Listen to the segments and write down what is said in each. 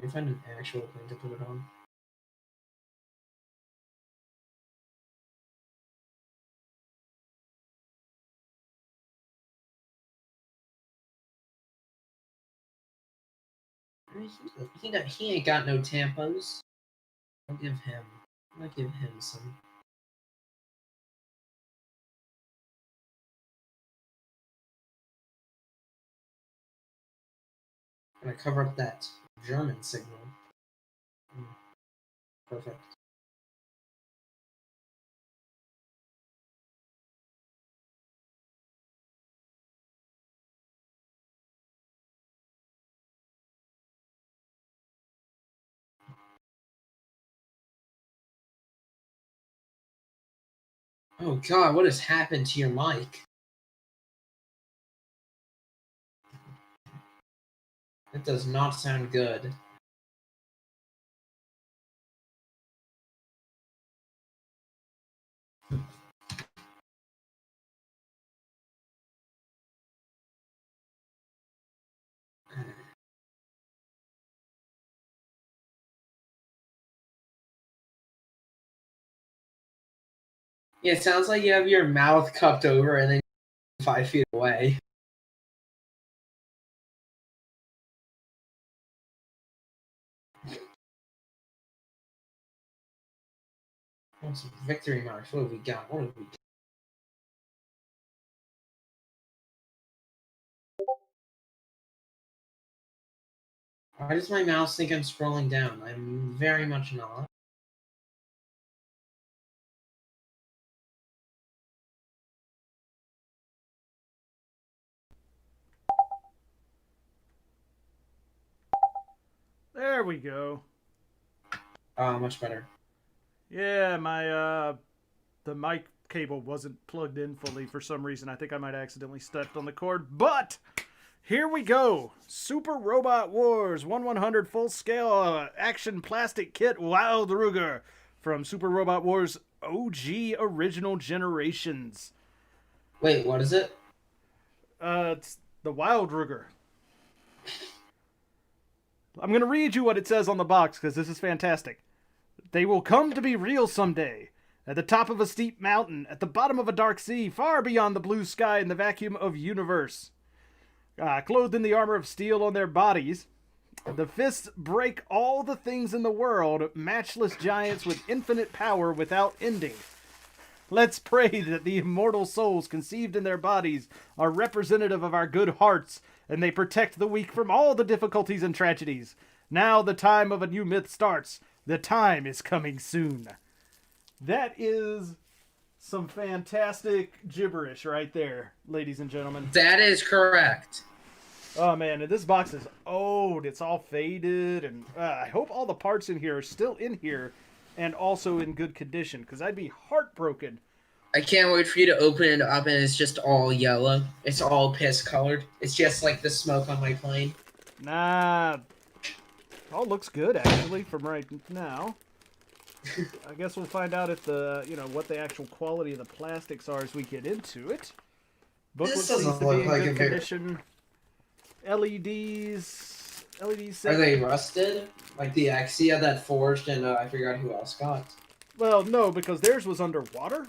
Let me find an actual thing to put it on. He ain't got no tampons. I'll give him some. I'm gonna cover up that German signal. Perfect. Oh god, what has happened to your mic? It does not sound good. Yeah, it sounds like you have your mouth cupped over and then 5 feet away. Oh, some victory marks. What have we got? Why does my mouse think I'm scrolling down? I'm very much not. There we go. Much better. Yeah, my the mic cable wasn't plugged in fully for some reason. I think I might have accidentally stepped on the cord, but here we go. Super Robot Wars 1/100 full scale action plastic kit WildWurger from Super Robot Wars OG original generations. Wait, what is it? It's the WildWurger. I'm going to read you what it says on the box because this is fantastic. They will come to be real someday. At the top of a steep mountain, at the bottom of a dark sea, far beyond the blue sky and the vacuum of universe. Clothed in the armor of steel on their bodies, the fists break all the things in the world, matchless giants with infinite power without ending. Let's pray that the immortal souls conceived in their bodies are representative of our good hearts, and they protect the weak from all the difficulties and tragedies. Now the time of a new myth starts. The time is coming soon. That is some fantastic gibberish right there, ladies and gentlemen. That is correct. Oh man, and this box is old. It's all faded, and I hope all the parts in here are still in here and also in good condition, because I'd be heartbroken. I can't wait for you to open it up and it's just all yellow. It's all piss colored. It's just like the smoke on my plane. Nah, all looks good actually from right now. I guess we'll find out if the what the actual quality of the plastics are as we get into it. Booklet seems to be in good condition. LEDs. Are they rusted? Like the Axia that forged and I forgot who else got. Well, no, because theirs was underwater.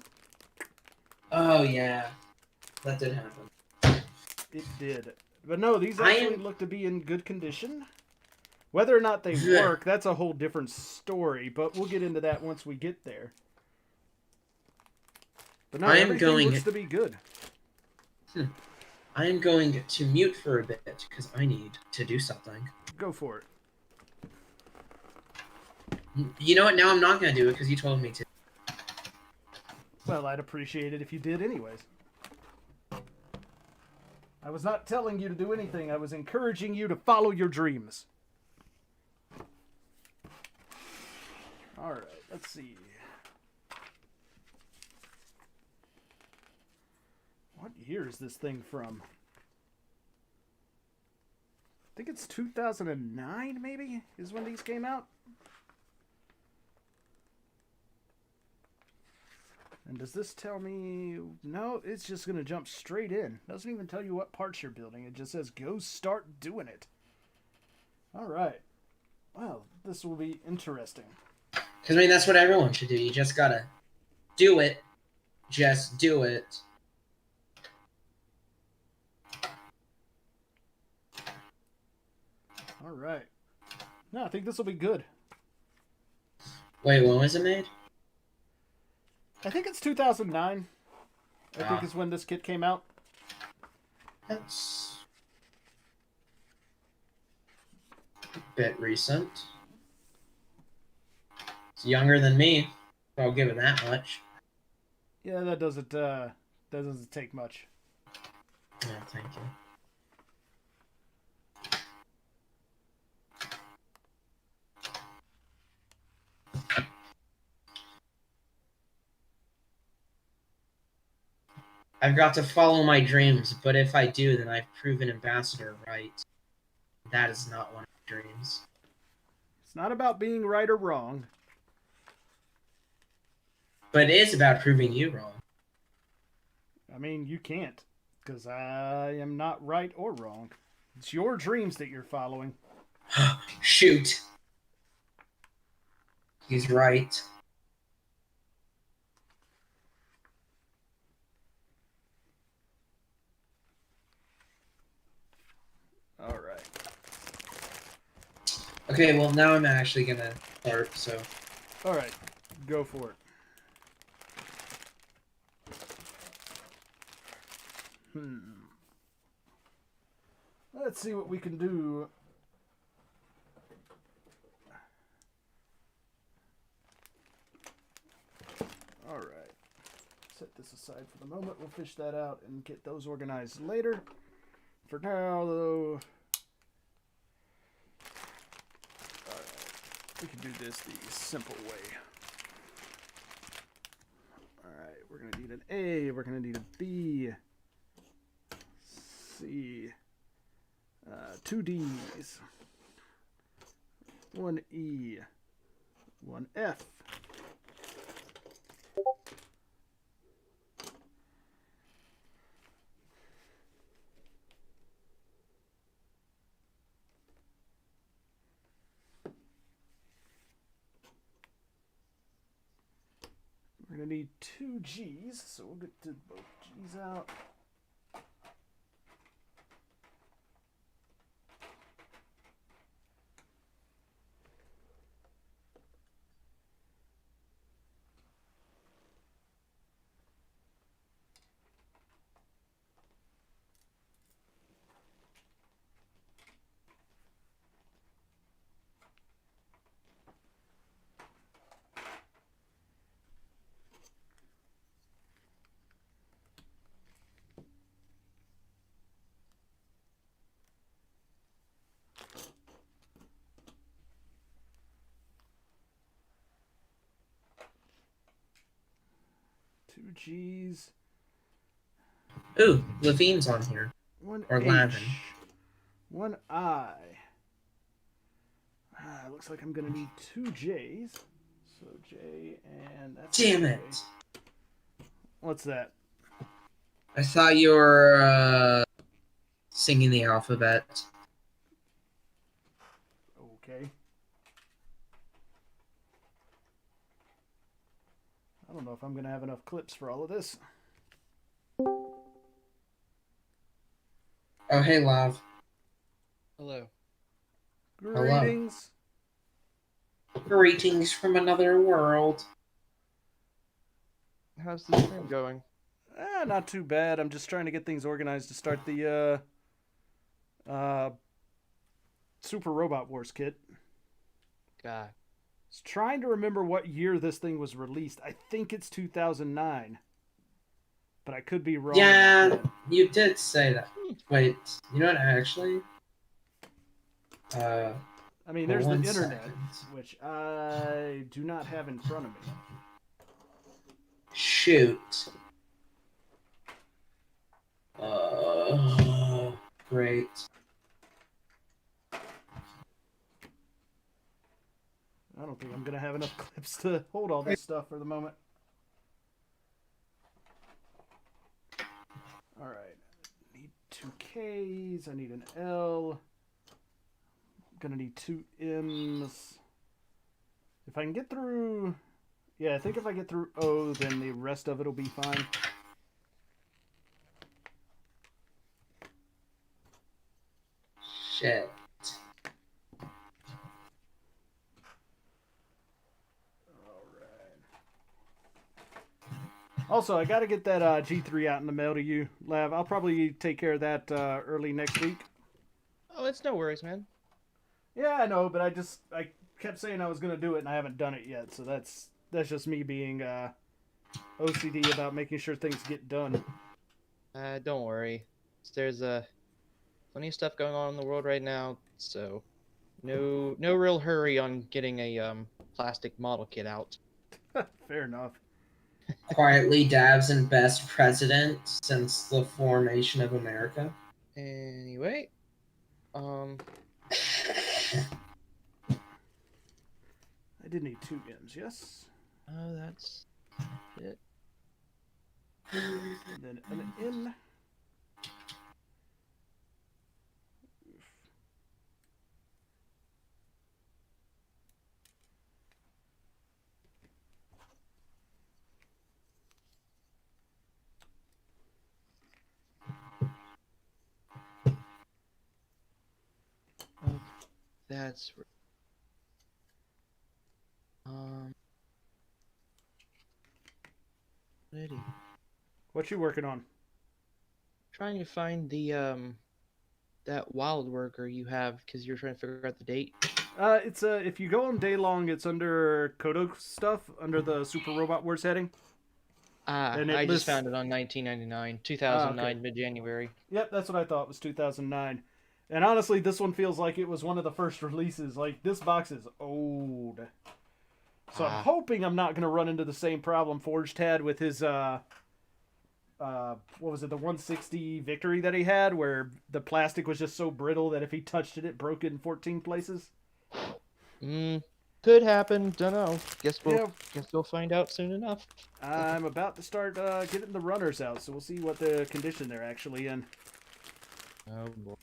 Oh yeah, that did happen. It did, but no, these actually look to be in good condition. Whether or not they work, that's a whole different story, but we'll get into that once we get there. But no, everything looks to be good. I am going to mute for a bit, because I need to do something. Go for it. You know what? Now I'm not going to do it, because you told me to. Well, I'd appreciate it if you did anyways. I was not telling you to do anything. I was encouraging you to follow your dreams. Alright, let's see. What year is this thing from? I think it's 2009, maybe, is when these came out. And does this tell me... No, it's just going to jump straight in. Doesn't even tell you what parts you're building. It just says, go start doing it. Alright. Well, this will be interesting. Because, I mean, that's what everyone should do. You just gotta do it. Just do it. All right. No, I think this will be good. Wait, when was it made? I think it's 2009. I think is when this kit came out. That's a bit recent. It's younger than me. I'll give it that much. Yeah, that doesn't take much. No, thank you. I've got to follow my dreams, but if I do, then I've proven Ambassador right. That is not one of my dreams. It's not about being right or wrong. But it is about proving you wrong. I mean, you can't, because I am not right or wrong. It's your dreams that you're following. Shoot. He's right. All right. Okay, well, now I'm actually gonna start, so... All right. Go for it. Let's see what we can do. All right. Set this aside for the moment. We'll fish that out and get those organized later. For now, though... All right. We can do this the simple way. All right. We're going to need an A. We're going to need a B. C. 2 D's. 1 E. 1 F. We're going to need 2 G's, so we'll get to both G's out. Two G's. Ooh, Levine's on here. One Or H. Lavin. One I. Looks like I'm gonna need 2 J's. So J and that's Damn J. it! What's that? I thought you were, singing the alphabet. Okay. I don't know if I'm gonna have enough clips for all of this. Oh, hey, Lav. Hello. Greetings. Greetings from another world. How's the stream going? Not too bad. I'm just trying to get things organized to start the Super Robot Wars kit. God. I was trying to remember what year this thing was released. I think it's 2009. But I could be wrong. Yeah, you did say that. Wait, you know what, actually? I mean, there's the 1 internet, second. which I do not have in front of me. Shoot. Great. I don't think I'm going to have enough clips to hold all this stuff for the moment. All right. I need 2 Ks. I need an L. Gonna need 2 M's. If I can get through... Yeah, I think if I get through O, then the rest of it will be fine. Shit. Also, I gotta get that G3 out in the mail to you, Lav. I'll probably take care of that early next week. Oh, it's no worries, man. Yeah, I know, but I kept saying I was gonna do it, and I haven't done it yet. So that's just me being OCD about making sure things get done. Don't worry. There's plenty of stuff going on in the world right now, so no real hurry on getting a plastic model kit out. Fair enough. Quietly dabs in best president since the formation of America. Anyway, I did need 2 M's, yes. oh, that's it. And then an N. Oh, that's ready. What you working on? Trying to find the that WildWurger you have because you're trying to figure out the date. It's if you go on day long, it's under Kodo stuff, under the Super Robot Wars heading. And it I lists- just found it on 1999, 2009, okay. mid-January. Yep, that's what I thought was 2009. And honestly, this one feels like it was one of the first releases. Like, this box is old. So I'm hoping I'm not going to run into the same problem Forged had with his, what was it, the 160 Victory that he had, where the plastic was just so brittle that if he touched it, it broke it in 14 places. Could happen. Don't know. Guess Yeah. we'll find out soon enough. I'm about to start getting the runners out, so we'll see what the condition they're actually in. Oh boy.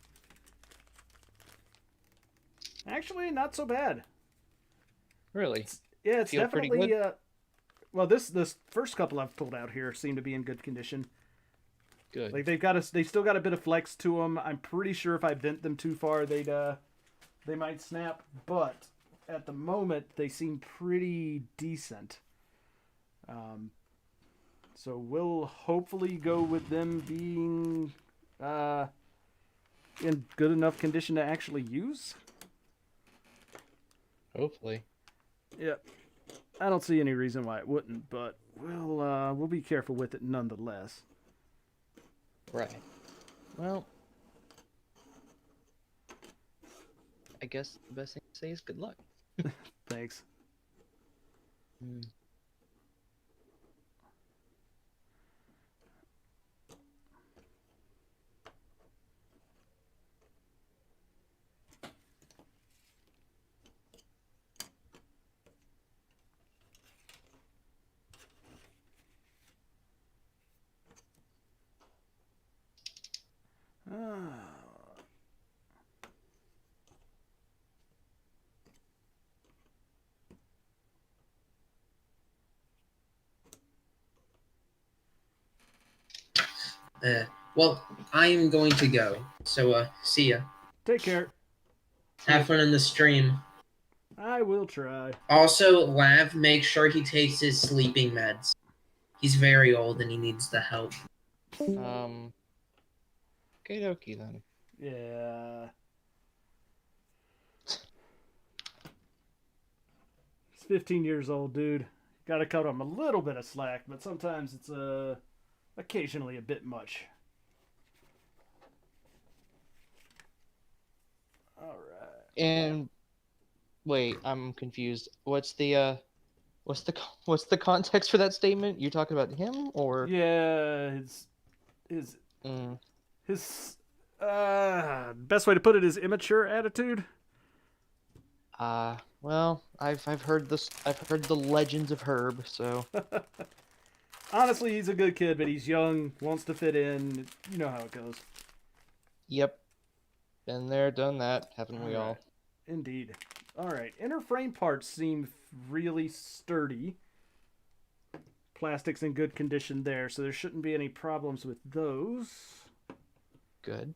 Actually, not so bad. Really? Yeah, it's Feel pretty definitely. good? Well, this first couple I've pulled out here seem to be in good condition. Good. Like they still got a bit of flex to them. I'm pretty sure if I bent them too far, they might snap. But at the moment, they seem pretty decent. So we'll hopefully go with them being in good enough condition to actually use. Hopefully. Yep. I don't see any reason why it wouldn't, but we'll be careful with it nonetheless. Right. Well, I guess the best thing to say is good luck. Thanks. Well, I am going to go. So, see ya. Take care. Have fun in the stream. I will try. Also, Lav, make sure he takes his sleeping meds. He's very old and he needs the help. Okie dokie then. Yeah. He's 15 years old, dude. Gotta cut him a little bit of slack, but sometimes it's occasionally a bit much. Alright. And wait, I'm confused. What's the context for that statement? You talking about him or? Yeah, his best way to put it is immature attitude. Well, I've heard this. I've heard the legends of Herb. So honestly, he's a good kid, but he's young, wants to fit in. You know how it goes. Yep, been there, done that, haven't we all? Indeed. All right. Inner frame parts seem really sturdy. Plastic's in good condition there, so there shouldn't be any problems with those. Good.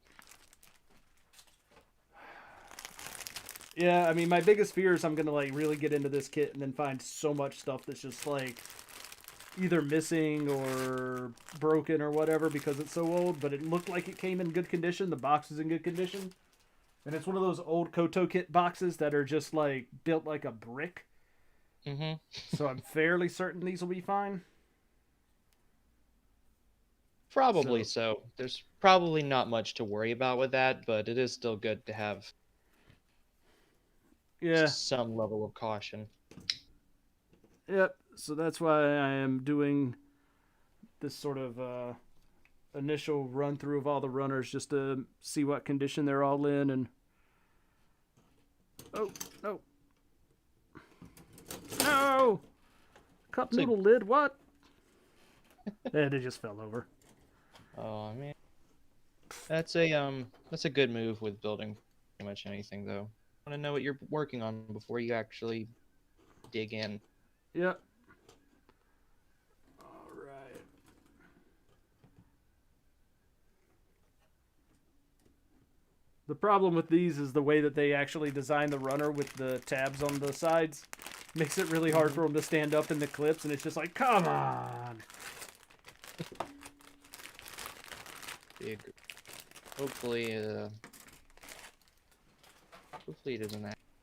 Yeah, I mean, my biggest fear is I'm gonna like really get into this kit and then find so much stuff that's just like either missing or broken or whatever because it's so old. But it looked like it came in good condition. The box is in good condition, and it's one of those old Koto kit boxes that are just like built like a brick. Mm-hmm. So I'm fairly certain these will be fine. Probably so. There's probably not much to worry about with that, but it is still good to have Yeah. some level of caution. Yep. So that's why I am doing this sort of initial run through of all the runners just to see what condition they're all in. And oh no, no, cup noodle lid. What? Yeah, they just fell over. Oh man, that's a good move with building pretty much anything though. I want to know what you're working on before you actually dig in. Yep. All right. The problem with these is the way that they actually design the runner with the tabs on the sides makes it really hard for them to stand up in the clips, and it's just like, come on. Big. Hopefully, hopefully it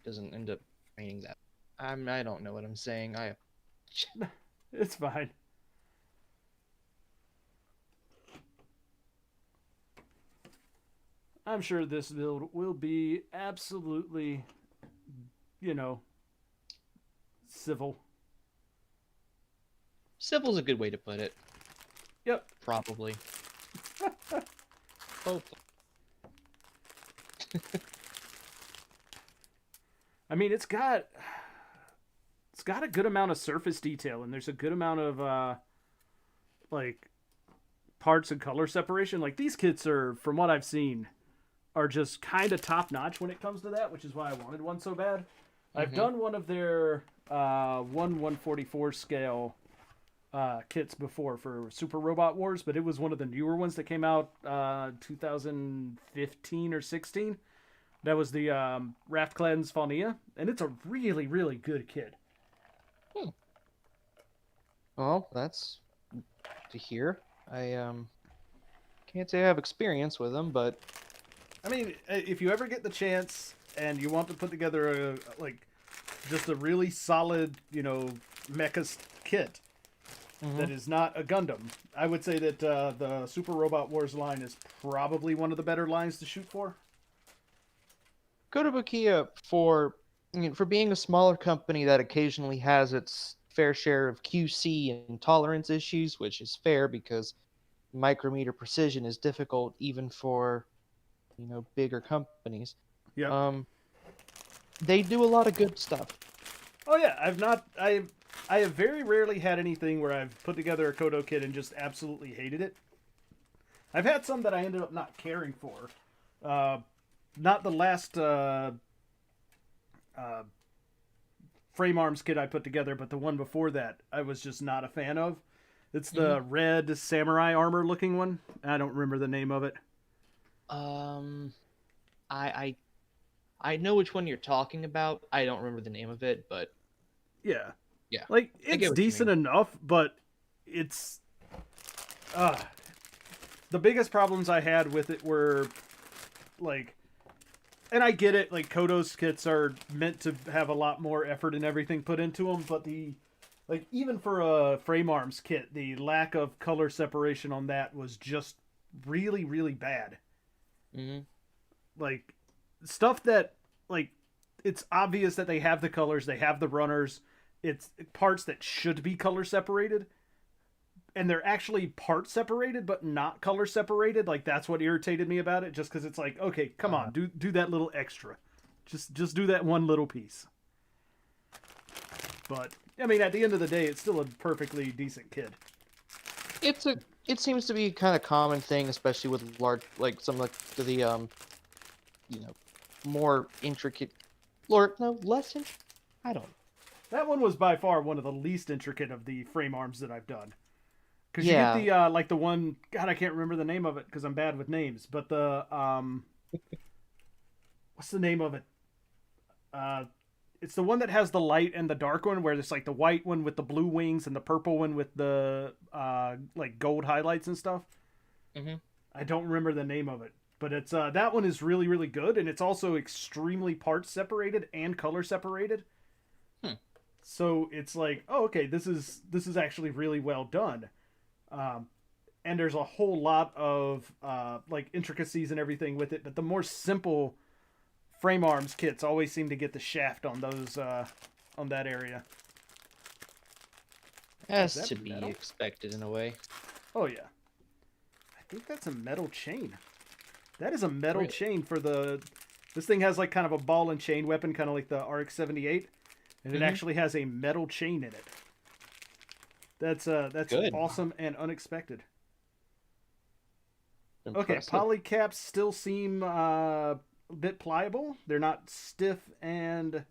doesn't end up raining that. I don't know what I'm saying. It's fine. I'm sure this build will be absolutely, civil. Civil's a good way to put it. Yep. Probably. Hopefully. I mean, it's got a good amount of surface detail, and there's a good amount of like parts and color separation. Like these kits are, from what I've seen, are just kind of top notch when it comes to that, which is why I wanted one so bad. I've done one of their 1/144 scale kits before for Super Robot Wars, but it was one of the newer ones that came out 2015 or 16. That was the Raft Cleanse Faunia, and it's a really, really good kit. Well, that's to hear. I can't say I have experience with them, but I mean, if you ever get the chance and you want to put together just a really solid, mecha kit that is not a Gundam, I would say that the Super Robot Wars line is probably one of the better lines to shoot for. Kotobukiya, for being a smaller company that occasionally has its fair share of QC and tolerance issues, which is fair because micrometer precision is difficult even for bigger companies. Yeah. They do a lot of good stuff. Oh yeah, I have very rarely had anything where I've put together a Kodo kit and just absolutely hated it. I've had some that I ended up not caring for. Not the last frame arms kit I put together, but the one before that I was just not a fan of. It's the red samurai armor looking one. I don't remember the name of it. I know which one you're talking about. I don't remember the name of it, but yeah, yeah, like it's decent enough, but it's the biggest problems I had with it were like, and I get it, like Kodo's kits are meant to have a lot more effort and everything put into them, but even for a frame arms kit, the lack of color separation on that was just really, really bad. Like stuff that, like, it's obvious that they have the colors, they have the runners, it's parts that should be color separated, and they're actually part separated but not color separated. Like that's what irritated me about it, just because it's like, okay, come on, do that little extra, just do that one little piece. But I mean, at the end of the day, it's still a perfectly decent kit. It seems to be a kind of common thing, especially with large, like some like the more intricate Or no, less. I don't. That one was by far one of the least intricate of the frame arms that I've done. Because you get Yeah. the like the one. God, I can't remember the name of it because I'm bad with names. But the what's the name of it? Uh, it's the one that has the light and the dark one, where it's like the white one with the blue wings and the purple one with the like gold highlights and stuff. Hmm. I don't remember the name of it, but it's that one is really really good, and it's also extremely part separated and color separated. Hmm. So it's like, oh, okay, this is actually really well done. Um, and there's a whole lot of like intricacies and everything with it. But the more simple frame arms kits always seem to get the shaft on those on that area. As Is that to be metal? expected in a way. Oh yeah, I think that's a metal chain. That is a metal Really? chain for the. This thing has like kind of a ball and chain weapon, kind of like the RX-78, and it Mhm. actually has a metal chain in it. That's Good. awesome and unexpected. Okay, Impressive. polycaps still seem a bit pliable. They're not stiff and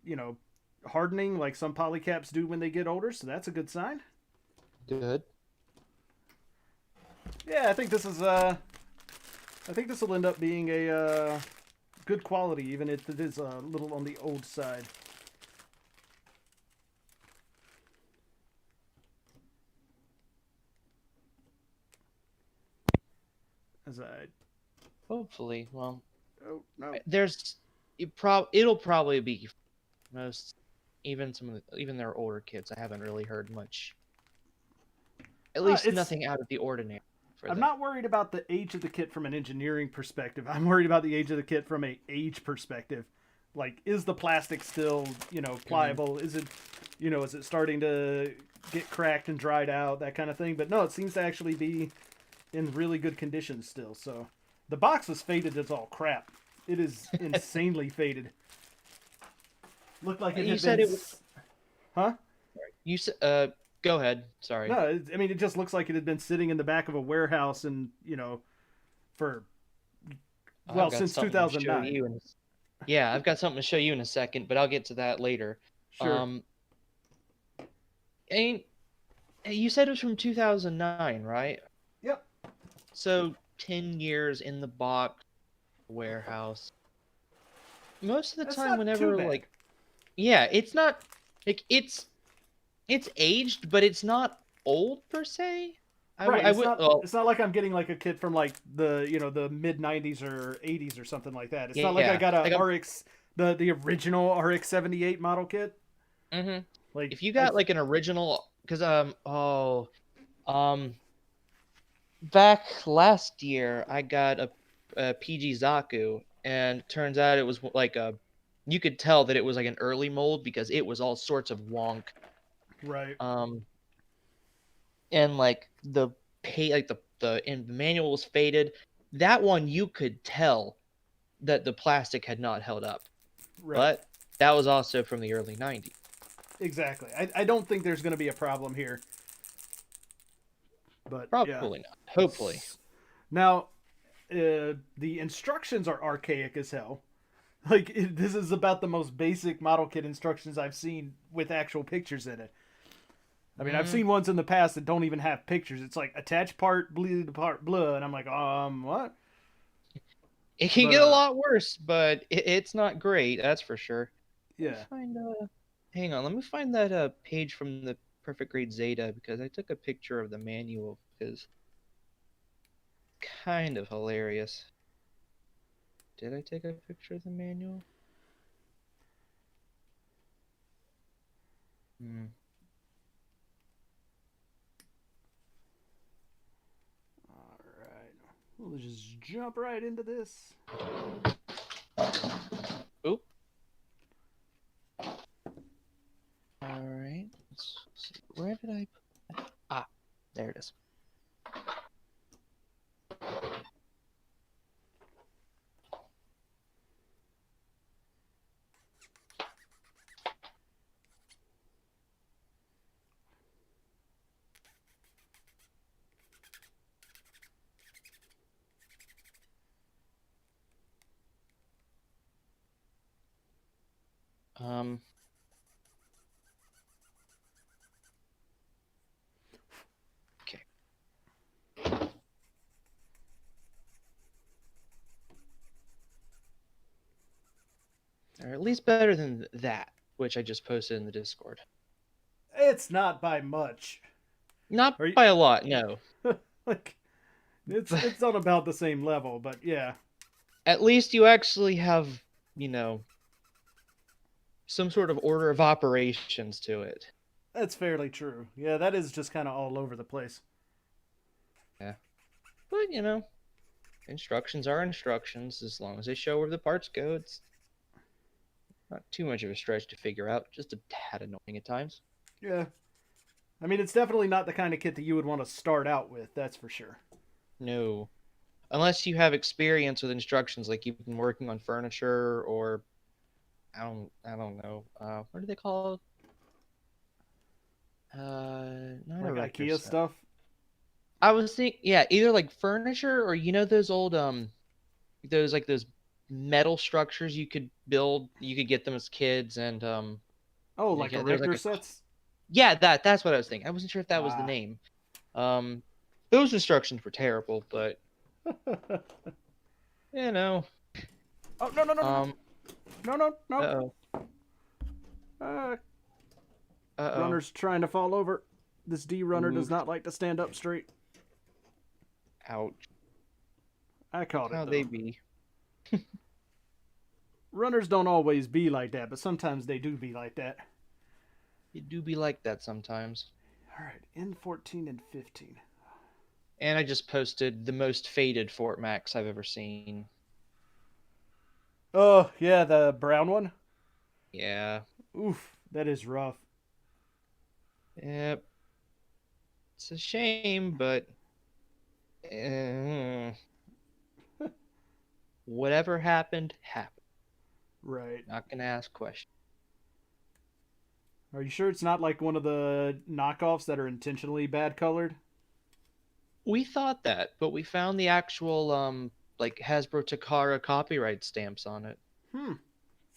you know, hardening like some polycaps do when they get older. So that's a good sign. Good. Yeah, I think this is I think this will end up being a good quality, even if it is a little on the old side. As I Hopefully. Well, oh no there's it'll probably be most even even their older kids. I haven't really heard much. At least it's nothing out of the ordinary for I'm them. not worried about the age of the kit from an engineering perspective. I'm worried about the age of the kit from a age perspective. Like, is the plastic still, pliable? Is it, is it starting to get cracked and dried out, that kind of thing? But no, it seems to actually be in really good condition still. So the box was faded as all crap. It is insanely faded. Looked like it You had said been. it was. Huh? You said. Go ahead. Sorry. No, I mean, it just looks like it had been sitting in the back of a warehouse and, for, well, I've got since something to show 2009. you. Yeah, I've got something to show you in a second, but I'll get to that later. Sure. And you said it was from 2009, right? Yep. So 10 years in the box warehouse. Most of the That's time, not too whenever bad. yeah, it's not like it's aged, but it's not old per se. Right. I It's would. not. Well, It's not like I'm getting like a kit from like the mid '90s or '80s or something like that. It's not like I yeah, got a like RX the original RX-78 model kit. Like if you I got like an original, because back last year I got a PG Zaku, and turns out it was like a, you could tell that it was like an early mold because it was all sorts of wonk. right. And like the like the manual was faded. That one you could tell that the plastic had not held up, Right. but that was also from the early 90s. Exactly. I don't think there's going to be a problem here. But yeah. Probably not. Hopefully. Now, the instructions are archaic as hell. Like this is about the most basic model kit instructions I've seen with actual pictures in it. I mean, I've seen ones in the past that don't even have pictures. It's like attach part, bleed part, blah, and I'm like, what? It can But get a lot worse, but it's not great, that's for sure. Let me yeah, find hang on, let me find that page from the Perfect Grade Zeta, because I took a picture of the manual, because kind of hilarious. Did I take a picture of the manual? all right. We'll just jump right into this. Oop. All right. Let's see. Where did I put that? Ah, there it is. Um. Okay. Or at least better than that, which I just posted in the Discord. It's not by much. Not Are you by a lot, no. like But it's on about the same level, but yeah. at least you actually have, you know, some sort of order of operations to it. That's fairly true. Yeah, that is just kind of all over the place. Yeah. But, instructions are instructions. As long as they show where the parts go, it's not too much of a stretch to figure out. Just a tad annoying at times. Yeah. I mean, it's definitely not the kind of kit that you would want to start out with, that's for sure. No. Unless you have experience with instructions, like you've been working on furniture or I don't know. What do they call it? Not Like erector IKEA set. stuff. I was thinking, yeah, either like furniture or those old those metal structures you could build. You could get them as kids, and Oh, like yeah, there's like erector a sets? yeah, that's what I was thinking. I wasn't sure if that was the Ah. name. Um, those instructions were terrible, but Oh, you know, no, no, no, no, no. um, No, no, no. uh-oh, Uh, uh-oh, runner's trying to fall over. This D runner does oof, not like to stand up straight. ouch. I caught it, How though. they be? Runners don't always be like that, but sometimes they do be like that. It do be like that sometimes. All right, N14 and 15. And I just posted the most faded Fort Max I've ever seen. Oh, yeah, the brown one? Yeah. Oof, that is rough. Yep. It's a shame, but uh, whatever happened, happened. Right. Not gonna ask questions. Are you sure it's not like one of the knockoffs that are intentionally bad colored? We thought that, but we found the actual like Hasbro Takara copyright stamps on it. Hmm.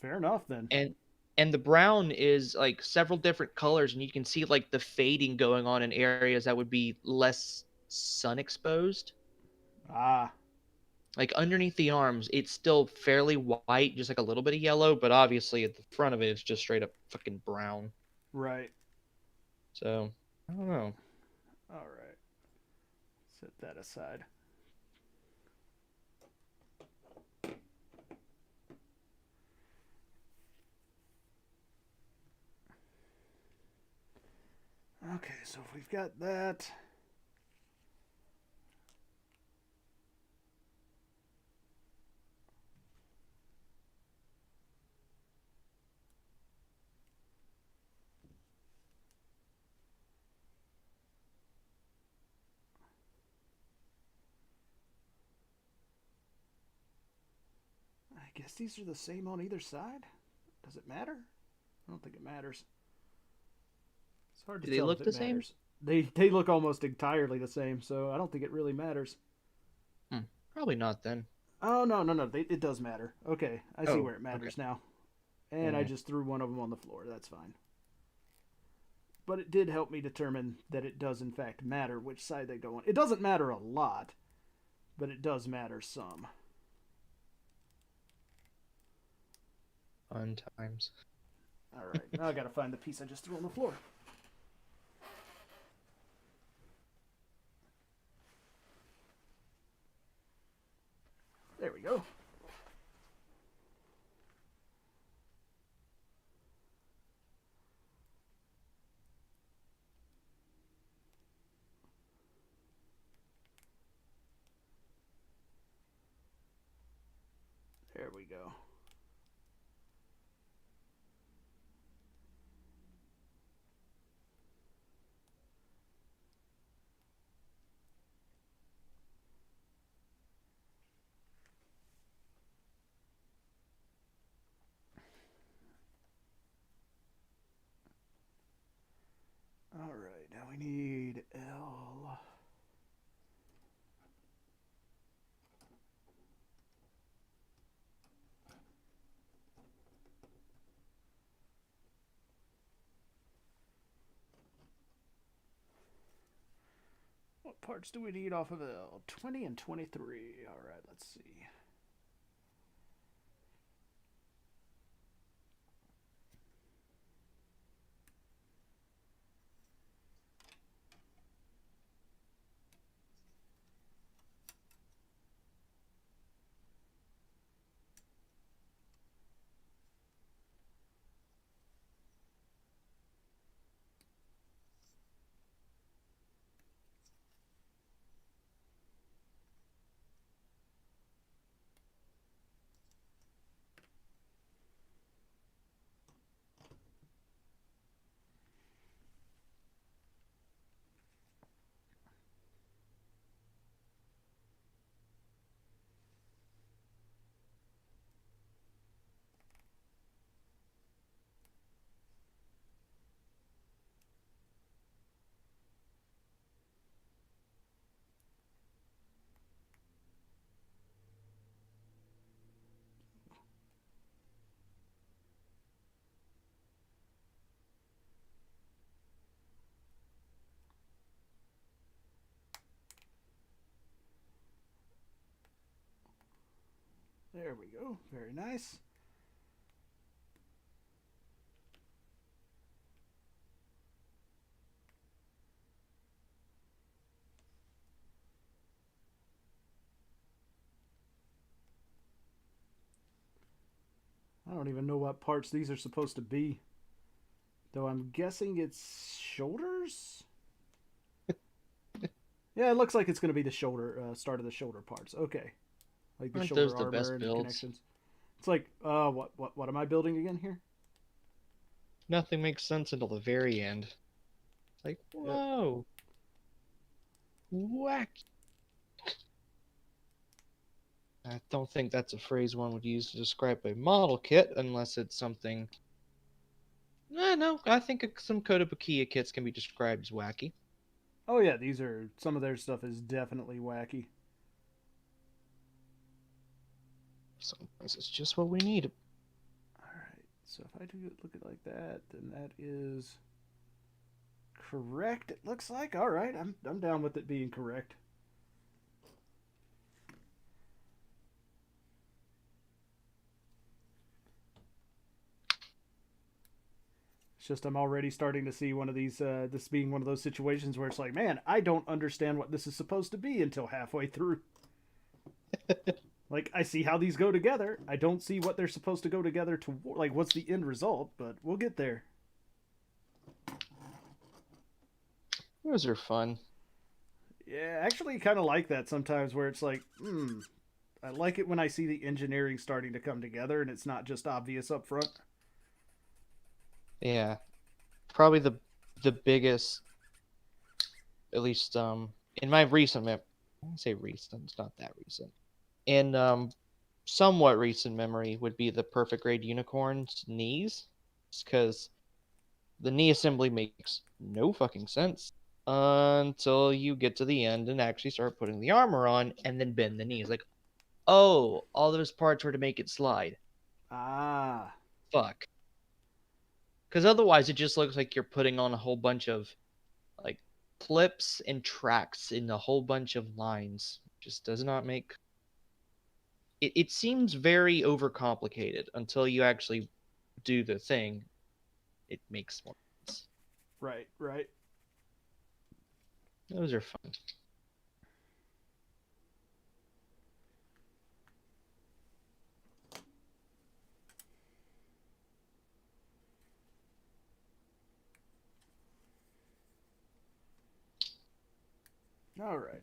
Fair enough then. And the brown is like several different colors, and you can see like the fading going on in areas that would be less sun exposed. Ah, Like underneath the arms, it's still fairly white, just like a little bit of yellow, but obviously at the front of it, it's just straight up fucking brown. right. So I don't know. All right. Set that aside. Okay, so if we've got that. I guess these are the same on either side. Does it matter? I don't think it matters. It's hard to Do they tell if look it the same? matters. They look almost entirely the same, so I don't think it really matters. Probably not then. Oh no no no! It does matter. Okay, I see Oh, where it okay. matters now. And I Mm. just threw one of them on the floor. That's fine. But it did help me determine that it does in fact matter which side they go on. It doesn't matter a lot, but it does matter some. Fun times. All right, now I gotta find the piece I just threw on the floor. There we go. There we go. All right, now we need L. What parts do we need off of L? 20 and 23. Alright, let's see. There we go. Very nice. I don't even know what parts these are supposed to be. Though I'm guessing it's shoulders? Yeah, it looks like it's going to be the shoulder, start of the shoulder parts. Okay. Like the Aren't shoulder those the best armor and builds? connections. It's like, what am I building again here? Nothing makes sense until the very end. It's like, whoa. Whack. I don't think that's a phrase one would use to describe a model kit unless it's something. No, I think some Kotobukiya kits can be described as wacky. Oh yeah, these are, some of their stuff is definitely wacky. Sometimes it's just what we need. Alright, so if I do look at it like that, then that is correct, it looks like. Alright, I'm down with it being correct. It's just I'm already starting to see one of these, this being one of those situations where it's like, man, I don't understand what this is supposed to be until halfway through. Like, I see how these go together. I don't see what they're supposed to go together to, like, what's the end result, but we'll get there. Those are fun. Yeah, actually kind of like that sometimes where it's like, I like it when I see the engineering starting to come together and it's not just obvious up front. Yeah. Probably the biggest, at least in my recent I say recent, it's not that recent. In somewhat recent memory would be the perfect grade unicorn's knees. Because the knee assembly makes no fucking sense until you get to the end and actually start putting the armor on and then bend the knees. Like, oh, all those parts were to make it slide. Ah. Fuck. Because otherwise it just looks like you're putting on a whole bunch of like clips and tracks in a whole bunch of lines. Just does not make it seems very overcomplicated until you actually do the thing. It makes more sense. Right, right. Those are fun. All right.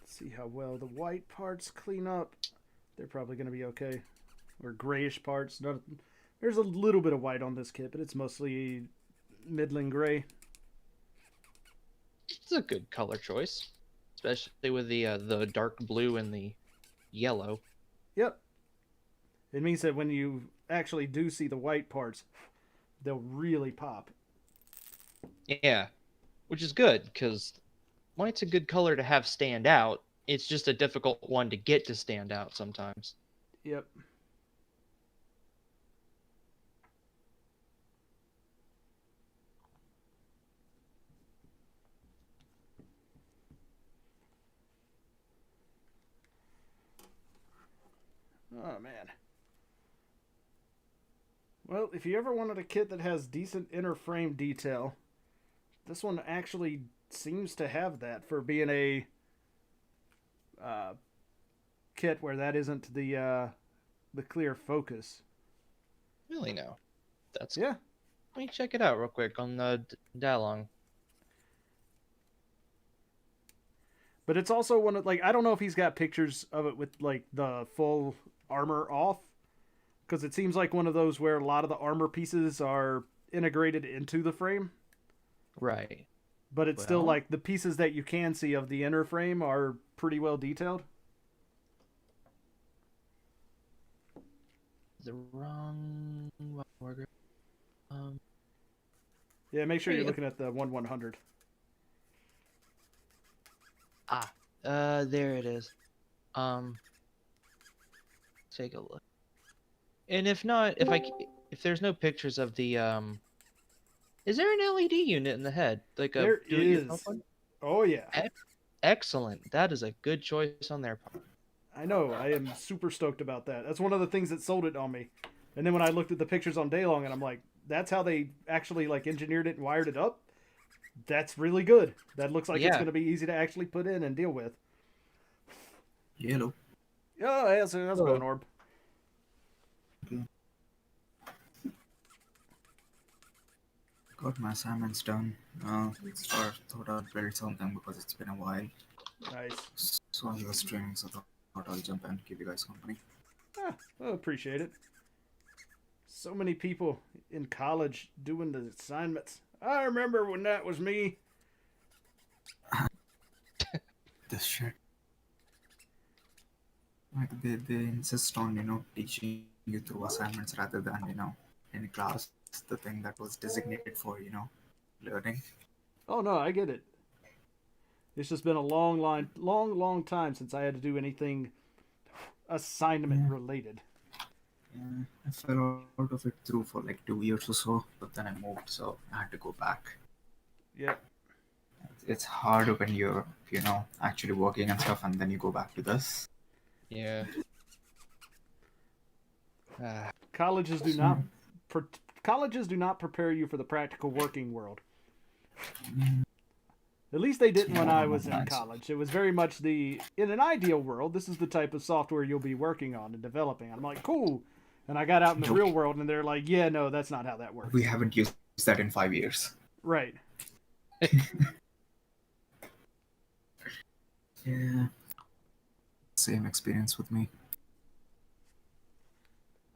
Let's see how well the white parts clean up. They're probably going to be okay. Or grayish parts. There's a little bit of white on this kit, but it's mostly middling gray. It's a good color choice, especially with the dark blue and the yellow. Yep. It means that when you actually do see the white parts, they'll really pop. Yeah, which is good because white's a good color to have stand out. It's just a difficult one to get to stand out sometimes. Yep. Oh man. Well, if you ever wanted a kit that has decent inner frame detail, this one actually seems to have that for being a uh, kit where that isn't the clear focus. Really no. That's Yeah. Let me check it out real quick on the Dalong. But it's also one of I don't know if he's got pictures of it with like the full armor off, because it seems like one of those where a lot of the armor pieces are integrated into the frame. Right. But it's still like the pieces that you can see of the inner frame are pretty well detailed. The wrong WildWurger. Yeah, make sure you're looking at the 1/100. There it is. Take a look. And if not, if there's no pictures of the is there an LED unit in the head? Like a There do-it-yourself is. one? Oh yeah. Excellent. That is a good choice on their part. I know. I am super stoked about that. That's one of the things that sold it on me. And then when I looked at the pictures on Daylong, and I'm like, that's how they actually like engineered it and wired it up. That's really good. That looks like it's going to be easy to actually put in and deal with. Hello. Oh, yeah, so how's it going, Orb? Okay. Got my assignments done. Thought I'd build something because it's been a while. Nice. So I was training, so thought I'll jump in and give you guys company. Ah, I appreciate it. So many people in college doing the assignments. I remember when that was me. This shit. Like they insist on, teaching you through assignments rather than, in class, the thing that was designated for, learning. Oh no, I get it. It's just been a long time since I had to do anything assignment related. Yeah, I fell out of it through for like 2 years or so, but then I moved, so I had to go back. Yeah. It's hard when you're, actually working and stuff, and then you go back to this. Yeah. Colleges do not prepare you for the practical working world. At least they didn't when I was in college. It was very much in an ideal world, this is the type of software you'll be working on and developing. I'm like, cool. And I got out in the real world, and they're like, yeah, no, that's not how that works. We haven't used that in 5 years. Right. Yeah. Same experience with me.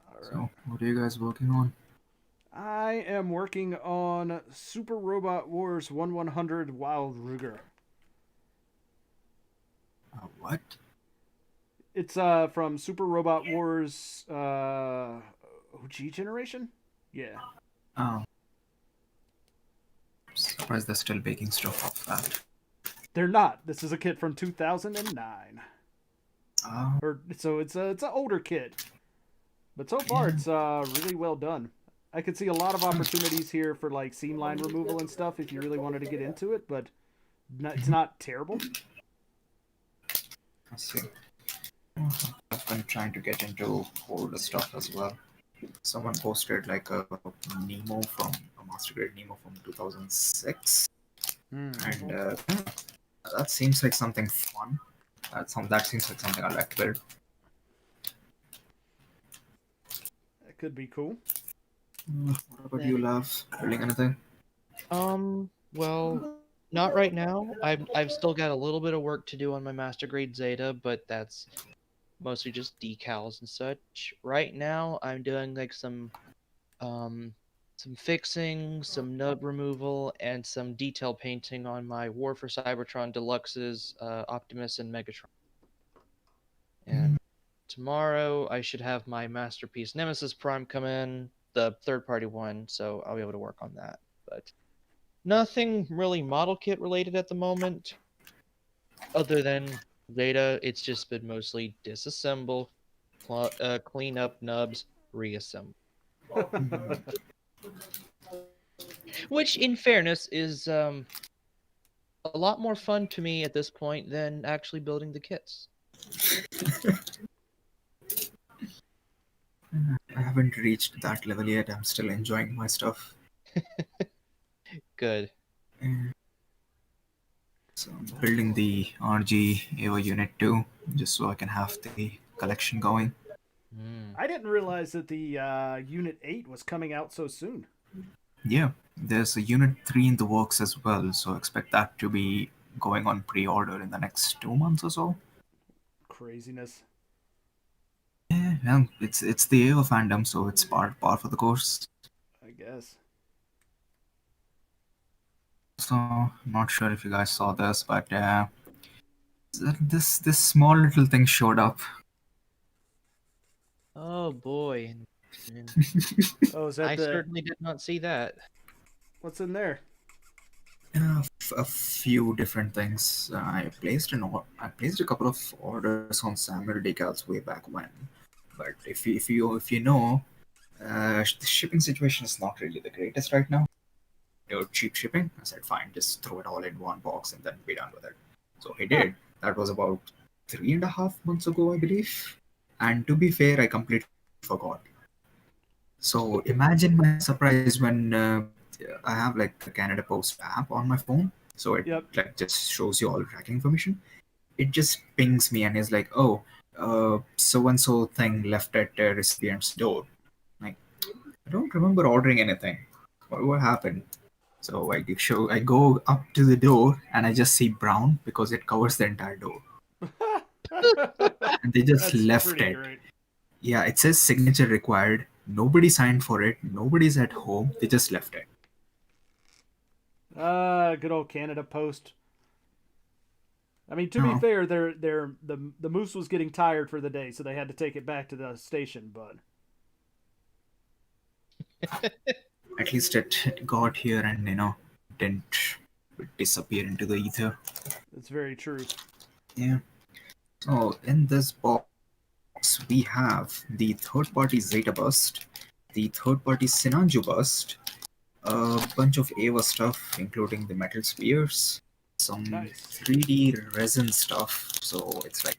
All right. So, what are you guys working on? I am working on Super Robot Wars 1/100 WildWurger. What? It's from Super Robot Wars OG generation? Yeah. Oh. I'm surprised they're still baking stuff off that. They're not. This is a kit from 2009. Oh. So it's an older kit. But so far it's really well done. I could see a lot of opportunities here for like seam line removal and stuff if you really wanted to get into it, but it's not terrible. I see. I've been trying to get into older stuff as well. Someone posted like a Nemo a Master Grade Nemo from 2006, and that seems like something fun. That seems like something I'd like to build. That could be cool. What about you, Lav? Building anything? Well, not right now. I've still got a little bit of work to do on my Master Grade Zeta, but that's mostly just decals and such. Right now, I'm doing like some fixing, some nub removal, and some detail painting on my War for Cybertron Deluxes, Optimus and Megatron. And tomorrow, I should have my Masterpiece Nemesis Prime come in, the third-party one, so I'll be able to work on that. But nothing really model kit related at the moment, other than Zeta. It's just been mostly disassemble, clean up nubs, reassemble. Which, in fairness, is a lot more fun to me at this point than actually building the kits. haven't reached that level yet. I'm still enjoying my stuff. Good. Yeah. So I'm building the RG AO unit too, just so I can have the collection going. I didn't realize that the Unit 8 was coming out so soon. Yeah, there's a Unit 3 in the works as well, so expect that to be going on pre-order in the next 2 months or so. Craziness. Yeah, it's the AO fandom, so it's par for the course. I guess. So I'm not sure if you guys saw this, but this small little thing showed up. Oh boy. And Oh, is that I the... certainly did not see that. What's in there? A few different things. I placed a couple of orders on Samuel decals way back when, but if you know, the shipping situation is not really the greatest right now. Cheap shipping. I said fine, just throw it all in one box and then be done with it. So he did. That was about 3.5 months ago, I believe. And to be fair, I completely forgot. So imagine my surprise when I have like the Canada Post app on my phone, so it Yep. like just shows you all tracking information. It just pings me and is like, "Oh, so and so thing left at recipient's door." Like, I don't remember ordering anything. What happened? So I go up to the door and I just see brown because it covers the entire door, and they just That's left pretty it. great. Yeah, it says signature required. Nobody signed for it. Nobody's at home. They just left it. Good old Canada Post. I mean, to be No, fair, the moose was getting tired for the day, so they had to take it back to the station. But at least it got here and didn't disappear into the ether. it's very true. Yeah. So in this box we have the third-party Zeta Bust, the third-party Sinanju Bust, a bunch of Ava stuff, including the metal spears, some Nice. 3D resin stuff. So it's like,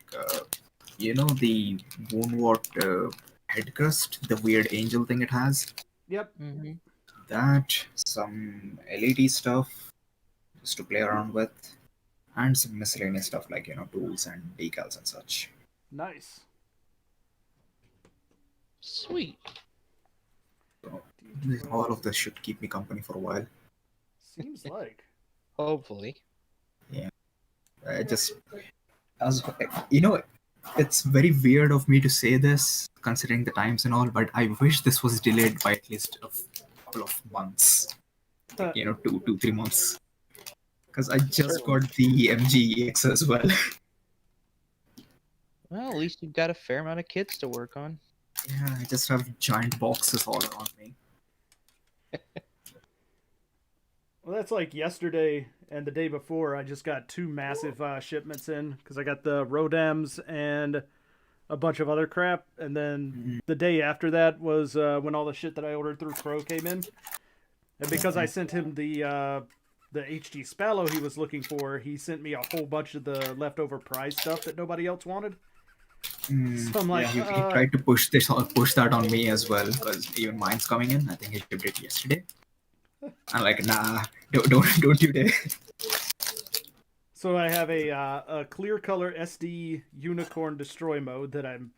the Woundwort head crust, the weird angel thing it has. Yep. Mm-hmm. That, some LED stuff just to play around with, and some miscellaneous stuff like, tools and decals and such. Nice. Sweet. So all of this should keep me company for a while. Seems like. Hopefully. Yeah. As it's very weird of me to say this considering the times and all, but I wish this was delayed by at least a couple of months. Like, 3 months. Because I just got the MGEX as well. Well, at least you've got a fair amount of kits to work on. Yeah, I just have giant boxes all around me. Well, that's like yesterday and the day before. I just got 2 massive shipments in because I got the Rodems and a bunch of other crap. And then the day after that was when all the shit that I ordered through Crow came in. And because I sent him the HG Spallow he was looking for, he sent me a whole bunch of the leftover prize stuff that nobody else wanted. So I'm like, he tried to push that on me as well, because even mine's coming in. I think he shipped it yesterday. I'm like, nah, don't you dare. So I have a clear color SD Unicorn Destroy mode that I'm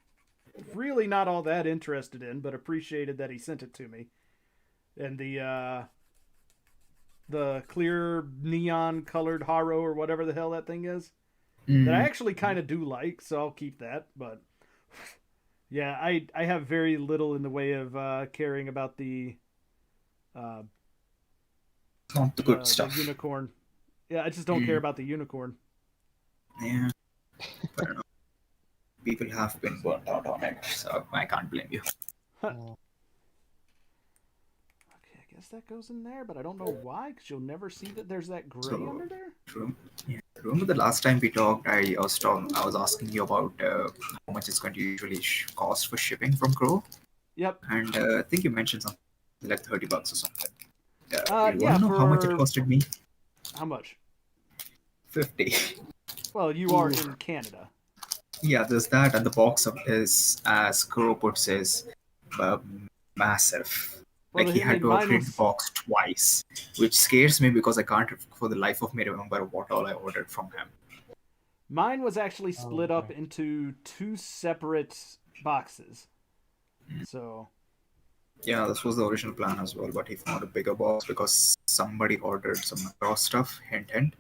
really not all that interested in, but appreciated that he sent it to me. And the clear neon colored Haro or whatever the hell that thing is. That I actually kind of do like, so I'll keep that. But yeah, I have very little in the way of caring about the Not the good stuff. The unicorn. Yeah, I just don't care about the unicorn. Yeah, I don't know. People have been burnt out on it, so I can't blame you. Okay, I guess that goes in there, but I don't know why, because you'll never see that there's that gray under there. True. Yeah. Remember the last time we talked, I was asking you about how much it's going to usually cost for shipping from Crow, Yep. and I think you mentioned something like $30 or something. You Yeah, want to know how much it costed me? How much? 50. Well, you are in Canada. Yeah, there's that, and the box is, as Crow puts, is uh, massive. Well, Like he I had mean, to mine upgrade the was box twice, which scares me because I can't for the life of me remember what all I ordered from him. actually Oh, split up okay. into 2 separate boxes. So Yeah, this was the original plan as well, but he found a bigger box because somebody ordered some cross stuff. Hint, hint.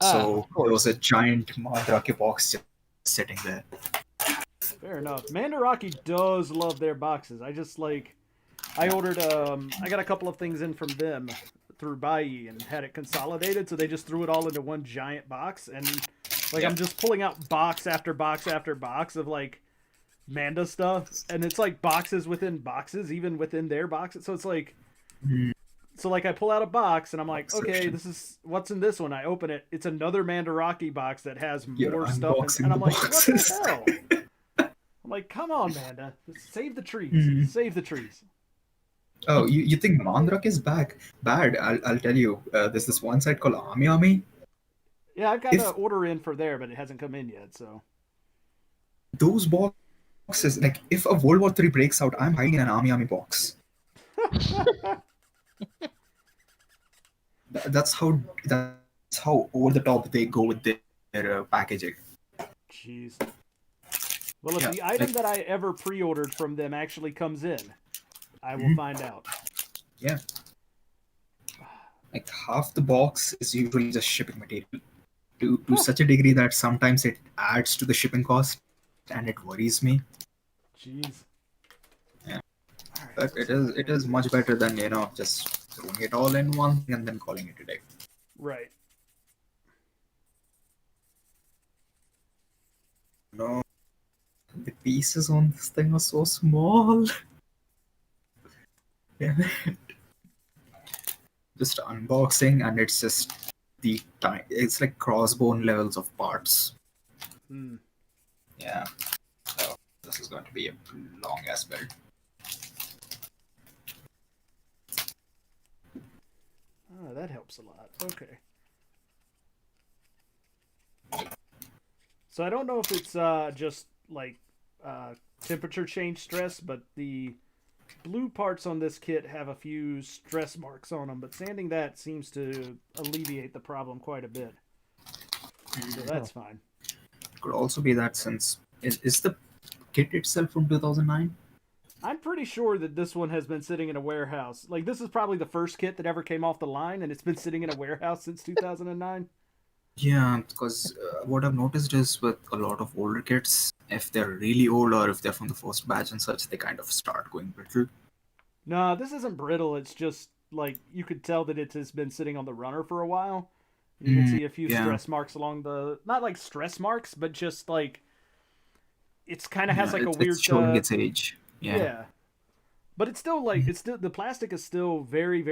Of So there was course. a giant Mandrake box just sitting there. fair enough. Mandaraki does love their boxes. I just like I ordered I got a couple of things in from them through Bai and had it consolidated, so they just threw it all into one giant box and like Yeah. I'm just pulling out box after box after box of like Manda stuff and it's like boxes within boxes even within their boxes. So it's like Mm, so like I pull out a box and I'm like, okay, section. this is what's in this one. I open it. It's another Mandaraki box that has You're more stuff in, and unboxing the I'm like, what the boxes. hell? I'm like, come on, Manda, save the trees, Mm. save the trees. Oh, you think Mandrak is back? Bad. I'll tell you. There's this one site called Army Army. Yeah, I've got an If order in for there, but it hasn't come in yet. So those boxes, like if a World War III breaks out, I'm hiding in an Army Army box. That's how over the top they go with their packaging. jeez. Well, if Yeah, the like item that I ever pre-ordered from them actually comes in, I will mhm, find out. yeah, like half the box is usually just shipping material to such a degree that sometimes it adds to the shipping cost, and it worries me. Jeez. Yeah, All right, but so let's it is much better than just throwing it all in one thing and then calling it a day. right. No, the pieces on this thing are so small. Yeah, just unboxing and it's just the time. It's like crossbone levels of parts. Hmm. Yeah, so this is going to be a long ass build. Oh, that helps a lot. Okay. So I don't know if it's just like uh, temperature change stress, but the blue parts on this kit have a few stress marks on them, but sanding that seems to alleviate the problem quite a bit. So Huh. that's fine. Could also be that since is the kit itself from 2009? I'm pretty sure that this one has been sitting in a warehouse. Like this is probably the first kit that ever came off the line, and it's been sitting in a warehouse since 2009. Yeah, because what I've noticed is with a lot of older kits, if they're really old or if they're from the first batch and such, they kind of start going brittle. No, this isn't brittle. It's just like you could tell that it has been sitting on the runner for a while. You can Mm, see a few yeah, stress marks along the not like stress marks, but just like it's kind of has yeah, like a it's weird showing its age. Yeah. yeah. But it's still like it's still the plastic is still very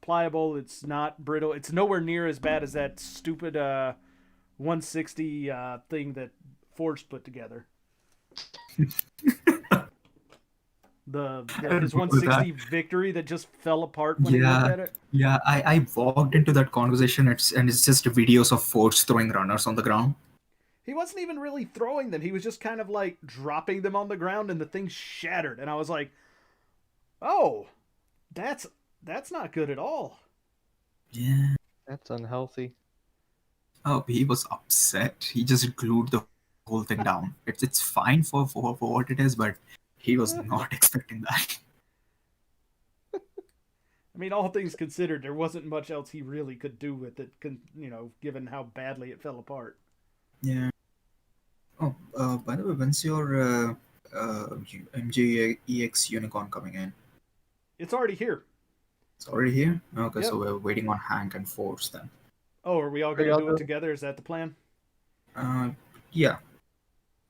pliable. It's not brittle. It's nowhere near as bad as that stupid 160 thing that Forge put together. I His remember that. 160 victory that just fell apart when he looked Yeah, at it. yeah. I walked into that conversation. It's just videos of Forge throwing runners on the ground. He wasn't even really throwing them. He was just kind of like dropping them on the ground and the thing shattered. And I was like, "Oh, that's that's not good at all." Yeah. That's unhealthy. Oh, he was upset. He just glued the whole thing down. It's fine for what it is, but he was not expecting that. I mean, all things considered, there wasn't much else he really could do with it, given how badly it fell apart. Yeah. Oh, by the way, when's your MJEX Unicorn coming in? It's already here. It's already here? Okay, so Yep. we're waiting on Hank and Force then. Oh, are we all Are going to y'all do it doing? together? Is that the plan? Uh, yeah,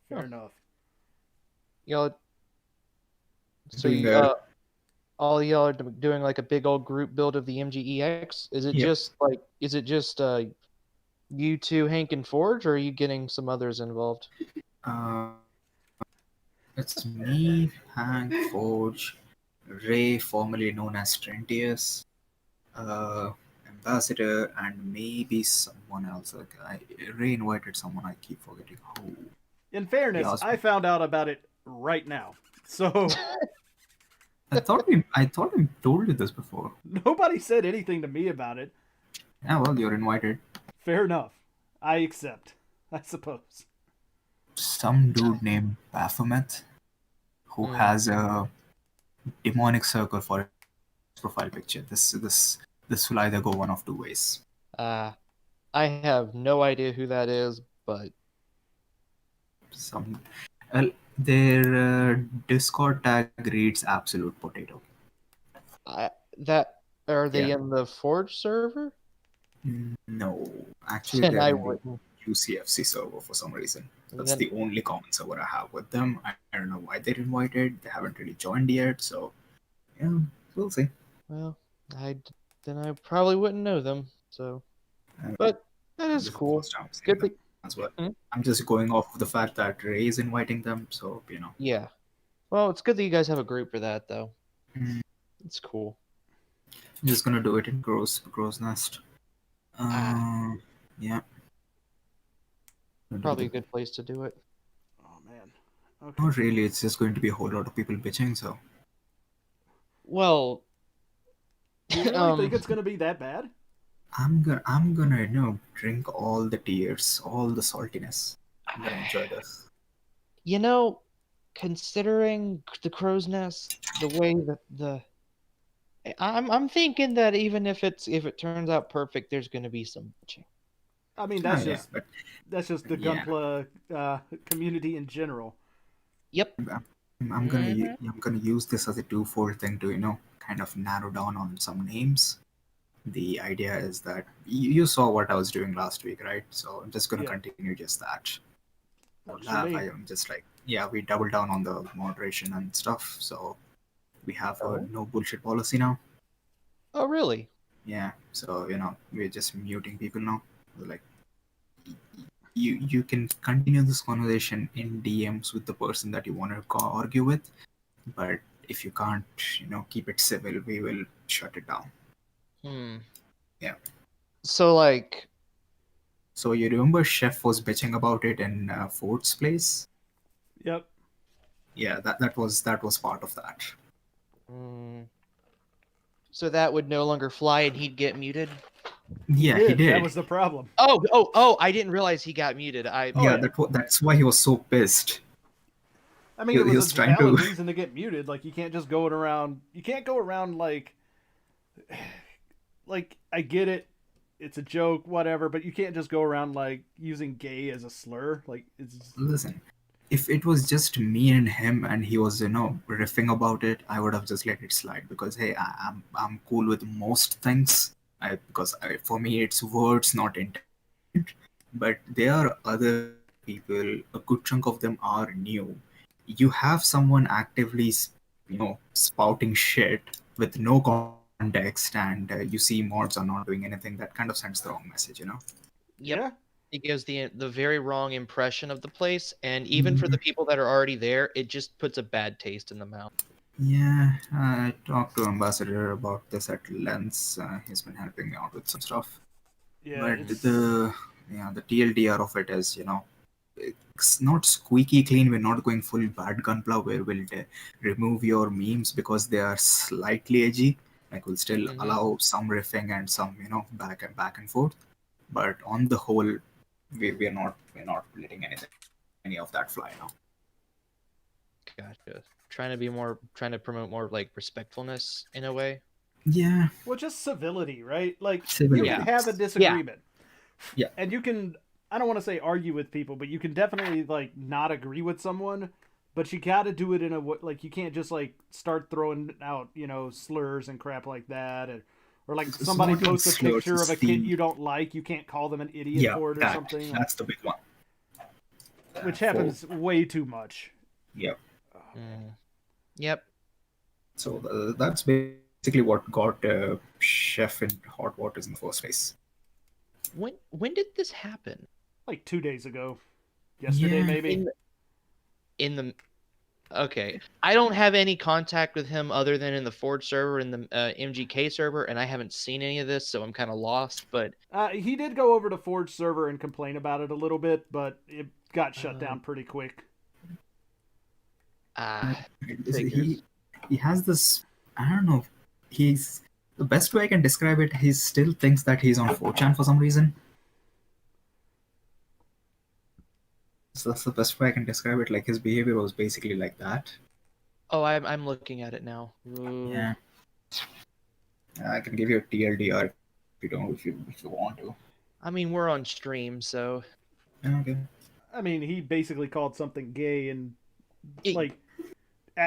Fair enough. Y'all, so doing you, a all y'all are doing like a big old group build of the MGEX. yeah. Is it just you two, Hank and Forge, or are you getting some others involved? Uh, it's me, Hank, Forge, Ray, formerly known as Trentius, uh, Ambassador, and maybe someone else. Ray invited someone. I keep forgetting who. In He fairness, asked I me. found out about it right now. So I thought we told you this before. nobody said anything to me about it. Yeah, well, you're invited. Fair enough. I accept, I suppose. Some dude named Baphomet who Mm. has a demonic circle for his profile picture. This will either go one of two ways. Uh, I have no idea who that is, but Some well, their Discord tag reads absolute potato. I that are they Yeah. in the Forge server? No, actually, Then they're I in the wouldn't. UCFC server for some reason. That's Then the only common server I have with them. I don't know why they're invited. They haven't really joined yet, so yeah, we'll see. well, I then I probably wouldn't know them. So, Uh, but that this is is the cool. first time I'm seeing Good them thing. as well. Hmm? I'm just going off of the fact that Ray is inviting them, so Yeah. Well, it's good that you guys have a group for that, though. Mm, It's cool. I'm just gonna do it in Crow's Nest. Ah, Yeah. Gonna do probably a the- good place to do it. Oh man. Okay. Not really. It's just going to be a whole lot of people bitching. So Well, Do you really think it's gonna be that bad? I'm gonna drink all the tears, all the saltiness. I'm gonna enjoy this. you know, considering the crow's nest, the way that I'm thinking that even if it turns out perfect, there's going to be some bitching. I mean, Oh yeah, but that's just the yeah. Gunpla community in general. Yep. I'm gonna use this as a twofold thing to kind of narrow down on some names. The idea is that you saw what I was doing last week, right? So I'm just gonna Yeah. continue just that. Works for me. I am just like, yeah, we double down on the moderation and stuff. So we have a Oh. no bullshit policy now. Oh, really? Yeah, so we're just muting people now. Like you can continue this conversation in DMs with the person that you want to argue with, but if you can't, keep it civil, we will shut it down. Hmm. Yeah. So, like, So you remember Chef was bitching about it in Ford's place? Yep. Yeah, that was part of that. hmm, so that would no longer fly and he'd get muted? Yeah, he did. That was the problem. Oh, I didn't realize he got muted. Oh, yeah, yeah. that's why he was so pissed. I mean, He it was was a trying valid to- reason to get muted. Like, you can't just go around. You can't go around like I get it. It's a joke, whatever, but you can't just go around like using gay as a slur. Like, it's Listen, if it was just me and him and he was riffing about it, I would have just let it slide because hey, I'm cool with most things. For me it's words, not intent. But there are other people. A good chunk of them are new. You have someone actively, spouting shit with no context, and you see mods are not doing anything. That kind of sends the wrong message. Yep. yeah. It gives the very wrong impression of the place, and even for the people that are already there, it just puts a bad taste in the mouth. Yeah, I talked to Ambassador about this at Lens. He's been helping me out with some stuff. Yeah, But it's the TLDR of it is, it's not squeaky clean. We're not going full bad Gunpla where we'll remove your memes because they are slightly edgy. Like we'll still Mhm. allow some riffing and some, back and forth. But on the whole, we're not letting any of that fly now. Gotcha. Trying to promote more like respectfulness in a way. Yeah, well, just civility, right? Like, Civility. you can have a disagreement. Yeah. And you can, I don't want to say argue with people, but you can definitely like not agree with someone, but you got to do it in a way, like, you can't just like start throwing out, slurs and crap like that. Or like It's somebody not even posts a slurs, picture of it's a kid the- you don't like, you can't call them an idiot yeah, for it or that, something. that's the big one. Which happens way too much. Yeah. Yep. So that's basically what got Chef in hot waters in the first place. When did this happen? Like 2 days ago. Yesterday, Yeah. maybe. In the Okay, I don't have any contact with him other than in the Forge server and the MGK server, and I haven't seen any of this, so I'm kind of lost. But He did go over to Forge server and complain about it a little bit, but it got shut down pretty quick. Figures. He has this. I don't know. He's the best way I can describe it. He still thinks that he's on 4chan for some reason. So that's the best way I can describe it. Like his behavior was basically like that. Oh, I'm looking at it now. Ooh. Yeah. I can give you a TLDR if you don't, if you want to. I mean, we're on stream, so Yeah, okay. I mean, he basically called something gay and It- like,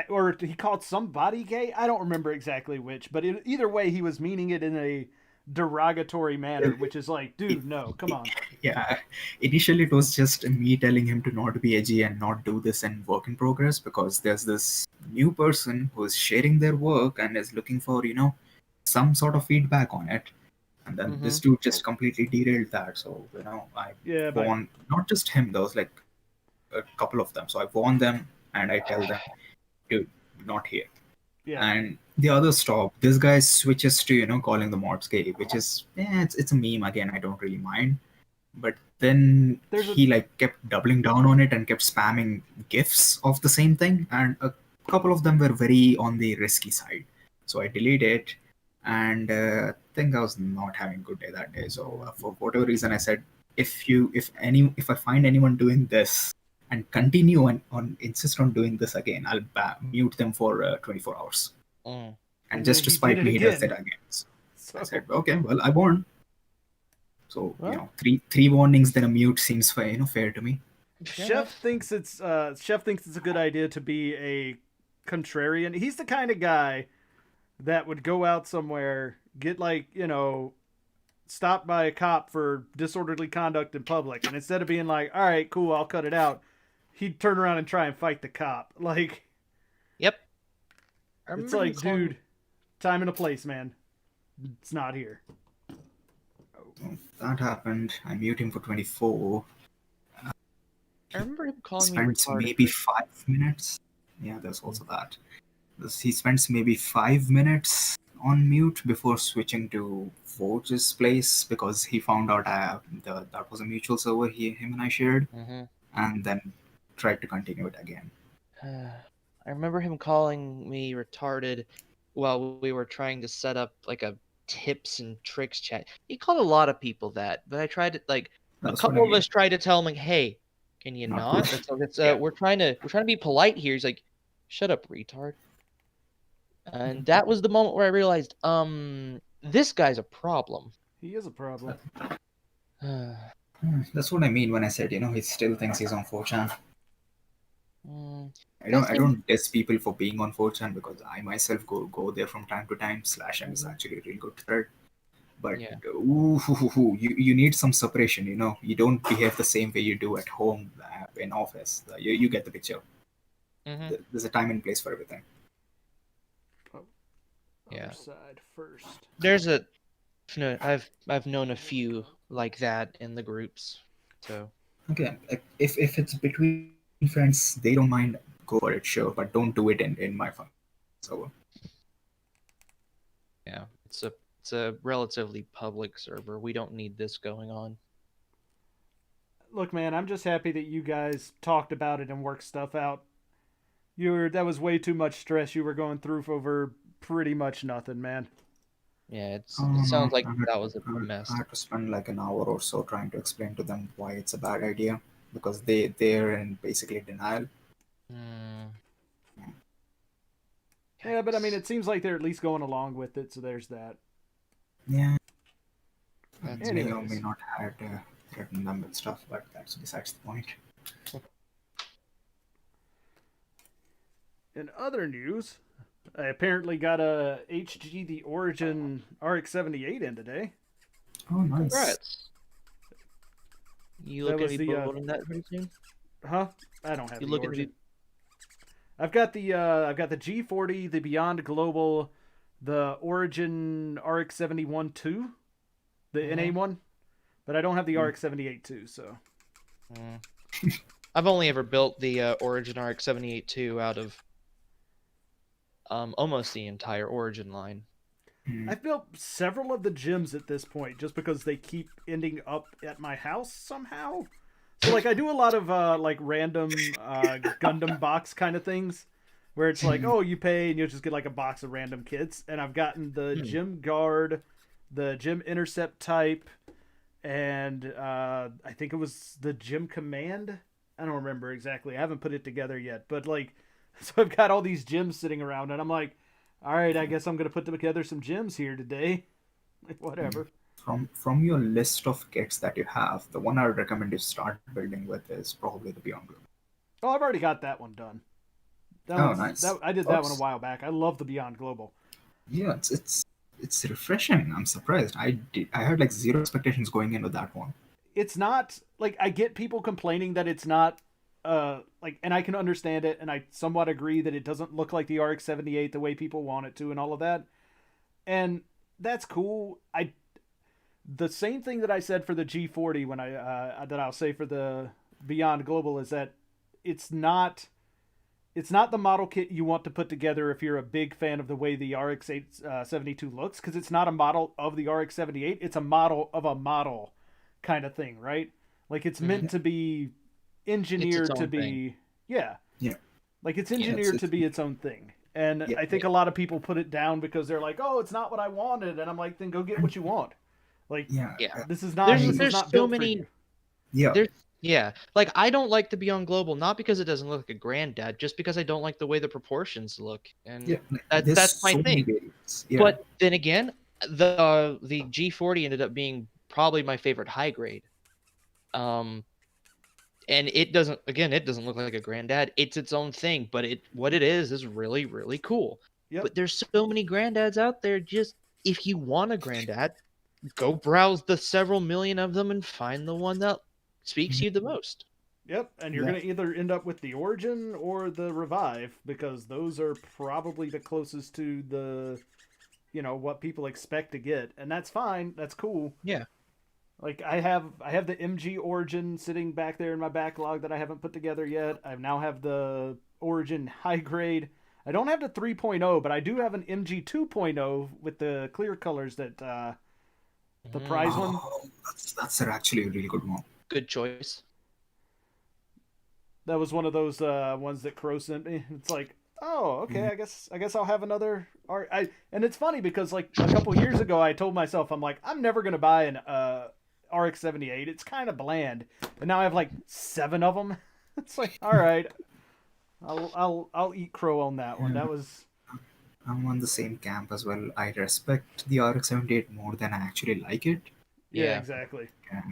or he called somebody gay. I don't remember exactly which, but either way, he was meaning it in a derogatory manner, which is like, dude, no, come on. Yeah, initially it was just me telling him to not be edgy and not do this in work in progress because there's this new person who's sharing their work and is looking for, some sort of feedback on it. And then this dude just completely derailed that. So, I Yeah, but warn not just him, there was like a couple of them. So I warn them and I tell them, dude, not here. yeah, And the others stop. This guy switches to, calling the mods gay, which is, it's a meme again. I don't really mind. But then he like kept doubling down on it and kept spamming gifs of the same thing, and a couple of them were very on the risky side. So I deleted it, and I think I was not having a good day that day. So for whatever reason, I said, if I find anyone doing this and continue and insist on doing this again, I'll mute them for 24 hours. Mm. And just to he spite did it me, he does again. that again. So So, I said, okay, well, I won. So Well. three warnings, then a mute seems fair, fair to me. Chef thinks it's a good idea to be a contrarian. He's the kind of guy that would go out somewhere, get stopped by a cop for disorderly conduct in public, and instead of being like, all right, cool, I'll cut it out, he'd turn around and try and fight the cop. Like, Yep. it's like, dude, time and a place, man. It's not here. So that happened. I mute him for 24. I remember him He calling me spends retarded. maybe 5 minutes. Yeah, there's also that. He spends maybe 5 minutes on mute before switching to Voge's place because he found out that was a mutual server him and I shared, and then tried to continue it again. I remember him calling me retarded while we were trying to set up like a tips and tricks chat. He called a lot of people that, but I tried to a That's couple what I of us tried to tell him like, hey, can you Not not? good. It's we're trying to be polite here. He's like, shut up, retard. And that was the moment where I realized, this guy's a problem. He is a problem. That's what I mean when I said, he still thinks he's on 4chan. I That's don't diss people for being on 4chan because I myself go there from time to time. /M is actually a really good thread. But Yeah. You need some separation, You don't behave the same way you do at home in office. You get the picture. There's a time and place for everything. Yeah. Other side first. There's I've known a few like that in the groups. So Okay, if it's between friends, they don't mind, go for it, sure, but don't do it in my phone. So yeah, it's a relatively public server. We don't need this going on. Look, man, I'm just happy that you guys talked about it and worked stuff out. That was way too much stress you were going through over pretty much nothing, man. Yeah, it sounds like that was a mess. I had to spend like an hour or so trying to explain to them why it's a bad idea because they're in basically denial. Yeah, but I mean, it seems like they're at least going along with it, so there's that. Yeah. That's May or may not have threatened them with stuff, but that's besides the point. In other news, I apparently got a HG the Origin RX-78 in today. Oh, nice. Congrats. You That looking was to be the, building that pretty soon? Huh? I don't have You the looking to Origin. be... I've got the G40, the Beyond Global, the Origin RX-71 2, the NA one, but I don't have the RX-78 2. So I've only ever built the Origin RX-78 2 out of almost the entire Origin line. I've built several of the gyms at this point just because they keep ending up at my house somehow. So like I do a lot of like random Gundam box kind of things. where it's like, oh, you pay and you'll just get like a box of random kits. And I've gotten the Gym Guard, the Gym Intercept type, and I think it was the Gym Command. I don't remember exactly. I haven't put it together yet, but like, so I've got all these gyms sitting around, and I'm like, all right, I guess I'm gonna put together some gyms here today. Like, whatever. From your list of kits that you have, the one I would recommend you start building with is probably the Beyond Global. Oh, I've already got that one done. Oh, nice. I did that one a while back. I love the Beyond Global. Yeah, it's refreshing. I'm surprised. I had like zero expectations going into that one. It's not like, I get people complaining that it's not like, and I can understand it, and I somewhat agree that it doesn't look like the RX-78 the way people want it to, and all of that, and that's cool. The same thing that I said for the G40 when that I'll say for the Beyond Global is that it's not the model kit you want to put together if you're a big fan of the way the RX-72 looks, because it's not a model of the RX-78. It's a model of a model kind of thing, right? Like, it's meant to be engineered to be thing. yeah like it's engineered it's to be its own thing. And I think a lot of people put it down because they're like, oh, it's not what I wanted, and I'm like, then go get what you want. Like, Yeah. this is not There's not so built many. for you. Yeah. Yeah, like I don't like the Beyond Global, not because it doesn't look like a granddad, just because I don't like the way the proportions look, and Yeah. There's that's my so many thing. variants. Yeah. But then again, the G40 ended up being probably my favorite high grade. And it doesn't look like a granddad. It's its own thing, but what it is really, really cool. Yep. But there's so many granddads out there. Just if you want a granddad, go browse the several million of them and find the one that speaks to you the most. Yep, and you're Yeah. going to either end up with the Origin or the Revive, because those are probably the closest to the, what people expect to get, and that's fine. That's cool. Yeah. Like, I have the MG Origin sitting back there in my backlog that I haven't put together yet. I now have the Origin High Grade. I don't have the 3.0, but I do have an MG 2.0 with the clear colors that the prize one. Oh, that's actually a really good one. Good choice. That was one of those ones that Crow sent me. It's like, oh, okay, I guess I'll have another. And it's funny because like a couple years ago, I told myself, I'm like, I'm never gonna buy an RX-78. It's kind of bland. And now I have like 7 of them. It's like, all right, I'll eat crow on that one. That was. I'm on the same camp as well. I respect the RX-78 more than I actually like it. Yeah, exactly.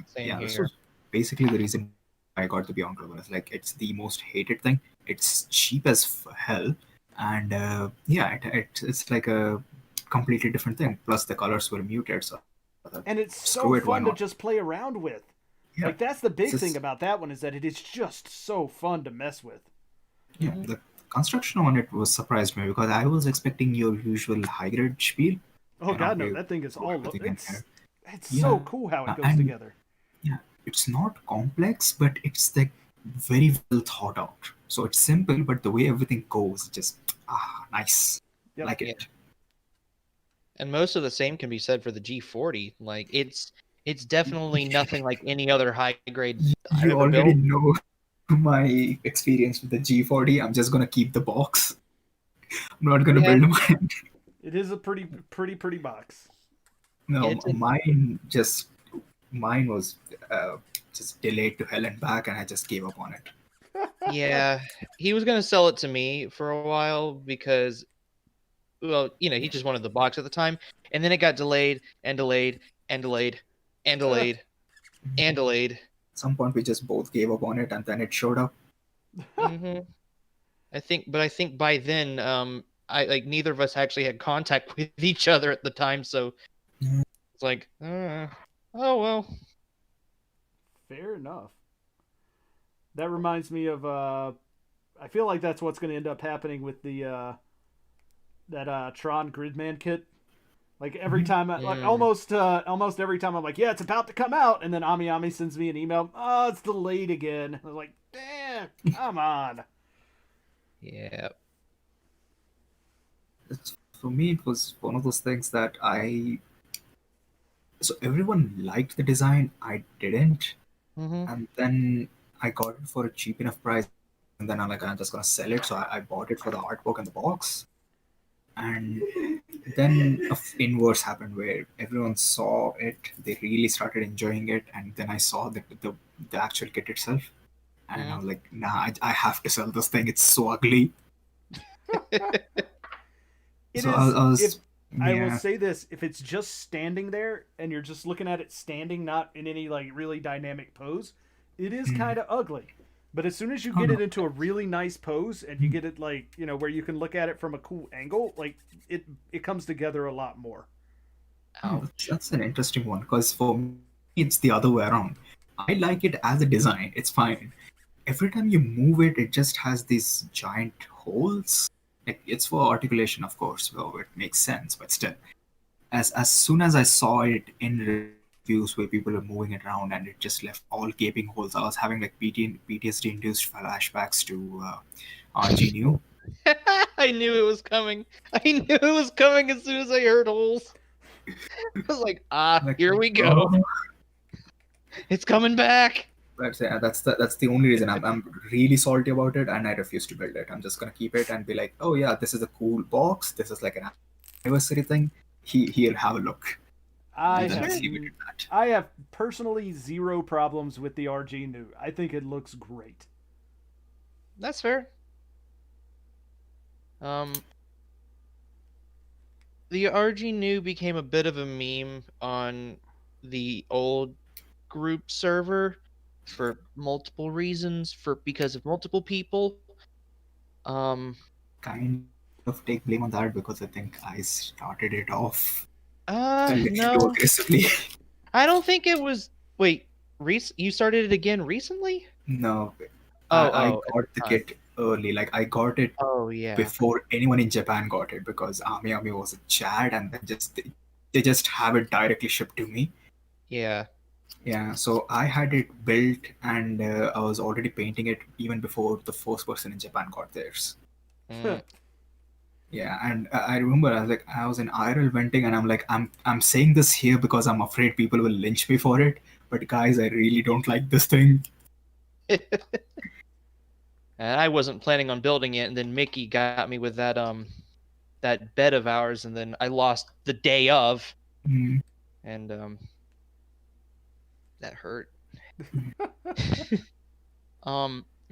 Same This here. was basically the reason I got the Beyond Global. It's like it's the most hated thing. It's cheap as hell, and it's like a completely different thing. Plus, the colors were muted, so. And it's Screw so it, why fun to not? just play around with. Yeah. Like, that's the big It's just- thing about that one, is that it is just so fun to mess with. Yeah, the construction on it was surprised me because I was expecting your usual high grade spiel. Oh You god, know, no, you that thing is put all everything in it's here. it's Yeah. so cool how it goes And- together. Yeah, it's not complex, but it's like very well thought out. So it's simple, but the way everything goes, just nice. Yep. Like it. And most of the same can be said for the G40. Like it's definitely nothing like any other high grade I've You ever already built. know my experience with the G40. I'm just gonna keep the box. I'm not gonna Yeah. build mine. It is a pretty box. No, It's a- mine was just delayed to hell and back, and I just gave up on it. Yeah, he was gonna sell it to me for a while because, well, he just wanted the box at the time, and then it got delayed and delayed and delayed and delayed and delayed. At some point, we just both gave up on it, and then it showed up. hmm I think by then, I like neither of us actually had contact with each other at the time, so Mm. it's like, oh well. Fair enough. That reminds me of I feel like that's what's going to end up happening with the that Tron Gridman kit. Like every time, like almost every time, I'm like, yeah, it's about to come out, and then Ami sends me an email. Oh, it's delayed again. I was like, damn, come on. Yeah. For me, it was one of those things that so everyone liked the design, I didn't, hmm and then I got it for a cheap enough price, and then I'm just gonna sell it. So I bought it for the artwork and the box. And then inverse happened where everyone saw it, they really started enjoying it, and then I saw the actual kit itself, and I was like, nah, I have to sell this thing. It's so ugly. It So is. I If was, I will yeah. say this, if it's just standing there and you're just looking at it standing, not in any like really dynamic pose, it is kind of ugly. But as soon as you Oh get it no. into a really nice pose and you get it like, where you can look at it from a cool angle, like it comes together a lot more. Oh, Ouch. that's an interesting one because for me, it's the other way around. I like it as a design, it's fine. Every time you move it, it just has these giant holes. Like, it's for articulation, of course, well, it makes sense, but still. As soon as I saw it in reviews where people are moving it around and it just left all gaping holes, I was having like PTSD induced flashbacks to RG New. I knew it was coming. I knew it was coming as soon as I heard holes. I was like, Like, here we go. oh, It's coming back. that's the only reason I'm really salty about it, and I refuse to build it. I'm just gonna keep it and be like, oh yeah, this is a cool box. This is like an anniversary thing. He'll have a look, I and then have just leave it at that. I have personally zero problems with the RG new. I think it looks great. That's fair. Um, the RG new became a bit of a meme on the old group server for multiple reasons, because of multiple people. Um, Kind of take blame on that because I think I started it off a little too no, aggressively. I don't think it was. Wait, you started it again recently? No, I Oh, at got the the time. kit early. Like, I got it Oh yeah, before anyone in Japan got it because Ami was a chat, and then they just have it directly shipped to me. yeah. Yeah, so I had it built, and I was already painting it even before the first person in Japan got theirs. Mm. Yeah, and I remember I was in IRL venting, and I'm like, I'm saying this here because I'm afraid people will lynch me for it. But guys, I really don't like this thing. And I wasn't planning on building it, and then Mickey got me with that bed of ours, and then I lost the day of, Mm, and that hurt.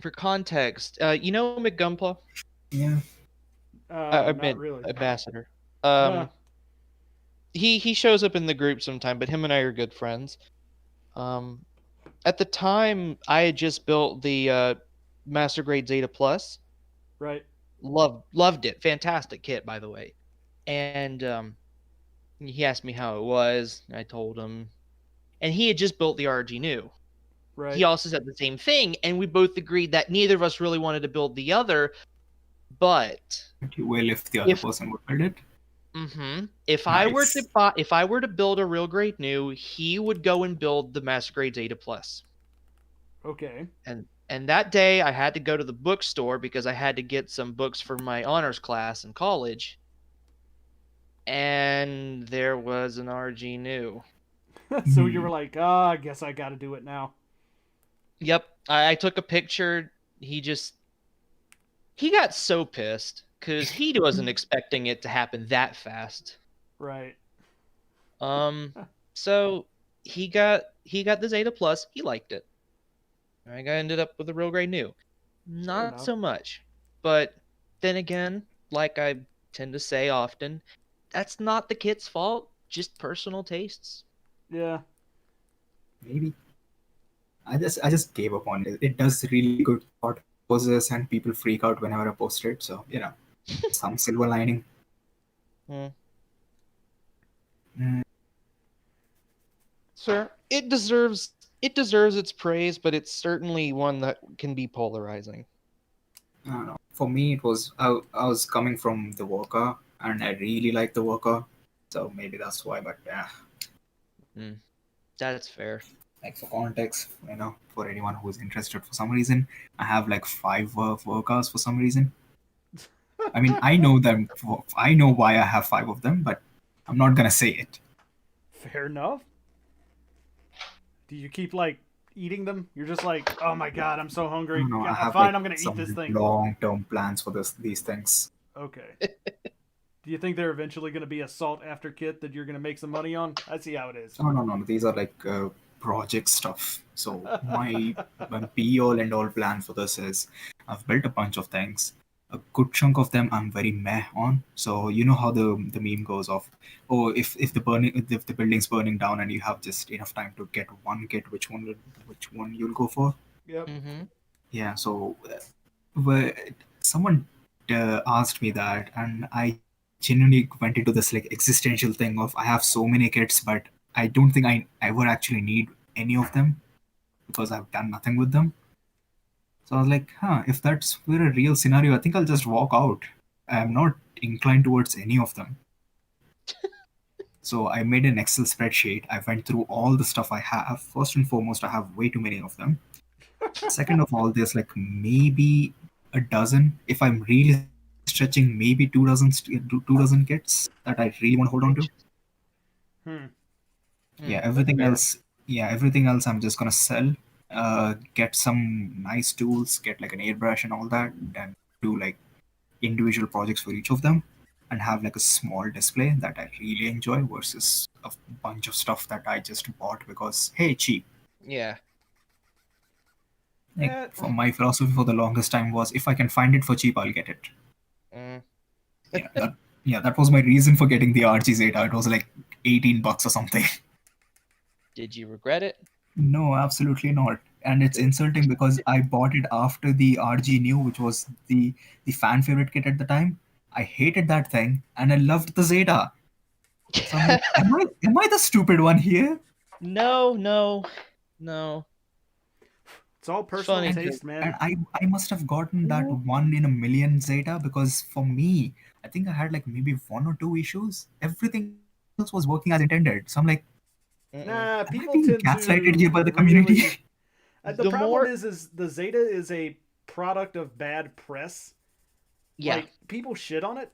For context, you know McGumpla, yeah, I Not meant really. ambassador. Huh. He shows up in the group sometime, but him and I are good friends. Um, at the time, I had just built the Master Grade Zeta Plus. Right. Loved it. Fantastic kit, by the way. And he asked me how it was. I told him, and he had just built the RG New. He Right. also said the same thing, and we both agreed that neither of us really wanted to build the other. But but you will if the other if person would build it. if Nice. I were to build a real grade new, he would go and build the Master Grade Zeta Plus. Okay. And that day I had to go to the bookstore because I had to get some books for my honors class in college. And there was an RG new. So you were like, I guess I got to do it now. Yep, I took a picture. He got so pissed because he wasn't expecting it to happen that fast. Right. So he got the Zeta Plus. He liked it. I ended up with a real grade new. Fair Not enough. so much, but then again, like I tend to say often, that's not the kit's fault. Just personal tastes. Yeah. Maybe I just gave up on it. It does really good thought poses, and people freak out whenever I post it. So some silver lining. Hmm. Mm, Sure, it deserves its praise, but it's certainly one that can be polarizing. I don't know. For me, it was I was coming from the worker, and I really like the worker, so maybe that's why. But yeah, That's fair. like, for context, for anyone who's interested, for some reason, I have like five workers for some reason. I mean, I know them. I know why I have five of them, but I'm not gonna say it. Fair enough. Do you keep like eating them? You're just like, oh my god, I'm so hungry. No, I have Fine, like I'm gonna eat this some thing. long-term plans for these things. Okay. Do you think they're eventually going to be a sought after kit that you're going to make some money on? I see how it is. Oh, no. These are like project stuff. So my be all and all plan for this is I've built a bunch of things. A good chunk of them I'm very meh on. So you know how the meme goes of, oh, if the building's burning down and you have just enough time to get one kit, which one you'll go for? Yep. Mm-hmm. Yeah. So where someone asked me that, and I genuinely went into this like existential thing of I have so many kits, but I don't think I ever actually need any of them because I've done nothing with them. So I was like, if that's were a real scenario, I think I'll just walk out. I'm not inclined towards any of them. So I made an Excel spreadsheet. I went through all the stuff I have. First and foremost, I have way too many of them. Second of all, there's like maybe a dozen. If I'm really stretching, maybe 2 dozen kits that I really want to hold on to. Hmm. Yeah, That's fair. everything else I'm just gonna sell. Get some nice tools, get like an airbrush and all that, and do like individual projects for each of them, and have like a small display that I really enjoy versus a bunch of stuff that I just bought because hey, cheap. Yeah. Like Eh, for my philosophy for the longest time was if I can find it for cheap, I'll get it. Mm. Yeah, that was my reason for getting the RG Zeta. It was like $18 or something. Did you regret it? No, absolutely not. And it's insulting because I bought it after the RG New, which was the fan favorite kit at the time. I hated that thing, and I loved the Zeta. So I'm like, am I the stupid one here? No, no, no. it's all It's personal funny And 'cause- taste, man. and I must have gotten that one in a million Zeta because for me, I think I had like maybe one or two issues. Everything else was working as intended. So I'm like, Mm-mm. Nah, am I people being tend gaslighted here to by the community? really. The The problem more, is the Zeta is a product of bad press. yeah, Like people shit on it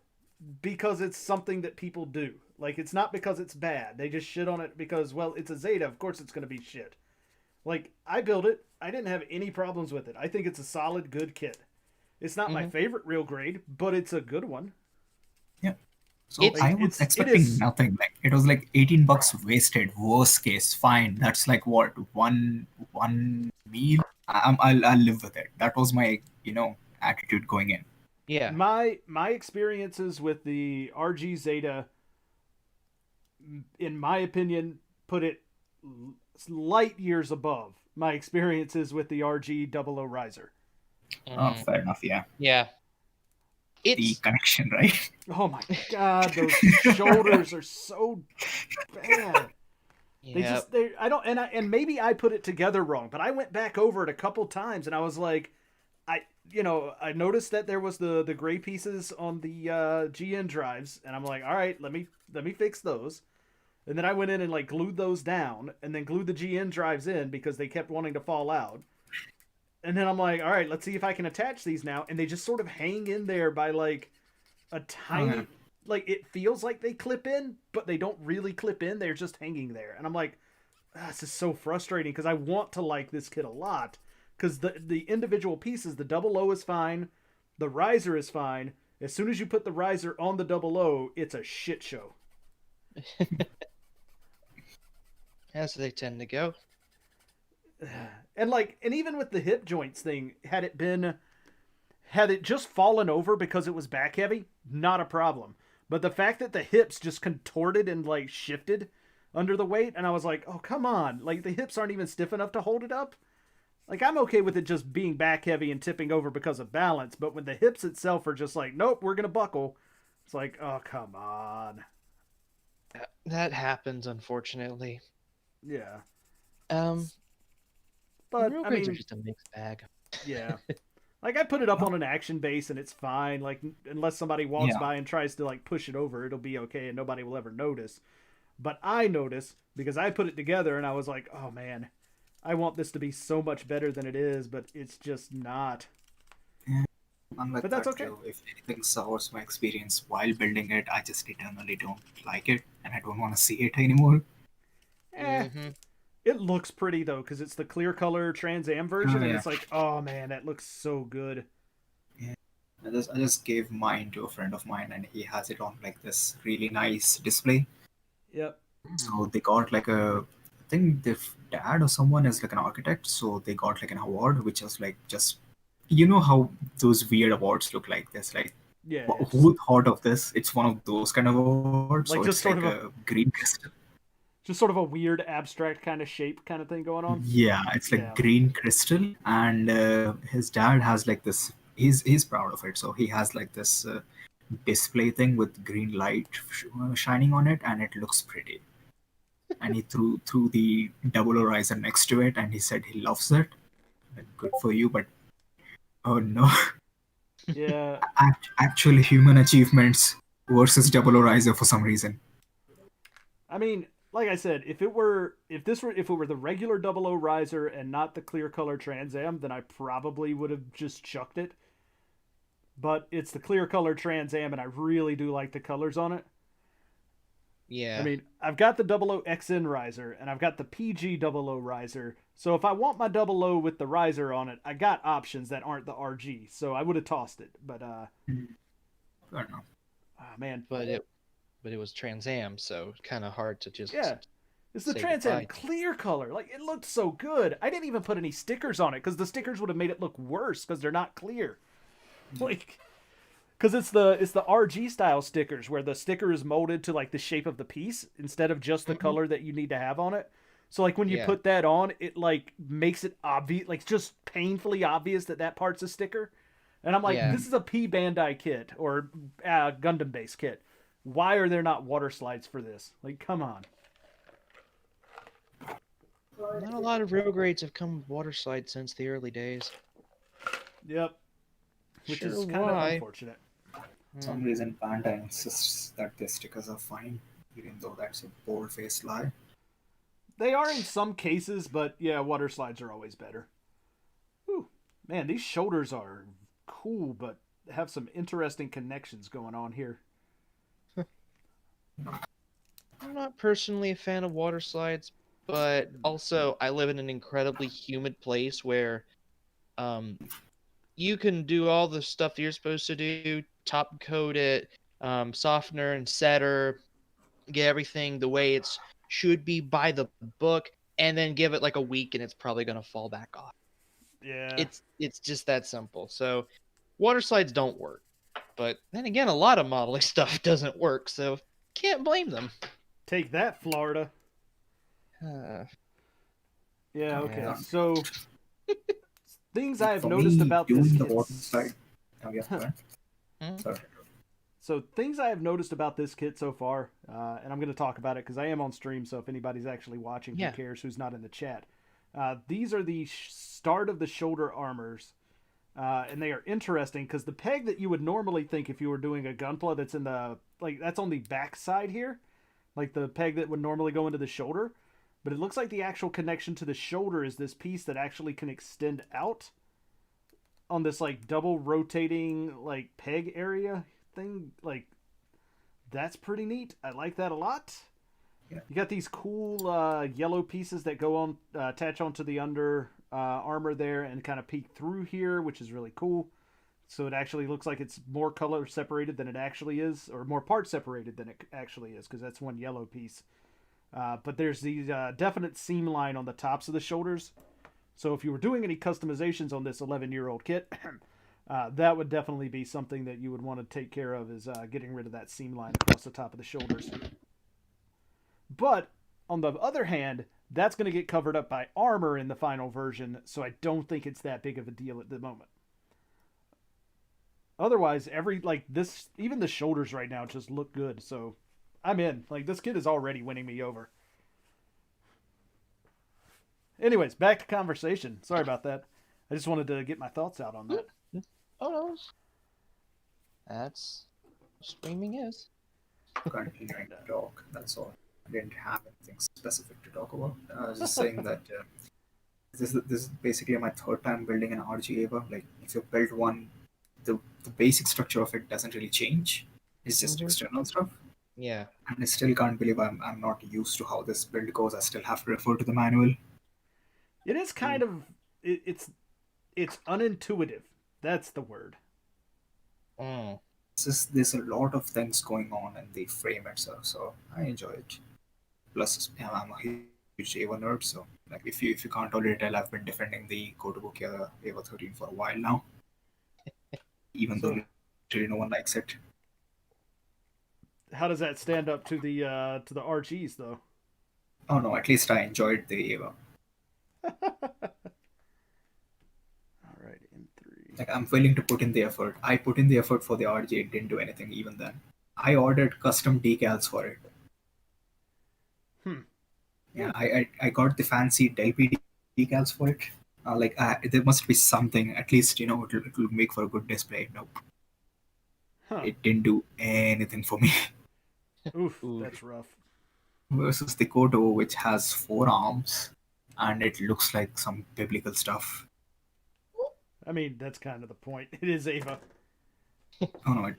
because it's something that people do. Like it's not because it's bad. They just shit on it because well, it's a Zeta. Of course, it's going to be shit. Like I built it. I didn't have any problems with it. I think it's a solid, good kit. It's not my hmm favorite real grade, but it's a good one. Yeah. So it's Like I was it expecting is. nothing. Like it was like $18 wasted. Worst case, fine. That's like what one meal. I'll live with it. That was my attitude going in. yeah. My experiences with the RG Zeta, in my opinion, put it light years above my experiences with the RG Double O Riser. Mm, Fair enough. Yeah, yeah. the It's connection, right? Oh my god, those shoulders are so bad. yeah. They I don't and maybe I put it together wrong, but I went back over it a couple times and I was like I noticed that there was the gray pieces on the GN drives and I'm like, "All right, let me fix those." And then I went in and like glued those down and then glued the GN drives in because they kept wanting to fall out. And then I'm like, "All right, let's see if I can attach these now." And they just sort of hang in there by like a Okay. tiny like it feels like they clip in, but they don't really clip in. They're just hanging there. And I'm like, this is so frustrating because I want to like this kit a lot because the individual pieces, the double O is fine, the riser is fine. As soon as you put the riser on the double O, it's a shit show. As they tend to go. And even with the hip joints thing, had it just fallen over because it was back heavy, not a problem. But the fact that the hips just contorted and like shifted under the weight, and I was like, oh come on, like the hips aren't even stiff enough to hold it up. Like I'm okay with it just being back heavy and tipping over because of balance, but when the hips itself are just like, nope, we're gonna buckle, it's like, oh come on, That happens, unfortunately. yeah. Um, But real I grades are mean, just a mixed bag. yeah. Like I put it up on an action base and it's fine. Like unless somebody walks Yeah. by and tries to like push it over, it'll be okay and nobody will ever notice. But I notice because I put it together and I was like, "Oh man, I want this to be so much better than it is, but it's just not." Unlike But that's that, okay. Joe, if anything sours my experience while building it, I just eternally don't like it, and I don't want to see it anymore. Eh, Mm-hmm. It looks pretty though, because it's the clear color Trans Am version, Oh and yeah. it's like, oh man, that looks so good. Yeah. I just gave mine to a friend of mine, and he has it on like this really nice display. Yep. So they got like I think their dad or someone is like an architect, so they got like an award, which is like just, how those weird awards look like. There's like, Yeah, yeah, who thought of this? It's one of those kind of awards. So like it's just like sort of a a green crystal. just sort of a weird abstract kind of shape kind of thing going on. Yeah, it's like Yeah. green crystal, and his dad has like this. He's proud of it, so he has like this display thing with green light shining on it, and it looks pretty. And he threw the double horizon next to it, and he said he loves it. Like, good for you, but oh no, Yeah. actual human achievements versus double horizon for some reason. I mean, like I said, if it were the regular double O riser and not the clear color Trans Am, then I probably would have just chucked it. But it's the clear color Trans Am, and I really do like the colors on it. I Yeah. mean, I've got the double O XN riser and I've got the PG double O riser. So if I want my double O with the riser on it, I got options that aren't the RG. So I would have tossed it. But I don't know. oh man, But it was Trans Am, so kind of hard to just yeah, it's the say Trans Am goodbye. clear color. Like it looked so good. I didn't even put any stickers on it because the stickers would have made it look worse because they're not clear. Like because it's the RG style stickers where the sticker is molded to like the shape of the piece instead of just the color that you need to have on it. So like when you Yeah. put that on, it like makes it obvious, like just painfully obvious that part's a sticker. And I'm like, Yeah. this is a P Bandai kit or Gundam base kit. Why are there not water slides for this? Like, come on. Not a lot of rail grades have come with water slides since the early days. Yep. Which Sure is kind of why. unfortunate. For some reason, Bandai insists that their stickers are fine, even though that's a bold-faced lie. They are in some cases, but yeah, water slides are always better. Whew. Man, these shoulders are cool, but have some interesting connections going on here. I'm not personally a fan of water slides, but also I live in an incredibly humid place where um, you can do all the stuff you're supposed to do, top coat it, softener and setter, get everything the way it should be by the book, and then give it like a week and it's probably going to fall back off. Yeah. It's just that simple. So water slides don't work. But then again, a lot of modeling stuff doesn't work, so can't blame them. Take that, Florida. Yeah, okay. Yeah. So, things I have For noticed me, about this doing the kit. water slide. Oh, yeah, go ahead. Hmm? Sorry. So, things I have noticed about this kit so far, and I'm going to talk about it because I am on stream, so if anybody's actually watching, Yeah. who cares who's not in the chat. These are the start of the shoulder armors. And they are interesting because the peg that you would normally think if you were doing a Gunpla that's in the that's on the back side here, like the peg that would normally go into the shoulder, but it looks like the actual connection to the shoulder is this piece that actually can extend out on this like double rotating like peg area thing. Like that's pretty neat. I like that a lot. Yeah. You got these cool yellow pieces that go on attach onto the under armor there and kind of peek through here, which is really cool. So it actually looks like it's more color separated than it actually is, or more part separated than it actually is, because that's one yellow piece. But there's the definite seam line on the tops of the shoulders. So if you were doing any customizations on this 11-year-old kit, that would definitely be something that you would want to take care of, is getting rid of that seam line across the top of the shoulders. But on the other hand, that's going to get covered up by armor in the final version, so I don't think it's that big of a deal at the moment. Otherwise, even the shoulders right now just look good, so I'm in. Like, this kid is already winning me over. Anyways, back to conversation. Sorry about that. I just wanted to get my thoughts out on that. Oh no. That's what streaming is. Currently trying to talk. That's all. I didn't have anything specific to talk about. I was just saying that this is basically my third time building an RG Ava. Like, if you build one, the basic structure of it doesn't really change. It's just Mhm. external stuff. Yeah. And I still can't believe I'm not used to how this build goes. I still have to refer to the manual. It is kind of it's unintuitive. That's the word. Mm. There's a lot of things going on in the frame itself, so I enjoy it. Plus, I'm a huge Ava nerd, so like if you can't already tell, I've been defending the Kotobukiya Ava 13 for a while now, even though So literally no one likes it. how does that stand up to the RGs though? Oh no, at least I enjoyed the Ava. All right, M3. Like I'm willing to put in the effort. I put in the effort for the RG. It didn't do anything even then. I ordered custom decals for it. Hmm. Yeah, I got the fancy Del P decals for it. There must be something. At least it'll make for a good display. Nope, Huh. it didn't do anything for me. Oof, Ooh. that's rough. Versus the Koto, which has 4 arms, and it looks like some biblical stuff. I mean, that's kind of the point. It is Ava. Oh no,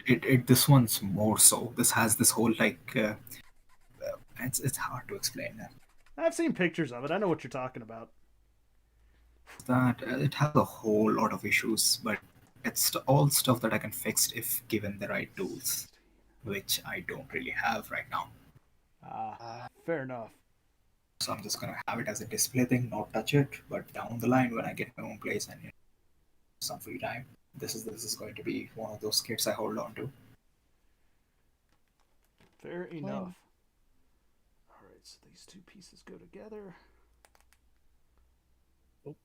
this one's more so. This has this whole it's hard to explain. I've seen pictures of it. I know what you're talking about. That it has a whole lot of issues, but it's all stuff that I can fix if given the right tools, which I don't really have right now. Ah, Uh, fair enough. So I'm just gonna have it as a display thing, not touch it. But down the line, when I get my own place and some free time, this is going to be one of those kits I hold on to. Fair Plan. enough. All right, so these two pieces go together. Oh.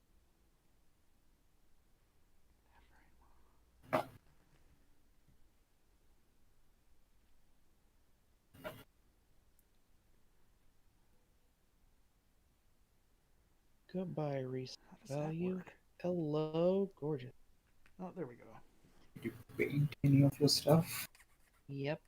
Goodbye, resale How does that value. work? Hello, gorgeous. Oh, there we go. Did you paint any of your stuff? Yep.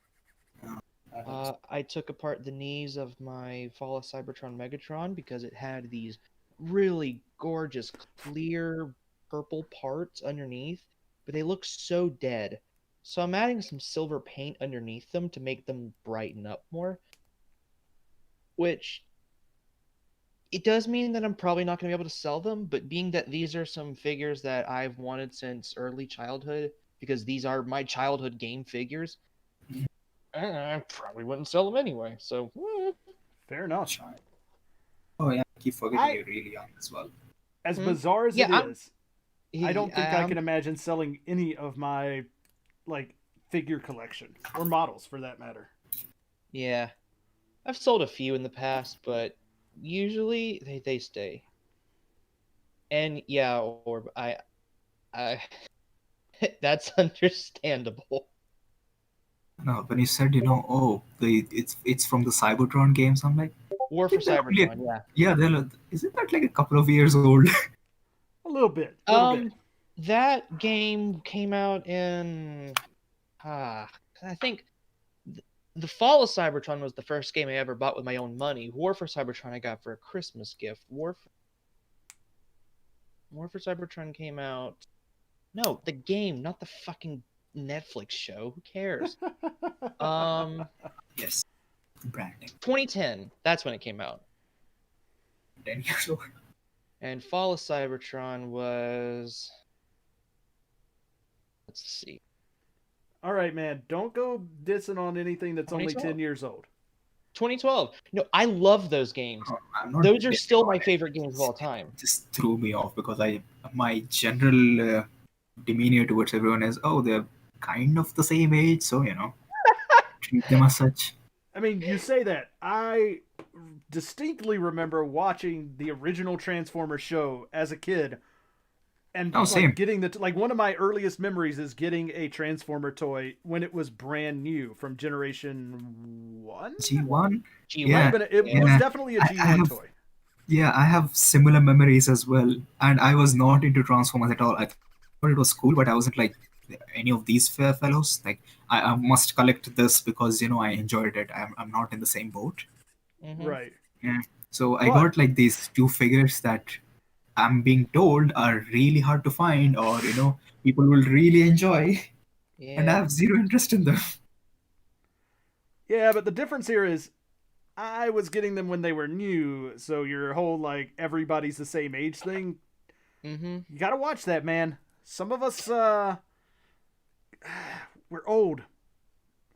Uh, I don't- I took apart the knees of my Fall of Cybertron Megatron because it had these really gorgeous, clear purple parts underneath, but they look so dead. So I'm adding some silver paint underneath them to make them brighten up more, which it does mean that I'm probably not going to be able to sell them, but being that these are some figures that I've wanted since early childhood, because these are my childhood game figures, I probably wouldn't sell them anyway. So, Fair enough. Try. Oh yeah, I keep forgetting I, you're really young as well. as bizarre as yeah, it is, I don't think I I'm can imagine selling any of my like figure collection or models for that matter. yeah, I've sold a few in the past, but usually they stay. And yeah, or I that's understandable. No, when you said it's from the Cybertron games, I'm like, War for isn't that only Cybertron, yeah. yeah, isn't that like a couple of years old? A little bit, a little bit. That game came out in I think the Fall of Cybertron was the first game I ever bought with my own money. War for Cybertron I got for a Christmas gift. War for Cybertron came out. No, the game, not the fucking Netflix show. Who cares? Um, Yes, branding. 2010. That's when it came out. 10 years old. And Fall of Cybertron was. Let's see. All right, man. Don't go dissing on anything that's only 2012. 10 years old. 2012. No, I love those games. Oh, I'm not Those are dissing still my on it. favorite games of all time. It just threw me off because my general demeanor towards everyone is, oh, they're kind of the same age, so treat them as such. I mean, you say that. I distinctly remember watching the original Transformers show as a kid and Oh, same. like getting like one of my earliest memories is getting a Transformer toy when it was brand new from generation 1. G1. G1. Might Yeah, have been it Yeah. was definitely a I G1 have toy. yeah, I have similar memories as well, and I was not into Transformers at all. I thought it was cool, but I wasn't like any of these fair fellows. Like I must collect this because I enjoyed it. I'm not in the same boat. Mm-hmm. Right. Yeah. So I But got like these two figures that I'm being told are really hard to find, or people will really enjoy, and I Yeah. have zero interest in them. Yeah, but the difference here is I was getting them when they were new, so your whole like everybody's the same age thing, Mm-hmm. you gotta watch that, man. Some of us we're old.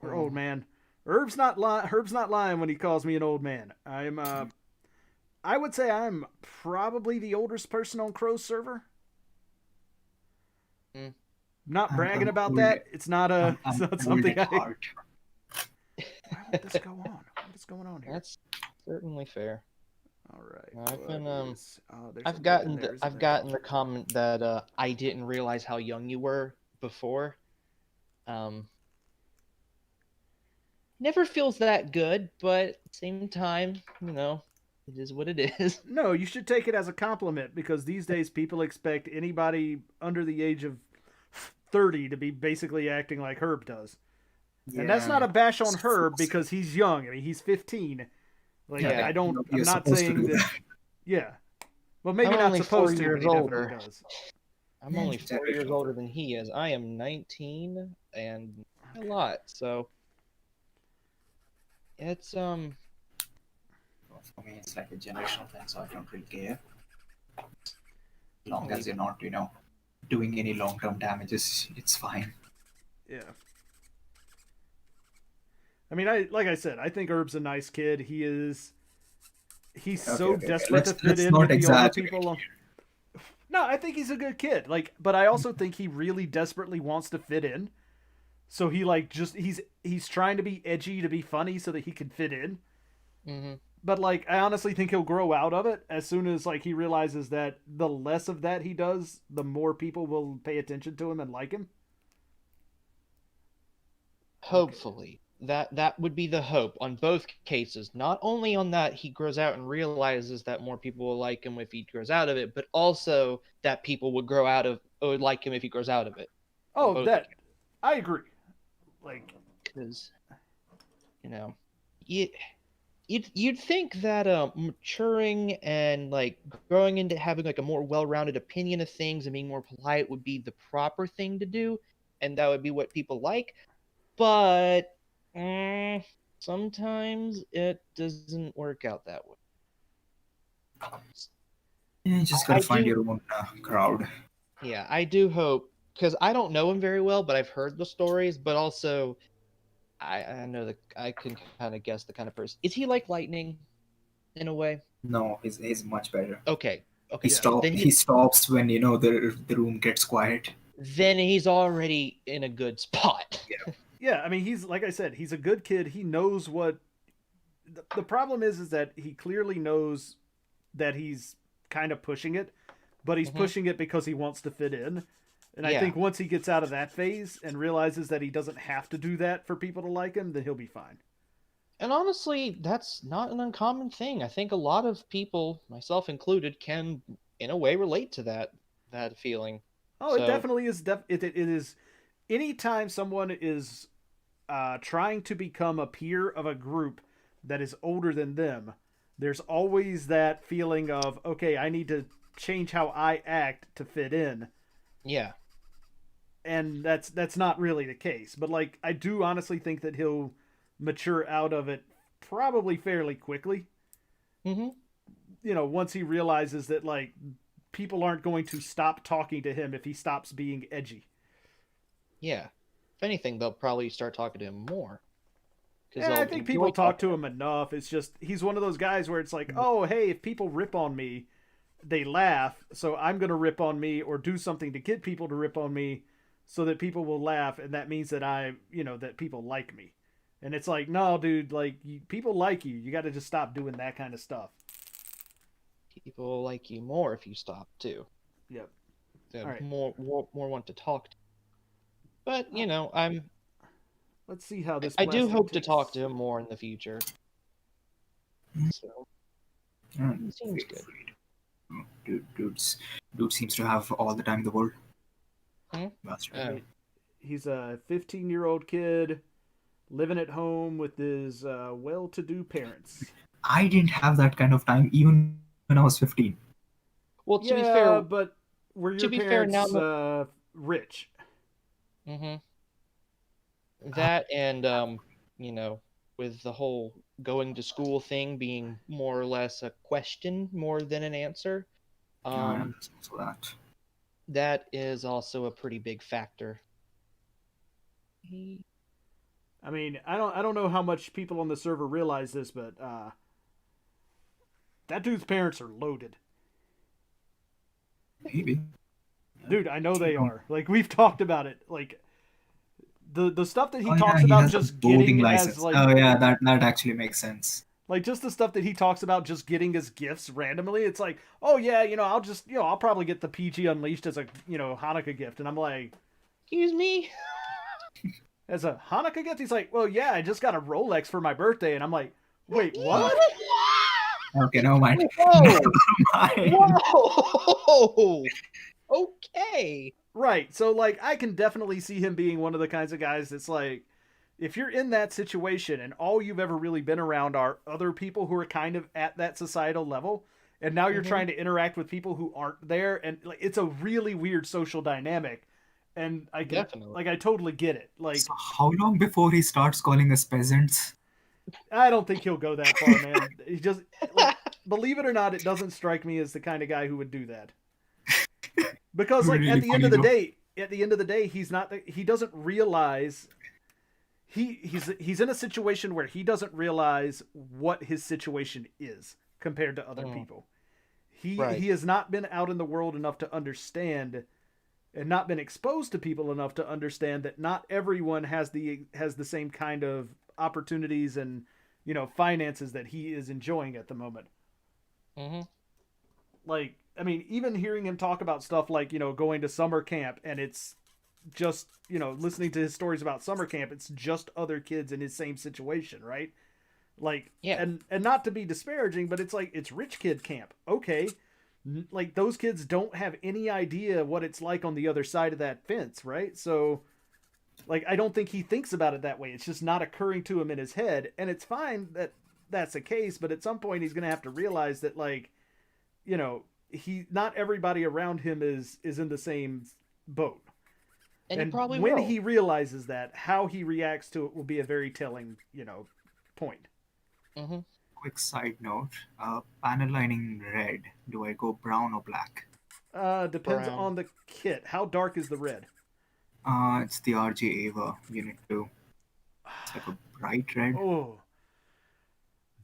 We're old, man. Herb's not lying when he calls me an old man. I would say I'm probably the oldest person on Crow's server. Mm. Not bragging I'm about old. that. It's not I'm old something at I. heart. Why won't this go on? What is going on here? That's certainly fair. All right. I've been there's I've a lip in gotten there, the, isn't I've there? gotten the comment that I didn't realize how young you were before. Never feels that good, but at the same time, it is what it is. No, you should take it as a compliment because these days people expect anybody under the age of 30 to be basically acting like Herb does. And that's not a bash on Herb because he's young. I mean, he's 15. Like, Yeah. I'm You're not supposed to saying do that. Yeah. Well, maybe I'm not only supposed 4 to, but years he definitely older. does. I'm Yeah, only it's 4 years generational. older than he is. I am 19 and a lot, so it's For me, it's like a generational thing, so I don't really care. As long as you're not, doing any long-term damages, it's fine. Yeah. I mean, like I said, I think Herb's a nice kid. He's so Okay. desperate to fit Let's in not with the older exaggerate. people. No, I think he's a good kid. Like, but I also think he really desperately wants to fit in. So he like just he's trying to be edgy to be funny so that he can fit in. mm-hmm. But like I honestly think he'll grow out of it as soon as like he realizes that the less of that he does, the more people will pay attention to him and like him. Hopefully. That would be the hope on both cases. Not only on that he grows out and realizes that more people will like him if he grows out of it, but also that people would like him if he grows out of it. Oh, that I agree. Like, because you you'd think that maturing and like growing into having like a more well-rounded opinion of things and being more polite would be the proper thing to do, and that would be what people like. But sometimes it doesn't work out that way. You just gotta I find do- your own crowd. Yeah, I do hope, because I don't know him very well, but I've heard the stories. But also, I know that I can kind of guess the kind of person. Is he like Lightning, in a way? No, he's much better. Okay. He Yeah. stops when the room gets quiet. Then he's already in a good spot. Yeah, I mean, he's like I said, he's a good kid. He knows what the problem is that he clearly knows that he's kind of pushing it, but he's pushing it because he wants to fit in. And I think once he gets out of that phase and realizes that he doesn't have to do that for people to like him, then he'll be fine. And honestly, that's not an uncommon thing. I think a lot of people, myself included, can in a way relate to that feeling. Oh, it definitely is. It is. Anytime someone is trying to become a peer of a group that is older than them, there's always that feeling of, okay, I need to change how I act to fit in. Yeah. And that's not really the case. But like, I do honestly think that he'll mature out of it probably fairly quickly. Mm-hmm. Once he realizes that like people aren't going to stop talking to him if he stops being edgy. Yeah. If anything, they'll probably start talking to him more. Yeah, I think people talk to him enough. It's just he's one of those guys where it's like, oh, hey, if people rip on me, they laugh, so I'm going to rip on me or do something to get people to rip on me so that people will laugh, and that means that that people like me. And it's like, no, dude, like, people like you. You got to just stop doing that kind of stuff. People like you more if you stop, too. Yep. They All right. more want to talk to. But, Let's see how this. I do plastic hope to tastes. talk to him more in the future. So, it seems good. Dude seems to have all the time in the world. Hmm? That's right. He's a 15-year-old kid living at home with his well-to-do parents. I didn't have that kind of time even when I was 15. Well, to be fair, but were your to be fair, parents now rich? that and with the whole going to school thing being more or less a question more than an answer. There's also that. That is also a pretty big factor. I mean, I don't know how much people on the server realize this, but that dude's parents are loaded. Maybe. Dude, I know they are. Like, we've talked about it. Like, the stuff that he Oh talks yeah, he about has a just boating getting as license. like Oh yeah, that actually makes sense. like just the stuff that he talks about just getting as gifts randomly. It's like, oh yeah, I'll probably get the PG Unleashed as a Hanukkah gift, and I'm like, Excuse me? as a Hanukkah gift? He's like, well yeah, I just got a Rolex for my birthday, and I'm like, wait, Uh, what? okay, never mind. Whoa! Never mind. Whoa! Okay. Right. So like I can definitely see him being one of the kinds of guys that's like if you're in that situation and all you've ever really been around are other people who are kind of at that societal level and now you're trying to interact with people who aren't there and like it's a really weird social dynamic and I can Definitely. like I totally get it. Like So how long before he starts calling us peasants? I don't think he'll go that far, man. He just like believe it or not, it doesn't strike me as the kind of guy who would do that. Because like Really funny though. at the end of the day, he doesn't realize he's in a situation where he doesn't realize what his situation is compared to other people. He has not been out in the world enough to understand and not been exposed to people enough to understand that not everyone has the same kind of opportunities and finances that he is enjoying at the moment. Mm-hmm. Like I mean, even hearing him talk about stuff like going to summer camp and it's just listening to his stories about summer camp, it's just other kids in his same situation, right? Like Yeah. and not to be disparaging, but it's like it's rich kid camp. Okay, like those kids don't have any idea what it's like on the other side of that fence, right? So like I don't think he thinks about it that way. It's just not occurring to him in his head, and it's fine that that's the case, but at some point he's going to have to realize that like he not everybody around him is in the same boat. And he probably when will. he realizes that, how he reacts to it will be a very telling, point. Mm-hmm. Quick side note: panel lining red. Do I go brown or black? Depends Brown. on the kit. How dark is the red? It's the RG Ava Unit 2. It's like a bright red. Oh,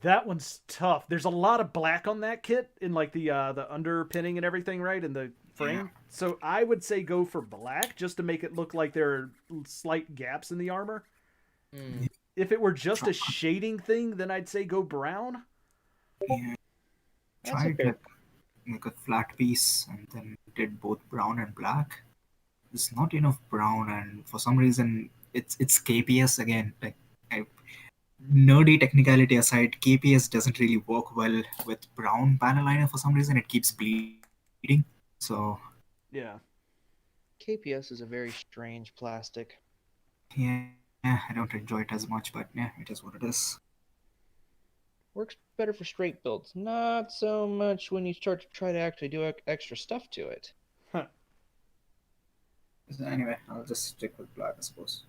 that one's tough. There's a lot of black on that kit in like the underpinning and everything, right? In the frame. Yeah. So I would say go for black just to make it look like there are slight gaps in the armor. Mm. If it were just a shading thing, then I'd say go brown. Yeah. That's Tried okay. like a flat piece and then did both brown and black. There's not enough brown, and for some reason it's KPS again. Like I, nerdy technicality aside, KPS doesn't really work well with brown panel liner for some reason. It keeps bleeding. So Yeah. KPS is a very strange plastic. yeah, I don't enjoy it as much, but yeah, it is what it is. Works better for straight builds. Not so much when you start to try to actually do extra stuff to it. Huh. So anyway, I'll just stick with black, I suppose.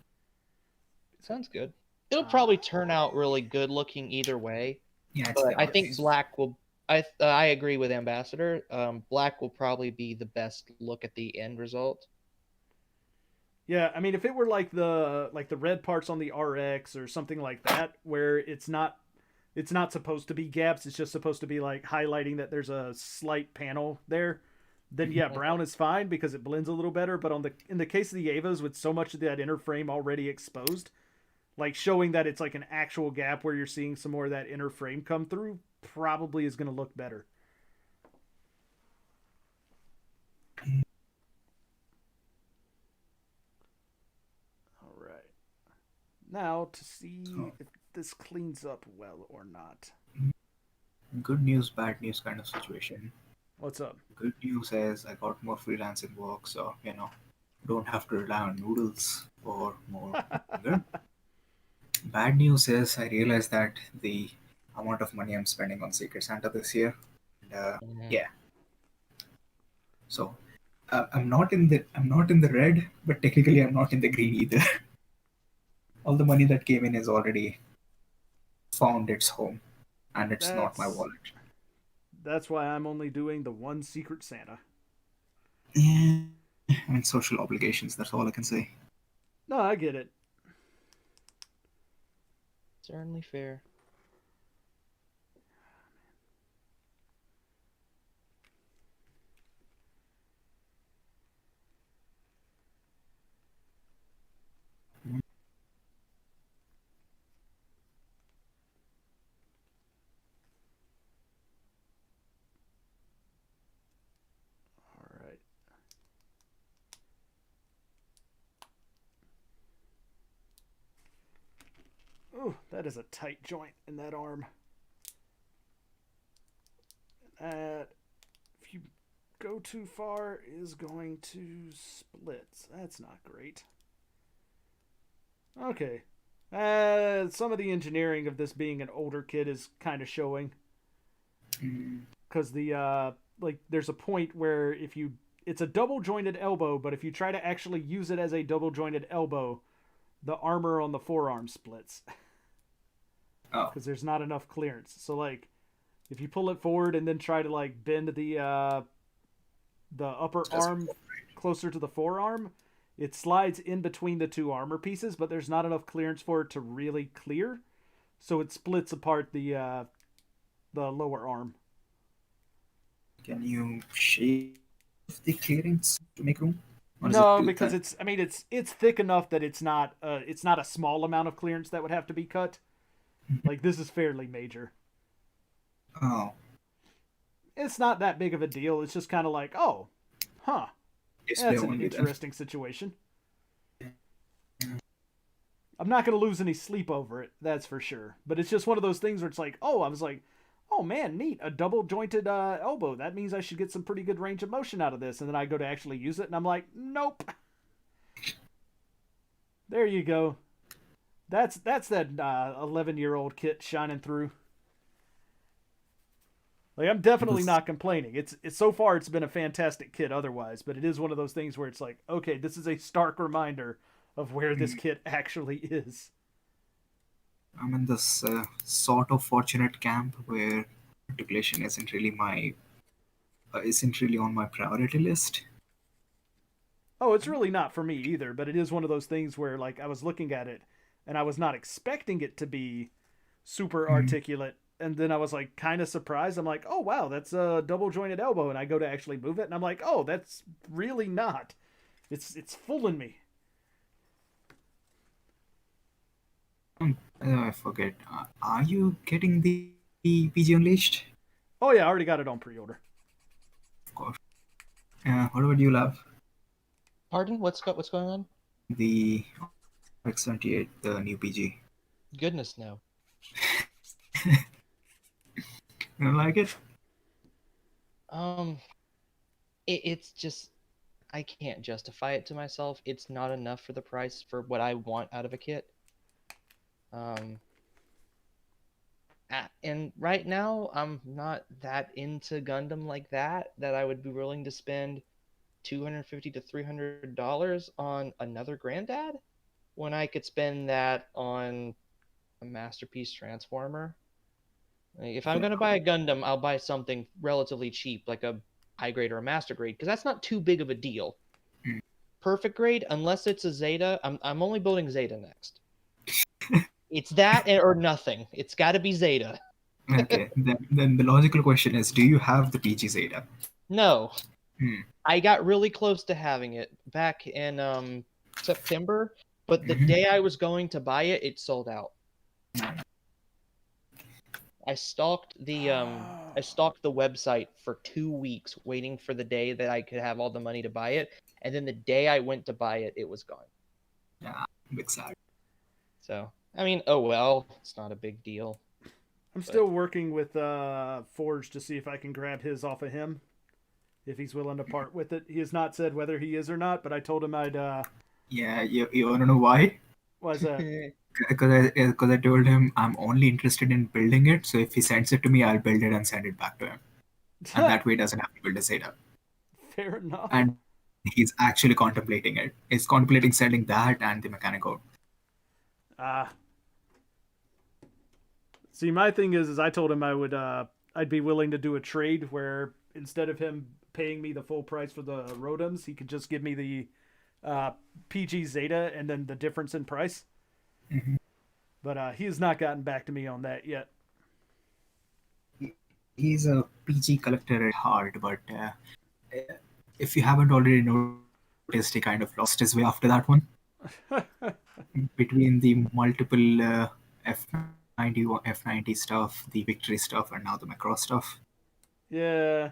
Sounds good. It'll probably turn out really good looking either way. Yeah, it's But the I think RGs. black will. I agree with Ambassador. Black will probably be the best look at the end result. Yeah, I mean, if it were like the red parts on the RX or something like that, where it's not supposed to be gaps, it's just supposed to be like highlighting that there's a slight panel there, then yeah, brown is fine because it blends a little better. But in the case of the Avas, with so much of that inner frame already exposed, like showing that it's like an actual gap where you're seeing some more of that inner frame come through, probably is going to look better. All right. Now to see if this cleans up well or not. Good news, bad news kind of situation. What's up? Good news is I got more freelancing work, so don't have to rely on noodles for more hunger. Bad news is I realized that the amount of money I'm spending on Secret Santa this year, and, yeah. So I'm not in the red, but technically I'm not in the green either. All the money that came in is already found its home, and it's not my That's wallet. that's why I'm only doing the one Secret Santa. Yeah, I mean, social obligations, that's all I can say. No, I get it. Certainly fair. All right. Oh, that is a tight joint in that arm. That, if you go too far, is going to split. That's not great. Okay. Some of the engineering of this being an older kid is kind of showing. Because there's a point where it's a double jointed elbow, but if you try to actually use it as a double jointed elbow, the armor on the forearm splits. Oh, Because there's not enough clearance. So like, if you pull it forward and then try to like bend the upper arm closer to the forearm, it slides in between the two armor pieces, but there's not enough clearance for it to really clear, so it splits apart the lower arm. can you shave the clearance to make room? Or is it No, too because thin? it's thick enough that it's not a small amount of clearance that would have to be cut. Like this is fairly major. Oh, It's not that big of a deal. It's just kind of like, oh, huh, display that's an only then. interesting situation. I'm not going to lose any sleep over it, that's for sure. But it's just one of those things where it's like, oh, I was like, oh man, neat, a double jointed elbow. That means I should get some pretty good range of motion out of this. And then I go to actually use it, and I'm like, nope. There you go. That's that 11-year-old kit shining through. Like I'm definitely not complaining. It's so far it's been a fantastic kit otherwise, but it is one of those things where it's like, okay, this is a stark reminder of where this kit actually is. I'm in this sort of fortunate camp where articulation isn't really on my priority list. Oh, it's really not for me either, but it is one of those things where like I was looking at it and I was not expecting it to be super articulate, and then I was like kind of surprised. I'm like, "Oh wow, that's a double jointed elbow." And I go to actually move it and I'm like, "Oh, that's really not. It's fooling me." I forget. Are you getting the PG Unleashed? Oh yeah, I already got it on pre-order. Of course. What about you, Love? Pardon? What's going on? The X78, the new PG. Goodness no. You don't like it? Um, it's just I can't justify it to myself. It's not enough for the price for what I want out of a kit. And right now I'm not that into Gundam like that I would be willing to spend $250 to $300 on another Granddad when I could spend that on a masterpiece transformer. Like, if I'm gonna buy a Gundam, I'll buy something relatively cheap, like a high grade or a master grade, because that's not too big of a deal. Perfect grade, unless it's a Zeta. I'm only building Zeta next. It's that or nothing. It's got to be Zeta. Okay, then the logical question is, do you have the PG Zeta? No. Hmm. I got really close to having it back in September, but the day I was going to buy it, it sold out. I stalked the website for 2 weeks waiting for the day that I could have all the money to buy it, and then the day I went to buy it, it was gone. Yeah, I'm a bit sad. So, I mean, oh well, it's not a big deal. I'm still working with Forge to see if I can grab his off of him, if he's willing to part with it. He has not said whether he is or not, but I told him I'd. Yeah, you want to know why? Why is that? Because I told him I'm only interested in building it, so if he sends it to me, I'll build it and send it back to him. And that way he doesn't have to build a Zeta. Fair enough. And he's actually contemplating it. He's contemplating selling that and the mechanical. See, my thing is I told him I'd be willing to do a trade where instead of him paying me the full price for the Rotoms, he could just give me the PG Zeta and then the difference in price. Mhm. But he has not gotten back to me on that yet. He's a PG collector at heart, but if you haven't already noticed, he kind of lost his way after that one. Between the multiple F90, F90 stuff, the victory stuff, and now the Macross stuff. Yeah.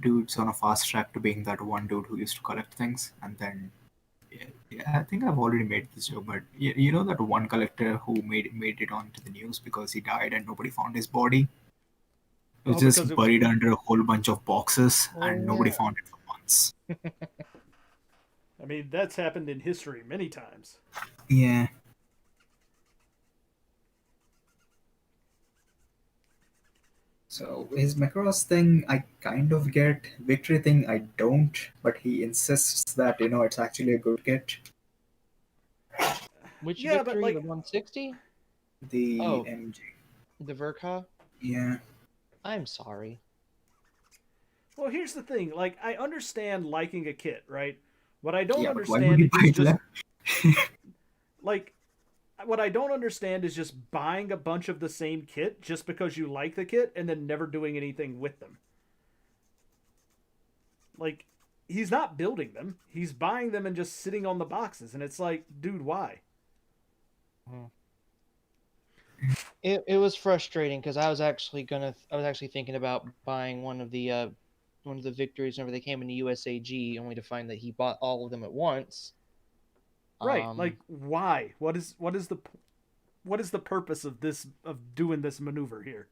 Dude's on a fast track to being that one dude who used to collect things, and then I think I've already made this joke, but you know that one collector who made it onto the news because he died and nobody found his body. It was Because just it was buried under a whole bunch of boxes, Oh, and nobody yeah. found it for months. I mean, that's happened in history many times. Yeah. So his Macross thing, I kind of get. Victory thing, I don't. But he insists that it's actually a good kit. Which Yeah, but victory? The like 160? The Oh. MG. The Verka? Yeah. I'm sorry. well, here's the thing. Like I understand liking a kit, right? What I don't Yeah, but why would you understand buy is it just left? like what I don't understand is just buying a bunch of the same kit just because you like the kit and then never doing anything with them. Like he's not building them. He's buying them and just sitting on the boxes and it's like, dude, why? It was frustrating because I was actually thinking about buying one of the victories whenever they came into USAG, only to find that he bought all of them at once. Right. Like why? What is the purpose of this of doing this maneuver here?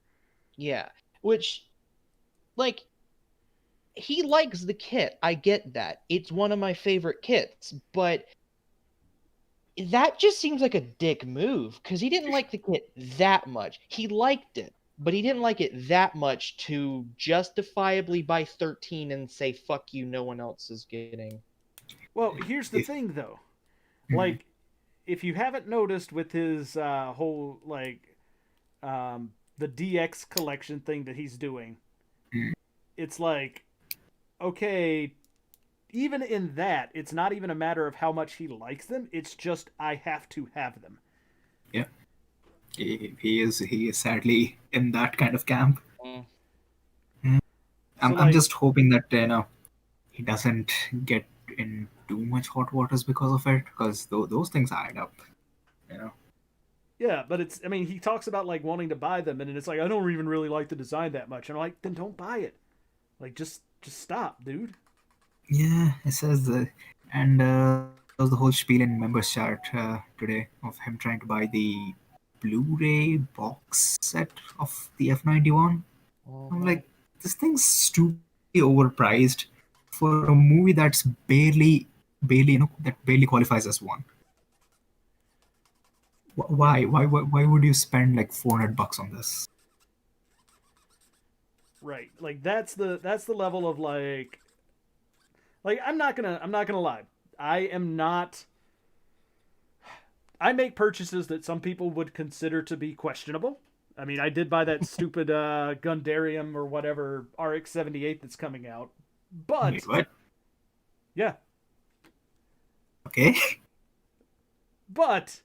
Yeah, which, like, he likes the kit. I get that. It's one of my favorite kits, but that just seems like a dick move because he didn't like the kit that much. He liked it, but he didn't like it that much to justifiably buy 13 and say, fuck you, no one else is getting. Well, here's the thing though. Like if you haven't noticed with his whole like the DX collection thing that he's doing, it's like okay, even in that, it's not even a matter of how much he likes them. It's just I have to have them. Yeah. He is sadly in that kind of camp. Mm. So I'm like, just hoping that he doesn't get in too much hot waters because of it, because those things add up. You know. yeah, but it's I mean he talks about like wanting to buy them, and it's like I don't even really like the design that much. And I'm like, then don't buy it. Like just stop, dude. Yeah, it says and there was the whole spiel in members chat today of him trying to buy the Blu-ray box set of the F91. I'm Mhm. like, this thing's stupidly overpriced for a movie that's barely, that barely qualifies as one. Yeah, Why would you spend like $400 on this? right. Like that's the level of like I'm not gonna lie. I am not. I make purchases that some people would consider to be questionable. I mean, I did buy that stupid Gundarium or whatever RX-78 that's coming out, but Wait, what? yeah, Okay. but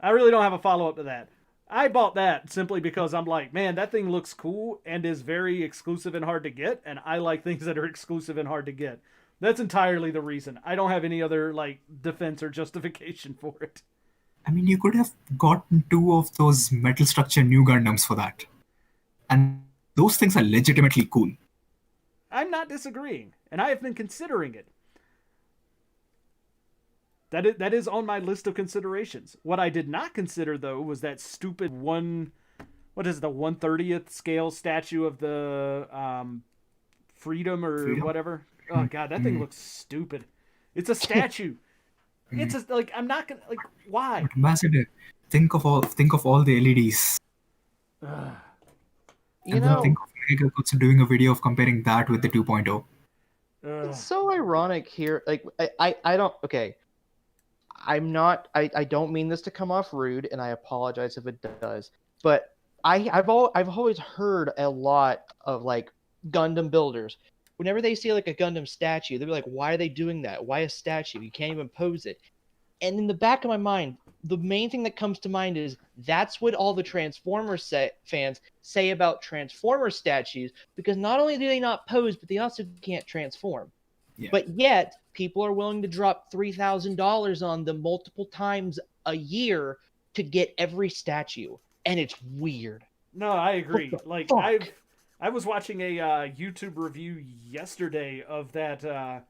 I really don't have a follow up to that. I bought that simply because I'm like, man, that thing looks cool and is very exclusive and hard to get, and I like things that are exclusive and hard to get. That's entirely the reason. I don't have any other like defense or justification for it. I mean, you could have gotten two of those metal structure new Gundams for that. And those things are legitimately cool. I'm not disagreeing, and I have been considering it. That is on my list of considerations. What I did not consider though was that stupid what is it, the 1/30th scale statue of the freedom or Freedom? whatever. Oh god, that thing looks stupid. It's a statue. It's a, like I'm not gonna like why. But Ambassador, think of all the LEDs. Ugh. You And then know, think of Mega doing a video of comparing that with the 2.0. Ugh. it's so ironic here. Like, I don't, okay. I don't mean this to come off rude, and I apologize if it does. But I've always heard a lot of like Gundam builders. Whenever they see like a Gundam statue, they'll be like, "Why are they doing that? Why a statue? You can't even pose it." And in the back of my mind, the main thing that comes to mind is that's what all the Transformers fans say about Transformer statues, because not only do they not pose, but they also can't transform. Yeah. But yet, people are willing to drop $3,000 on them multiple times a year to get every statue, and it's weird. No, I agree. What the Like fuck? I was watching a YouTube review yesterday of that.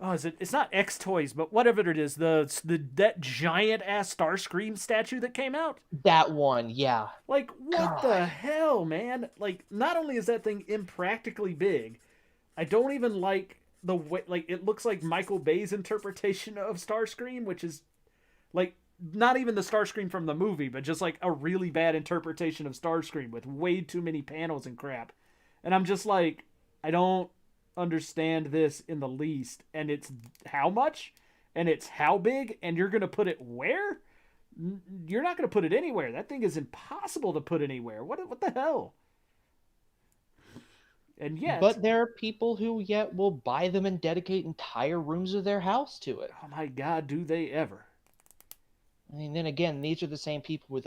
Oh, is it? It's not X Toys, but whatever it is, that giant ass Starscream statue that came out. That one, yeah. Like, what God. the hell, man? Like, not only is that thing impractically big, I don't even like the way. Like, it looks like Michael Bay's interpretation of Starscream, which is like not even the Starscream from the movie, but just like a really bad interpretation of Starscream with way too many panels and crap. And I'm just like, I don't understand this in the least. And it's how much? And it's how big? And you're going to put it where? You're not going to put it anywhere. That thing is impossible to put anywhere. What the hell? And yet, But there are people who yet will buy them and dedicate entire rooms of their house to it. oh my god, do they ever? I mean, then again, these are the same people with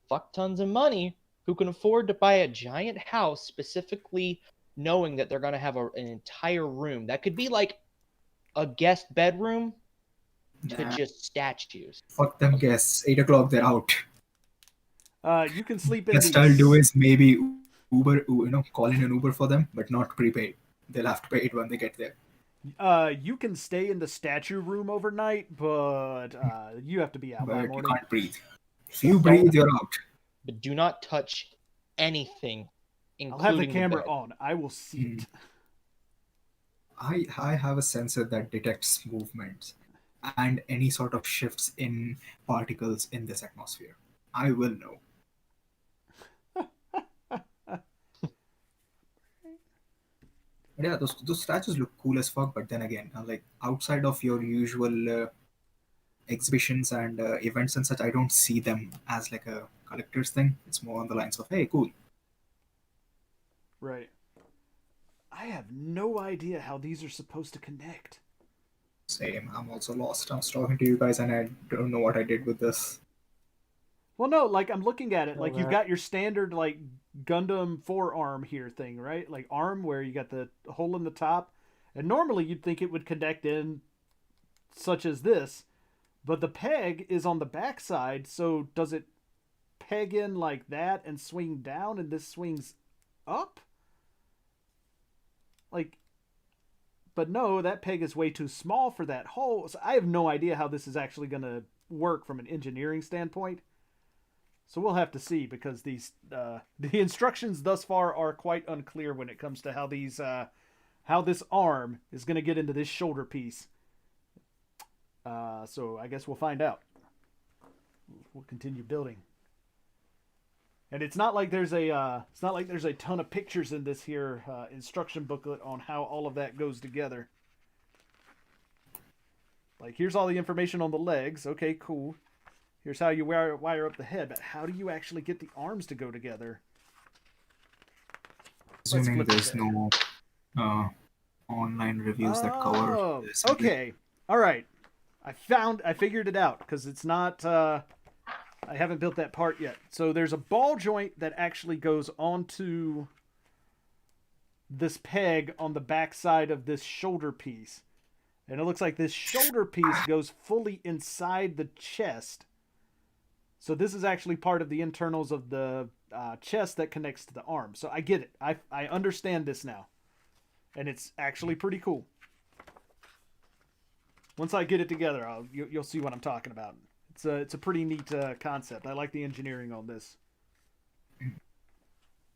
fuck tons of money who can afford to buy a giant house specifically knowing that they're going to have an entire room. That could be like a guest bedroom to Nah, just statues. fuck them guests. 8 o'clock, they're out. You can sleep in Best these. I'll do is maybe Uber, call in an Uber for them, but not prepaid. They'll have to pay it when they get there. You can stay in the statue room overnight, but you have to be out by But you morning. can't breathe. If you breathe, you're out. But do not touch anything, I'll have the including camera bed. on. I will see it. I have a sensor that detects movements and any sort of shifts in particles in this atmosphere. I will know. But yeah, those statues look cool as fuck. But then again, like outside of your usual exhibitions and events and such, I don't see them as like a collector's thing. It's more on the lines of, hey, cool. Right. I have no idea how these are supposed to connect. Same. I'm also lost. I was talking to you guys and I don't know what I did with this. Well, no, like I'm looking at it. Feel Like you've that. got your standard like Gundam forearm here thing, right? Like arm where you got the hole in the top, and normally you'd think it would connect in, such as this, but the peg is on the backside. So does it peg in like that and swing down, and this swings up? Like, but no, that peg is way too small for that hole. So I have no idea how this is actually going to work from an engineering standpoint. So we'll have to see, because these the instructions thus far are quite unclear when it comes to how this arm is going to get into this shoulder piece. So I guess we'll find out. We'll continue building. And it's not like there's a ton of pictures in this here instruction booklet on how all of that goes together. Like, here's all the information on the legs. Okay, cool. Here's how you wire up the head, but how do you actually get the arms to go together? Assuming flip there's it. no online reviews that cover Oh, this. okay. All right. I figured it out, because it's not I haven't built that part yet. So there's a ball joint that actually goes onto this peg on the back side of this shoulder piece. And it looks like this shoulder piece goes fully inside the chest. So this is actually part of the internals of the chest that connects to the arm. So I get it. I understand this now. And it's actually pretty cool. Once I get it together, you'll see what I'm talking about. It's a pretty neat concept. I like the engineering on this.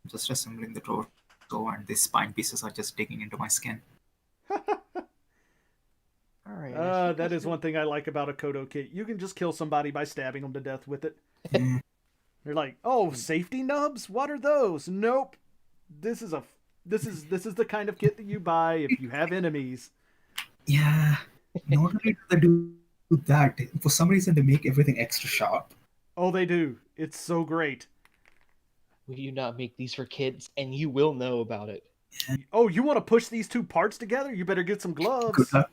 Just assembling the torso, and these spine pieces are just digging into my skin. All right. That is one thing I like about a Kodo kit. You can just kill somebody by stabbing them to death with it. Mm. They're like, oh, safety nubs? What are those? Nope. This is the kind of kit that you buy if you have enemies. Yeah. Not only do they do that, for some reason they make everything extra sharp. Oh, they do. It's so great. Will you not make these for kids? And you will know about it. Oh, you want to push these two parts together? You better get some gloves. Good luck.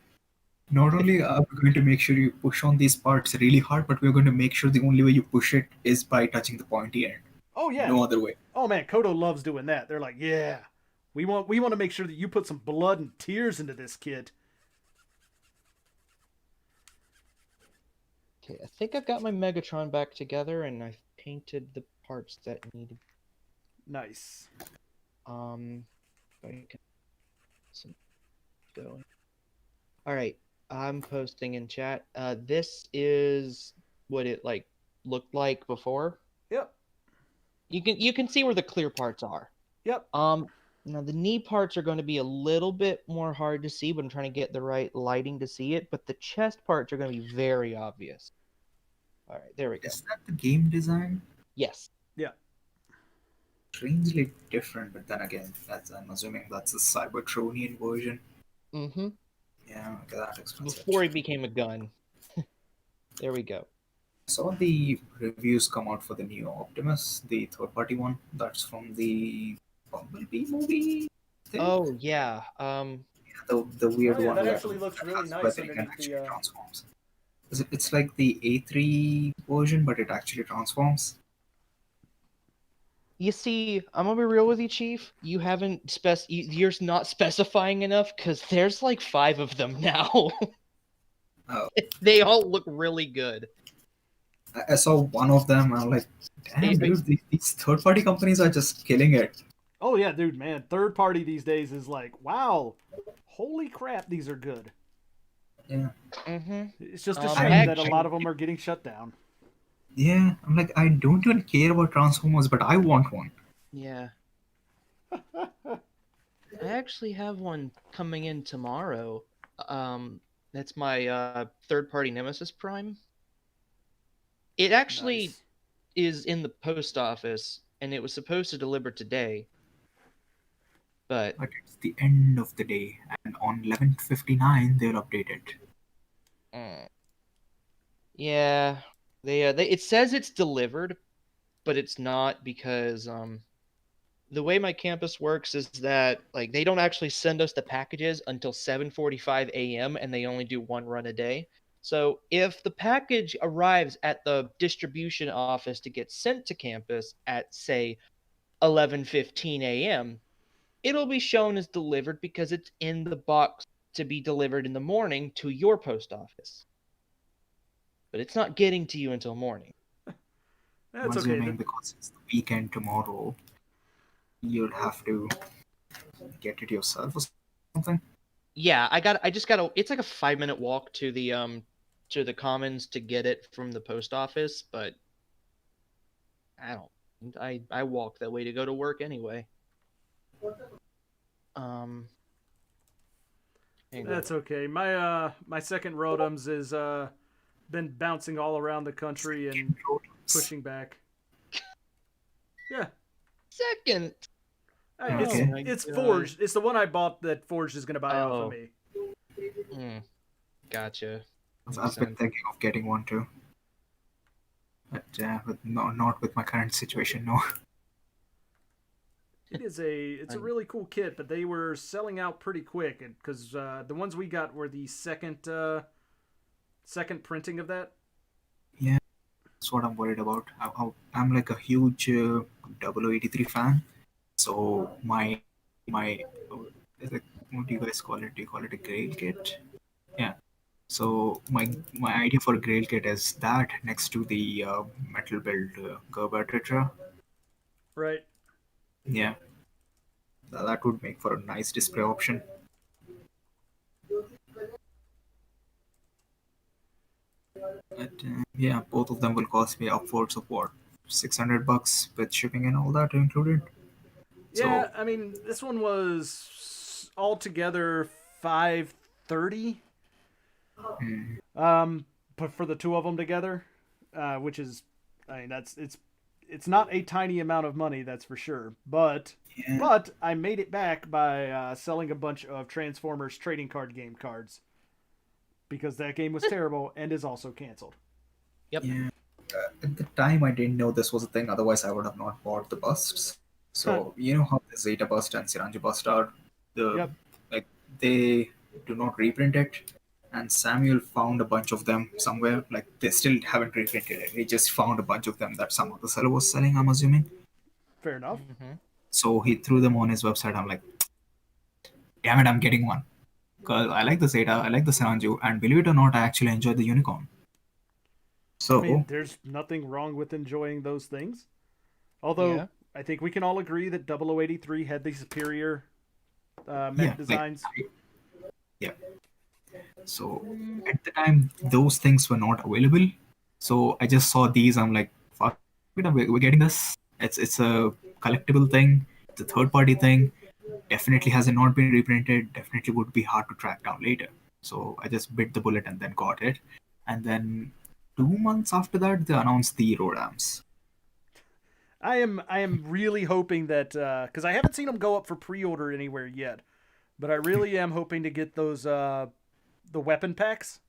Not only are we going to make sure you push on these parts really hard, but we're going to make sure the only way you push it is by touching the pointy end. Oh yeah. No other way. Oh man, Kodo loves doing that. They're like, yeah, we want to make sure that you put some blood and tears into this kid. Okay, I think I've got my Megatron back together, and I've painted the parts that need. Nice. If I can some going. All right, I'm posting in chat. This is what it like looked like before. Yep. You can see where the clear parts are. Yep. Now the knee parts are going to be a little bit more hard to see, but I'm trying to get the right lighting to see it. But the chest parts are going to be very obvious. All right, there we go. Is that the game design? Yes. Yeah. Strangely different, but then again, I'm assuming that's a Cybertronian version. Mm-hmm. Yeah, okay, that explains it. Before he became a gun. There we go. Saw the reviews come out for the new Optimus, the third-party one. That's from the Bumblebee movie thing. Oh yeah. The weird one. That where- actually looks really that's nice where they can underneath actually the. transforms. It's like the A3 version, but it actually transforms. You see, I'm gonna be real with you, Chief. You haven't you're not specifying enough because there's like 5 of them now. Oh. They all look really good. I saw one of them, and I'm like, damn, dude, these third-party companies are just killing it. Oh yeah, dude, man. Third party these days is like, wow, holy crap, these are good. Yeah. Mm-hmm. It's just a Um, shame that a actually- lot of them are getting shut down. Yeah, I'm like, I don't even care about Transformers, but I want one. Yeah. I actually have one coming in tomorrow. That's my third-party Nemesis Prime. It actually Nice. is in the post office, and it was supposed to deliver today. But But it's the end of the day, and on 11:59 they'll update it. yeah, they it says it's delivered, but it's not because the way my campus works is that like they don't actually send us the packages until 7:45 a.m. and they only do one run a day. So if the package arrives at the distribution office to get sent to campus at say 11:15 a.m., it'll be shown as delivered because it's in the box to be delivered in the morning to your post office. But it's not getting to you until morning. That's I'm okay. assuming because it's the weekend tomorrow, you'll have to get it yourself or something. Yeah, I just got it's like a 5-minute walk to the commons to get it from the post office, but I walk that way to go to work anyway. hang on. That's okay. My second Rotoms is been bouncing all around the country and pushing back. Yeah. Second. Okay. It's Forged. It's the one I bought that Forged is going to buy off of me. Gotcha. I've been thinking of getting one too. But not with my current situation, no. It's a really cool kit, but they were selling out pretty quick because the ones we got were the second printing of that. Yeah, that's what I'm worried about. I'm like a huge 0083 fan, so my is it, what do you guys call it? Do you call it a Grail kit? Yeah. So my idea for a Grail kit is that next to the metal build Gerber Tetra. Right. Yeah. That would make for a nice display option. But yeah, both of them will cost me upwards of what, $600 with shipping and all that included. Yeah, So, I mean, this one was altogether $530. But for the two of them together, which is, I mean, it's not a tiny amount of money, that's for sure. But I made it back by selling a bunch of Transformers trading card game cards because that game was terrible and is also canceled. Yep. yeah, at the time I didn't know this was a thing. Otherwise, I would have not bought the busts. So you know how the Zeta bust and Siranji bust are. The Yep. like they do not reprint it. And Samuel found a bunch of them somewhere. Like they still haven't reprinted it. He just found a bunch of them that some other seller was selling. I'm assuming. Fair enough. Mm-hmm. So he threw them on his website. I'm like, damn it, I'm getting one. Because I like the Zeta, I like the Siranju, and believe it or not, I actually enjoy the Unicorn. I mean, So there's nothing wrong with enjoying those things. Although Yeah. I think we can all agree that 0083 had the superior mech yeah, designs. yeah. So at the time, those things were not available. So I just saw these. I'm like, fuck it, we're getting this. It's a collectible thing. It's a third party thing. Definitely has not been reprinted. Definitely would be hard to track down later. So I just bit the bullet and then got it. And then 2 months after that, they announced the Rodams. I am really hoping that because I haven't seen them go up for pre-order anywhere yet, but I really am hoping to get those the weapon packs.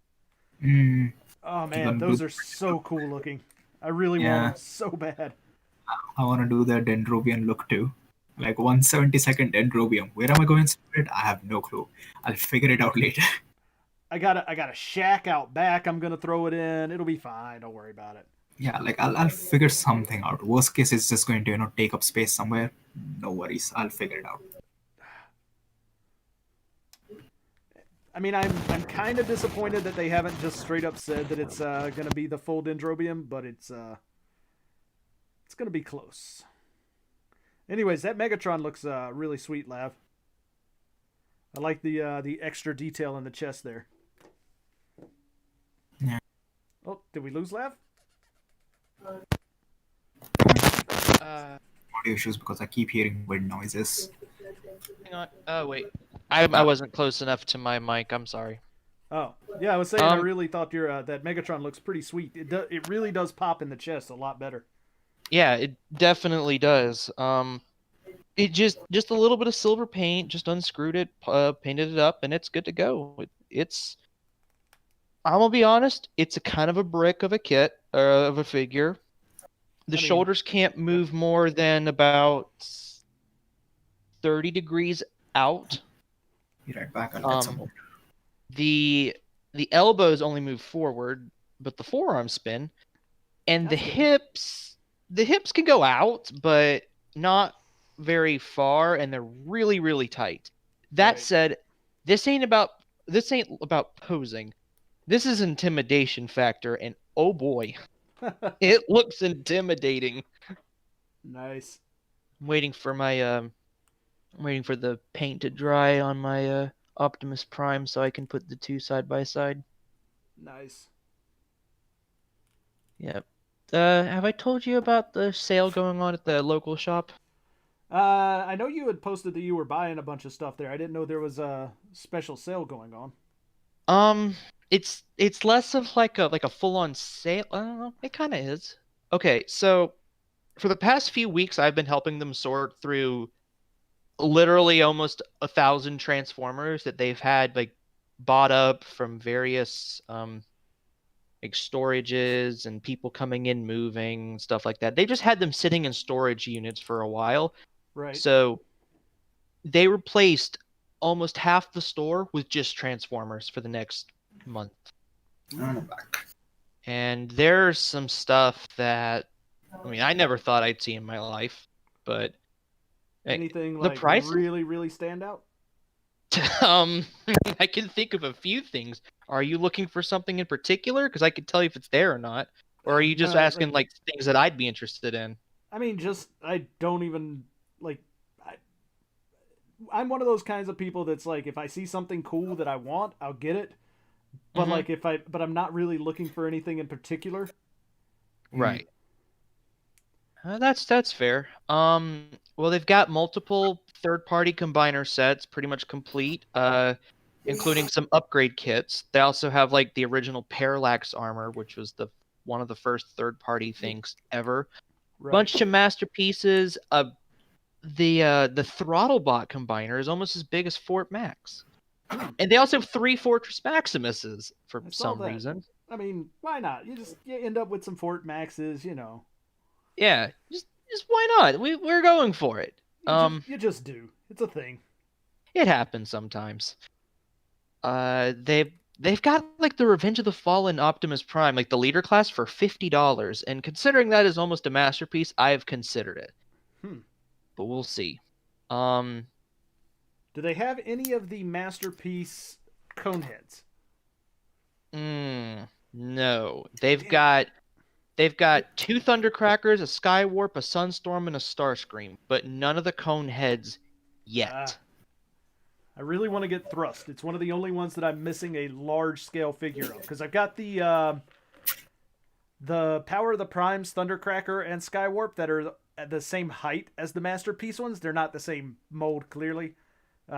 Mm, Oh you man, gonna those do? are so cool looking. I really want Yeah, them so bad. I want to do the Dendrobian look too. Like 172nd Dendrobium. Where am I going to put it? I have no clue. I'll figure it out later. I got a shack out back. I'm gonna throw it in. It'll be fine. Don't worry about it. Yeah, like I'll figure something out. Worst case, it's just going to take up space somewhere. No worries. I'll figure it out. I mean, I'm kind of disappointed that they haven't just straight up said that it's gonna be the full Dendrobium, but it's gonna be close. Anyways, that Megatron looks really sweet, Lav. I like the extra detail in the chest there. Yeah. Oh, did we lose Lav? Audio issues because I keep hearing weird noises. Hang on. Oh wait, I wasn't close enough to my mic. I'm sorry. Oh, yeah. I was saying I Um, really thought your that Megatron looks pretty sweet. It really does pop in the chest a lot better. Yeah, it definitely does. It just a little bit of silver paint, just unscrewed it, painted it up, and it's good to go. It's I'm gonna be honest, it's a kind of a brick of a kit of a figure. The I mean, shoulders can't move more than about 30 degrees out. Be right back. I'll get some Um, more. the the elbows only move forward, but the forearms spin, and That's good. the hips can go out, but not very far, and they're really really tight. That Right. said, this ain't about posing. This is intimidation factor, and oh boy, it looks intimidating. Nice. I'm waiting for the paint to dry on my Optimus Prime so I can put the two side by side. Nice. Yep. Have I told you about the sale going on at the local shop? I know you had posted that you were buying a bunch of stuff there. I didn't know there was a special sale going on. Um, it's less of like a full on sale. I don't know. It kind of is. Okay, so for the past few weeks, I've been helping them sort through literally almost 1,000 Transformers that they've had like bought up from various like storages and people coming in, moving, stuff like that. They just had them sitting in storage units for a while. Right. So they replaced almost half the store with just Transformers for the next month. I'm back. And there's some stuff that I mean I never thought I'd see in my life, but Anything the like price really, really stand out? um I can think of a few things. Are you looking for something in particular? Because I could tell you if it's there or not. Or are you just asking like things that I'd be interested in? I mean, just I don't even like. I'm one of those kinds of people that's like, if I see something cool that I want, I'll get it. But Mhm. but I'm not really looking for anything in particular. Right. That's fair. Well, they've got multiple third-party combiner sets, pretty much complete, including some upgrade kits. They also have like the original Parallax armor, which was the one of the first third-party things ever. Right. Bunch of masterpieces. The Throttlebot combiner is almost as big as Fort Max, and they also have 3 Fortress Maximuses for I saw some that. reason. I mean, why not? You end up with some Fort Maxes, you know. Yeah, just why not? We're going for it. You just do. It's a thing. It happens sometimes. They've got like the Revenge of the Fallen Optimus Prime, like the leader class, for $50, and considering that is almost a masterpiece, I have considered it. Hmm. But we'll see. Um, Do they have any of the masterpiece coneheads? no, they've Damn it. got they've got two Thundercrackers, a Skywarp, a Sunstorm, and a Starscream, but none of the cone heads Ah, yet. I really want to get Thrust. It's one of the only ones that I'm missing a large scale figure of because I've got the Power of the Primes, Thundercracker, and Skywarp that are at the same height as the masterpiece ones. They're not the same mold, clearly.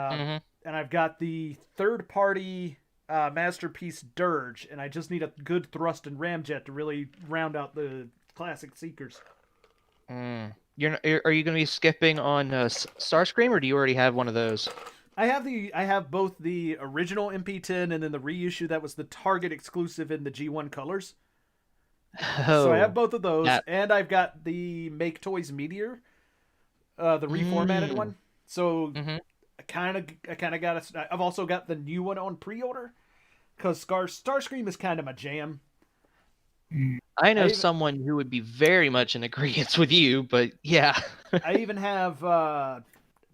hmm And I've got the third party masterpiece Dirge, and I just need a good Thrust and Ramjet to really round out the classic Seekers. Are you going to be skipping on Starscream, or do you already have one of those? I have both the original MP10 and then the reissue that was the Target exclusive in the G1 colors. So I have Oh, both of those, that. and I've got the Make Toys Meteor, the reformatted Mm, one. So hmm I kind of got it. I've also got the new one on pre-order because Starscream is kind of my jam. Mm. I I know even, someone who would be very much in agreement with you, but yeah. I even have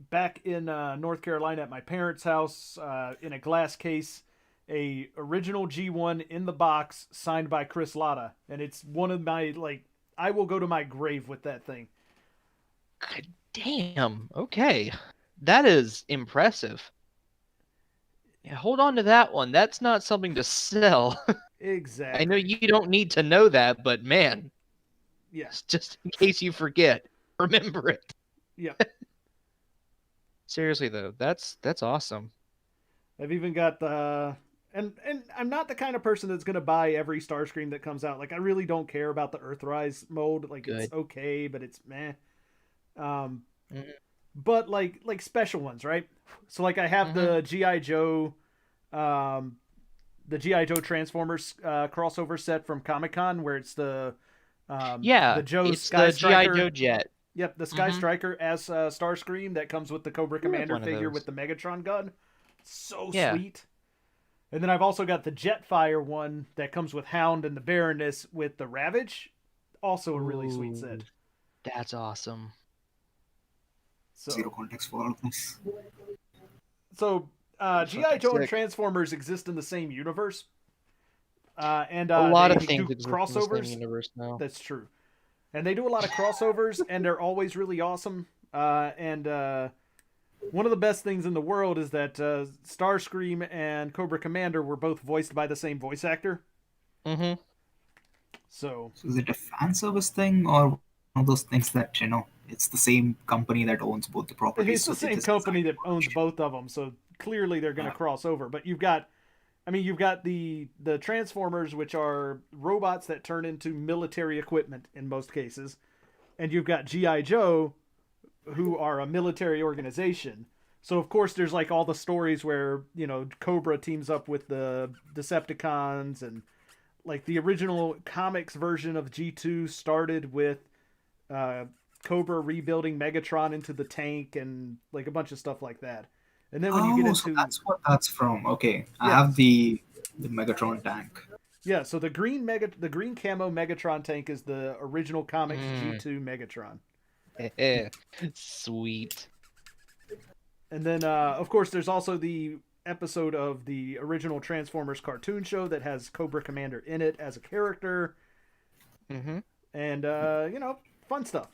back in North Carolina at my parents' house in a glass case a original G1 in the box signed by Chris Latta, and it's one of my like I will go to my grave with that thing. God damn. Okay. That is impressive. Yeah, hold on to that one. That's not something to sell. I know Exactly. you don't need to know that, but man, Yeah. just in case you forget, remember it. Yeah. Seriously though, that's awesome. I've even got the and I'm not the kind of person that's gonna buy every Starscream that comes out. Like I really don't care about the Earthrise mold. Like it's Good. okay, but it's meh. Um, hmm but like special ones, right? So like I have hmm um, the GI Joe Transformers crossover set from Comic Con where it's the Yeah, Joe it's Sky the GI Striker. Joe jet. Yep, the Sky hmm Striker as Starscream that comes with the Cobra You have Commander one of figure with those. the Megatron gun. So Yeah. sweet. And then I've also got the Jetfire one that comes with Hound and the Baroness with the Ravage. Also a really sweet Ooh, set. that's awesome. Zero So context for all of this. so That's GI fucking Joe and sick. Transformers exist in the same universe, and A lot of they things do exist in the same crossovers. universe now. That's true, and they do a lot of crossovers, and they're always really awesome. And one of the best things in the world is that Starscream and Cobra Commander were both voiced by the same voice actor. hmm So So is it a fan service thing or one of those things that, it's the same company that owns both the properties, it's so the they same just decide company to that owns publish it? both of them. So clearly they're going to Uh, cross over. But you've got the Transformers, which are robots that turn into military equipment in most cases, and you've got GI Joe, who are a military organization. So of course there's like all the stories where Cobra teams up with the Decepticons, and like the original comics version of G2 started with uh, Cobra rebuilding Megatron into the tank and like a bunch of stuff like that. And then when you get oh, so into that's what that's from. Okay, I have yes, the Megatron tank. yeah, so the green camo Megatron tank is the original comics Mm. G2 Megatron. Sweet. And then of course there's also the episode of the original Transformers cartoon show that has Cobra Commander in it as a character, hmm and fun stuff.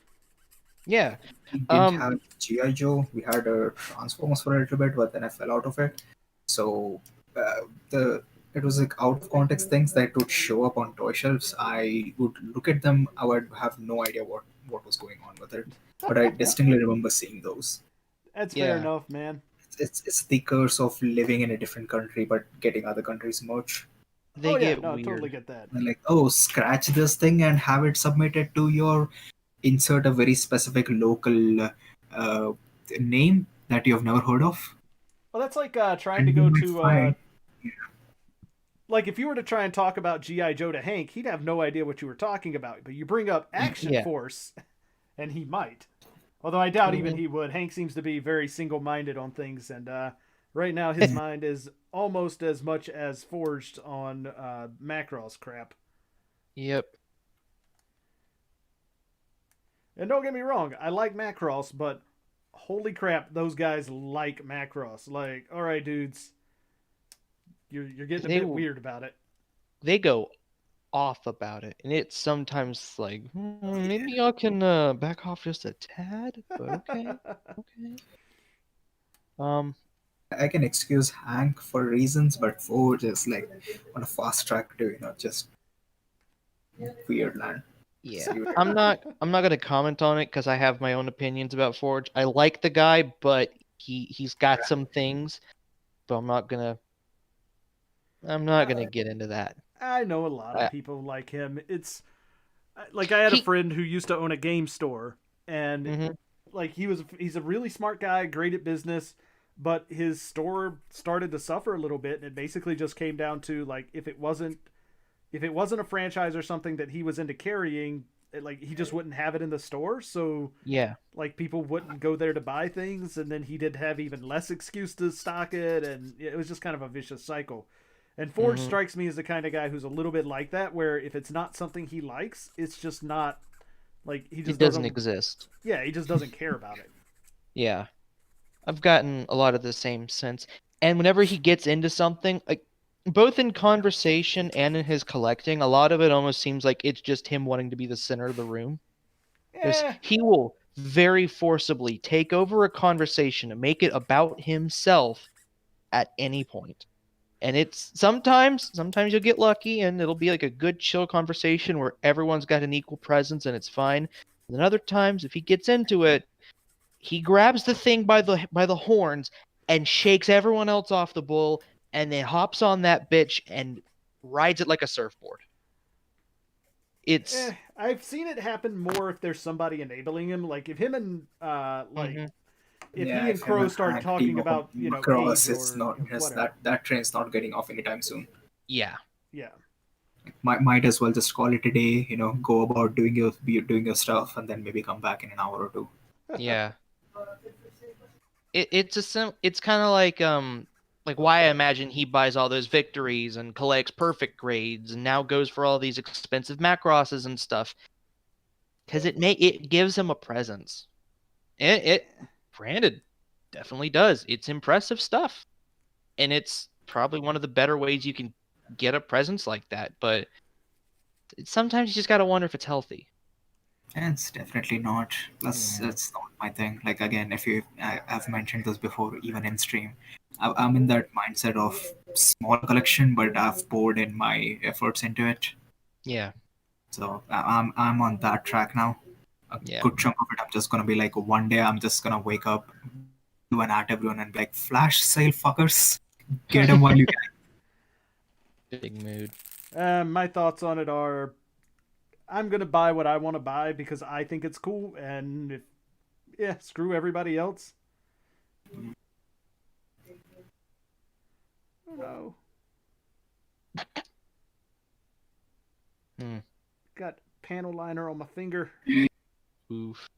Yeah. We didn't Um. have GI Joe. We had a Transformers for a little bit, but then I fell out of it. So the it was like out of context things that would show up on toy shelves. I would look at them. I would have no idea what was going on with it, but I distinctly remember seeing those. That's fair Yeah. enough, man. It's the curse of living in a different country but getting other countries merch. Oh They yeah, get no, I totally weird. get that. And like, oh, scratch this thing and have it submitted to your insert a very specific local uh, name that you have never heard of, Well, that's like trying to and you go might to find. like if you were to try and talk about GI Joe to Hank, he'd have no idea what you were talking about. But you bring up Action Yeah. Force, and he might. Although I doubt even Mhm. he would. Hank seems to be very single-minded on things, and right now his mind is almost as much as forged on Macross crap. Yep. And don't get me wrong, I like Macross, but holy crap, those guys like Macross. Like, all right, dudes, you're getting a They bit weird about it. they go off about it, and it's sometimes like, maybe y'all can back off just a tad, but okay, okay. Um, I can excuse Hank for reasons, but Forge is like on a fast track to just weird land. yeah, See what- I'm not gonna comment on it because I have my own opinions about Forge. I like the guy, but he's got some things, but I'm not gonna get into that. I know a lot of Uh, people like him. It's like I had a he, friend who used to own a game store, and mhm, like he's a really smart guy, great at business, but his store started to suffer a little bit, and it basically just came down to like if it wasn't a franchise or something that he was into carrying, like he just wouldn't have it in the store, so yeah, like people wouldn't go there to buy things, and then he did have even less excuse to stock it, and it was just kind of a vicious cycle. And Forge mhm. strikes me as the kind of guy who's a little bit like that, where if it's not something he likes, it's just not like he It just doesn't doesn't. exist. Yeah, he just doesn't care about it. Yeah, I've gotten a lot of the same sense. And whenever he gets into something, like both in conversation and in his collecting, a lot of it almost seems like it's just him wanting to be the center of the room. Because Eh, he will very forcibly take over a conversation and make it about himself at any point. And it's sometimes you'll get lucky and it'll be like a good chill conversation where everyone's got an equal presence and it's fine. And then other times, if he gets into it, he grabs the thing by the horns and shakes everyone else off the bull, and then hops on that bitch and rides it like a surfboard. It's I've seen it happen more if there's somebody enabling him. Like if him and Mhm. if Yeah, he and if him Crow and start Hank team talking up about across, Cage it's or not just whatever. that train's not getting off anytime soon. yeah, Yeah. Might as well just call it a day. Go about doing your stuff, and then maybe come back in an hour or two. yeah. It's kind of like why I imagine he buys all those victories and collects perfect grades and now goes for all these expensive Macrosses and stuff because it gives him a presence. It granted definitely does. It's impressive stuff, and it's probably one of the better ways you can get a presence like that. But sometimes you just gotta wonder if it's healthy. And it's definitely not. Plus, Yeah. it's not my thing. Like again, I've mentioned this before, even in stream, I'm in that mindset of small collection, but I've poured in my efforts into it. Yeah, So I'm on that track now. A yeah. good chunk of it, I'm just gonna be like, one day I'm just gonna wake up, do an at everyone, and be like, flash sale fuckers, get them while you can. Big mood. My thoughts on it are I'm gonna buy what I want to buy because I think it's cool, and if screw everybody else. I don't know. Hmm. Got panel liner on my finger. Oof.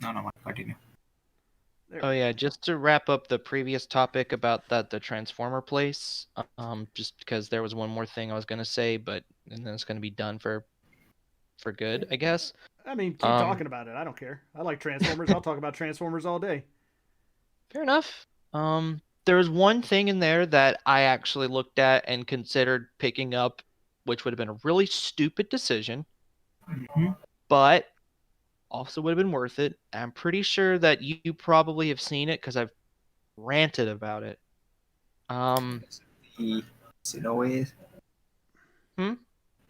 No, continue. There Oh we yeah, go. just to wrap up the previous topic about the Transformer place, just because there was one more thing I was gonna say, but and then it's gonna be done for good, I guess. I mean, keep Um, talking about it. I don't care. I like Transformers. I'll talk about Transformers all day. fair enough. There was one thing in there that I actually looked at and considered picking up, which would have been a really stupid decision, hmm but also would have been worth it. I'm pretty sure that you probably have seen it because I've ranted about it. Um, The Sinaway. hmm?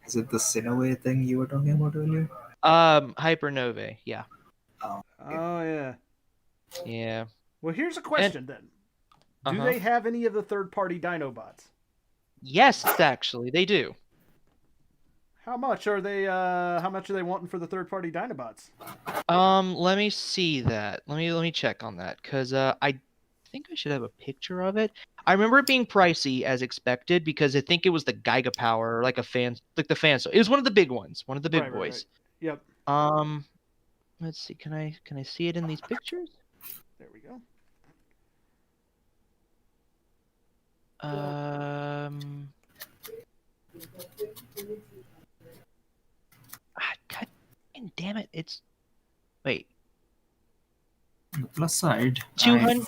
Is it the Sinaway thing you were talking about earlier? Hypernova, yeah. Oh, okay. Oh yeah. Yeah. Well, here's a And question then. Do uh-huh. they have any of the third-party Dinobots? Yes, actually, they do. How much are they? How much are they wanting for the third-party Dinobots? Let me see that. Let me check on that, cause I think I should have a picture of it. I remember it being pricey as expected because I think it was the Giga Power, or like a fan, like the fan. So it was one of the big ones, one of the big Right. boys. Yep. Let's see. Can I see it in these pictures? There we go. God damn it! It's wait. On the plus side, 200.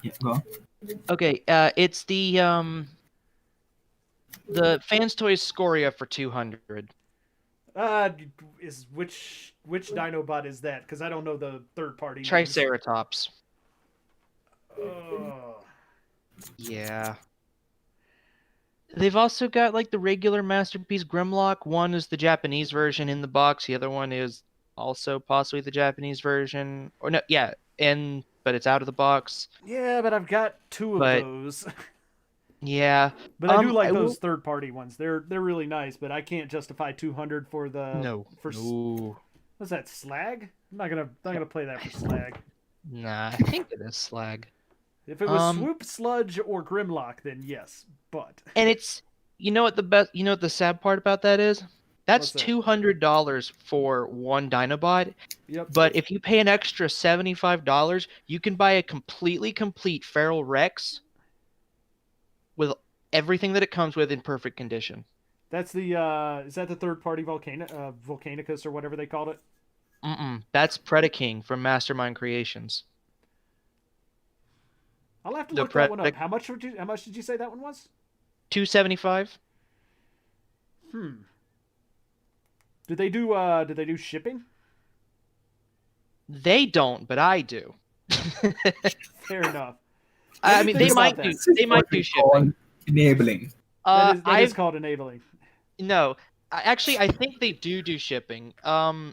Yeah, go on. Okay. It's the Fans Toys Scoria for 200. Is which Dinobot is that? Because I don't know the third party names. Triceratops. Oh. Yeah. They've also got like the regular Masterpiece Grimlock. One is the Japanese version in the box. The other one is also possibly the Japanese version. Or no, yeah, but it's out of the box. Yeah, but I've got two of those. Yeah. But I do like those third party ones. They're really nice, but I can't justify 200 for the No. What's that, Slag? I'm not gonna play that for Slag. Nah, I think it is Slag. If it was Swoop, Sludge, or Grimlock, then yes. But and it's you know what the sad part about that is? That's $200 for one Dinobot. Yep. But if you pay an extra $75, you can buy a completely complete Feral Rex with everything that it comes with in perfect condition. That's the is that the third party Volcanicus or whatever they called it? That's Predaking from Mastermind Creations. I'll have to look that one up. How much did you say that one was? $275. Did they do shipping? They don't, but I do. Fair enough. I mean, they might do shipping. Enabling. That is called enabling. No, actually, I think they do shipping. I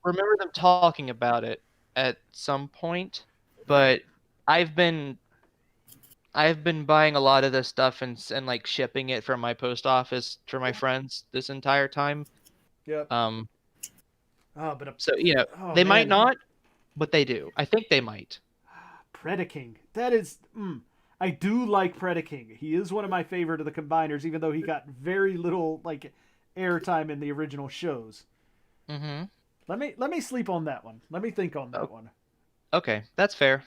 remember them talking about it at some point, but I've been buying a lot of this stuff and like shipping it from my post office for my friends this entire time. Yep. So they might not, but they do. I think they might. Predaking. That is. I do like Predaking. He is one of my favorite of the combiners, even though he got very little like airtime in the original shows. Mm-hmm. Let me sleep on that one. Let me think on that one. Okay, that's fair.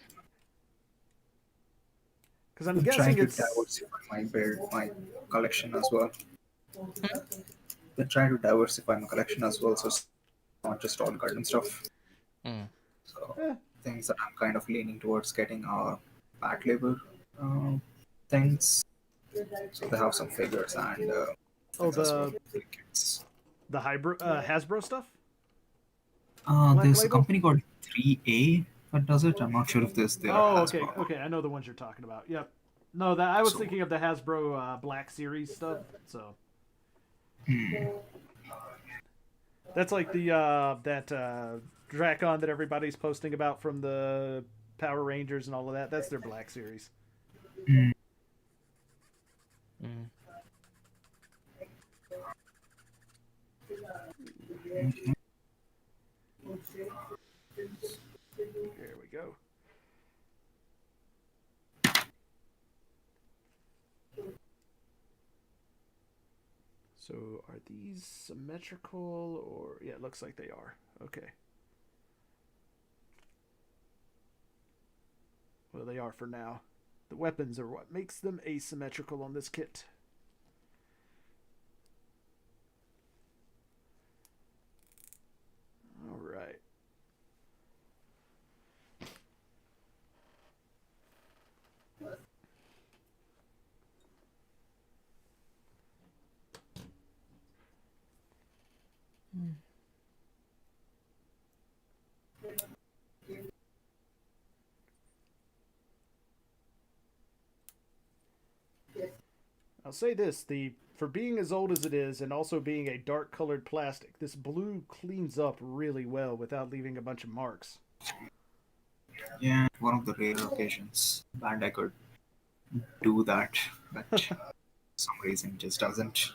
Because I'm guessing it's trying to diversify my collection as well. Been trying to diversify my collection as well, so it's not just all garden stuff. So things that I'm kind of leaning towards getting are back labor things. So they have some figures and the Hasbro stuff. There's a company called 3A that does it. I'm not sure if there's the. Okay. I know the ones you're talking about. Yep. No, I was thinking of the Hasbro Black Series stuff. So. That's like the that Dracon that everybody's posting about from the Power Rangers and all of that. That's their Black Series. There we go. So are these symmetrical or yeah, it looks like they are. Okay. Well, they are for now. The weapons are what makes them asymmetrical on this kit. All right. I'll say this, for being as old as it is and also being a dark colored plastic, this blue cleans up really well without leaving a bunch of marks. Yeah, one of the rare occasions Bandai could do that, but for some reason it just doesn't.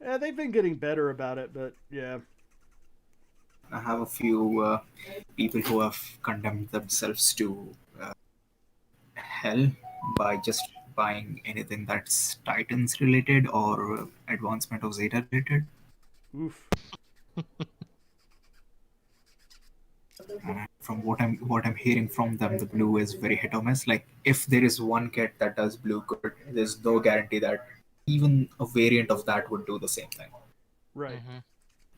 Yeah, they've been getting better about it, but yeah. I have a few people who have condemned themselves to hell by just buying anything that's Titans related or advancement of Zeta related. Oof. From what I'm hearing from them, the blue is very hit or miss. Like if there is one kit that does blue good, there's no guarantee that even a variant of that would do the same thing. Right. Mm-hmm.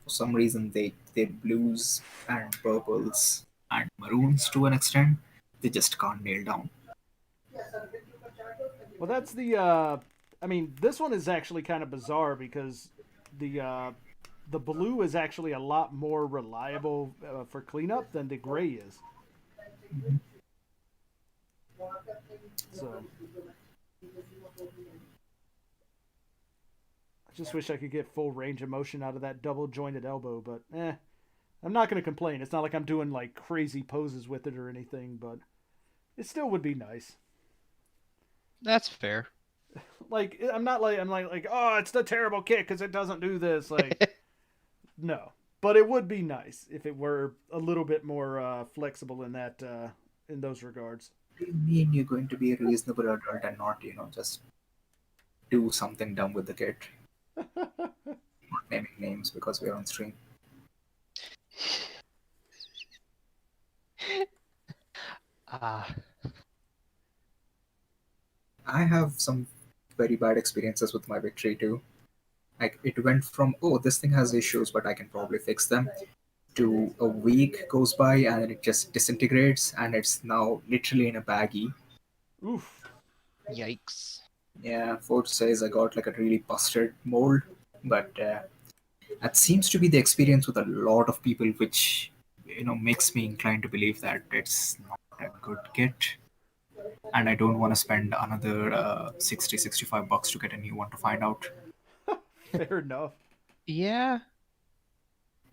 For some reason, their blues and purples and maroons to an extent, they just can't nail down. Well, that's the. I mean, this one is actually kind of bizarre because the blue is actually a lot more reliable for cleanup than the gray is. So I just wish I could get full range of motion out of that double jointed elbow, but I'm not going to complain. It's not like I'm doing like crazy poses with it or anything, but it still would be nice. That's fair. Like I'm like oh, it's the terrible kick because it doesn't do this. Like no, but it would be nice if it were a little bit more flexible in that in those regards. What do you mean you're going to be a reasonable adult and not, just do something dumb with the kit? Not naming names because we're on stream. Ah, I have some very bad experiences with my victory too. Like it went from, oh, this thing has issues, but I can probably fix them, to a week goes by and it just disintegrates and it's now literally in a baggie. Oof. yikes. Yeah, Ford says I got like a really busted mold, but that seems to be the experience with a lot of people, which makes me inclined to believe that it's not a good kit, and I don't want to spend another 60-65 bucks to get a new one to find out. Fair enough. Yeah.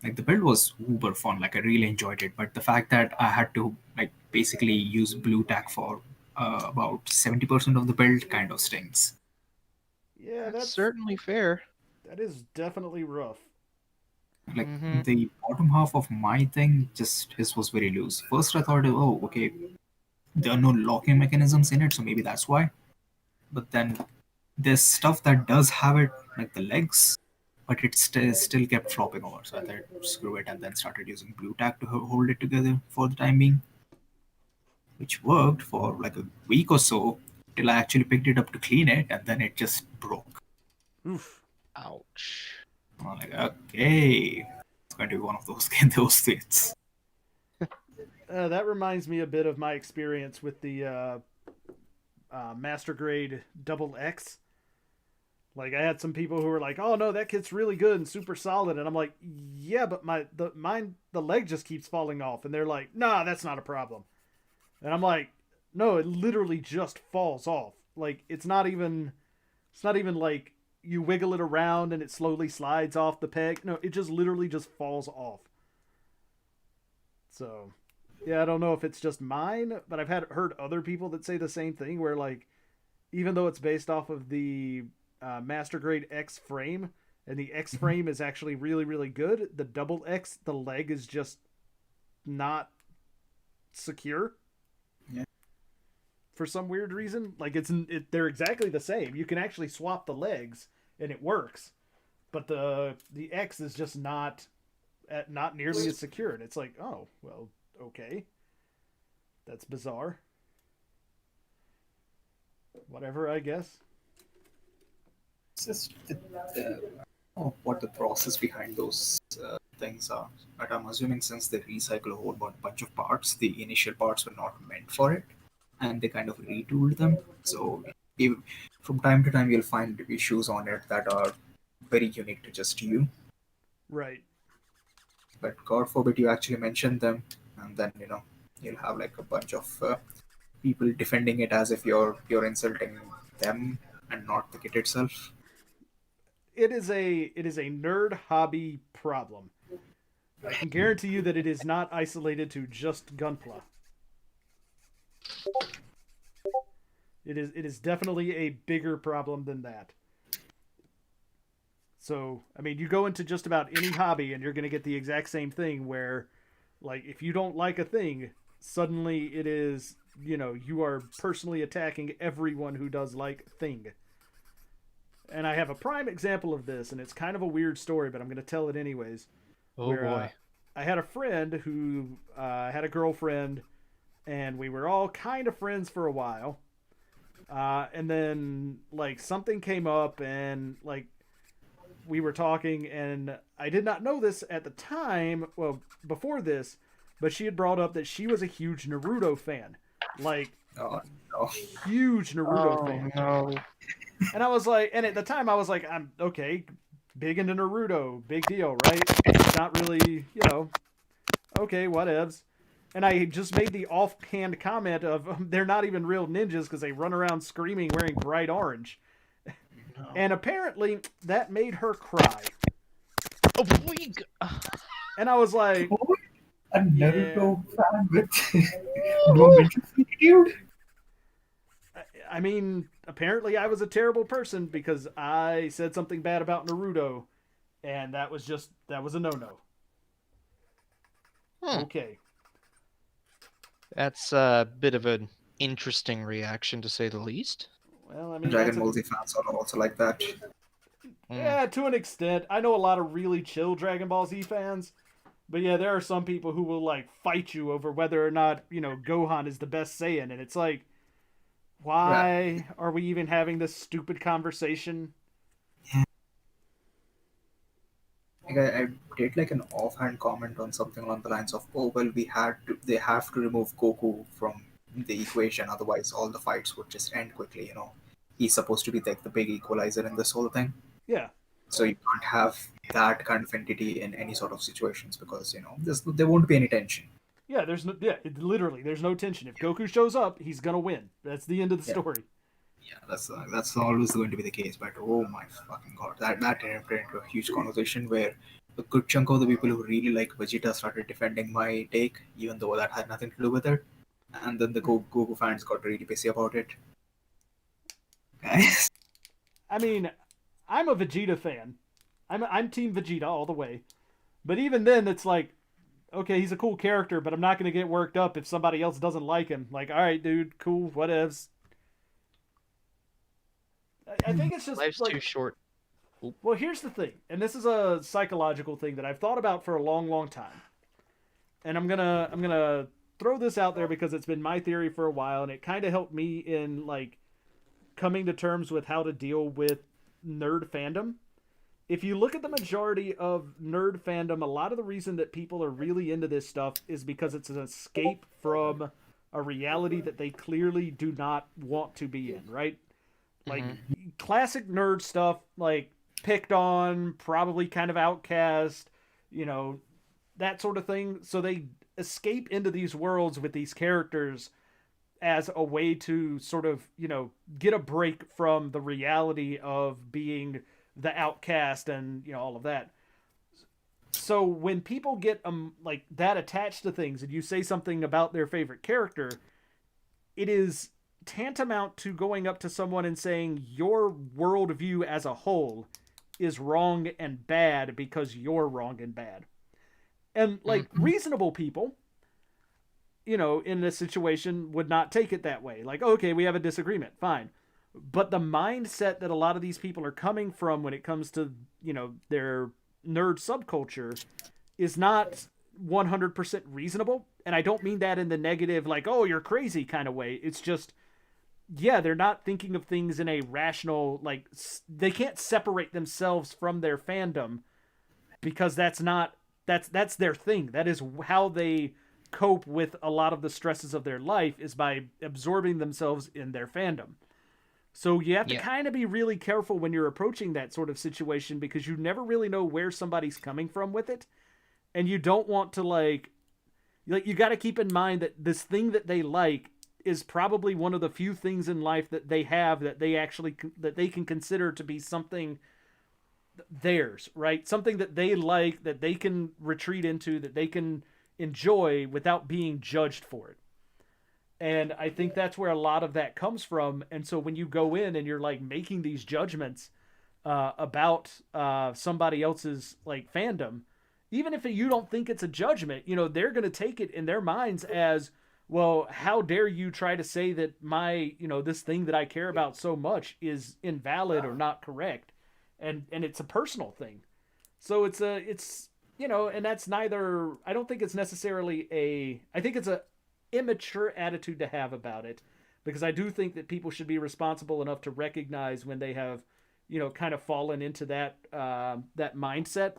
Like the build was uber fun, like I really enjoyed it, but the fact that I had to like basically use blue tack for about 70% of the build kind of stings. Yeah, That's that's certainly fair. that is definitely rough. Like Mm-hmm. the bottom half of my thing, just his was very loose. First I thought, oh, okay, there are no locking mechanisms in it, so maybe that's why. But then there's stuff that does have it, like the legs, but it still kept flopping over. So I thought, screw it, and then started using blue tack to hold it together for the time being, which worked for like a week or so till I actually picked it up to clean it, and then it just broke. Oof. Ouch. I'm like, okay, it's going to be one of those those things. That reminds me a bit of my experience with the master grade double X. Like I had some people who were like, "Oh no, that kit's really good and super solid," and I'm like, "Yeah, but the leg just keeps falling off," and they're like, "Nah, that's not a problem," and I'm like, "No, it literally just falls off. Like it's not even like you wiggle it around and it slowly slides off the peg. No, it just literally just falls off." So yeah, I don't know if it's just mine, but I've heard other people that say the same thing. Where like, even though it's based off of the Master Grade X frame, and the X Mhm. frame is actually really really good, the double X, the leg is just not secure Yeah. for some weird reason. Like they're exactly the same. You can actually swap the legs and it works, but the X is just not nearly as secure. And it's like, oh well, okay, that's bizarre. Whatever, I guess. It's just what the process behind those things are. But I'm assuming since they recycle a whole bunch of parts, the initial parts were not meant for it, and they kind of retooled them. So if, from time to time, you'll find issues on it that are very unique to just you. Right. But God forbid you actually mention them, and then you'll have like a bunch of people defending it as if you're insulting them and not the kit itself. It is a nerd hobby problem. I can guarantee you that it is not isolated to just Gunpla. It is definitely a bigger problem than that. So, I mean, you go into just about any hobby and you're going to get the exact same thing where like if you don't like a thing, suddenly it is, you are personally attacking everyone who does like thing. And I have a prime example of this, and it's kind of a weird story, but I'm going to tell it anyways. Oh Where boy. I had a friend who had a girlfriend, and we were all kind of friends for a while. And then like something came up, and like we were talking, and I did not know this at the time. Well, before this, but she had brought up that she was a huge Naruto fan, like Oh no. huge Naruto fan. No. And I was like, and at the time I was like, I'm okay, big into Naruto, big deal, right? It's not really, okay, whatevs. And I just made the offhand comment of they're not even real ninjas because they run around screaming wearing bright orange. No. And apparently that made her cry. Oh boy. And I was like, What? A Yeah. Naruto fan with no mental attitude? I mean, apparently I was a terrible person because I said something bad about Naruto, and that was a no-no. Okay. That's a bit of an interesting reaction, to say the least. Well, I mean, Dragon that's Ball Z fans are also like that. yeah, to an extent. I know a lot of really chill Dragon Ball Z fans, but yeah, there are some people who will like fight you over whether or not, Gohan is the best Saiyan, and it's like, why are we even having this stupid conversation? Like I did like an offhand comment on something along the lines of, "Oh well, they have to remove Goku from the equation, otherwise all the fights would just end quickly." He's supposed to be like the big equalizer in this whole thing, Yeah. so you can't have that kind of entity in any sort of situations because there won't be any tension. Yeah, literally there's no tension. If Goku shows up, he's going to win. That's the end of the Yeah. story. Yeah, that's always going to be the case. But oh my fucking god, that turned into a huge conversation where a good chunk of the people who really like Vegeta started defending my take, even though that had nothing to do with it. And then the Goku fans got really pissy about it. Guys, I mean, I'm a Vegeta fan. I'm Team Vegeta all the way. But even then, it's like, okay, he's a cool character, but I'm not going to get worked up if somebody else doesn't like him. Like, all right, dude, cool, whatevs. I think it's just Life's like, too short. well, here's the thing, and this is a psychological thing that I've thought about for a long, long time. And I'm gonna throw this out there because it's been my theory for a while, and it kind of helped me in like coming to terms with how to deal with nerd fandom. If you look at the majority of nerd fandom, a lot of the reason that people are really into this stuff is because it's an escape from a reality that they clearly do not want to be in, right? Like classic nerd stuff, like picked on, probably kind of outcast, you know, that sort of thing. So they escape into these worlds with these characters as a way to sort of, get a break from the reality of being the outcast and, all of that. So when people get like that attached to things and you say something about their favorite character, it is tantamount to going up to someone and saying your worldview as a whole is wrong and bad because you're wrong and bad. And like reasonable people, in this situation would not take it that way. Like, okay, we have a disagreement, fine. But the mindset that a lot of these people are coming from when it comes to, their nerd subculture is not 100% reasonable. And I don't mean that in the negative, like, oh, you're crazy kind of way. It's just, yeah, they're not thinking of things in a rational, like, they can't separate themselves from their fandom because that's their thing. That is how they cope with a lot of the stresses of their life, is by absorbing themselves in their fandom. So you have to kind of be really careful when you're approaching that sort of situation because you never really know where somebody's coming from with it. And you don't want to like you got to keep in mind that this thing that they like is probably one of the few things in life that they have that they can consider to be something theirs, right? Something that they like, that they can retreat into, that they can enjoy without being judged for it. And I think that's where a lot of that comes from. And so when you go in and you're like making these judgments about somebody else's like fandom, even if you don't think it's a judgment, they're going to take it in their minds as, well, how dare you try to say that my, this thing that I care about so much is invalid or not correct, and it's a personal thing. So and that's neither. I don't think it's necessarily a. I think it's a immature attitude to have about it, because I do think that people should be responsible enough to recognize when they have, kind of fallen into that mindset.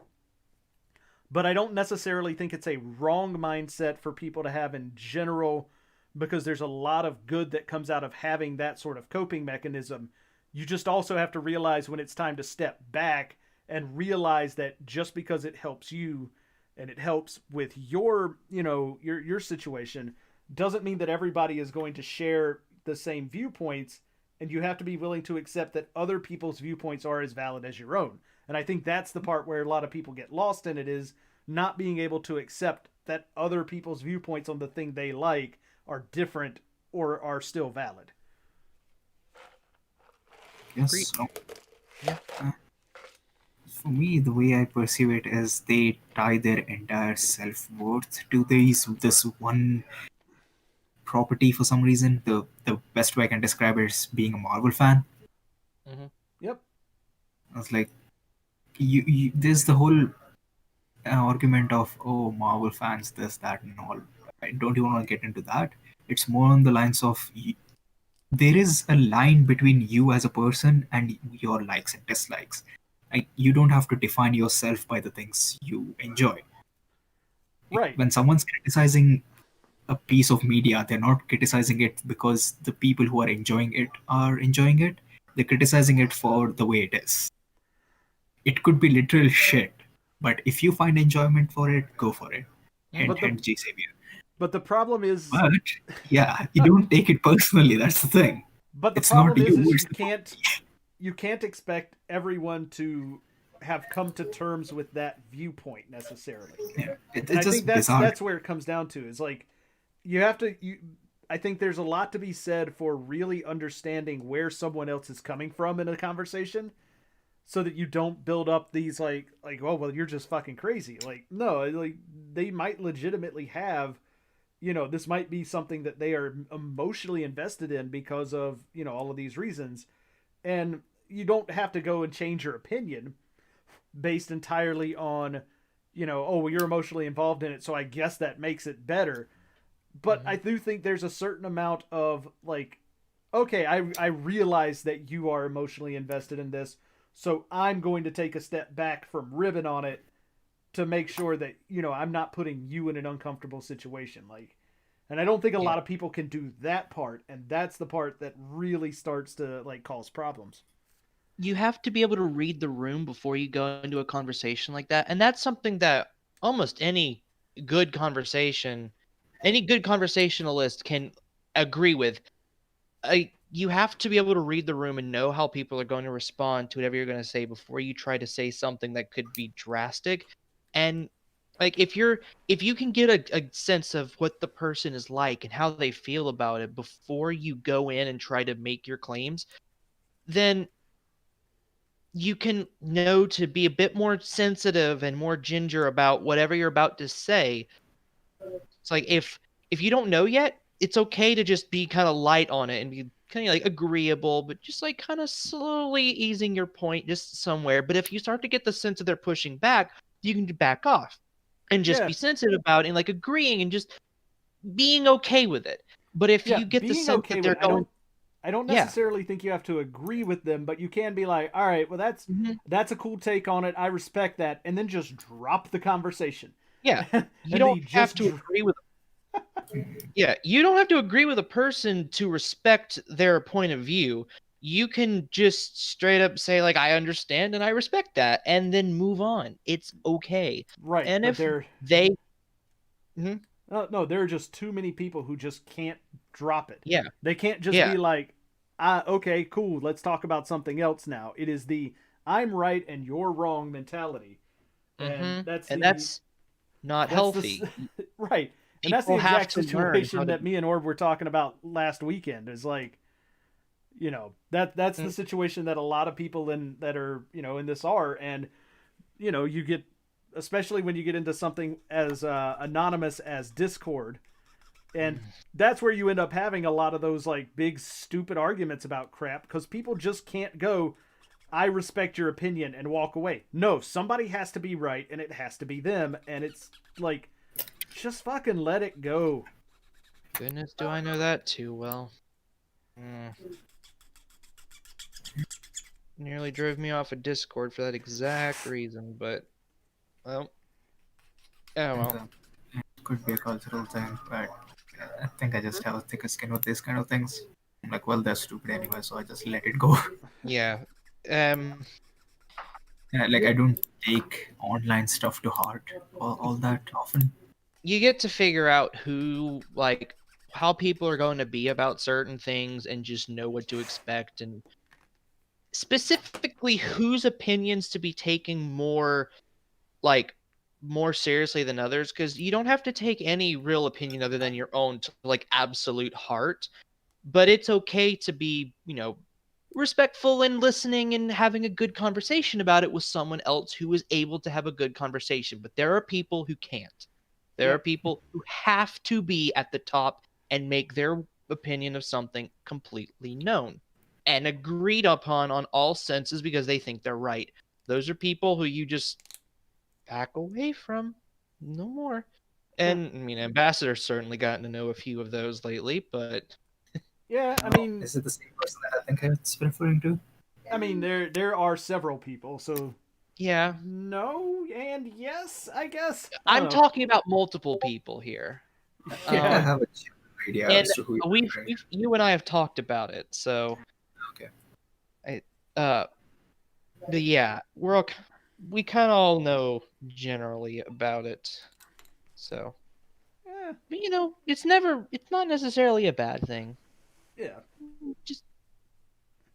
But I don't necessarily think it's a wrong mindset for people to have in general, because there's a lot of good that comes out of having that sort of coping mechanism. You just also have to realize when it's time to step back and realize that just because it helps you and it helps with your, your situation, doesn't mean that everybody is going to share the same viewpoints, and you have to be willing to accept that other people's viewpoints are as valid as your own. And I think that's the part where a lot of people get lost in it, is not being able to accept that other people's viewpoints on the thing they like are different or are still valid. Yes. Agreed. So, Yeah. for me, the way I perceive it is they tie their entire self-worth to this one property for some reason. The best way I can describe it is being a Marvel fan. Mm-hmm. Yep. I was like, you there's the whole argument of, oh, Marvel fans, this, that, and all. I don't even want to get into that. It's more on the lines of, there is a line between you as a person and your likes and dislikes. Like, you don't have to define yourself by the things you enjoy. Right. When someone's criticizing a piece of media, they're not criticizing it because the people who are enjoying it. They're criticizing it for the way it is. It could be literal shit, but if you find enjoyment for it, go for it. Hint, But the hint, G Savior. but the problem is But yeah, you don't take it personally. That's the thing. but the It's not problem you. is It's you can't expect everyone to have come to terms with that viewpoint necessarily. yeah, And it's I just think that's bizarre. that's where it comes down to, is like, you have to I think there's a lot to be said for really understanding where someone else is coming from in a conversation, so that you don't build up these like, oh well, you're just fucking crazy. Like, no, like, they might legitimately have, this might be something that they are emotionally invested in because of, all of these reasons. And you don't have to go and change your opinion based entirely on, oh well, you're emotionally involved in it, so I guess that makes it better. But Mm-hmm. I do think there's a certain amount of like, okay, I realize that you are emotionally invested in this, so I'm going to take a step back from ribbon on it to make sure that, I'm not putting you in an uncomfortable situation. Like, and I don't think a Yeah. lot of people can do that part, and that's the part that really starts to like cause problems. You have to be able to read the room before you go into a conversation like that. And that's something that almost good conversation, any good conversationalist can agree with. You have to be able to read the room and know how people are going to respond to whatever you're going to say before you try to say something that could be drastic. And like if you can get a sense of what the person is like and how they feel about it before you go in and try to make your claims, then you can know to be a bit more sensitive and more ginger about whatever you're about to say. It's like if you don't know yet, it's okay to just be kind of light on it and be kind of like agreeable, but just like kind of slowly easing your point just somewhere. But if you start to get the sense that they're pushing back, you can back off and just Yeah, be sensitive about it and like agreeing and just being okay with it. But if yeah, you get the being sense okay that with they're it. going, I don't yeah, necessarily think you have to agree with them, but you can be like, all right, well, mhm, that's a cool take on it. I respect that, and then just drop the conversation, yeah, and you don't then have to agree with. Yeah, you don't have to agree with a person to respect their point of view. You can just straight up say, like, I understand and I respect that, and then move on. It's okay. right. And But if they, Mhm, no, there are just too many people who just can't drop it. yeah, They can't just yeah, be like, okay, cool, let's talk about something else now. It is the I'm right and you're wrong mentality, and and that's not that's the healthy. right, and that's the People have exact to learn how situation to. that me and Orb were talking about last weekend. Is like, that's the Mm, situation that a lot of people in that are, in this are. And you get, especially when you get into something as anonymous as Discord, And that's where you end up having a lot of those like big stupid arguments about crap because people just can't go, I respect your opinion and walk away. No, somebody has to be right and it has to be them. And it's like, just fucking let it go. Goodness, do I know that too well? Mm. Nearly drove me off of Discord for that exact reason, but well, oh well. It could be a cultural thing, but I think I just have a thicker skin with these kind of things. I'm like, well, they're stupid anyway, so I just let it go. Yeah. Yeah, like I don't take online stuff to heart all that often. You get to figure out who, like, how people are going to be about certain things and just know what to expect, and specifically whose opinions to be taken more seriously than others, because you don't have to take any real opinion other than your own to like absolute heart, but it's okay to be, respectful and listening and having a good conversation about it with someone else who is able to have a good conversation. But there are people who can't. There are people who have to be at the top and make their opinion of something completely known and agreed upon on all senses because they think they're right. Those are people who you just back away from. No more. And I mean, Ambassador's certainly gotten to know a few of those lately, but Yeah, I mean, Is it the same person that I think it's referring to? I mean, there are several people, so yeah. no and yes, I guess. I'm talking about multiple people here. I have a general idea And as to who you're referring to. you and I have talked about it, so Okay. but yeah, we kind of all know generally about it. So, but it's not necessarily a bad thing. Yeah.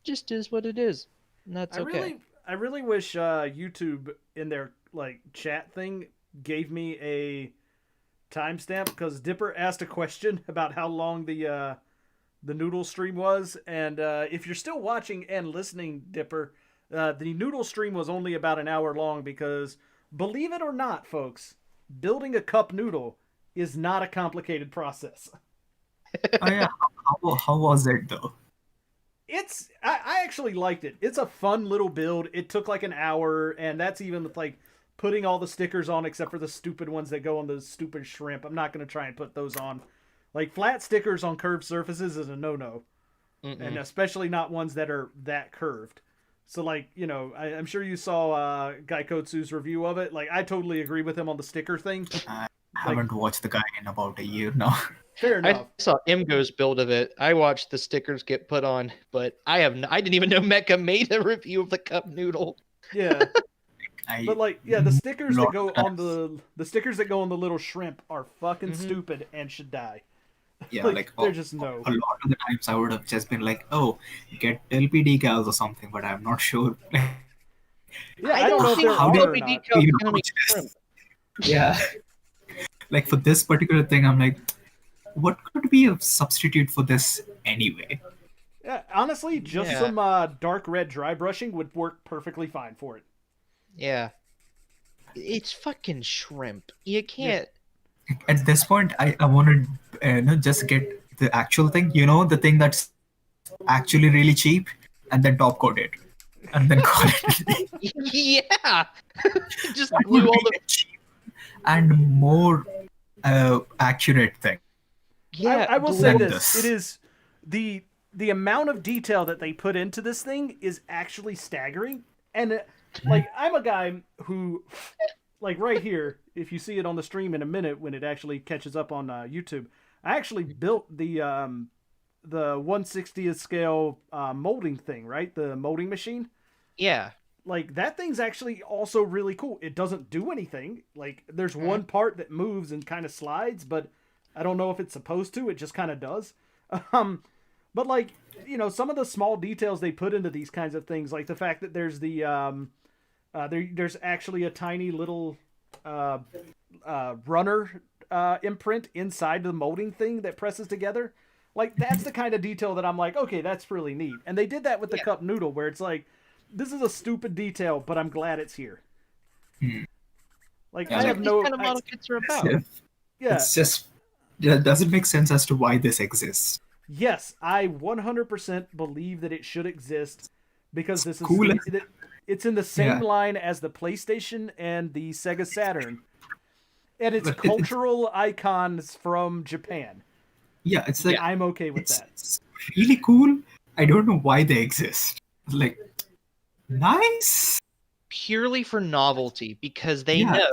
Just is what it is. And that's okay. I really wish YouTube in their like chat thing gave me a timestamp because Dipper asked a question about how long the noodle stream was, and if you're still watching and listening, Dipper, the noodle stream was only about an hour long because, believe it or not, folks, building a cup noodle is not a complicated process. Oh yeah, how was it though? I actually liked it. It's a fun little build. It took like an hour, and that's even with like putting all the stickers on except for the stupid ones that go on the stupid shrimp. I'm not going to try and put those on. Like flat stickers on curved surfaces is a no-no. And especially not ones that are that curved. So like, I'm sure you saw Gaikotsu's review of it. Like I totally agree with him on the sticker thing. I haven't watched the guy in about a year now. Fair enough. I saw Imgo's build of it. I watched the stickers get put on, but I didn't even know Mecha made a review of the cup noodle. Yeah. But like, yeah, the stickers that go on the stickers that go on the little shrimp are fucking stupid and should die. Yeah, they're just no. A lot of the times I would have just been like, "Oh, get LP decals or something," but I'm not sure. Yeah, I don't know if there are or not. Yeah, like for this particular thing, I'm like, what could be a substitute for this anyway? Yeah, honestly, just some dark red dry brushing would work perfectly fine for it. Yeah. It's fucking shrimp. You can't. At this point, I want to just get the actual thing. The thing that's actually really cheap, and then top coat it, and then call it. Yeah. Just glue all the cheap and more accurate thing. Yeah, I will say this: it is the amount of detail that they put into this thing is actually staggering. And like, I'm a guy who, like, right here, if you see it on the stream in a minute when it actually catches up on YouTube, I actually built the 1/60th scale molding thing, right? The molding machine. Yeah. Like, that thing's actually also really cool. It doesn't do anything. Like, there's one part that moves and kind of slides, but I don't know if it's supposed to. It just kind of does. But like, some of the small details they put into these kinds of things, like the fact that there's the there's actually a tiny little runner imprint inside the molding thing that presses together. Like, that's the kind of detail that I'm like, okay, that's really neat. And they did that with the cup noodle, where it's like, this is a stupid detail, but I'm glad it's here. Like, I have no. Kind of model kits are about. Yeah, it's just does it make sense as to why this exists? Yes, I 100% believe that it should exist because this is Cool. it's in the same Yeah. line as the PlayStation and the Sega Saturn, and it's But cultural icons from Japan. yeah, it's like I'm okay with that. it's really cool. I don't know why they exist. Like, nice. Purely for novelty, because they Yeah, know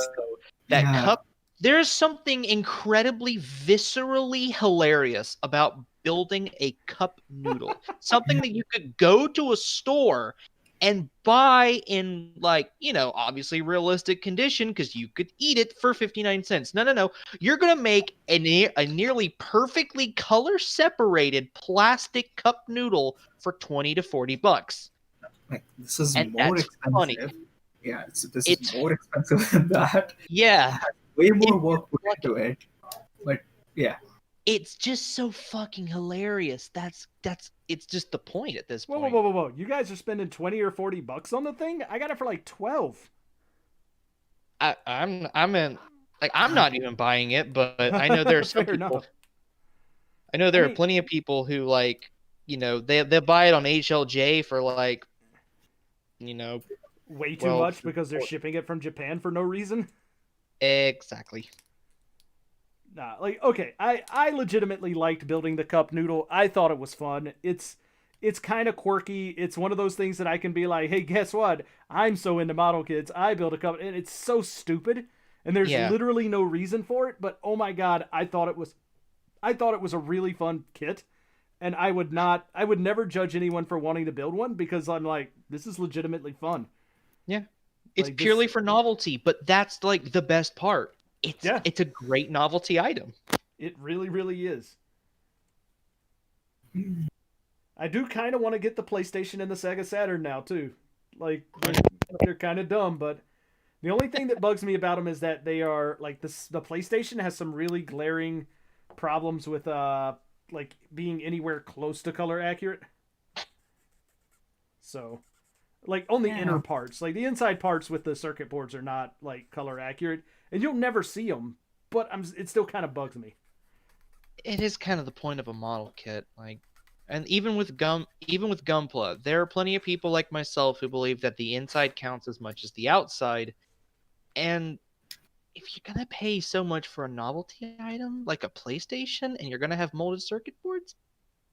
that yeah. cup. There's something incredibly viscerally hilarious about building a cup noodle. Something that you could go to a store and buy in, like, obviously realistic condition because you could eat it for 59 cents. No. You're going to make a nearly perfectly color separated plastic cup noodle for 20 to 40 bucks. Like, this is And more that's expensive. funny. Yeah, this is more expensive than that. Yeah. It has way more If work put you're into it. But yeah, It's just so fucking hilarious. It's just the point at this Whoa, point. whoa! You guys are spending $20 or $40 on the thing? I got it for like 12. I'm not even buying it, but I know there are some Fair people. enough. I know there are plenty of people who they buy it on HLJ for way too much because they're shipping it from Japan for no reason. Exactly. Nah, okay, I legitimately liked building the cup noodle. I thought it was fun. It's kind of quirky. It's one of those things that I can be like, hey, guess what? I'm so into model kits. I build a cup, and it's so stupid, and there's literally no reason for it. But oh my god, I thought it was a really fun kit, and I would never judge anyone for wanting to build one because I'm like, this is legitimately fun. Yeah, it's purely for novelty, but that's like the best part. It's a great novelty item. It really, really is. I do kind of want to get the PlayStation and the Sega Saturn now too. Like they're kind of dumb, but the only thing that bugs me about them is that they are like the PlayStation has some really glaring problems with like being anywhere close to color accurate. So, like on the inner parts, like the inside parts with the circuit boards are not like color accurate, and you'll never see them. But it still kind of bugs me. It is kind of the point of a model kit, like. And even with Gunpla, there are plenty of people like myself who believe that the inside counts as much as the outside. And if you're gonna pay so much for a novelty item like a PlayStation, and you're gonna have molded circuit boards,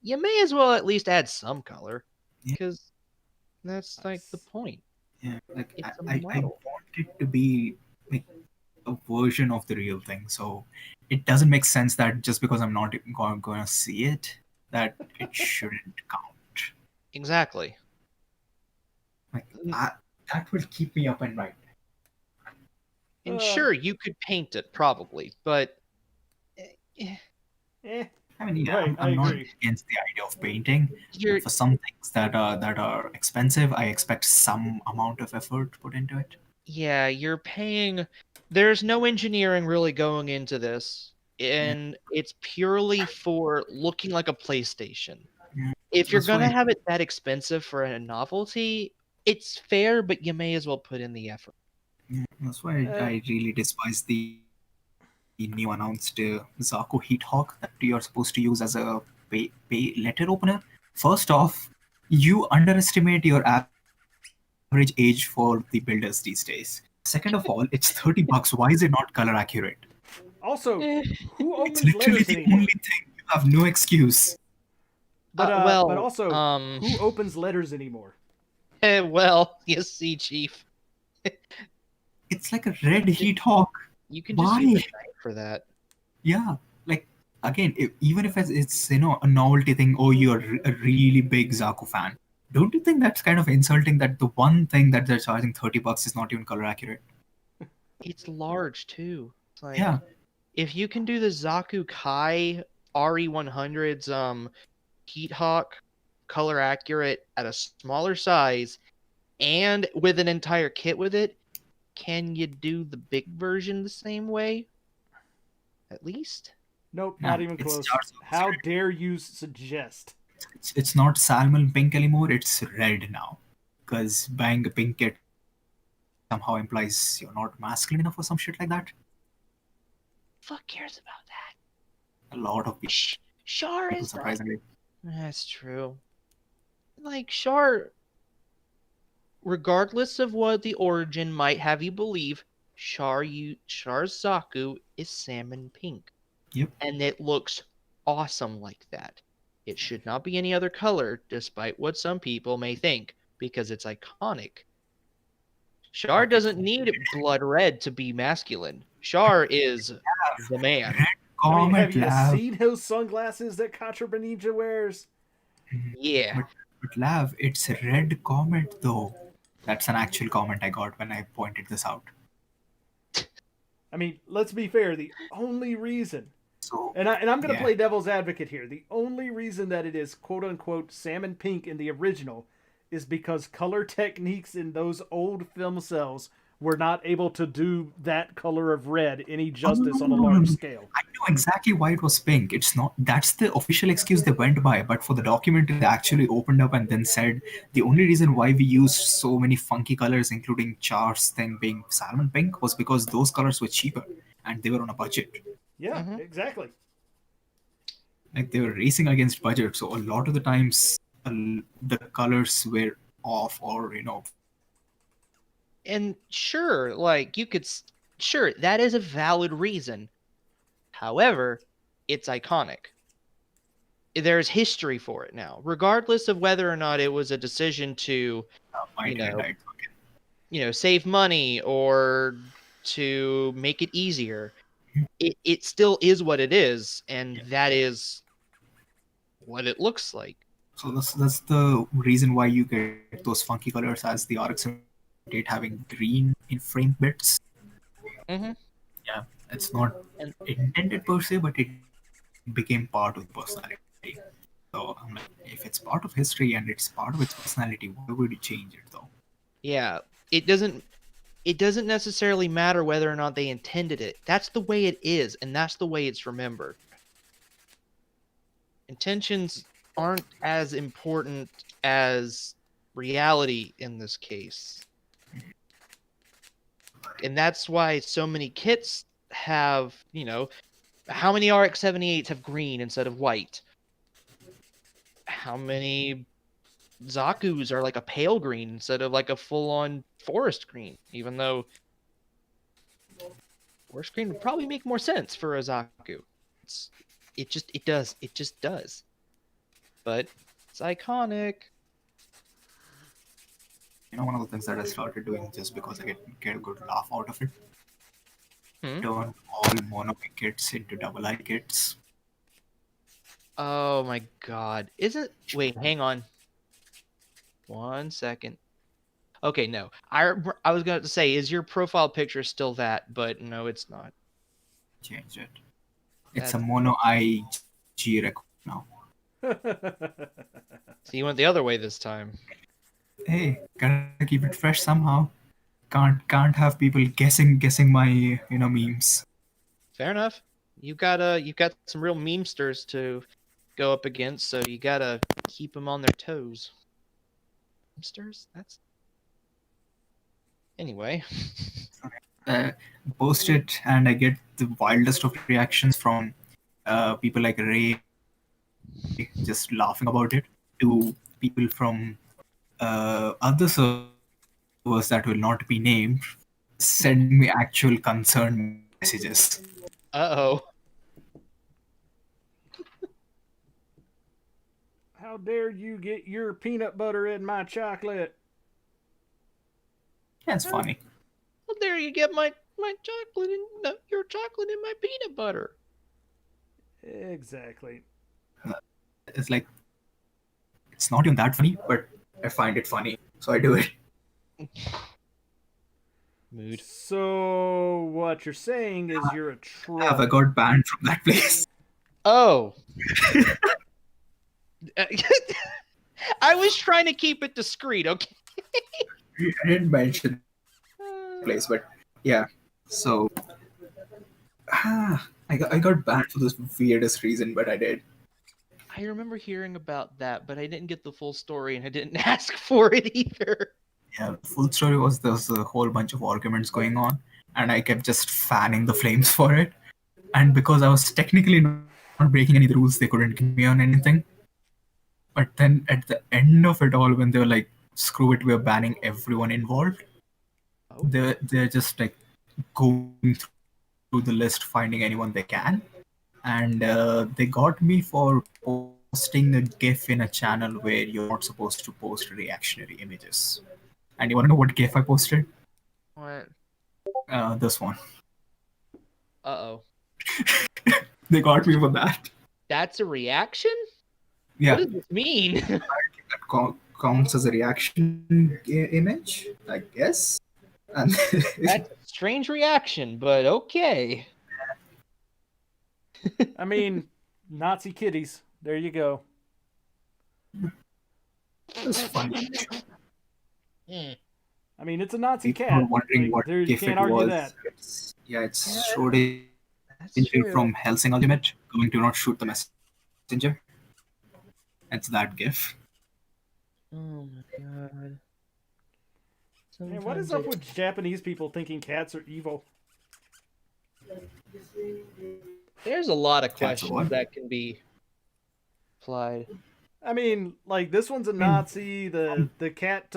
you may as well at least add some color, because that's like the point. Yeah, like I want it to be like a version of the real thing, so it doesn't make sense that just because I'm not going to see it, that it shouldn't count. Exactly. Like that will keep me up at night. And sure, you could paint it probably, but I mean, yeah, I'm not against the idea of painting. For some things that are expensive, I expect some amount of effort put into it. Yeah, you're paying. There's no engineering really going into this, and it's purely for looking like a PlayStation. Yeah, if you're gonna have it that expensive for a novelty, it's fair, but you may as well put in the effort. Yeah, that's why I really despise the new announced Zaku Heat Hawk that you're supposed to use as a pay letter opener. First off, you underestimate your average age for the builders these days. Second of all, it's $30. Why is it not color accurate? Also, who opens it's literally letters the anymore? only thing. You have no excuse. But also, who opens letters anymore? Well, you see, Chief. It's like a red Heat Hawk. You can just use a knife for that. Yeah, like again, even if it's a novelty thing. Oh, you're a really big Zaku fan. Don't you think that's kind of insulting that the one thing that they're charging $30 is not even color accurate? It's large too. It's like, yeah. If you can do the Zaku Kai RE100's Heat Hawk color accurate at a smaller size and with an entire kit with it, can you do the big version the same way? At least? Nope, not even close. How dare you suggest? It's not salmon pink anymore, it's red now. Because buying a pink kit somehow implies you're not masculine enough or some shit like that. Fuck cares about that? A lot of Char people, is not. surprisingly. That's true. Like Char, regardless of what the origin might have you believe, Char's Zaku is salmon pink. Yep. And it looks awesome like that. It should not be any other color, despite what some people may think, because it's iconic. Char doesn't need blood red to be masculine. Char is the man. Red I mean, have Comet you Lav. seen those sunglasses that Contra Benija wears? Yeah. But Lav, it's Red Comet though. That's an actual comment I got when I pointed this out. I mean, let's be fair. The only reason, So and I'm going to yeah. play devil's advocate here, the only reason that it is quote unquote salmon pink in the original is because color techniques in those old film cells were not able to do that color of red any justice on a large scale. I know exactly why it was pink. It's not. That's the official excuse they went by. But for the documentary, they actually opened up and then said the only reason why we used so many funky colors, including Char's thing being salmon pink, was because those colors were cheaper and they were on a budget. Yeah, exactly. Like they were racing against budget, so a lot of the times the colors were off, or And sure, like you could, sure, that is a valid reason. However, it's iconic. There's history for it now, regardless of whether or not it was a decision to, save money or to make it easier. It still is what it is, and that is what it looks like. So that's the reason why you get those funky colors as the RX-78 having green in frame bits. Mm-hmm. Yeah, it's not intended per se, but it became part of the personality. So I'm like, if it's part of history and it's part of its personality, why would you change it though? Yeah, it doesn't necessarily matter whether or not they intended it. That's the way it is, and that's the way it's remembered. Intentions aren't as important as reality in this case. And that's why so many kits have, how many RX-78s have green instead of white? How many Zaku's are like a pale green instead of like a full-on forest green, even though forest green would probably make more sense for a Zaku. It just does. But it's iconic. One of the things that I started doing just because I get a good laugh out of it. Turn all mono kits into double eye kits. Oh my god. Wait, hang on. 1 second. Okay, no. I was going to say, is your profile picture still that? But no, it's not. Change it. It's a mono eye G record now. So you went the other way this time. Hey, gotta keep it fresh somehow. Can't have people guessing my memes. Fair enough. You got some real memesters to go up against, so you gotta keep them on their toes. Memesters? That's anyway. Post it, and I get the wildest of reactions from people like Ray, just laughing about it, to people from other servers that will not be named send me actual concerned messages. Uh-oh. How dare you get your peanut butter in my chocolate? Yeah, it's funny. How dare you get my chocolate in your chocolate in my peanut butter? Exactly. It's like, it's not even that funny, but I find it funny, so I do it. Mood. So what you're saying is you're a troll. Have I got banned from that place? Oh. I was trying to keep it discreet, okay? I didn't mention the place, but yeah. So I got banned for this weirdest reason, but I did. I remember hearing about that, but I didn't get the full story, and I didn't ask for it either. Yeah, the full story was there was a whole bunch of arguments going on, and I kept just fanning the flames for it. And because I was technically not breaking any of the rules. They couldn't give me on anything. But then at the end of it all, when they were like, "Screw it, we're banning everyone involved," Oh. they're just like going through the list, finding anyone they can, and they got me for posting a GIF in a channel where you're not supposed to post reactionary images. And you want to know what GIF I posted? What? This one. Uh-oh. They got me for that. That's a reaction? Yeah. What does this mean? That counts as a reaction image, I guess. And That's a strange reaction, but okay. I mean, Nazi kitties. There you go. it's funny. I mean, it's a Nazi People cat. were wondering Like, what there, you GIF can't it argue was. that. It's Schrodinger That's true. from Helsing Ultimate going to not shoot the messenger. It's that GIF. Oh my god. Man, what is up with Japanese people thinking cats are evil? There's a lot of Cats are questions what? that can be applied. I mean, like, this one's a Nazi. The cat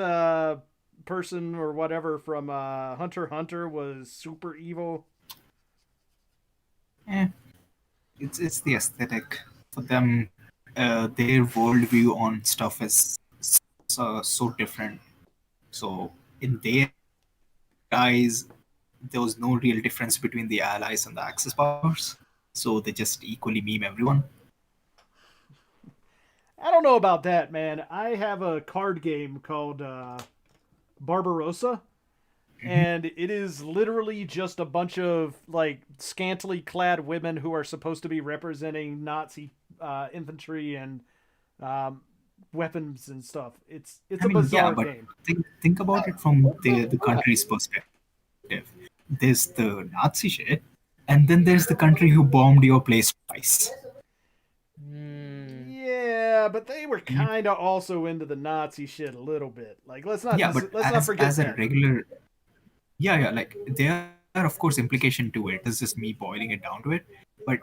person or whatever from Hunter x Hunter was super evil. It's the aesthetic for them. Their worldview on stuff is so different. So in their eyes, there was no real difference between the Allies and the Axis powers. So they just equally meme everyone. I don't know about that, man. I have a card game called Barbarossa, and it is literally just a bunch of like scantily clad women who are supposed to be representing Nazi infantry and weapons and stuff. It's a bizarre game. Think about it from the country's perspective. There's the Nazi shit, and then there's the country who bombed your place twice. Yeah, but they were kind of also into the Nazi shit a little bit. Like, let's not forget as that. a regular, like there are of course implication to it. It's just me boiling it down to it, but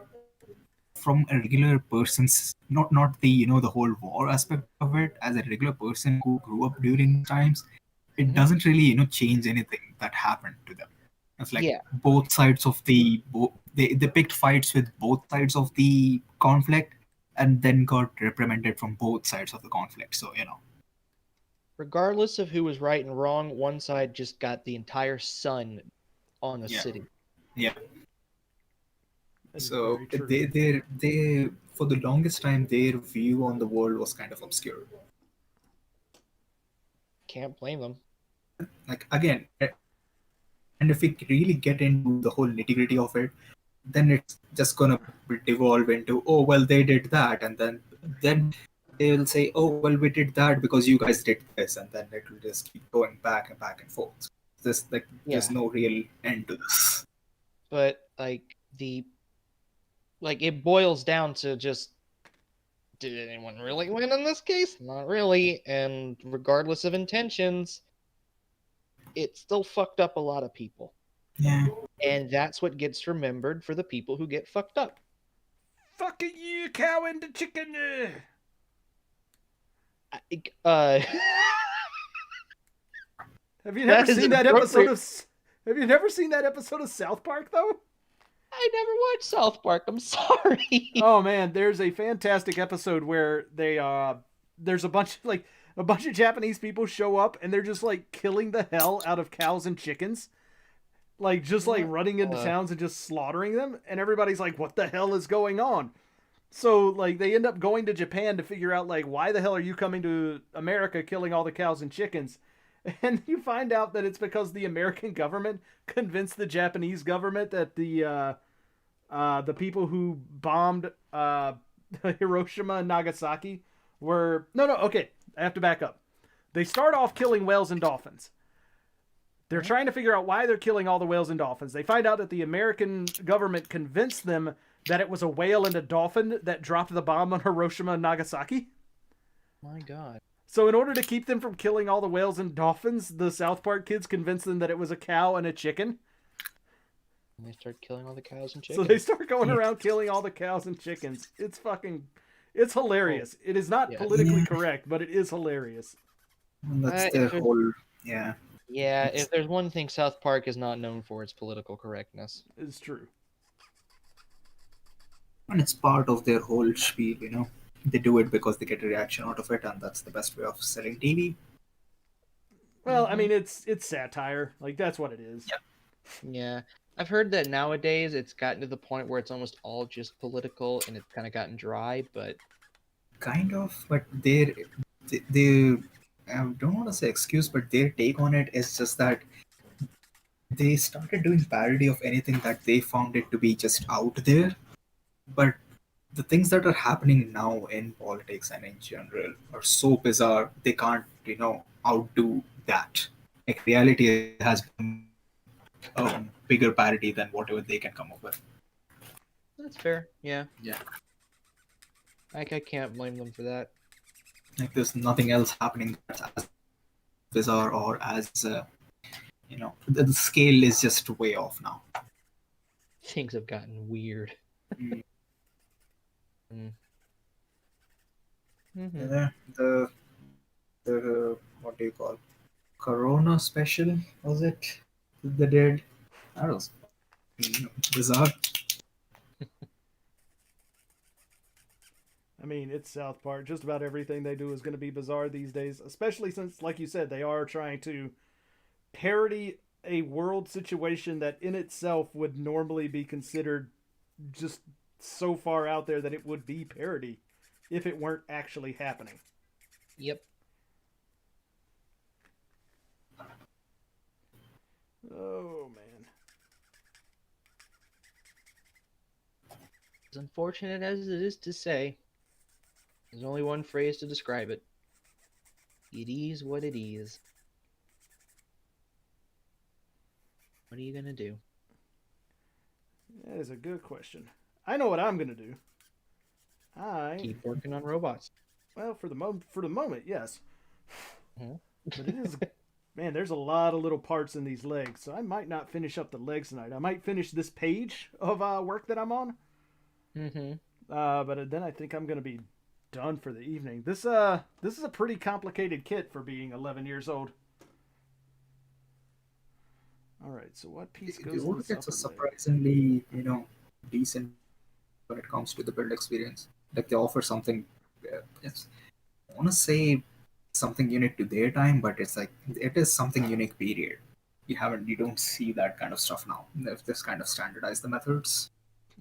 from a regular person's not the the whole war aspect of it, as a regular person who grew up during times, it doesn't really change anything that happened to them. It's like both sides of they picked fights with both sides of the conflict and then got reprimanded from both sides of the conflict. So Regardless of who was right and wrong, one side just got the entire sun on a city. Yeah. So they for the longest time their view on the world was kind of obscure. Can't blame them. Like again, and if we really get into the whole nitty-gritty of it, then it's just gonna devolve into, oh well, they did that, and then they will say, oh well, we did that because you guys did this, and then it will just keep going back and forth. There's no real end to this. But it boils down to just, did anyone really win in this case? Not really. And regardless of intentions, it still fucked up a lot of people. Yeah. And that's what gets remembered for the people who get fucked up. Fucking you, cow and the chicken. Have you never seen that episode of? Have you never seen that episode of South Park though? I never watched South Park. I'm sorry. Oh man, there's a fantastic episode where there's a bunch of Japanese people show up and they're just like killing the hell out of cows and chickens. Like just like running into towns and just slaughtering them, and everybody's like, what the hell is going on? So like they end up going to Japan to figure out like, why the hell are you coming to America killing all the cows and chickens? And you find out that it's because the American government convinced the Japanese government that the people who bombed Hiroshima and Nagasaki were okay, I have to back up. They start off killing whales and dolphins. They're trying to figure out why they're killing all the whales and dolphins. They find out that the American government convinced them that it was a whale and a dolphin that dropped the bomb on Hiroshima and Nagasaki. My God. So in order to keep them from killing all the whales and dolphins, the South Park kids convinced them that it was a cow and a chicken. And they start killing all the cows and So chickens. they start going around killing all the cows and chickens. It's hilarious. It is not yes. politically Yeah. correct, but it is hilarious. And that's If their there's- whole. Yeah. Yeah, It's- if there's one thing South Park is not known for, it's political correctness. It's true. And it's part of their whole spiel, you know. They do it because they get a reaction out of it, and that's the best way of selling TV. Well, I mean, it's satire. Like, that's what it is. Yeah. Yeah. I've heard that nowadays it's gotten to the point where it's almost all just political and it's kind of gotten dry, but Kind of, but they I don't want to say excuse, but their take on it is just that they started doing parody of anything that they found it to be just out there. But the things that are happening now in politics and in general are so bizarre, they can't, outdo that. Like, reality has a bigger parody than whatever they can come up with. that's fair. Yeah. Yeah. I can't blame them for that. Like, there's nothing else happening that's as bizarre or as, the scale is just way off now. Things have gotten weird. Mm. Mm-hmm. The what do you call, Corona special, was it? They did. That was bizarre. I mean, it's South Park. Just about everything they do is going to be bizarre these days, especially since, like you said, they are trying to parody a world situation that in itself would normally be considered just so far out there that it would be parody if it weren't actually happening. Yep. Oh, man. As unfortunate as it is to say, there's only one phrase to describe it. It is what it is. What are you gonna do? That is a good question. I know what I'm going to do. Keep working on robots. Well, for the moment, yes. Mhm. But it is, man, there's a lot of little parts in these legs, so I might not finish up the legs tonight. I might finish this page of work that I'm on. Mm-hmm. But then I think I'm gonna be done for the evening. This is a pretty complicated kit for being 11 years old. All right, so what piece goes The in old this kits are upper leg? surprisingly, decent when it comes to the build experience. Like, they offer something. I want to say something unique to their time, but it's like it is something unique. Period. You don't see that kind of stuff now. They've just kind of standardized the methods.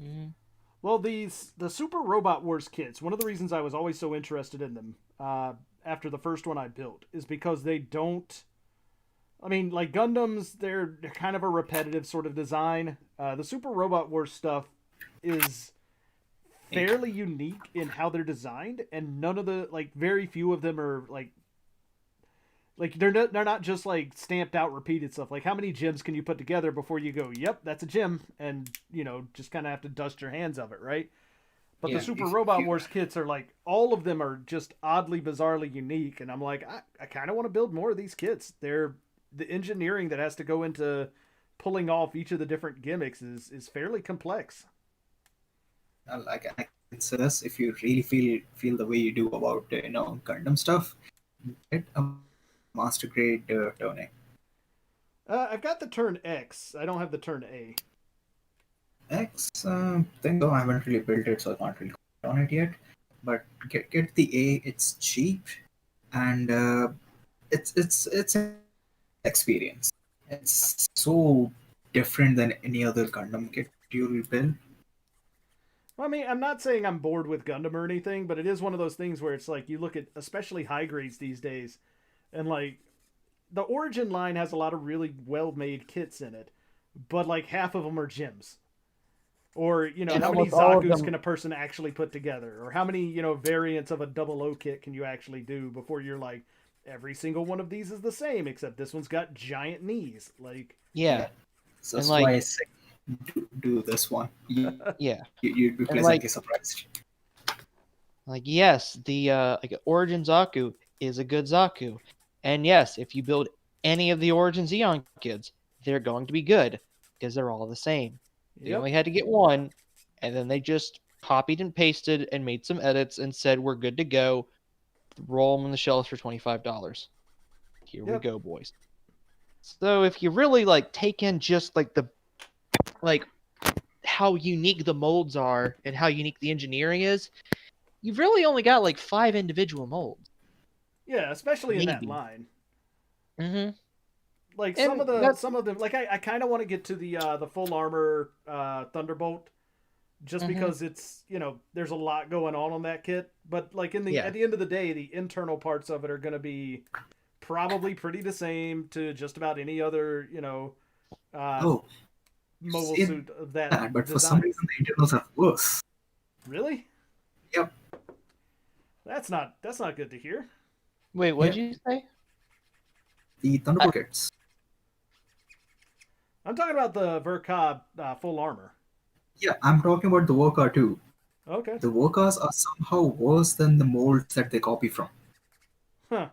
Mm-hmm. Well, the Super Robot Wars kits, one of the reasons I was always so interested in them after the first one I built is because they don't. I mean, like Gundams, they're kind of a repetitive sort of design. The Super Robot Wars stuff is fairly unique in how they're designed, and none of the very few of them are like they're not just like stamped out repeated stuff. Like, how many gyms can you put together before you go, yep, that's a gym, and just kind of have to dust your hands of it, right? But Yeah, the Super Robot Wars kits are like, all of them are just oddly, bizarrely unique, and I'm like, I kind of want to build more of these kits. They're the engineering that has to go into pulling off each of the different gimmicks is fairly complex. Like, I can say this: if you really feel the way you do about Gundam stuff, get a master grade Tone. I've got the turn X. I don't have the turn A. X, think so. I haven't really built it, so I can't really comment on it yet. But get the A. It's cheap, and it's an experience. It's so different than any other Gundam kit you'll build. Well, I mean, I'm not saying I'm bored with Gundam or anything, but it is one of those things where it's like you look at especially high grades these days, and like the Origin line has a lot of really well-made kits in it, but like half of them are gyms. Or, And how many almost all of Zaku's them- can a person actually put together? Or how many, variants of a double O kit can you actually do before you're like, every single one of these is the same, except this one's got giant knees. Like, Yeah. So And, that's like- why I say do this one. Yeah. You'd be And, pleasantly like- surprised. Like, yes, the Origin Zaku is a good Zaku. And yes, if you build any of the Origin Xeon kids, they're going to be good because they're all the same. They Yep. only had to get one, and then they just copied and pasted and made some edits and said, we're good to go. Roll them on the shelves for $25. Here we Yep. go, boys. So if you really like take in just like the like how unique the molds are and how unique the engineering is, you've really only got like 5 individual molds. Yeah, especially in that Maybe. line. Mm-hmm. Like And some of them, like I kind of want to get to the full armor Thunderbolt, just because it's there's a lot going on that kit. But like Yeah. at the end of the day, the internal parts of it are going to be probably pretty the same to just about any other uh, Oh, mobile say suit of that that, but for some design. reason the internals are worse. Really? Yep. That's not good to hear. Wait, what'd Yeah. you say? The Thunderbolt kits. I'm talking about the Verkab full armor. Yeah, I'm talking about the Worker too. Okay. The Workers are somehow worse than the molds that they copy from. Huh.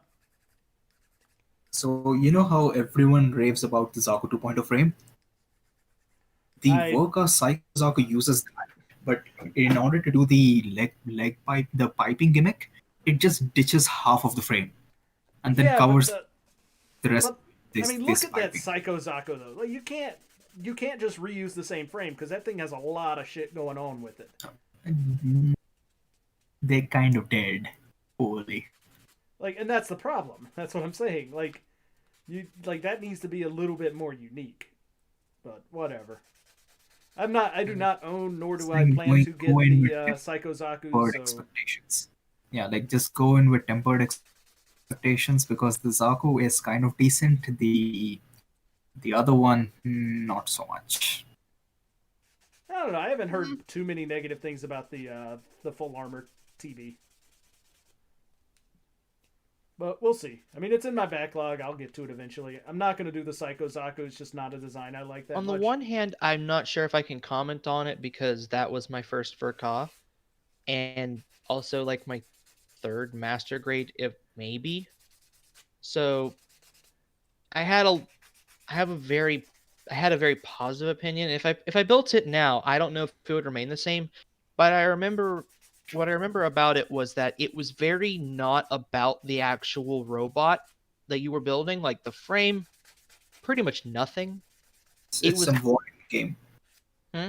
So you know how everyone raves about the Zaku 2.0 frame? The I Worker Psycho Zaku uses that, but in order to do the leg pipe, the piping gimmick, it just ditches half of the frame and then yeah, covers the rest. but I mean, look This at that piping. Psycho Zako though. Like you can't just reuse the same frame because that thing has a lot of shit going on with it. They kind of did poorly. Like, and that's the problem. That's what I'm saying. Like, that needs to be a little bit more unique. But whatever. I do not own nor do I Saying plan to get go in the with Psycho Zaku. tempered So expectations. Yeah, like just go in with tempered expectations because the Zaku is kind of decent. The other one, not so much. I don't know. I haven't heard too many negative things about the full armor TB. But we'll see. I mean, it's in my backlog. I'll get to it eventually. I'm not going to do the Psycho Zaku. It's just not a design I like that On the much. one hand, I'm not sure if I can comment on it because that was my first Furka, and also like my third master grade, if maybe. So I had a I have a very I had a very positive opinion. If I built it now, I don't know if it would remain the same, but what I remember about it was that it was very not about the actual robot that you were building, like the frame, pretty much nothing. It It's was a volume game. Hmm?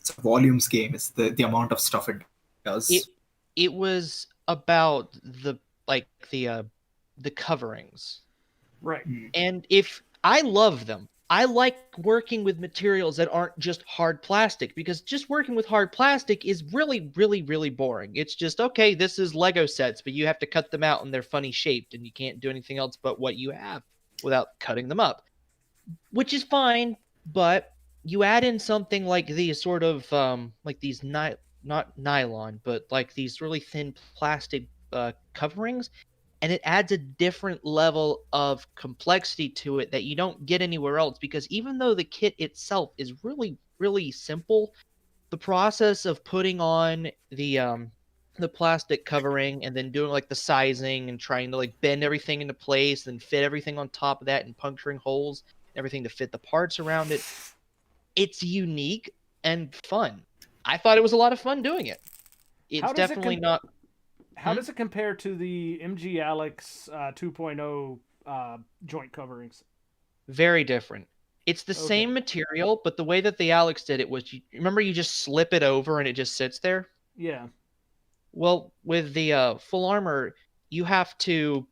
It's a volumes game. It's the amount of stuff it does. it was about the coverings. Right. And if I love them, I like working with materials that aren't just hard plastic because just working with hard plastic is really, really, really boring. It's just, okay, this is Lego sets, but you have to cut them out and they're funny shaped and you can't do anything else but what you have without cutting them up, which is fine. But you add in something like these sort of, like these, not nylon, but like these really thin plastic coverings, and it adds a different level of complexity to it that you don't get anywhere else because even though the kit itself is really really simple, the process of putting on the plastic covering and then doing like the sizing and trying to like bend everything into place and fit everything on top of that and puncturing holes and everything to fit the parts around it, it's unique and fun. I thought it was a lot of fun doing it. It's definitely not. How does it compare to the MG Alex 2.0 joint coverings? Very different. It's the same material, but the way that the Alex did it was, you remember you just slip it over and it just sits there? Yeah. Well, with the full armor, you have to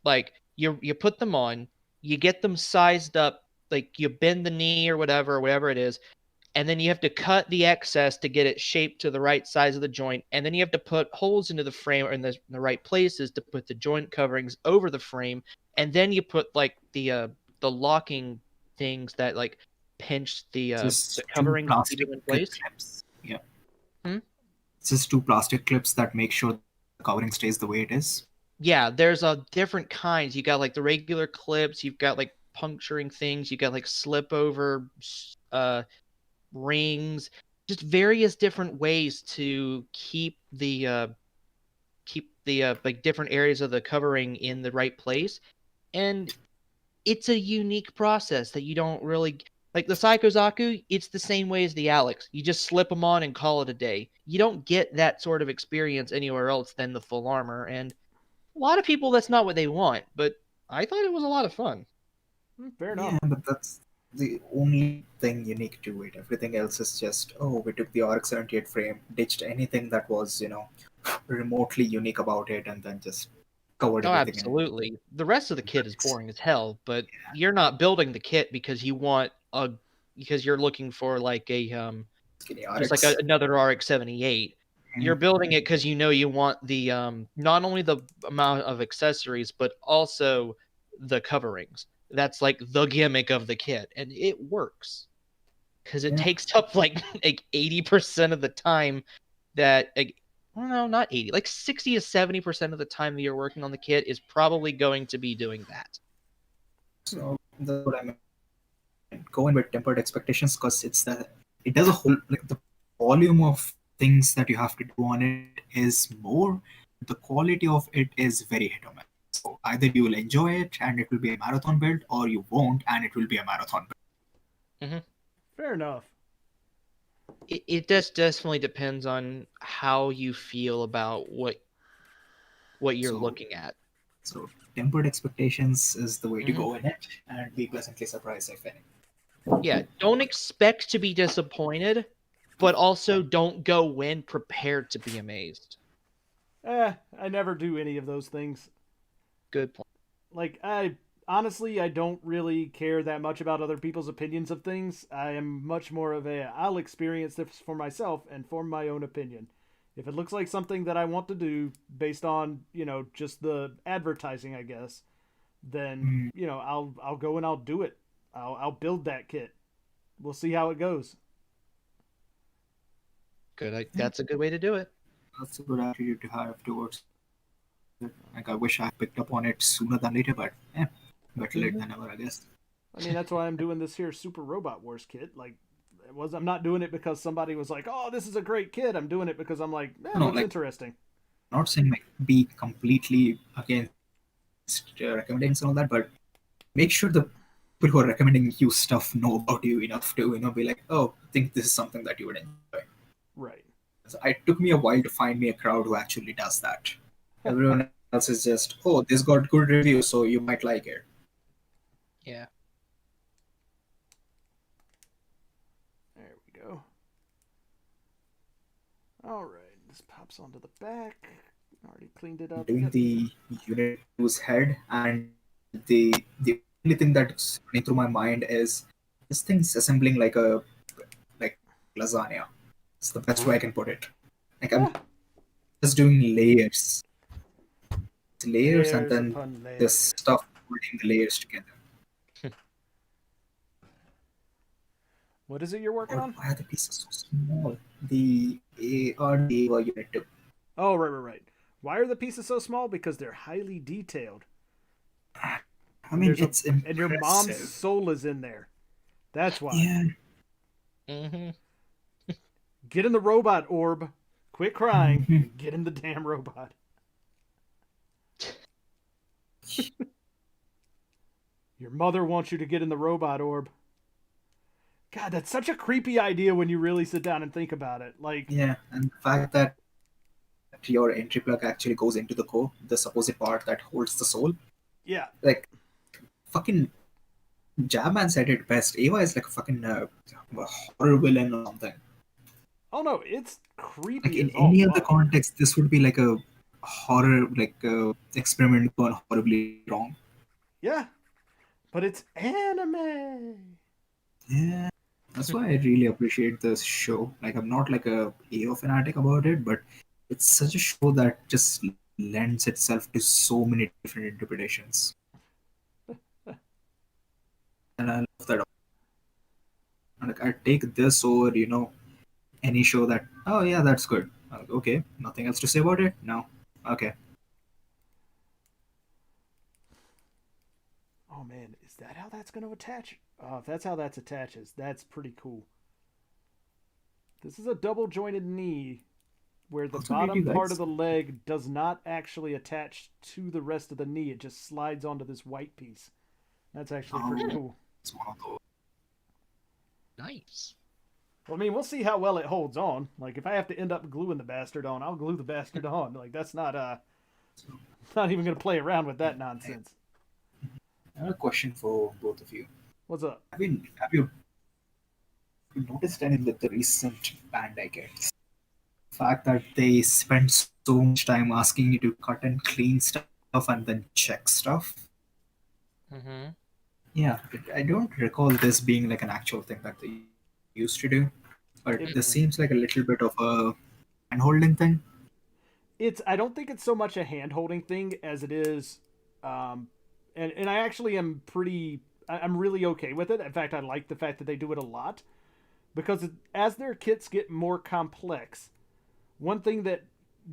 like you put them on, you get them sized up, like you bend the knee or whatever it is, and then you have to cut the excess to get it shaped to the right size of the joint, and then you have to put holes into the frame or in the right places to put the joint coverings over the frame, and then you put like the locking things that like pinch the Just two covering to keep plastic them in clip place. clips. Yeah. Hmm? It's just two plastic clips that make sure the covering stays the way it is. Yeah, there's a different kinds. You got like the regular clips, you've got like puncturing things, you got like slip over rings, just various different ways to keep the like different areas of the covering in the right place. And it's a unique process that you don't really Like the Psychozaku, it's the same way as the Alex. You just slip them on and call it a day. You don't get that sort of experience anywhere else than the full armor, and a lot of people that's not what they want, but I thought it was a lot of fun. Fair enough. Yeah, but that's the only thing unique to it. Everything else is just, oh, we took the RX 78 frame, ditched anything that was, remotely unique about it, and then just covered Oh, everything in it. absolutely. The rest of the kit is boring as hell, but you're not building the kit because you want a because you're looking for like a Skinny just like RX. another RX-78. You're building it because you know you want the not only the amount of accessories but also the coverings. That's like the gimmick of the kit, and it works because it Yeah. takes up like 80% of the time that well, no, not 80, like 60 to 70% of the time that you're working on the kit is probably going to be doing that. So that's what I meant. Go in with tempered expectations because it does a whole, like, the volume of things that you have to do on it is more. The quality of it is very hit or miss. So either you will enjoy it and it will be a marathon build, or you won't and it will be a marathon build. Fair enough. It just definitely depends on how you feel about what you're So looking at. So tempered expectations is the way to Mhm. go in it, and be pleasantly surprised if any. Yeah, don't expect to be disappointed, but also don't go in prepared to be amazed. I never do any of those things. Good point. Like, honestly, I don't really care that much about other people's opinions of things. I am much more of I'll experience this for myself and form my own opinion. If it looks like something that I want to do based on, just the advertising, I guess, then, Mm, I'll go and I'll do it. I'll build that kit. We'll see how it goes. Good. That's a good way to do it. that's a good attitude to have towards it. Like, I wish I picked up on it sooner than later, but better late Mhm. than never, I guess. I mean, that's why I'm doing this here Super Robot Wars kit. Like, I'm not doing it because somebody was like, "Oh, this is a great kit." I'm doing it because I'm like, No, "Man, no, looks like, interesting." not saying like be completely against recommendations and all that, but make sure the people who are recommending you stuff know about you enough to, be like, oh, I think this is something that you would enjoy. Right. So it took me a while to find me a crowd who actually does that. Everyone else is just, oh, this got good reviews, so you might like it. Yeah. There we go. All right. This pops onto the back. Already cleaned it up. Doing Yep. the unit whose head, and the only thing that's running through my mind is this thing's assembling like lasagna. It's the best way I can put it. Like, I'm Ah, just doing layers, and layers then upon this layers. stuff putting the layers together. What is it you're working God, on? why are the pieces so small? The ARDA unit 2. Oh, right. Why are the pieces so small? Because they're highly detailed. I And mean, there's a it's and your mom's impressive. soul is in there. That's why. Yeah. Hmm. Get in the robot orb. Quit crying Mhm. and get in the damn robot. Your mother wants you to get in the robot orb. God, that's such a creepy idea when you really sit down and think about it. Like, Yeah, and the fact that your entry plug actually goes into the core, the supposed part that holds the soul. yeah. Like, fucking Jabman said it best. Ava is like a fucking horror villain or something. Oh no, it's Like, creepy in as all any other fuck. context, this would be like a horror, like, experiment gone horribly wrong. Yeah, but it's anime. Yeah, that's why I really appreciate this show. Like, I'm not like a AO fanatic about it, but it's such a show that just lends itself to so many different interpretations, and I love that. Like, I take this over, any show that, oh yeah, that's good. Like, okay, nothing else to say about it. No, okay. Oh man, is that how that's going to attach? If that's how that attaches, that's pretty cool. This is a double jointed knee where the Also, did you bottom part of guys? the leg does not actually attach to the rest of the knee. It just slides onto this white piece. That's actually pretty Oh, cool. it's one of those. Nice. Well, I mean, we'll see how well it holds on. Like, if I have to end up gluing the bastard on, I'll glue the bastard on. Like, that's not even gonna play around with that nonsense. I have a question for both of you. What's up? Have you noticed any of the recent band I get? The fact that they spend so much time asking you to cut and clean stuff and then check stuff. Mm-hmm. Yeah, I don't recall this being like an actual thing that they used to do, but this seems like a little bit of a hand-holding thing. I don't think it's so much a hand holding thing as it is, and I actually am I'm really okay with it. In fact, I like the fact that they do it a lot because as their kits get more complex, one thing that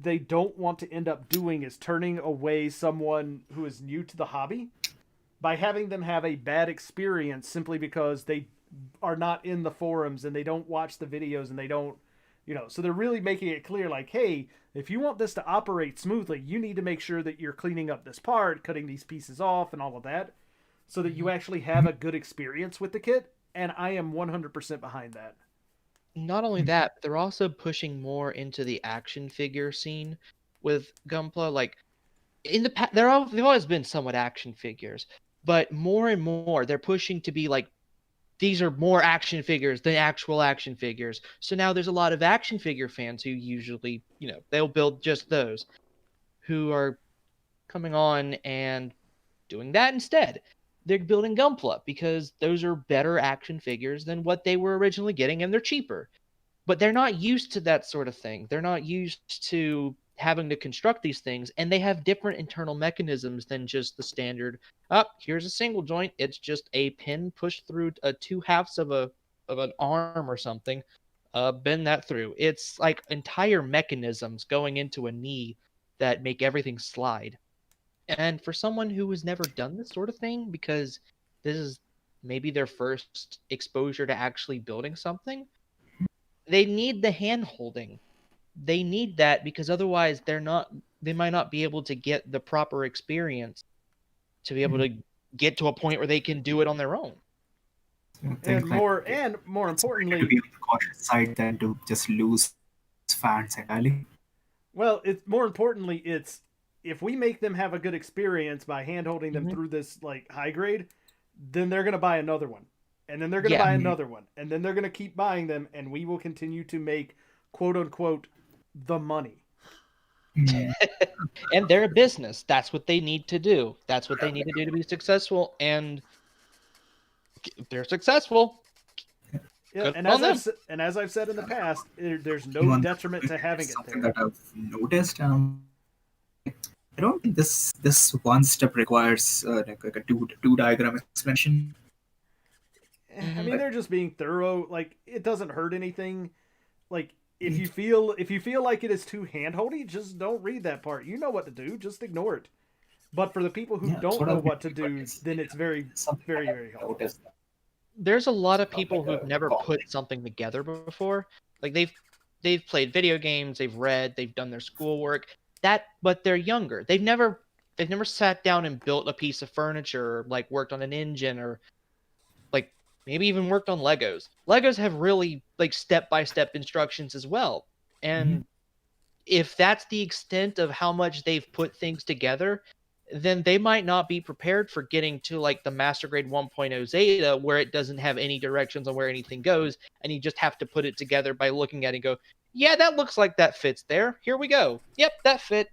they don't want to end up doing is turning away someone who is new to the hobby by having them have a bad experience simply because they are not in the forums and they don't watch the videos and they don't, so they're really making it clear like, hey, if you want this to operate smoothly, you need to make sure that you're cleaning up this part, cutting these pieces off and all of that so that you actually have a good experience with the kit. And I am 100% behind that. Not only that, they're also pushing more into the action figure scene with Gunpla. Like in the past, they've always been somewhat action figures, but more and more they're pushing to be like these are more action figures than actual action figures. So now there's a lot of action figure fans who usually, they'll build just those, who are coming on and doing that instead. They're building Gunpla because those are better action figures than what they were originally getting, and they're cheaper. But they're not used to that sort of thing. They're not used to having to construct these things, and they have different internal mechanisms than just the standard here's a single joint. It's just a pin pushed through two halves of an arm or something. Bend that through. It's like entire mechanisms going into a knee that make everything slide. And for someone who has never done this sort of thing, because this is maybe their first exposure to actually building something, they need the hand holding. They need that because otherwise they might not be able to get the proper experience to be able to get to a point where they can do it on their own. And more it's importantly, better to be on the cautious side than to just lose fans entirely. well, it's more importantly, it's if we make them have a good experience by hand holding them through this like high grade, then they're gonna buy another one. And then they're gonna buy another one. And then they're gonna keep buying them, and we will continue to make quote unquote the money. And they're a business. That's what they need to do. That's what they need to do to be successful. And they're successful. Yeah, and as I've said in the past, there's no detriment to having it there. Something that I've noticed. I don't think this one step requires like a two diagram explanation. I mean, they're just being thorough. Like, it doesn't hurt anything. Like, if you feel like it is too handholdy, just don't read that part. You know what to do. Just ignore it. But for the people who don't know what to do, then it's very, very, very helpful. There's a lot of people who've never put something together before. Like they've played video games, they've read, they've done their schoolwork. But they're younger. They've never sat down and built a piece of furniture, or like worked on an engine, or like maybe even worked on Legos. Legos have really like step-by-step instructions as well. And if that's the extent of how much they've put things together, then they might not be prepared for getting to like the Master Grade 1.0 Zeta, where it doesn't have any directions on where anything goes, and you just have to put it together by looking at it and go, yeah, that looks like that fits there. Here we go. Yep, that fit.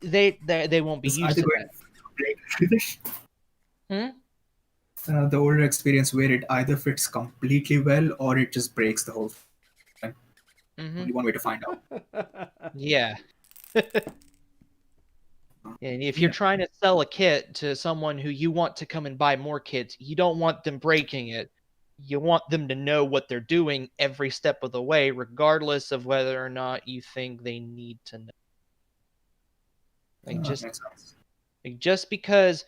They won't be used to that. The older experience where it either fits completely well or it just breaks the whole thing. Only one way to find out. Yeah. And if you're trying to sell a kit to someone who you want to come and buy more kits, you don't want them breaking it. You want them to know what they're doing every step of the way, regardless of whether or not you think they need to know. Like just because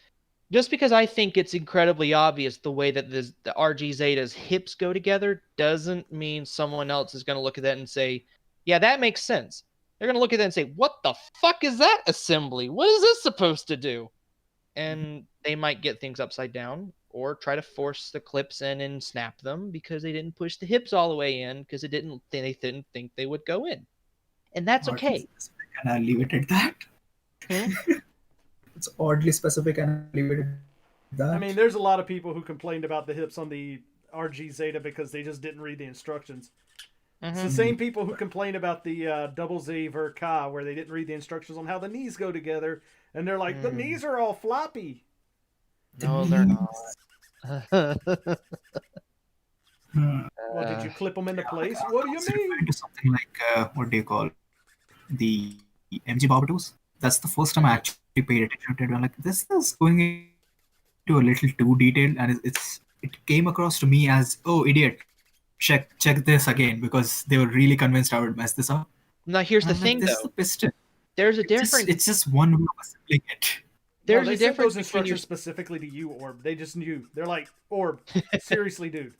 I think it's incredibly obvious the way that the RG Zeta's hips go together doesn't mean someone else is going to look at that and say, yeah, that makes sense. They're going to look at that and say, what the fuck is that assembly? What is this supposed to do? And they might get things upside down. or try to force the clips in and snap them because they didn't push the hips all the way in because they didn't think they would go in. And that's Oddly okay. specific, and I'll leave it at that. It's oddly specific, and I'll leave it at that. I mean, there's a lot of people who complained about the hips on the RG Zeta because they just didn't read the instructions. It's the same people who complain about the double Z Ver Ka where they didn't read the instructions on how the knees go together, and they're like, the knees are all floppy. No, they're not. Well, did you clip them into place? What do you It's mean? referring to something like what do you call the MG Barbados? That's the first time I actually paid attention to it. I'm like, this is going into a little too detailed, and it came across to me as, oh, idiot, check this again, because they were really convinced I would mess this up. Now, here's the And I'm like, thing, this is though. a piston. There's a difference. It's just one way of assembling it. There's No, they a sent difference those between your instructions specifically to you, Orb. They just knew. They're like, Orb, seriously, dude.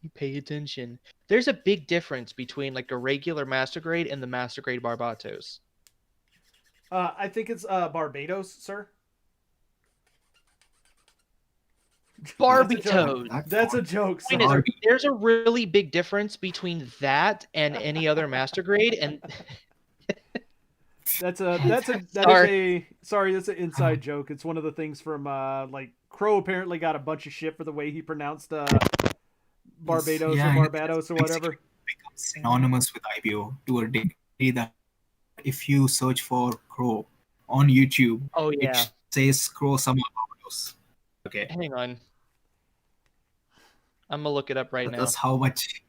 You pay attention. There's a big difference between like a regular master grade and the master grade Barbatos. I think it's Barbados, sir. Barbatos. That's a joke, Point is, sir. there's a really big difference between that and any other master grade, and That's an inside joke. It's one of the things from like Crow apparently got a bunch of shit for the way he pronounced Barbados Yeah, or Barbados or whatever. Becomes synonymous with IPO to a degree that if you search for Crow on YouTube, oh yeah, it says Crow Summer Barbados. Okay, hang on, I'm gonna look it up right now. that's how much.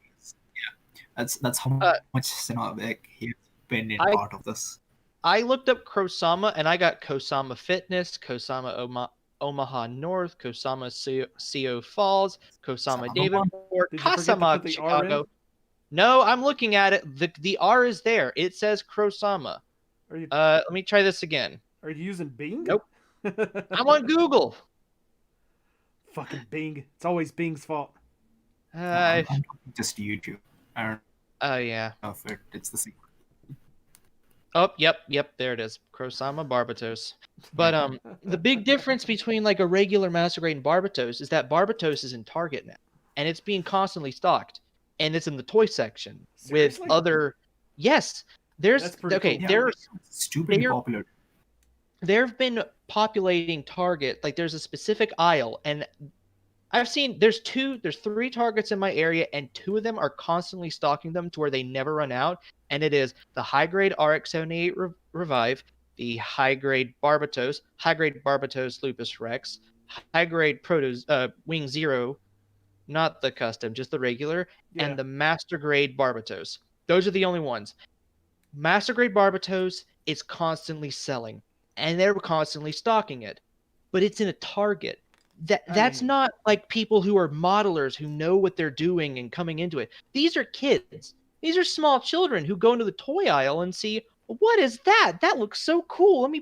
Yeah, that's how much like he's been in part of this. I looked up Krosama and I got Kosama Fitness, Kosama Omaha North, Kosama CO Falls, Kosama Davenport, Did you forget to Kasama put the R in? Chicago. No, I'm looking at it. The R is there. It says Krosama. Are you Let me try this again. are you using Bing? Nope. I'm on Google. Fucking Bing. It's always Bing's fault. I'm talking just YouTube. I don't Oh yeah. know if it's the same. Oh, yep, there it is. Krosama Barbatos. But the big difference between like a regular master grade and Barbatos is that Barbatos is in Target now. And it's being constantly stocked. And it's in the toy section Seriously? with other Yes. There's That's pretty okay, cool. there's Stupidly popular. They've been populating Target, like there's a specific aisle, and I've seen there's 3 Targets in my area, and 2 of them are constantly stocking them to where they never run out. And it is the high grade RX-78 Revive, the high grade Barbatos Lupus Rex, high grade Wing Zero, not the custom, just the regular, Yeah. and the master grade Barbatos. Those are the only ones. Master grade Barbatos is constantly selling, and they're constantly stocking it, but it's in a Target. That's not like people who are modelers who know what they're doing and coming into it. These are kids. These are small children who go into the toy aisle and see, what is that? That looks so cool.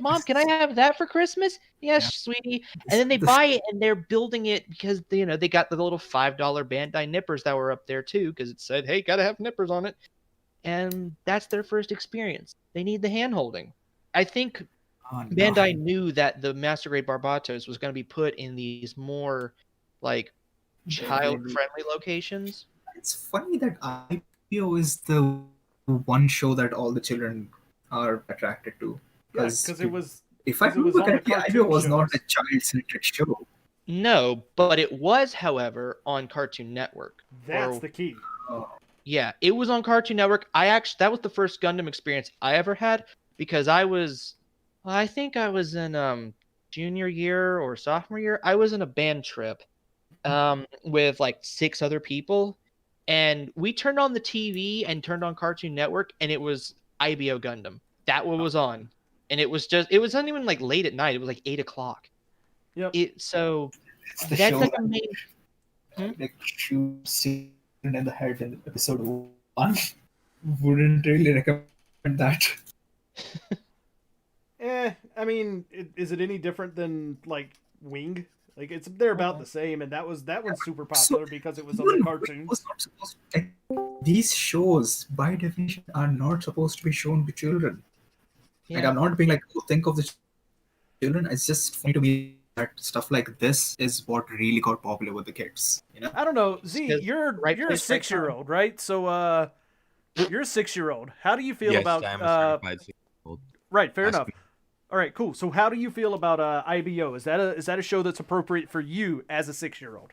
Mom, can I have that for Christmas? Yes, Yeah. sweetie. And then they buy it and they're building it because they got the little $5 Bandai nippers that were up there too, because it said, hey, gotta have nippers on it. And that's their first experience. They need the hand holding. I think Bandai knew that the Master Grade Barbatos was going to be put in these more like child-friendly locations. It's funny that IPO is the one show that all the children are attracted to. Yeah, because it was If I because it was remember on the correctly, IPO cartoon was not shows. a child-centric show. No, but it was, however, on Cartoon Network. That's the key. Yeah, it was on Cartoon Network. That was the first Gundam experience I ever had because I think I was in junior year or sophomore year. I was in a band trip with like 6 other people, and we turned on the TV and turned on Cartoon Network, and it was IBO Gundam. That one was on, and it wasn't even like late at night. It was like 8 o'clock. Yep. It's the That's show like that a main. like shoots you in the head in episode 1. Wouldn't really recommend that. I mean, is it any different than like Wing? Like they're about the same, and that one's super popular because it was on the cartoons. Was not supposed to, these shows, by definition, are not supposed to be shown to children. Yeah. Like, I'm not being like, oh, think of the children. It's just funny to me that stuff like this is what really got popular with the kids. I don't know, Z. Because You're right a place, right 6-year-old, right? So you're a 6-year-old. How do you feel Yes, about I'm a certified 6-year-old. Right, fair Ask enough. me. All right, cool. So how do you feel about IBO? Is that a show that's appropriate for you as a 6-year-old?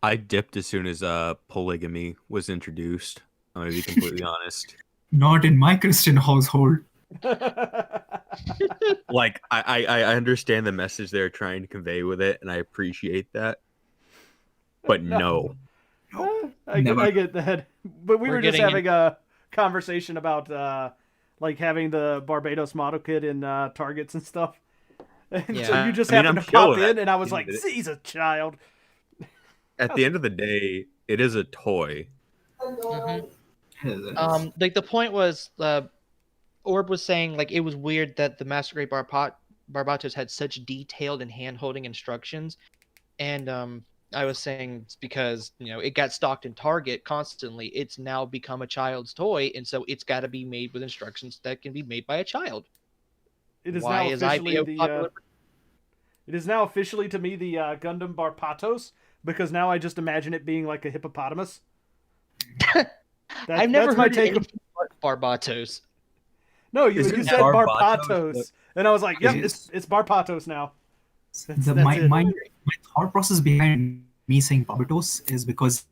I dipped as soon as polygamy was introduced. I'm gonna be completely honest. Not in my Christian household. Like I understand the message they're trying to convey with it, and I appreciate that. But no. I get that. But we We're were just getting having a conversation about like having the Barbados model kit in Targets and stuff. And so Yeah. you just I mean, happened I'm to chill pop with that. in, and I was Yeah, like, but it- "He's a child." At the end of the day, it is a toy. Like the point was, Orb was saying like it was weird that the Masquerade Barbatos had such detailed and hand-holding instructions, and I was saying it's because it got stocked in Target constantly. It's now become a child's toy, and so it's got to be made with instructions that can be made by a child. It is Why now is officially IBO the. popular? It is now officially to me the Gundam Barbatos, because now I just imagine it being like a hippopotamus. I've never that's my heard of take. anything but Barbatos. No, you Isn't said Barbatos Barbatos, and I was like, "Yep, It is. it's Barbatos now." My thought process behind me saying Barbados is because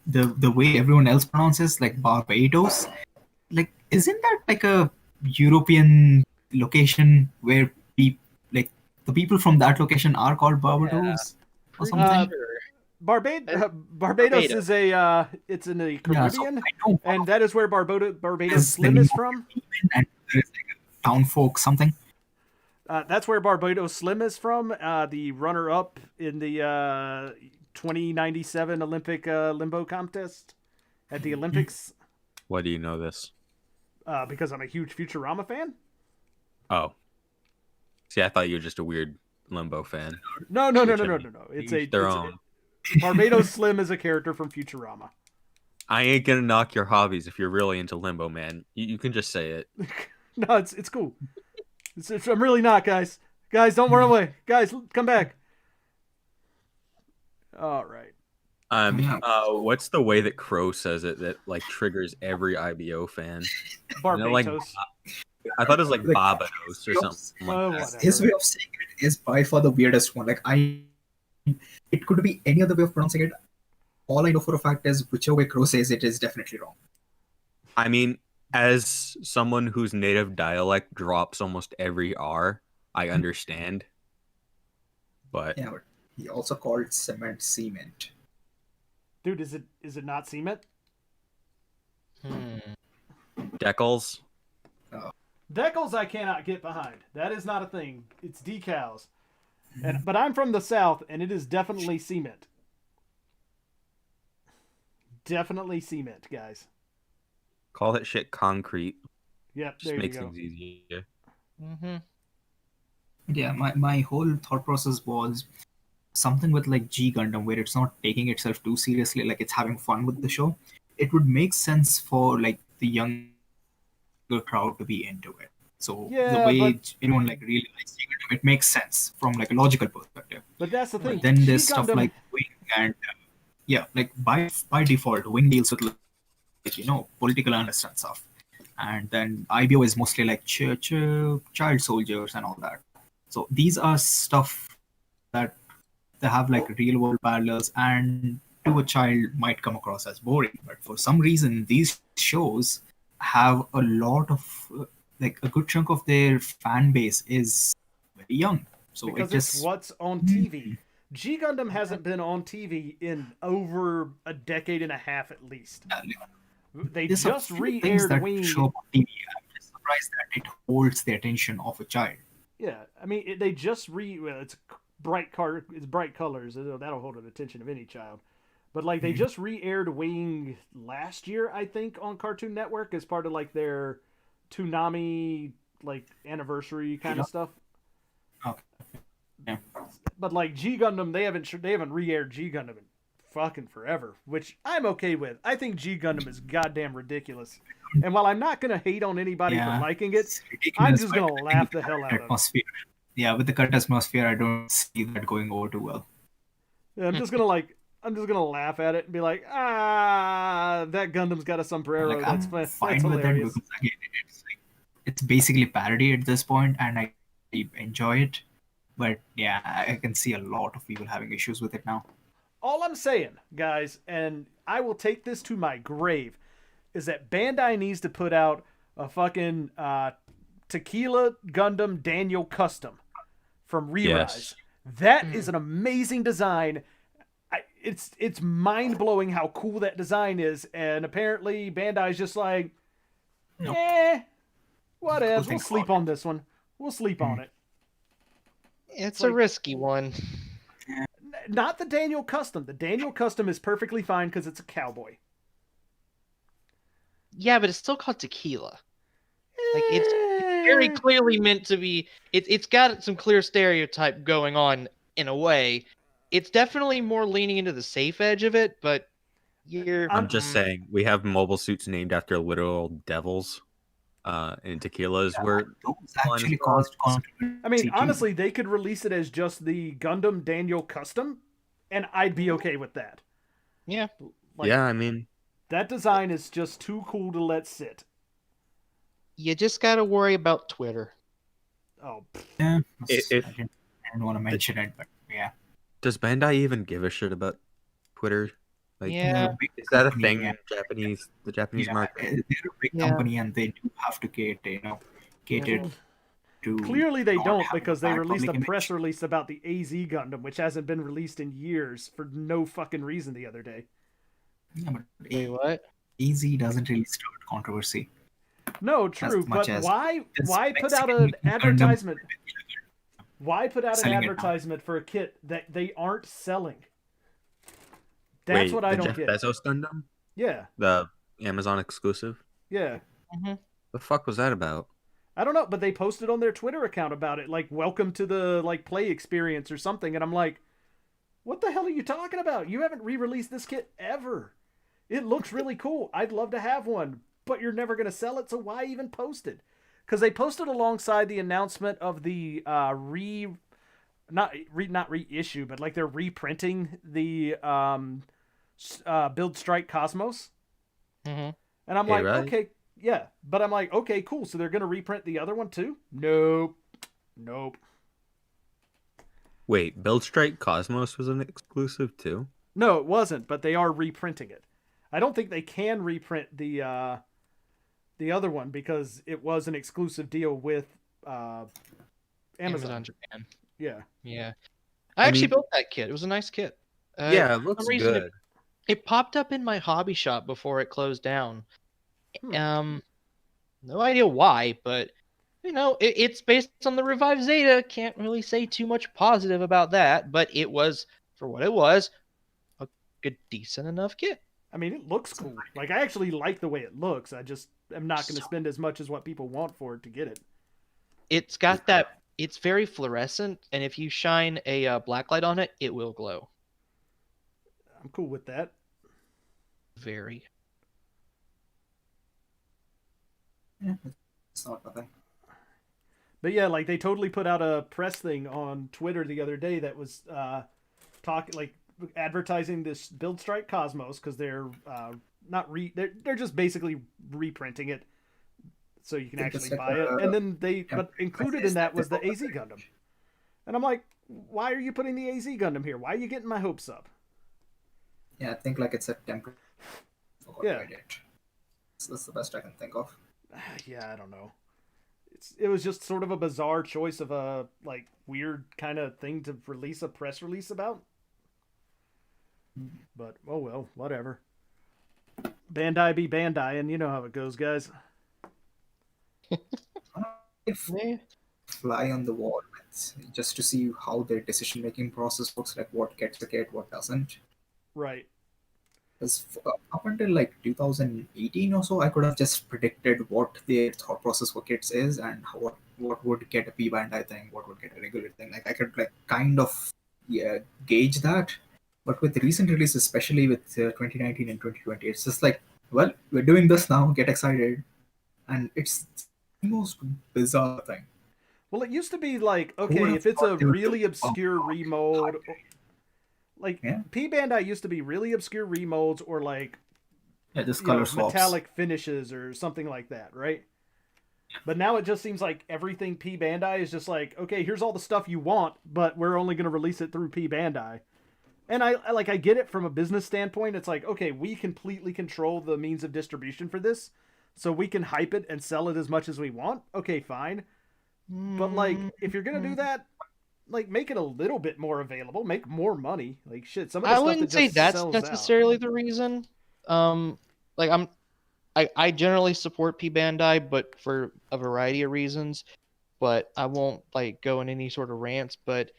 the way everyone else pronounces like Barbados, like isn't that like a European location where like the people from that location are called Barbados or something? Barbados Barbados. is a it's in the Yeah, so Caribbean, I know and that is where Barbados is Slim the is name of from. and there is like a town folk something. That's where Barbados Slim is from. The runner-up in the 2097 Olympic limbo contest at the Olympics. Why do you know this? Because I'm a huge Futurama fan. Oh. See, I thought you were just a weird Limbo fan. No. It's Their own. Barbados Slim is a character from Futurama. I ain't gonna knock your hobbies if you're really into Limbo, man. You can just say it. No, it's cool. I'm really not, guys. Guys, don't run away. Guys, come back. All right. What's the way that Crow says it that like triggers every IBO fan? Barbados. I thought it was like Barbados or something like that. Whatever. His way of saying it is by far the weirdest one. Like it could be any other way of pronouncing it. All I know for a fact is whichever way Crow says it is definitely wrong. I mean, as someone whose native dialect drops almost every R, I understand. But Yeah, but he also called cement. Dude, is it not cement? decals, Decals I cannot get behind. That is not a thing. It's decals. But I'm from the South, and it is definitely cement. Definitely cement, guys. call that shit concrete. Yep, Just there you makes go. things easier. Yeah, my whole thought process was something with like G Gundam where it's not taking itself too seriously, like it's having fun with the show. It would make sense for like the younger crowd to be into it. So Yeah, the way but- anyone like really likes G Gundam, it makes sense from like a logical perspective. But that's the thing. But then there's G stuff Gundam- like Wing and yeah, like by default, Wing deals with like political unrest and stuff, and then IBO is mostly like child soldiers and all that. So these are stuff that they have like real world parallels, and to a child might come across as boring. But for some reason, these shows have a lot of like a good chunk of their fan base is very young. So because it it's just what's on TV. G Gundam hasn't been on TV in over a decade and a half at least. They There's a just few things re-aired that Wing. show up on TV. I'm just surprised that it holds the attention of a child. Yeah, I mean they just it's bright colors. That'll hold the attention of any child. But like they just re-aired Wing last year, I think, on Cartoon Network as part of like their Toonami like anniversary kind of stuff. Okay. Yeah. But like G Gundam, they haven't re-aired G Gundam in fucking forever, which I'm okay with. I think G Gundam is goddamn ridiculous. And while I'm not gonna hate on anybody for liking it, It's ridiculous, I'm just but gonna I think laugh the it's hell out of it. atmosphere. Yeah, with the cut atmosphere, I don't see that going over too well. Yeah, I'm just gonna laugh at it and be like, that Gundam's got a sombrero. Like That's I'm that's fine with it hilarious. because again, it's basically parody at this point, and I enjoy it. But yeah, I can see a lot of people having issues with it now. All I'm saying, guys, and I will take this to my grave, is that Bandai needs to put out a fucking Tequila Gundam Daniel custom from Re-Rise. Yes. That is an amazing design. It's mind blowing how cool that design is, and apparently Bandai's just like, Nope. whatever. We'll think sleep about on this one. We'll sleep on it. It's like- a risky one. Not the Daniel custom. The Daniel custom is perfectly fine because it's a cowboy. Yeah, but it's still called tequila. Like it's very clearly meant to be. It's got some clear stereotype going on in a way. It's definitely more leaning into the safe edge of it, but I'm just saying, we have mobile suits named after literal devils. And tequilas were Those actually caused controversy. I mean, too. honestly, they could release it as just the Gundam Daniel custom, and I'd be okay with that. Yeah. Like, yeah, I mean, that design is just too cool to let sit. You just gotta worry about Twitter. Oh, Yeah, If- I didn't want to mention it, but yeah. does Bandai even give a shit about Twitter? Like, Yeah. is that a company, thing yeah. in the Japanese Yeah, market? they're a big Yeah. company and they do have to cater to. clearly they not don't have because a they bad released a public press image. release about the AZ Gundam, which hasn't been released in years for no fucking reason the other day. Yeah, but Wait, what? AZ doesn't really start controversy. No, true, much but as why this put out Mexican an Gundam advertisement? Why put out an selling it now. advertisement for a kit that they aren't selling? That's Wait, what I the don't Jeff get. Bezos Gundam, Yeah, the Amazon exclusive. yeah. The fuck was that about? I don't know, but they posted on their Twitter account about it, like "Welcome to the play experience" or something, and I'm like, "What the hell are you talking about? You haven't re-released this kit ever. It looks really cool. I'd love to have one, but you're never gonna sell it, so why even post it?" Because they posted alongside the announcement of the not reissue, but like they're reprinting the Build Strike Cosmos, Mm-hmm. and I'm Okay, like, right. okay, yeah, but I'm like, okay, cool. So they're gonna reprint the other one too? Nope. Wait, Build Strike Cosmos was an exclusive too? No, it wasn't. But they are reprinting it. I don't think they can reprint the other one because it was an exclusive deal with Amazon. Japan. Yeah. Yeah. I I actually mean- built that kit. It was a nice kit. Yeah, it looks reason good. It popped up in my hobby shop before it closed down. Hmm. No idea why, but it's based on the Revive Zeta. Can't really say too much positive about that, but it was, for what it was, a good, decent enough kit. I mean, it looks cool. Like, I actually like the way it looks. I just am not going to spend as much as what people want for it to get it. It's got that. It's very fluorescent, and if you shine a black light on it, it will glow. I'm cool with that. Very. Yeah, it's not nothing. But yeah, like they totally put out a press thing on Twitter the other day that was advertising this Build Strike Cosmos because they're they're just basically reprinting it so you can Think actually it's like buy it. And then but temporary included phase in that that was they the AZ Gundam. And I'm like, why are you putting the AZ Gundam here? Why are you getting my hopes up? Yeah, I think like it's a temporary. Yeah. That's the best I can think of. Yeah, I don't know. It was just sort of a bizarre choice of a like weird kind of thing to release a press release about. But oh well, whatever. Bandai be Bandai, and you know how it goes, guys. If Yeah. fly on the wall just to see how their decision making process works, like what gets the kit, what doesn't. Right. Because up until like 2018 or so, I could have just predicted what their thought process for kits is and what would get a P Bandai thing, what would get a regular thing. Like I could like kind of gauge that. But with recent releases, especially with 2019 and 2020, it's just like, well, we're doing this now. Get excited, and it's the most bizarre thing. Well, it used to be like, Who would okay, have if it's a thought they would do really obscure a remode, hybrid? like Yeah. P Bandai used to be really obscure remolds or like Yeah, just color swaps. metallic finishes or something like that, right? But now it just seems like everything P Bandai is just like, okay, here's all the stuff you want, but we're only going to release it through P Bandai. And I get it from a business standpoint. It's like, okay, we completely control the means of distribution for this, so we can hype it and sell it as much as we want. Okay, fine. But like, if you're gonna do that, like, make it a little bit more available, make more money. Like, shit, some of the I stuff wouldn't that say just that's sells out. necessarily the reason. Like I generally support P Bandai, but for a variety of reasons. But I won't like go in any sort of rants. But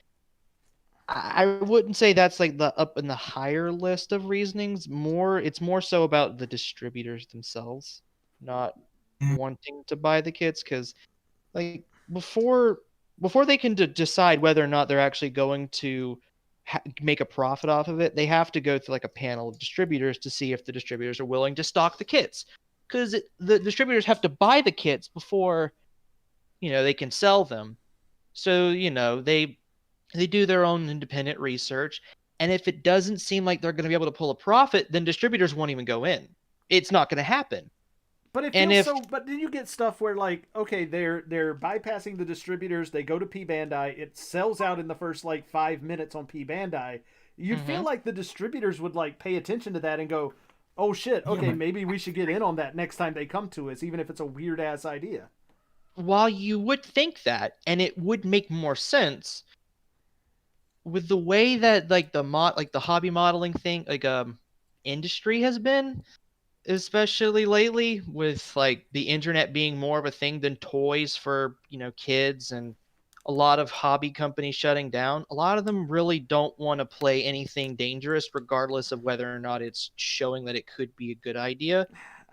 I wouldn't say that's like the up in the higher list of reasonings. It's more so about the distributors themselves not wanting to buy the kits, because like before they can decide whether or not they're actually going to make a profit off of it, they have to go through like a panel of distributors to see if the distributors are willing to stock the kits, because the distributors have to buy the kits before they can sell them. So they do their own independent research, and if it doesn't seem like they're going to be able to pull a profit, then distributors won't even go in. It's not going to happen. But it And feels if so. But then you get stuff where like, okay, they're bypassing the distributors. They go to P Bandai. It sells out in the first like 5 minutes on P Bandai. You'd feel like the distributors would like pay attention to that and go, "Oh shit, okay, maybe we should get in on that next time they come to us, even if it's a weird ass idea." while you would think that, and it would make more sense with the way that like the hobby modeling thing, like industry has been, especially lately, with like the internet being more of a thing than toys for kids, and a lot of hobby companies shutting down. A lot of them really don't want to play anything dangerous, regardless of whether or not it's showing that it could be a good idea.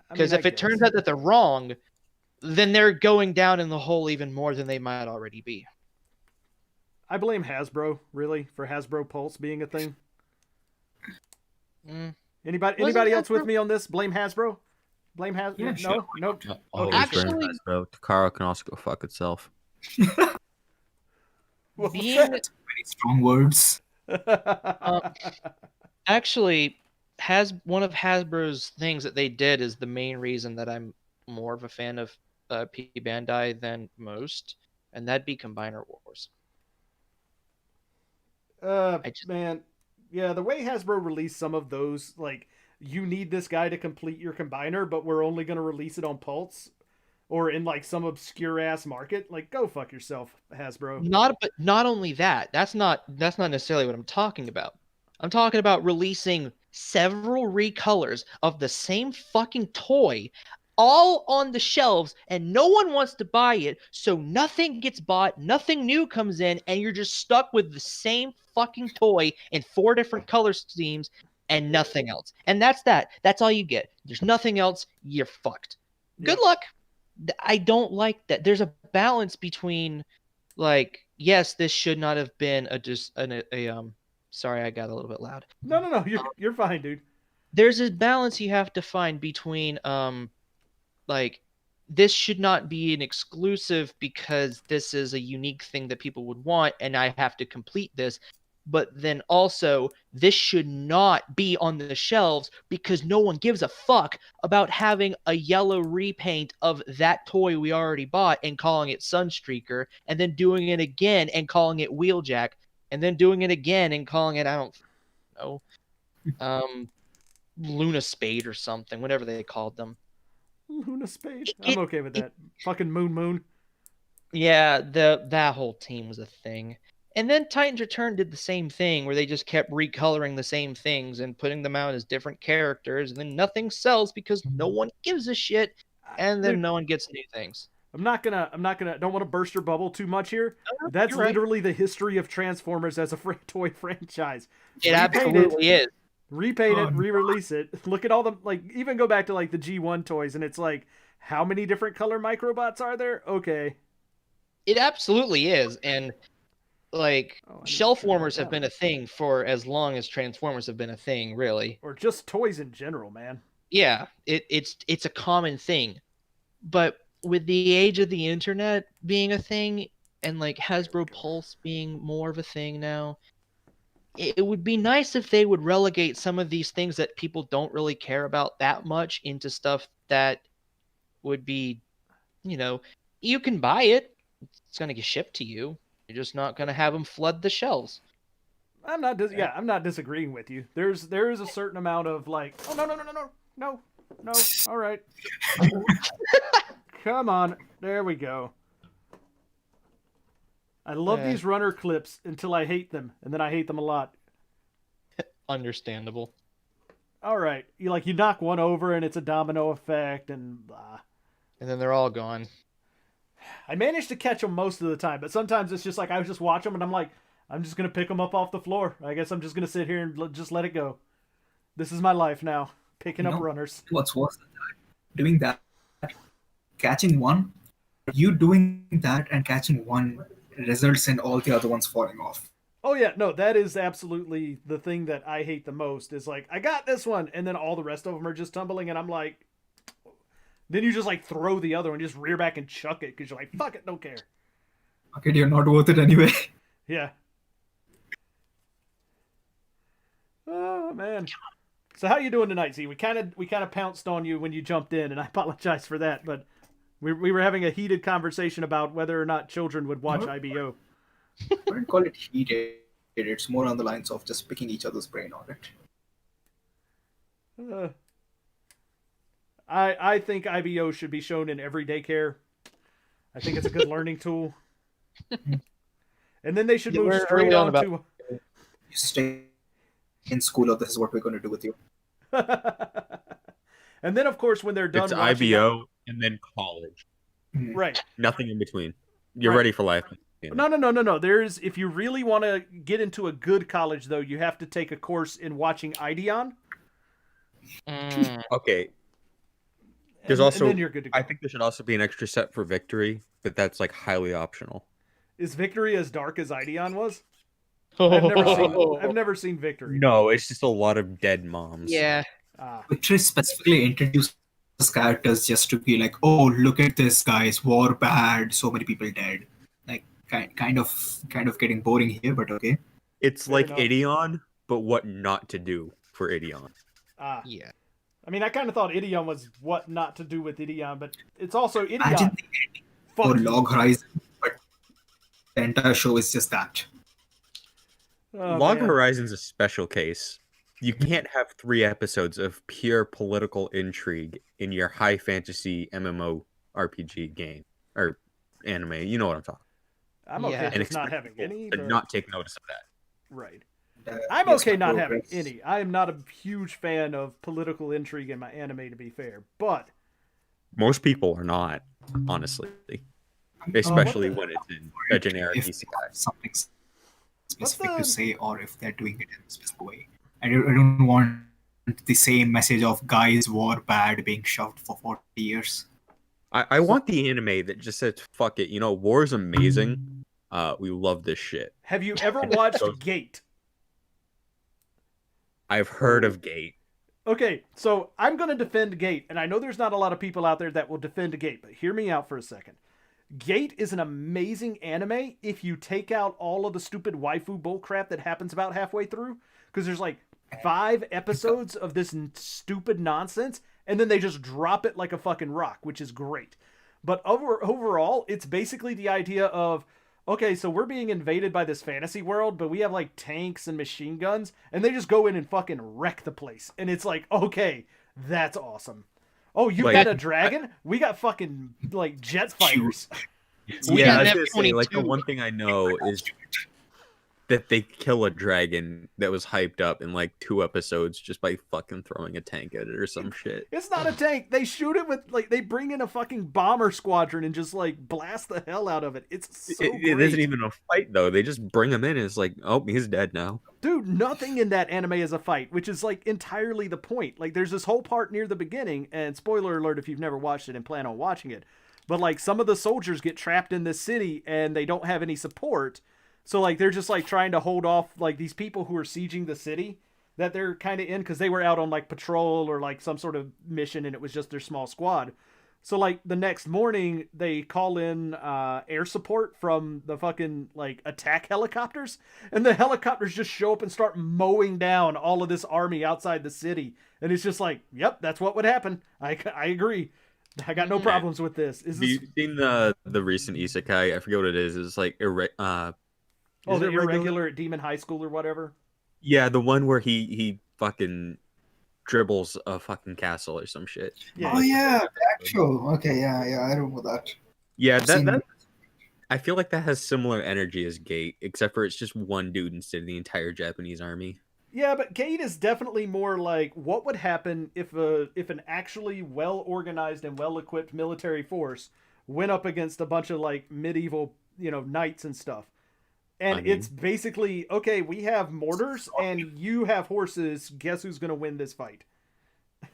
I Because mean, I if it guess. turns out that they're wrong, then they're going down in the hole even more than they might already be. I blame Hasbro, really, for Hasbro Pulse being a thing. Anybody else with me on this? Blame Hasbro? Blame Hasbro? Yeah, No? sure. Nope. Always Actually- burn Hasbro. Takara can also go fuck itself. What's Being Very strong words. Actually, one of Hasbro's things that they did is the main reason that I'm more of a fan of P Bandai than most, and that'd be Combiner Wars. Man, yeah, the way Hasbro released some of those, like, you need this guy to complete your combiner, but we're only going to release it on Pulse or in like some obscure ass market. Like, go fuck yourself, Hasbro. Not only that, that's not necessarily what I'm talking about. I'm talking about releasing several recolors of the same fucking toy all on the shelves, and no one wants to buy it, so nothing gets bought, nothing new comes in, and you're just stuck with the same fucking toy in 4 different color schemes and nothing else. And that's all you get. There's nothing else, you're fucked. Good luck. I don't like that. There's a balance between, like, yes, this should not have been sorry, I got a little bit loud. No, you're fine, dude. There's a balance you have to find between like, this should not be an exclusive because this is a unique thing that people would want and I have to complete this. But then also, this should not be on the shelves because no one gives a fuck about having a yellow repaint of that toy we already bought and calling it Sunstreaker, and then doing it again and calling it Wheeljack, and then doing it again and calling it, I don't know, Luna Spade or something, whatever they called them. Luna Spade. I'm okay with that. Fucking Moon. Yeah, that whole team was a thing. And then Titans Return did the same thing, where they just kept recoloring the same things and putting them out as different characters, and then nothing sells because no one gives a shit, and then no one gets new things. I'm not gonna. Don't want to burst your bubble too much here. No, That's you're right. literally the history of Transformers as a toy franchise. It absolutely is. Repaint it, re-release it. Look at all the, like, even go back to like the G1 toys, and it's like, how many different color microbots are there? Okay. It absolutely is, and like, shelf warmers have been a thing for as long as Transformers have been a thing, really. Or just toys in general, man. Yeah, it's a common thing. But with the age of the internet being a thing, and like Hasbro Pulse being more of a thing now, it would be nice if they would relegate some of these things that people don't really care about that much into stuff that would be, you can buy it. It's going to get shipped to you. You're just not going to have them flood the shelves. I'm not disagreeing with you. There is a certain amount of like, oh no, all right, come on, there we go. I love these runner clips until I hate them, and then I hate them a lot. Understandable. All right, you knock one over and it's a domino effect, and blah. And then they're all gone. I managed to catch them most of the time, but sometimes it's just like I just watch them and I'm like, I'm just gonna pick them up off the floor. I guess I'm just gonna sit here and just let it go. This is my life now, picking up runners. What's worse than that? Doing that, catching one, you doing that and catching one results in all the other ones falling off. Oh yeah, no, that is absolutely the thing that I hate the most. Is like I got this one, and then all the rest of them are just tumbling, and I'm like, then you just like throw the other one, just rear back and chuck it because you're like, fuck it, don't care. Okay, you're not worth it anyway. Yeah. Oh man. So how you doing tonight, Z? We kind of pounced on you when you jumped in, and I apologize for that, but we were having a heated conversation about whether or not children would watch IBO. I wouldn't call it heated. It's more on the lines of just picking each other's brain on it. I think IBO should be shown in every daycare. I think it's a good learning tool. And then they should move straight on to... You stay in school, or this is what we're going to do with you. And then, of course, when they're done it's IBO and then college. Right. Nothing in between. You're ready for life. No. There's, if you really want to get into a good college, though, you have to take a course in watching Ideon. Okay. There's also, and then you're good to go. I think there should also be an extra set for Victory, but that's like highly optional. Is Victory as dark as Ideon was? I've never seen Victory. No, it's just a lot of dead moms. Yeah. Victory specifically introduced characters just to be like, oh, look at this, guys, war bad, so many people dead. Like kind of getting boring here, but okay. It's like Ideon, but what not to do for Ideon. Yeah. I mean, I kind of thought Ideon was what not to do with Ideon, but it's also Ideon. Imagine the ending for Log Horizon, but the entire show is just that. Log Horizon's a special case. You can't have 3 episodes of pure political intrigue in your high fantasy MMO RPG game or anime. You know what I'm talking about. I'm okay with not having any. But not take notice of that. Right. I'm okay not having any. I am not a huge fan of political intrigue in my anime, to be fair. But most people are not, honestly. Especially when it's in a generic isekai. Something specific to say, or if they're doing it in a specific way. I don't want the same message of guys war bad being shoved for 40 years. I want the anime that just says, fuck it, war's amazing. We love this shit. Have you ever watched Gate? I've heard of Gate. Okay, so I'm going to defend Gate, and I know there's not a lot of people out there that will defend Gate, but hear me out for a second. Gate is an amazing anime if you take out all of the stupid waifu bullcrap that happens about halfway through, because there's like 5 episodes of this stupid nonsense, and then they just drop it like a fucking rock, which is great. But overall, it's basically the idea of, okay, so we're being invaded by this fantasy world, but we have like tanks and machine guns, and they just go in and fucking wreck the place. And it's like, okay, that's awesome. Oh, you got a dragon? We got fucking like jet fighters. Yeah, I was gonna say, like, the one thing I know is that they kill a dragon that was hyped up in like 2 episodes just by fucking throwing a tank at it or some shit. It's not a tank. They shoot it with like, they bring in a fucking bomber squadron and just like blast the hell out of it. It's so great. It isn't even a fight though. They just bring him in and it's like, oh, he's dead now. Dude, nothing in that anime is a fight, which is like entirely the point. Like there's this whole part near the beginning, and spoiler alert if you've never watched it and plan on watching it, but like some of the soldiers get trapped in this city and they don't have any support. So, like, they're just, like, trying to hold off, like, these people who are sieging the city that they're kind of in, because they were out on, like, patrol or, like, some sort of mission, and it was just their small squad. So like the next morning they call in air support from the fucking like attack helicopters, and the helicopters just show up and start mowing down all of this army outside the city, and it's just like, yep, that's what would happen. I agree. I got no problems with this. Is Have this you seen the recent isekai? I forget what it is. It's like oh, the irregular at Demon High School or whatever? Yeah, the one where he fucking dribbles a fucking castle or some shit. Yeah. Oh yeah, the actual. Okay, yeah, I remember that. Yeah, I've seen- that I feel like that has similar energy as Gate, except for it's just one dude instead of the entire Japanese army. Yeah, but Gate is definitely more like what would happen if an actually well organized and well equipped military force went up against a bunch of like medieval, knights and stuff. And it's basically, okay, we have mortars and you have horses. Guess who's going to win this fight?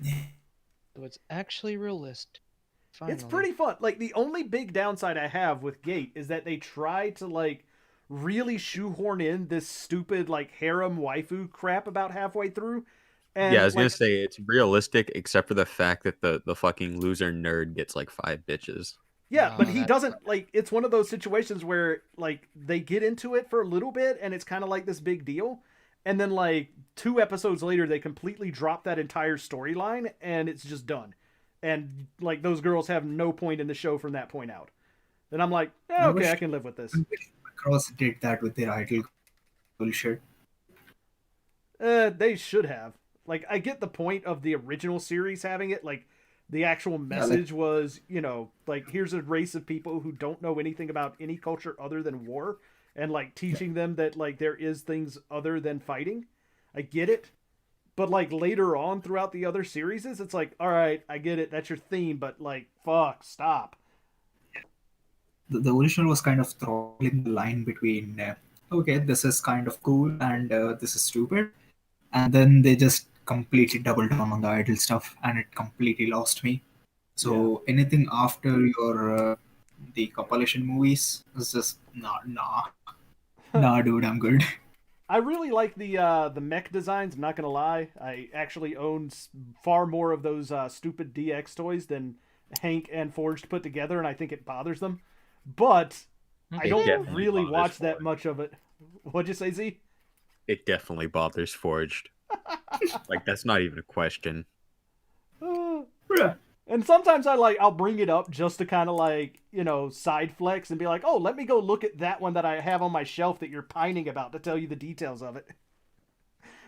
So it's actually realistic. Finally. It's pretty fun. Like, the only big downside I have with Gate is that they try to, like, really shoehorn in this stupid, like, harem waifu crap about halfway through. And, yeah, I was going to say, it's realistic, except for the fact that the fucking loser nerd gets, like, 5 bitches. Yeah, but he doesn't, like, it's one of those situations where, like, they get into it for a little bit, and it's kind of like this big deal. And then, like, 2 episodes later, they completely drop that entire storyline, and it's just done. And, like, those girls have no point in the show from that point out. And I'm like, okay, I can live with this. Cross did that with their idol bullshit. They should have. Like, I get the point of the original series having it, like, the actual message was, like, here's a race of people who don't know anything about any culture other than war, and, like, teaching them that, like, there is things other than fighting. I get it. But, like, later on throughout the other series, it's like, all right, I get it, that's your theme, but, like, fuck, stop. The original was kind of throwing the line between, okay, this is kind of cool and this is stupid. And then they just completely doubled down on the idol stuff, and it completely lost me. So anything after your the compilation movies is just nah, dude, I'm good. I really like the mech designs. I'm not gonna lie. I actually own far more of those stupid DX toys than Hank and Forged put together, and I think it bothers them. But I don't really watch that much of it. What'd you say, Z? It definitely bothers Forged. Like, that's not even a question. And sometimes I'll bring it up just to kind of like, side flex and be like, oh, let me go look at that one that I have on my shelf that you're pining about to tell you the details of it.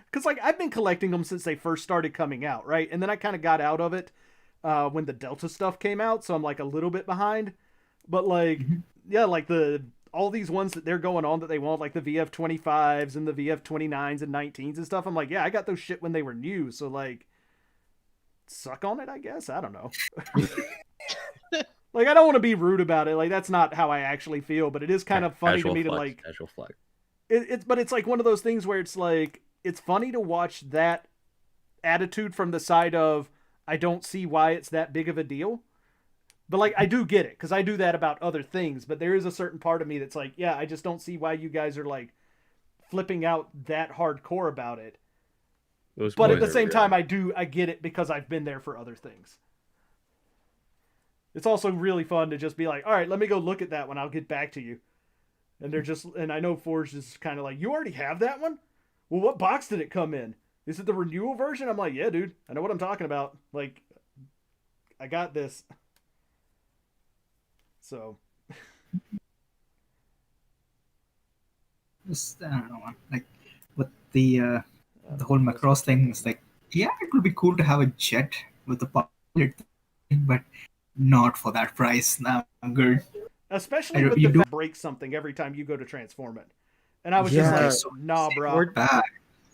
Because, like, I've been collecting them since they first started coming out, right? And then I kind of got out of it when the Delta stuff came out, so I'm, like, a little bit behind. But, like, yeah, like, all these ones that they're going on that they want, like the VF-25s and the VF-29s and 19s and stuff, I'm like, yeah, I got those shit when they were new, so, like, suck on it, I guess? I don't know. Like, I don't want to be rude about it. Like, that's not how I actually feel, but it is kind of funny to me to, like... Casual flex. But it's, like, one of those things where it's, like, it's funny to watch that attitude from the side of, I don't see why it's that big of a deal. But, like, I do get it, because I do that about other things, but there is a certain part of me that's like, yeah, I just don't see why you guys are, like, flipping out that hardcore about it. But at the same time, I get it because I've been there for other things. It's also really fun to just be like, all right, let me go look at that one, I'll get back to you. And I know Forge is kind of like, you already have that one? Well, what box did it come in? Is it the renewal version? I'm like, yeah, dude, I know what I'm talking about. Like, I got this. So, I don't know, like with the whole Macross thing, it's like, yeah, it would be cool to have a jet with a pilot thing, but not for that price. Nah, I'm good. Especially with the break something every time you go to transform it, and I was just like, nah, bro.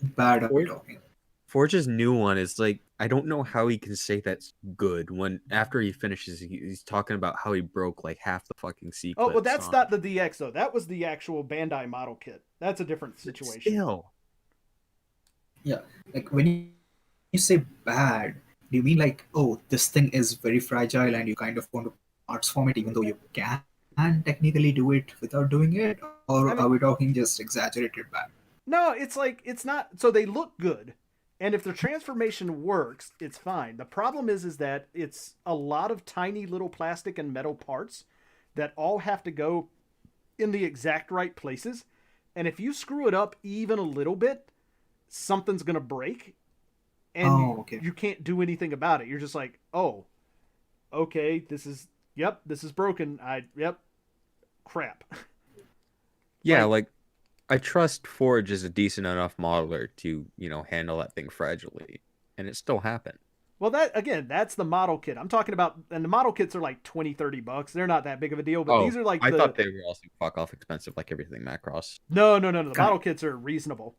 Bad of talking. Forge's new one is like, I don't know how he can say that's good when after he finishes, he's talking about how he broke like half the fucking C. Oh, well, that's not the DX though. That was the actual Bandai model kit. That's a different situation. Still. Yeah, like when you say bad, do you mean like, oh, this thing is very fragile and you kind of want to parts form it even though you can technically do it without doing it? Or are we talking just exaggerated bad? No, it's like, it's not, so they look good. And if the transformation works, it's fine. The problem is that it's a lot of tiny little plastic and metal parts that all have to go in the exact right places. And if you screw it up even a little bit, something's going to break. And you can't do anything about it. You're just like, oh, okay, this is broken. Crap. Yeah, like I trust Forge is a decent enough modeler to, handle that thing fragilely, and it still happened. Well, that's the model kit. I'm talking about, and the model kits are like $20-$30. They're not that big of a deal, but these are like I thought they were also fuck off expensive, like everything Macross. No. The model kits are reasonable,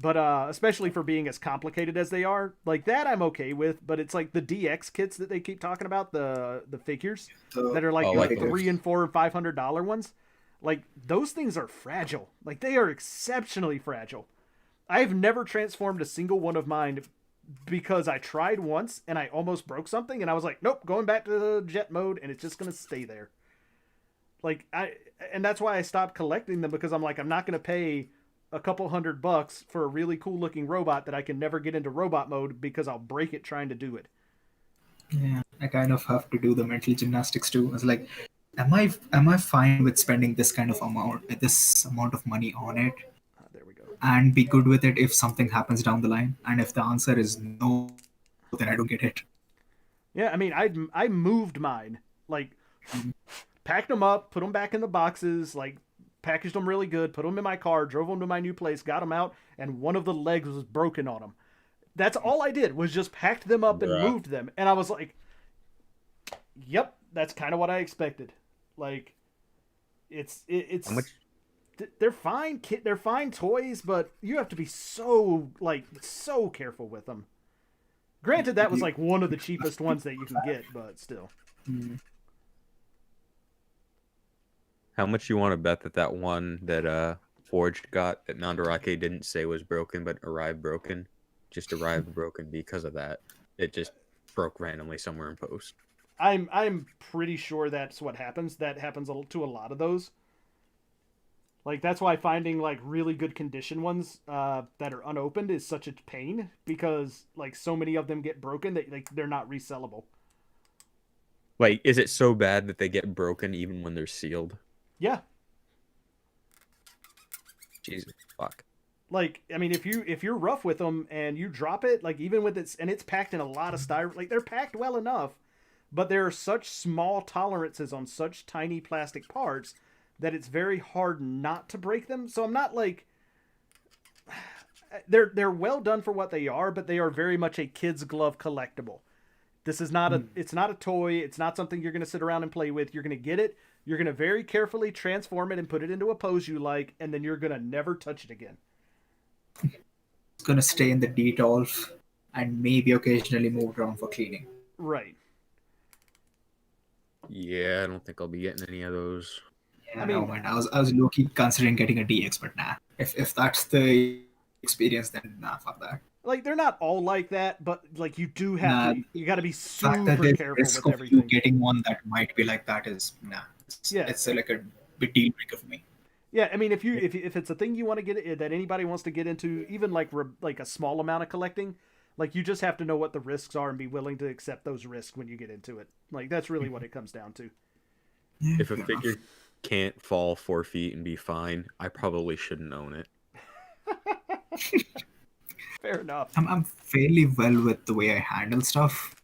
but especially for being as complicated as they are, like that I'm okay with. But it's like the DX kits that they keep talking about, the figures that are like the $300 and $400 and $500 ones. Like, those things are fragile. Like, they are exceptionally fragile. I've never transformed a single one of mine because I tried once and I almost broke something and I was like, nope, going back to the jet mode and it's just going to stay there. Like, and that's why I stopped collecting them, because I'm like, I'm not going to pay a couple $100 for a really cool looking robot that I can never get into robot mode because I'll break it trying to do it. Yeah, I kind of have to do the mental gymnastics too. It's like, am I fine with spending this amount of money on it? There we go. And be good with it if something happens down the line? And if the answer is no, then I don't get it. Yeah, I mean, I moved mine, like, packed them up, put them back in the boxes, like, packaged them really good, put them in my car, drove them to my new place, got them out, and one of the legs was broken on them. That's all I did, was just packed them up and moved them. And I was like, yep, that's kind of what I expected. Like, it's they're fine they're fine toys, but you have to be so careful with them. Granted, that was like one of the cheapest ones that you can get, but still. How much you want to bet that one that Forge got that Nandarake didn't say was broken but arrived broken, just arrived broken because of that? It just broke randomly somewhere in post. I'm pretty sure that's what happens. That happens to a lot of those. Like, that's why finding like really good condition ones that are unopened is such a pain, because like so many of them get broken that like they're not resellable. Like, is it so bad that they get broken even when they're sealed? Yeah. Jesus fuck. Like, I mean, if you're rough with them and you drop it, like even with it's packed in a lot of styrofoam, like they're packed well enough, but there are such small tolerances on such tiny plastic parts that it's very hard not to break them. So I'm not like, they're well done for what they are, but they are very much a kid's glove collectible. This is not it's not a toy. It's not something you're going to sit around and play with. You're going to get it. You're going to very carefully transform it and put it into a pose you like, and then you're going to never touch it again. It's going to stay in the Detolf and maybe occasionally move around for cleaning. Right. Yeah, I don't think I'll be getting any of those. Yeah, I mean, I was low-key considering getting a DX, but nah. If that's the experience, then nah, fuck that. Like, they're not all like that, but like you do have you got to be super careful risk with of everything. You getting one that might be like that is nah. It's like a big deal breaker for me. Yeah, I mean, if it's a thing you want to get that anybody wants to get into, even like a small amount of collecting, like you just have to know what the risks are and be willing to accept those risks when you get into it. Like, that's really what it comes down to. If a figure can't fall 4 feet and be fine, I probably shouldn't own it. Fair enough. I'm fairly well with the way I handle stuff,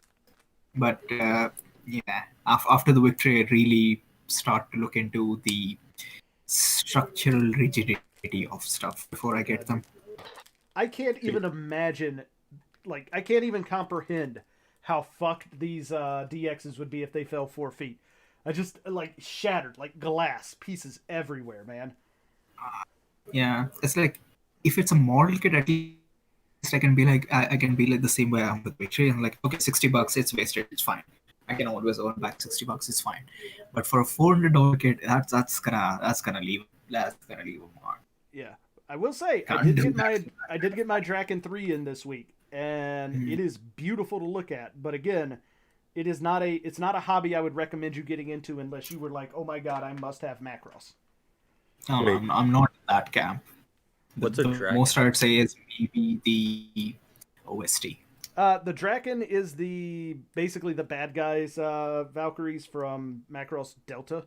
but after the victory, I really start to look into the structural rigidity of stuff before I get them. I can't even imagine, like, I can't even comprehend how fucked these DXs would be if they fell 4 feet. I just, like, shattered, like glass pieces everywhere, man. Yeah, it's like, if it's a model kit, at least I can be like the same way I'm with Victory. I'm like, okay, $60, it's wasted, it's fine. I can always earn back $60, it's fine. But for a $400 kit, that's gonna leave a mark. Yeah, I will say I did get my Draken 3 in this week, and it is beautiful to look at. But again, it's not a hobby I would recommend you getting into unless you were like, oh my god, I must have Macross. No, I'm not in that camp. What's a Draken? Most I would say is maybe the OST? The Draken is basically the bad guys, Valkyries from Macross Delta.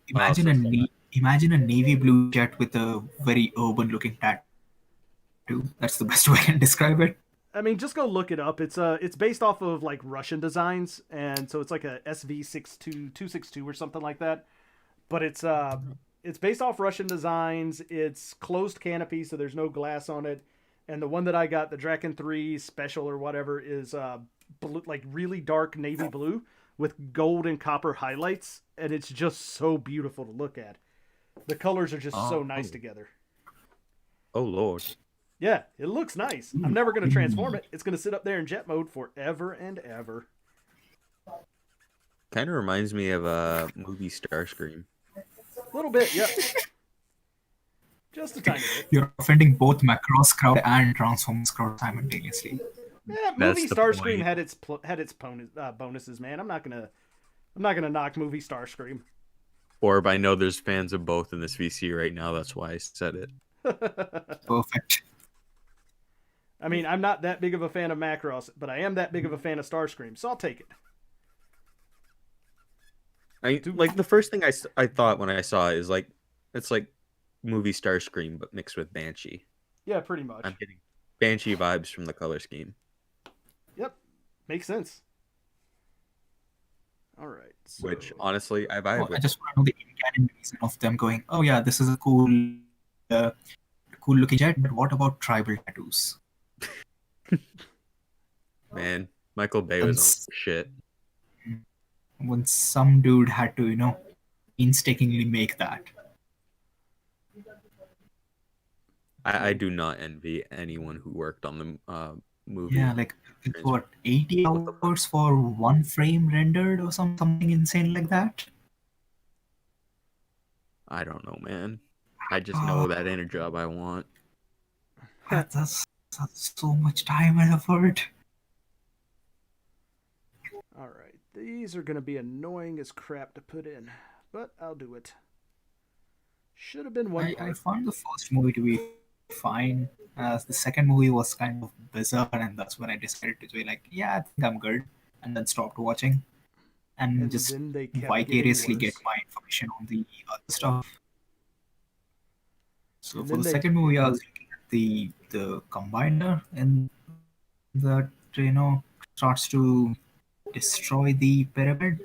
Imagine a navy blue jet with a very urban looking tattoo. That's the best way I can describe it. I mean, just go look it up. It's based off of like Russian designs, and so it's like a SV262 or something like that. But it's based off Russian designs. It's closed canopy, so there's no glass on it. And the one that I got, the Draken 3 Special or whatever, is blue, like really dark navy blue with gold and copper highlights, and it's just so beautiful to look at. The colors are just so nice together. Oh lord. Yeah, it looks nice. I'm never going to transform it. It's going to sit up there in jet mode forever and ever. Kind of reminds me of a movie Starscream. A little bit, yeah. Just a tiny bit. You're offending both Macross crowd and Transformers crowd simultaneously. Yeah, movie Starscream had its bonuses, man. I'm not gonna knock movie Starscream. Orb, I know there's fans of both in this VC right now. That's why I said it. Perfect. I mean, I'm not that big of a fan of Macross, but I am that big of a fan of Starscream, so I'll take it. Like the first thing I thought when I saw it is like it's like movie Starscream but mixed with Banshee. Yeah, pretty much. I'm getting Banshee vibes from the color scheme. Yep, makes sense. All right. So... Which honestly, I vibe with. I just want to know the in-canon reason of them going, "Oh yeah, this is a cool looking jet." But what about tribal tattoos? Man, Michael Bay was on shit. When some dude had to, painstakingly make that. I do not envy anyone who worked on the movie. Yeah, like it's what 80 hours for one frame rendered or something insane like that. I don't know, man. I just know that ain't a job I want. That's so much time and effort. All right. These are going to be annoying as crap to put in, but I'll do it. Should have been one. I found the first movie to be fine. As the second movie was kind of bizarre, and that's when I decided to be like, yeah, I think I'm good, and then stopped watching, and just vicariously get my information on the other stuff. So for the second movie, I was looking at the combiner, and that starts to destroy the pyramid,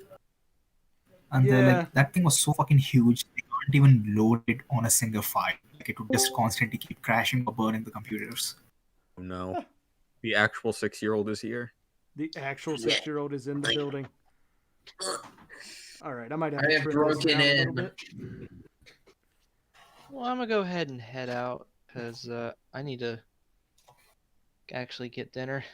and that thing was so fucking huge they can't even load it on a single file. Like it would just constantly keep crashing or burning the computers. Oh no, the actual 6-year-old is here. The actual 6-year-old is in the building. All right, I might have to broken in. A little bit. Well, I'm gonna go ahead and head out because I need to actually get dinner.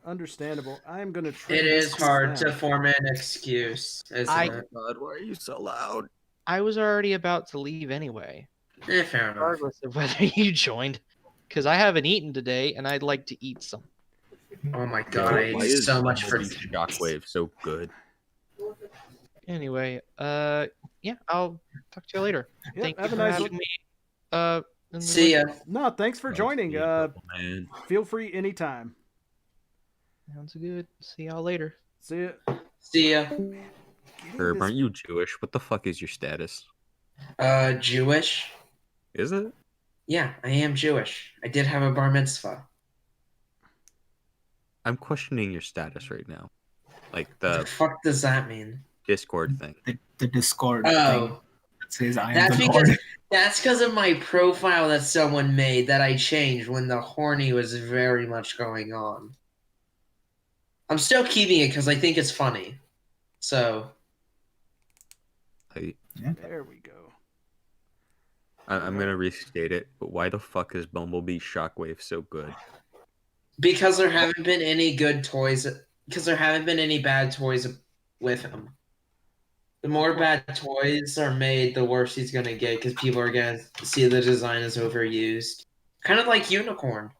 Understandable. I'm gonna trim It is hard down. to form an excuse, isn't it? God, why are you so loud? I was already about to leave anyway, Fair enough. regardless of whether you joined, because I haven't eaten today and I'd like to eat some. Oh my god, I Why ate is so much for Shockwave so good? Anyway, yeah, I'll talk to you later. Yep, Thank you have a for nice having one. me. See ya. No, thanks for joining. Man. Feel free anytime. Sounds good. See y'all later. See ya. See ya. Herb, aren't you Jewish? What the fuck is your status? Jewish? Is it? Yeah, I am Jewish. I did have a bar mitzvah. I'm questioning your status right now. Like What the the fuck does that mean? Discord thing. The Discord thing Oh, that says I am that's the because Lord. that's because of my profile that someone made that I changed when the horny was very much going on. I'm still keeping it because I think it's funny. So There we go. I'm gonna restate it, but why the fuck is Bumblebee Shockwave so good? because there haven't been any good toys, because there haven't been any bad toys with him. The more bad toys are made, the worse he's gonna get because people are gonna see the design as overused. Kind of like Unicorn.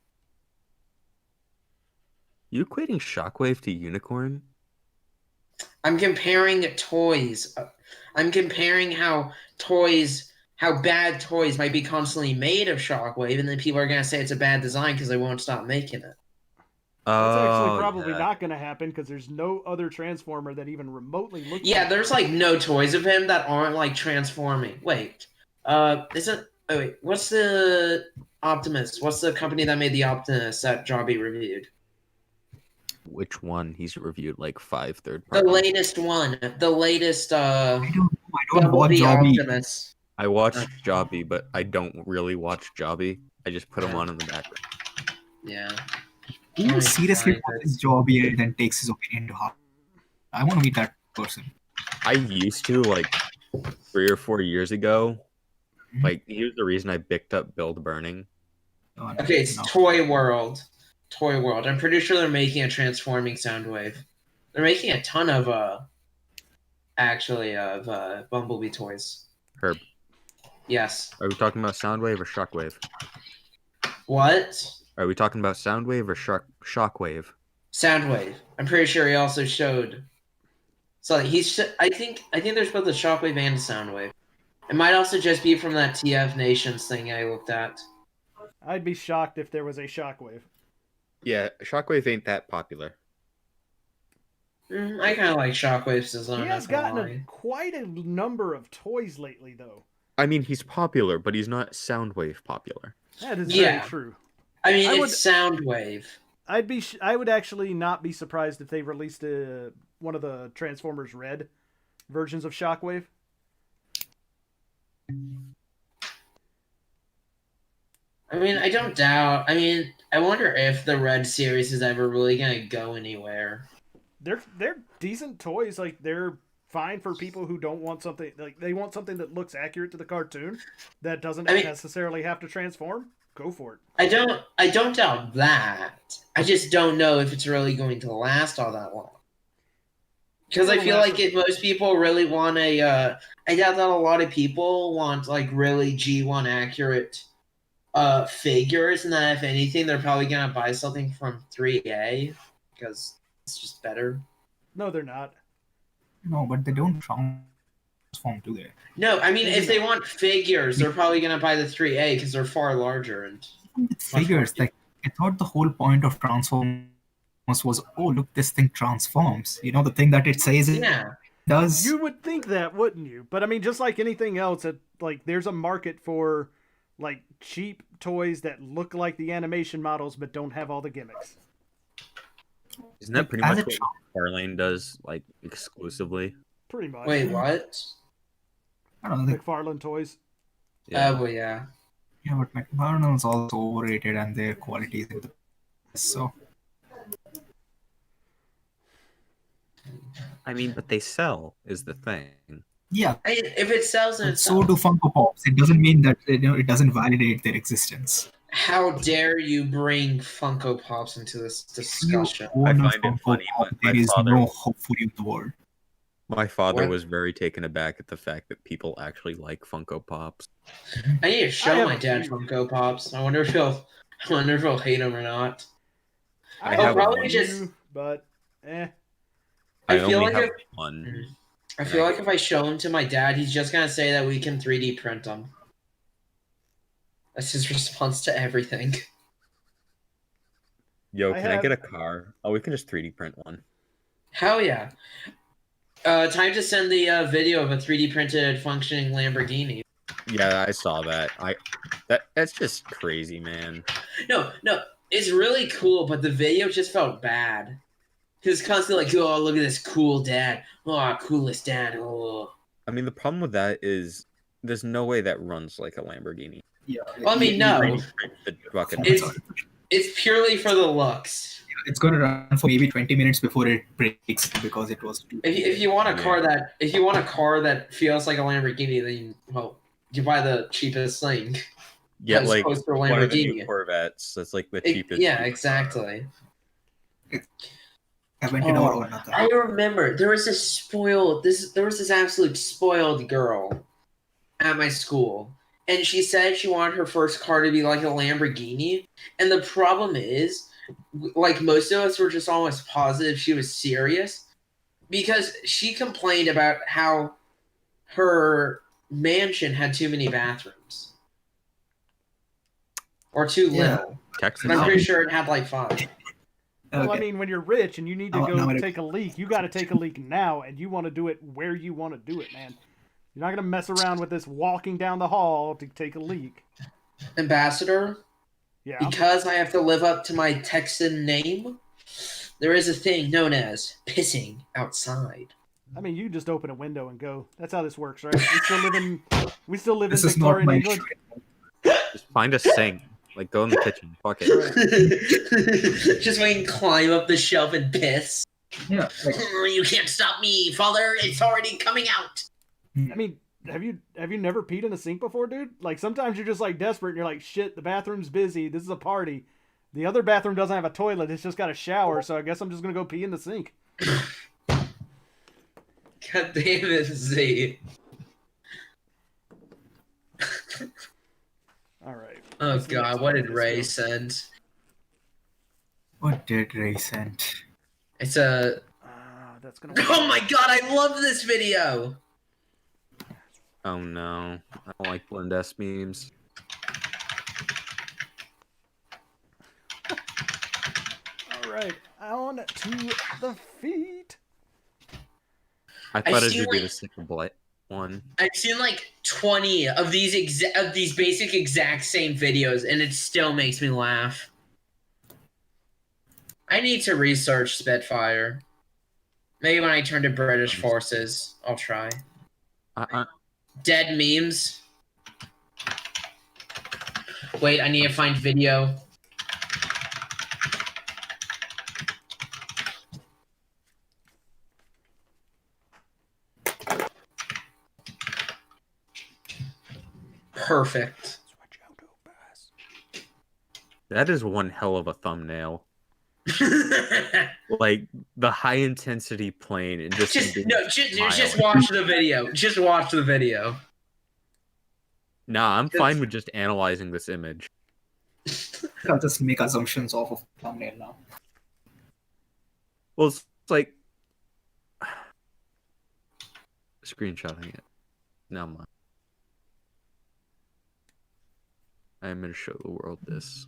You equating Shockwave to Unicorn? I'm comparing toys. I'm comparing how bad toys might be constantly made of Shockwave, and then people are gonna say it's a bad design because they won't stop making it. That's actually Oh, probably yeah. not going to happen because there's no other Transformer that even remotely looks. Yeah, like there's like no toys of him that aren't like transforming. Wait, isn't? Oh wait, what's the Optimus? What's the company that made the Optimus that Jobby reviewed? Which one? He's reviewed like 5 third The parties. latest one, the latest I don't watch Bumblebee Jobby. Optimus. I watched Jobby, but I don't really watch Jobby. I just put him on in the background. Yeah. Who Right, seriously fine, watches that's- Jobby and then takes his opinion to heart? I want to be that person. I used to like 3 or 4 years ago. Like here's the reason I picked up Build Burning. Okay, it's No. Toy World. Toy World. I'm pretty sure they're making a transforming Soundwave. They're making a ton of Bumblebee toys. Herb, Yes. are we talking about Soundwave or Shockwave? What? Are we talking about Soundwave or Shockwave? Soundwave. I'm pretty sure he also showed. So he's. I think there's both a Shockwave and a Soundwave. It might also just be from that TF Nations thing I looked at. I'd be shocked if there was a Shockwave. Yeah, Shockwave ain't that popular. I kind of like Shockwave's design. He has gotten quite a number of toys lately, though. I mean, he's popular, but he's not Soundwave popular. That is Yeah. very true. I mean, I it's would- Soundwave. I would actually not be surprised if they released one of the Transformers Red versions of Shockwave. I mean, I don't doubt. I mean, I wonder if the Red series is ever really gonna go anywhere. They're decent toys. Like they're fine for people who don't want something like they want something that looks accurate to the cartoon that doesn't necessarily have to transform. Go for it. I don't doubt that. I just don't know if it's really going to last all that long. Because I feel like if most people really want I doubt that a lot of people want like really G1 accurate figures, and that if anything, they're probably gonna buy something from 3A because it's just better. No, they're not. No, but they don't transform, do they? No, I mean if they want figures, they're probably gonna buy the 3A because they're far larger and With figures, like I thought the whole point of Transformers was, oh look, this thing transforms. You know, the thing that it says it yeah. does. You would think that, wouldn't you? But I mean, just like anything else, like there's a market for like cheap toys that look like the animation models but don't have all the gimmicks. Isn't that pretty As much a what McFarlane does, like exclusively? Pretty much. Wait, what? I don't know. McFarlane toys. Well, yeah. Yeah, but McFarlane is also overrated and their quality is in the so. I mean, but they sell is the thing. Yeah, If it sells, then but it so sells. do Funko Pops. It doesn't mean that it doesn't validate their existence. How dare you bring Funko Pops into this discussion? You own I a find it Funko funny, Pop, but there my is father- no hope for you in the world. My father What? was very taken aback at the fact that people actually like Funko Pops. I need to show have my a dad few. Funko Pops. I wonder if he'll hate them or not. I Oh, have probably one. just. But I I I feel only like have if one. I feel like if I show them to my dad, he's just gonna say that we can 3D print them. That's his response to everything. Yo, I can I have- get a car? Oh, we can just 3D print one. Hell yeah! Time to send the video of a 3D printed functioning Lamborghini. Yeah, I saw that. That's just crazy, man. No, it's really cool, but the video just felt bad. He was constantly like, "Oh, look at this cool dad! Oh, coolest dad! Oh." I mean, the problem with that is there's no way that runs like a Lamborghini. Yeah. Well, I mean, no. The fucking It's purely for the looks. It's going to run for maybe 20 minutes before it breaks because it was too. If you want a car that feels like a Lamborghini, then you buy the cheapest thing. yeah, as like opposed to a one of the new Lamborghini. Corvettes. That's like the cheapest. Yeah, exactly. Aventador or nothing. I remember there was this absolute spoiled girl at my school, and she said she wanted her first car to be like a Lamborghini. And the problem is, like most of us were just almost positive she was serious, because she complained about how her mansion had too many bathrooms. Or too Yeah. little. Texas. And I'm pretty sure it had like 5. Well, I Okay. mean, when you're rich and you need to Now go it- take a leak, you got to take a leak now, and you want to do it where you want to do it, man. You're not gonna mess around with this walking down the hall to take a leak. Ambassador, Yeah. because I have to live up to my Texan name, there is a thing known as pissing outside. I mean, you just open a window and go. That's how this works, right? We still live This in is not Victorian my England. Just find a sink. Like, go in the kitchen. Fuck it. Just fucking climb up the shelf and piss. Yeah, like You can't stop me, father. It's already coming out. I mean, have you never peed in a sink before, dude? Like sometimes you're just like desperate and you're like, shit, the bathroom's busy. This is a party. The other bathroom doesn't have a toilet. It's just got a shower. So I guess I'm just gonna go pee in the sink. God damn it, Z. All right. Oh Let's god, what did Ray send? what did Ray send? It's a. That's gonna. Oh my god, I love this video. Oh no. I don't like Blend-S memes. All right. On to the feet. I thought it seen, would be like- the single blight one. I've seen like 20 of these basic exact same videos, and it still makes me laugh. I need to research Spitfire. Maybe when I turn to British forces, I'll try. Dead memes. Wait, I need to find video. Perfect. That is one hell of a thumbnail. Like the high intensity plane and just just watch the video. Just watch the video. Nah, I'm fine with just analyzing this image. I'll just make assumptions off of thumbnail now. Well, it's like screenshotting it. Now mind. I'm gonna show the world this.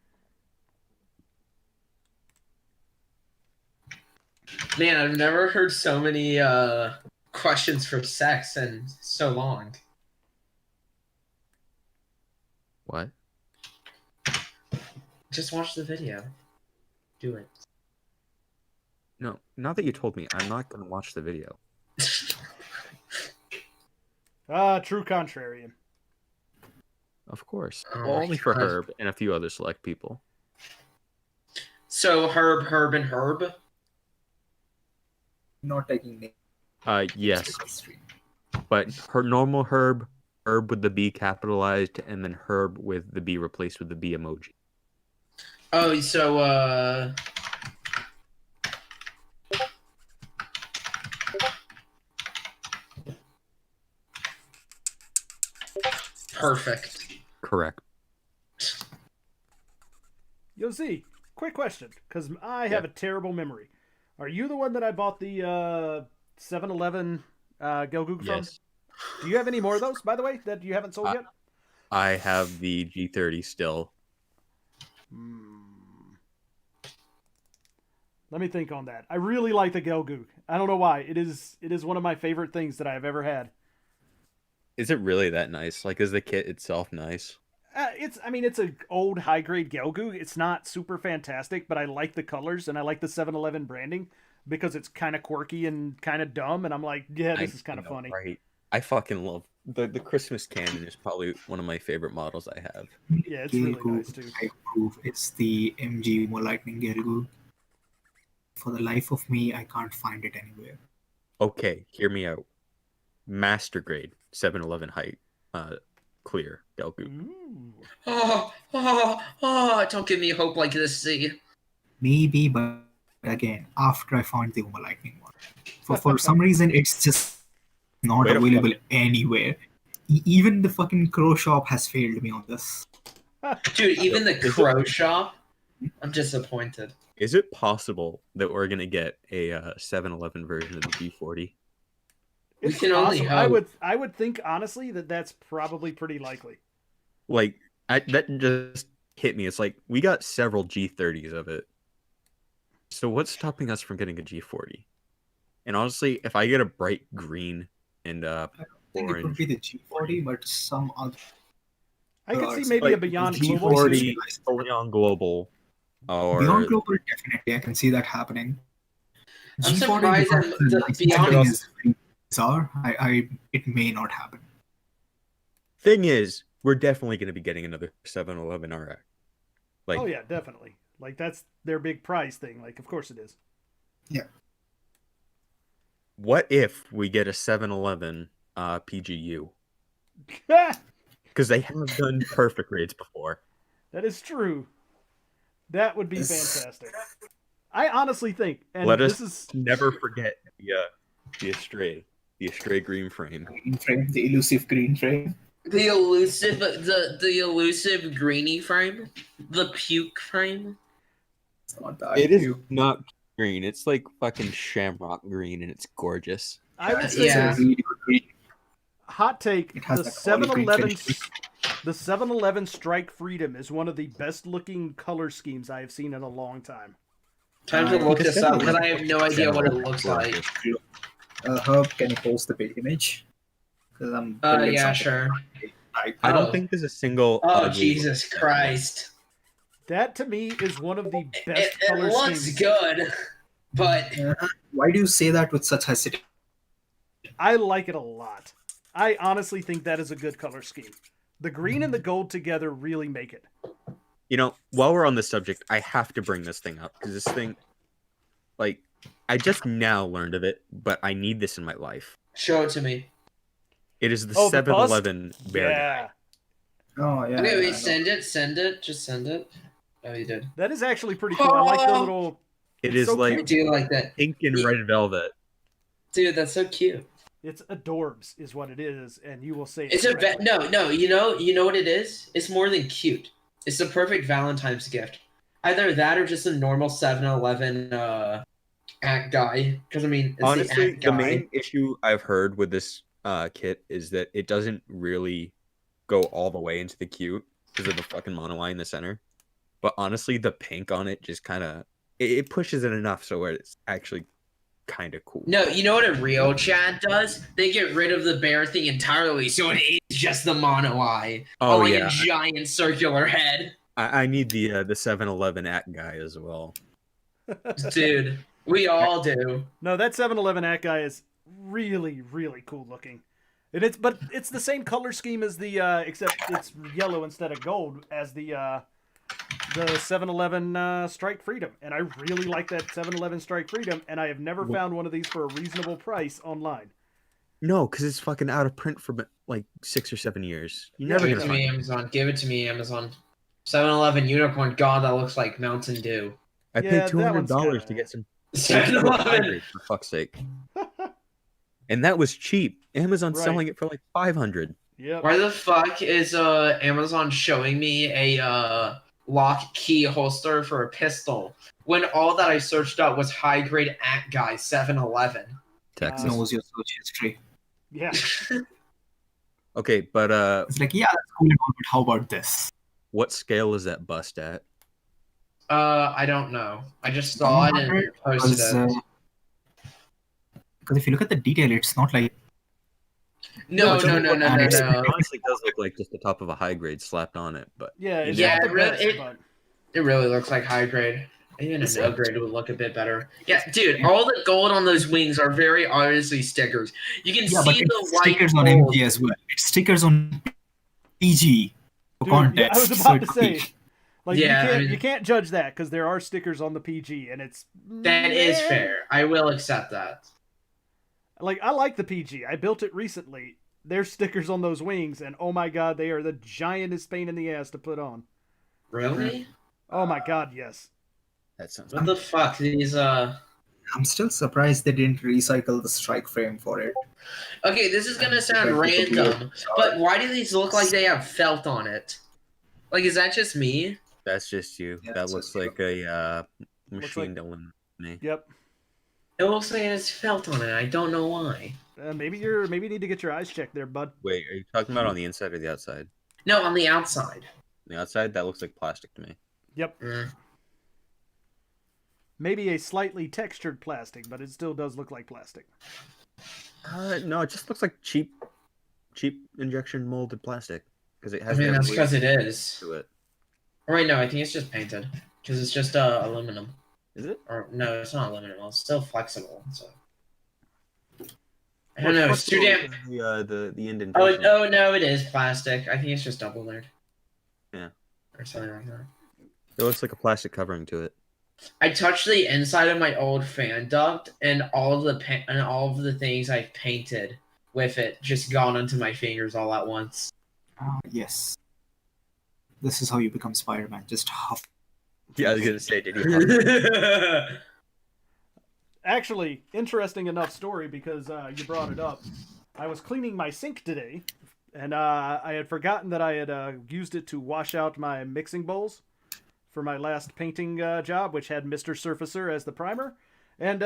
Man, I've never heard so many questions for sex in so long. What? Just watch the video. Do it. No, not that you told me. I'm not gonna watch the video. True contrarian. Of course. Oh Well, my only for God. Herb and a few other select people. So Herb, and Herb. Not taking name. Yes, but her normal Herb with the B capitalized, and then Herb with the B replaced with the B emoji. Oh, so perfect. Correct. Yo, Z, quick question, because I have a terrible memory. Are you the one that I bought the 7-Eleven Gelgoog from? Yes. Do you have any more of those, by the way, that you haven't sold yet? I have the G30 still. Let me think on that. I really like the Gelgoog. I don't know why. It is one of my favorite things that I have ever had. Is it really that nice? Like, is the kit itself nice? It's an old high grade Gelgoog. It's not super fantastic, but I like the colors and I like the 7-Eleven branding because it's kind of quirky and kind of dumb. And I'm like, yeah, this is kind of funny. Right. I fucking love the Christmas cannon is probably one of my favorite models I have. Yeah, it's really nice too. I approve. It's the MG More Lightning Gelgoog. For the life of me, I can't find it anywhere. Okay, hear me out. Master grade 7-Eleven height, clear Gelgoog. Don't give me hope like this, Z. Maybe, but again, after I found the Uma Lightning one. For some reason, it's just not Wait a available anywhere. Even the fucking Crow Shop has failed me on this. Dude, even the Crow Shop, I'm disappointed. Is it possible that we're gonna get a 7-Eleven version of the G40? We It's can only possible. hope. I would think honestly that that's probably pretty likely. Like, that just hit me. It's like we got several G30s of it. So what's stopping us from getting a G40? And honestly, if I get a bright green and I think it would orange, be the G40, but some other. I could see maybe a like Beyond G40 Global. G40, Beyond Global, or Beyond Global, definitely, I can see that happening. I'm G40, surprised because that the the licensing Beyond. is very bizarre. It may not happen. thing is, we're definitely going to be getting another 711 RX. Like, Oh yeah, definitely. Like that's their big prize thing. Like, of course it is. Yeah. what if we get a 711 PGU? That Because they have done perfect raids before. is true. That would be Yes. fantastic. I honestly think, and Let this us is never forget the Astray green frame. Green frame, the elusive green frame. The elusive greeny frame, the puke frame. It's not that It is cute. not green. It's like fucking shamrock green, and it's gorgeous. I will It's say Yeah. a this really good green. hot take: It has the that olive green 7-Eleven, finish. the 7-Eleven Strike Freedom is one of the best looking color schemes I have seen in a long time. Time to look The this up because 7-Eleven I have no idea what it general looks gorgeous. like. Herb, can you post the big image? Because I'm building Yeah, something. sure. I don't Oh. think there's a single. Oh ugly Jesus looking Christ! That to me is one of the best It color looks schemes. good, but Why do you say that with such hesitation? I like it a lot. I honestly think that is a good color scheme. The green and the gold together really make it. You know, while we're on this subject, I have to bring this thing up because this thing, like, I just now learned of it, but I need this in my life. show it to me. It is the Oh, the bust? 7-Eleven bear guy. Yeah, Oh yeah. Okay, yeah, I wait, know. send it, just send it. Oh, you did. that is actually pretty cool. I like the Oh! little. It It's is so like I do like that, pink and red velvet. dude. That's so cute. It's adorbs, is what it is, and you will say it It's a correctly. no. You know what it is? It's more than cute. It's the perfect Valentine's gift. Either that or just a normal 7-Eleven act guy. Because I mean, it's Honestly, the act the guy. main issue I've heard with this kit is that it doesn't really go all the way into the cute because of the fucking mono eye in the center. But honestly, the pink on it just kind of it pushes it enough so it's actually kind of cool. No, you know what a real Chad does? They get rid of the bear thing entirely, so it is just the mono eye. Oh, like yeah. a giant circular head. I need the 7-Eleven act guy as well. Dude, we all do. No, that 7-Eleven act guy is really, really cool looking. And it's the same color scheme as the except it's yellow instead of gold as the 7-Eleven Strike Freedom. And I really like that 7-Eleven Strike Freedom, and I have never found one of these for a reasonable price online. No, because it's fucking out of print for like 6 or 7 years. You're Yeah, never Give it gonna to me, find it. Amazon. Give it to me, Amazon. 7-Eleven unicorn. God, that looks like Mountain Dew. I Yeah, paid that one's $200 to kinda- get some 7-Eleven. hydrate, for fuck's sake. And that was cheap. Amazon's Right. selling it for like $500. Yep. Why the fuck is Amazon showing me a lock key holster for a pistol when all that I searched up was high grade act guy 7-Eleven? Texas. Knows your search history. Yeah. Okay, but It's like, yeah, that's cool, but how about this? what scale is that bust at? I don't know. I just saw it and 100 posted Because it. if you look at the detail, it's not like No. it honestly does look like just the top of a high grade slapped on it, but Yeah, it's Yeah, not the it really- best, but It really looks like high grade. Even a Is no it? grade would look a bit better. Yeah, dude, all the gold on those wings are very obviously stickers. You can yeah, but see the it's white stickers on gold. MG as well. It's stickers on PG for Dude, yeah, context. I was so about it to could be- say, like Yeah, I mean- you can't judge that because there are stickers on the PG, and it's That is man. fair. I will accept that. Like I like the PG. I built it recently. There's stickers on those wings, and oh my god, they are the giantest pain in the ass to put on. Really? Oh my god, yes. that sounds What the fuck? These I'm still surprised they didn't recycle the strike frame for it. Okay, this is gonna sound But it could be random, but why do these look like they have felt on it? Like, is that just me? That's just you. Yeah, that that's looks just you. like a Looks machine like- to eliminate. Yep. It looks like it has felt on it. I don't know why. Maybe you need to get your eyes checked there, bud. Wait, are you talking about on the inside or the outside? No, on the outside. On the outside, that looks like plastic to me. Yep. Mm. maybe a slightly textured plastic, but it still does look like plastic. No, it just looks like cheap injection molded plastic because it I has. mean, that that's weight because it is. to it. Right, no, I think it's just painted. Because it's just aluminum. Is it? Or, no, it's not aluminum. It's still flexible, so... I Well, don't know, it's it's too damn... the indentation. Oh, no, it is plastic. I think it's just double layered. Yeah. Or something like that. It looks like a plastic covering to it. I touched the inside of my old fan duct, and all of the things I painted with it just gone onto my fingers all at once. Yes. This is how you become Spider-Man. Just huff. Yeah, I was gonna say, did you? Actually, interesting enough story because you brought it up. I was cleaning my sink today, and I had forgotten that I had used it to wash out my mixing bowls for my last painting job, which had Mr. Surfacer as the primer. And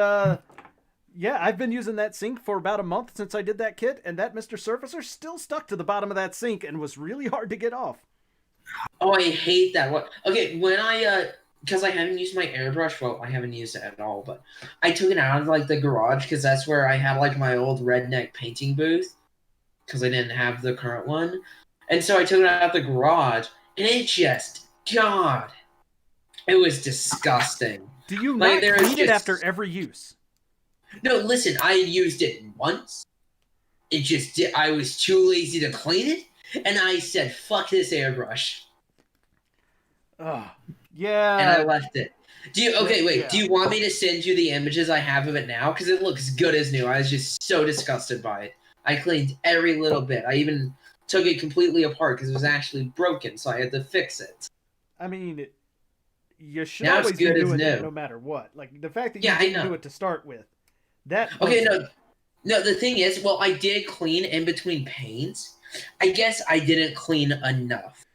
yeah, I've been using that sink for about a month since I did that kit, and that Mr. Surfacer still stuck to the bottom of that sink and was really hard to get off. Oh, I hate that one. Okay, when because I haven't used my airbrush, well, I haven't used it at all, but I took it out of, like, the garage, because that's where I had, like, my old redneck painting booth, because I didn't have the current one. And so I took it out of the garage, and it just, God, it was disgusting. Do you Like, not there is clean it just- after every use? No, listen, I used it once. It just did. I was too lazy to clean it, and I said, fuck this airbrush. Ugh. And I Yeah. left it. Wait, Yeah. do you want me to send you the images I have of it now? Because it looks good as new. I was just so disgusted by it. I cleaned every little bit. I even took it completely apart because it was actually broken, so I had to fix it. I mean, you should Now it's always be good as doing that new. no matter what. Like, the fact that Yeah, I you didn't know. do it to start with. That Okay, bugs me. no, the thing is, well, I did clean in between paints. I guess I didn't clean enough.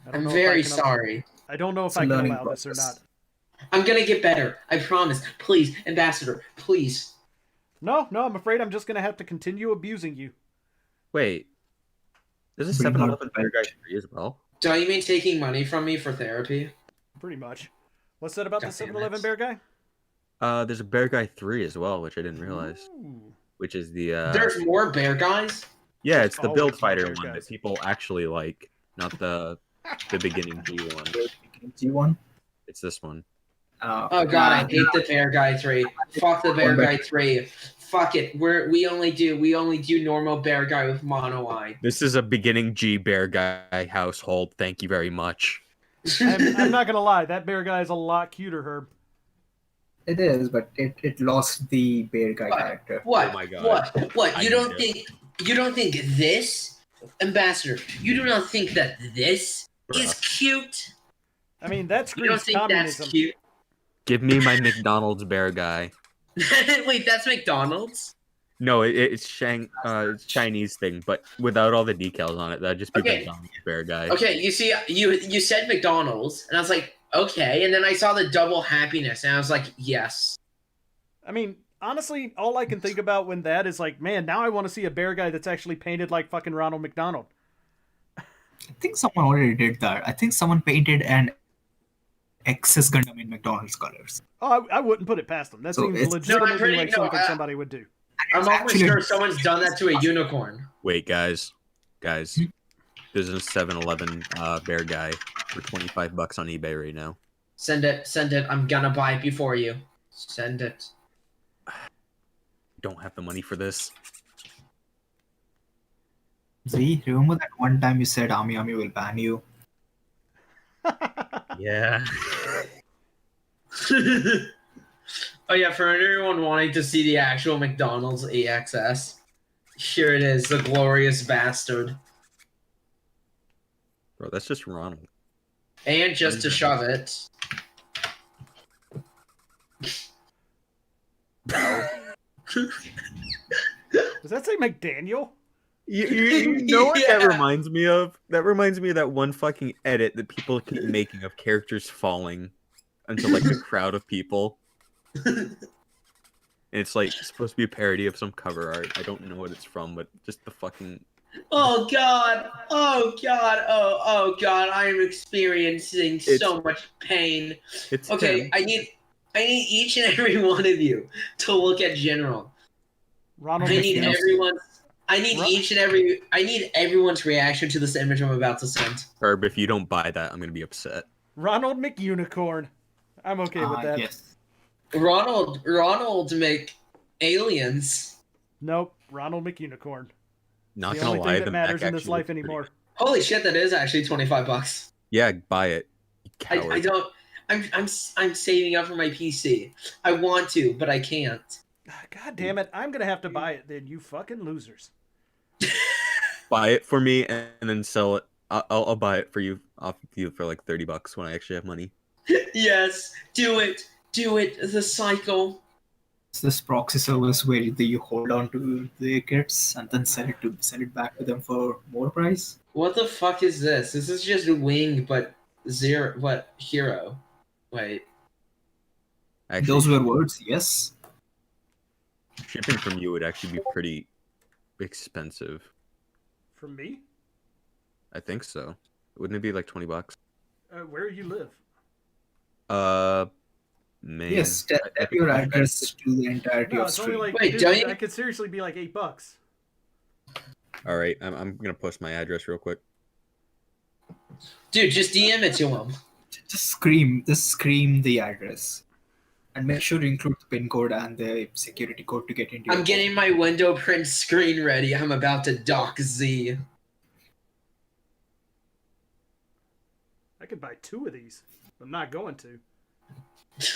I don't I'm know if I very can- sorry. I don't know if It's a I can learning allow this or process. not. I'm gonna get better. I promise. Please, Ambassador, please. No, I'm afraid I'm just going to have to continue abusing you. Wait, there's a Bring 7-Eleven out Bear Guy the 3 as well. Don't you mean taking money from me for therapy? Pretty much. What's that about the God damn 7-Eleven it. bear guy? There's a Bear Guy 3 as well, which I didn't realize. Ooh. Which is the There's more bear guys? yeah, it's the always build more fighter Bear one Guys. that people actually like, not the beginning G one. G1. It's this one. Oh god, I hate the Bear Guy 3. Fuck the Bear Guy 3. Fuck it. We only do normal Bear Guy with mono eye. This is a beginning G Bear Guy household. Thank you very much. I'm not going to lie. That bear guy is a lot cuter, Herb. It is, but it lost the bear guy What? character. What? Oh my God. What? I You don't need think this, Ambassador? You do not think that this is cute? I mean, that You don't screams think communism. that's cute? Give me my McDonald's Bear Guy. Wait, that's McDonald's? No, it's it's Chinese thing, but without all the decals on it. That'd just be Okay. McDonald's Bear Guy. Okay, you see, you said McDonald's, and I was like, okay, and then I saw the double happiness, and I was like, yes. I mean, honestly, all I can think about when that is like, man, now I want to see a bear guy that's actually painted like fucking Ronald McDonald. I think someone already did that. I think someone painted an Excess Gundam in McDonald's colors. Oh, I wouldn't put it past them. That So seems it's- legitimately like No, something somebody would do. I'm almost Actually- sure someone's done that to a unicorn. Wait, guys, there's a 7-Eleven Bear Guy for $25 on eBay right now. Send it. I'm gonna buy it before you. Send it. Don't have the money for this. Z, remember that one time you said Ami will ban you? Yeah. Oh yeah, for everyone wanting to see the actual McDonald's EXS, here it is, the glorious bastard. Bro, that's just Ronald. And just to shove it. Does that say McDaniel? You know what that Yeah. reminds me of? That reminds me of that one fucking edit that people keep making of characters falling into like a crowd of people. And it's like supposed to be a parody of some cover art. I don't know what it's from, but just the fucking Oh God! Oh God! Oh God! I am experiencing so much pain. It's Okay, him. I need each and every one of you to look at General. Ronald I need McUnicorn. everyone. I need everyone's reaction to this image I'm about to send. Herb, if you don't buy that, I'm gonna be upset. Ronald McUnicorn. I'm okay with that. Yes. Ronald make aliens. Nope, Ronald McUnicorn. Not The gonna only lie, thing that the matters Mac in this actually life looks pretty anymore. good. Holy shit! That is actually $25. Yeah, buy it. You I coward. don't. I'm saving up for my PC. I want to, but I can't. God damn it! I'm gonna have to buy it then. You fucking losers. Buy it for me and then sell it. I'll buy it for you off you for like $30 when I actually have money. Yes, do it. Do it. The cycle. It's this proxy service where you hold on to the kits and then sell it back to them for more price. What the fuck is this? This is just Wing, but zero. What hero? Wait. Actually, Those were words, yes. shipping from you would actually be pretty expensive. From me? I think so. Wouldn't it be like $20? Where you live? Man. Yes, tell your address to the entirety No, of it's only stream. like, Wait, dude, don't you- I could seriously be like $8. All right, I'm gonna post my address real quick. Dude, just DM it to him. Just scream the address. And make sure to include the PIN code and the security code to get into I'm your getting my window print screen ready. I'm about to dock Z. I could buy 2 of these. I'm not going to.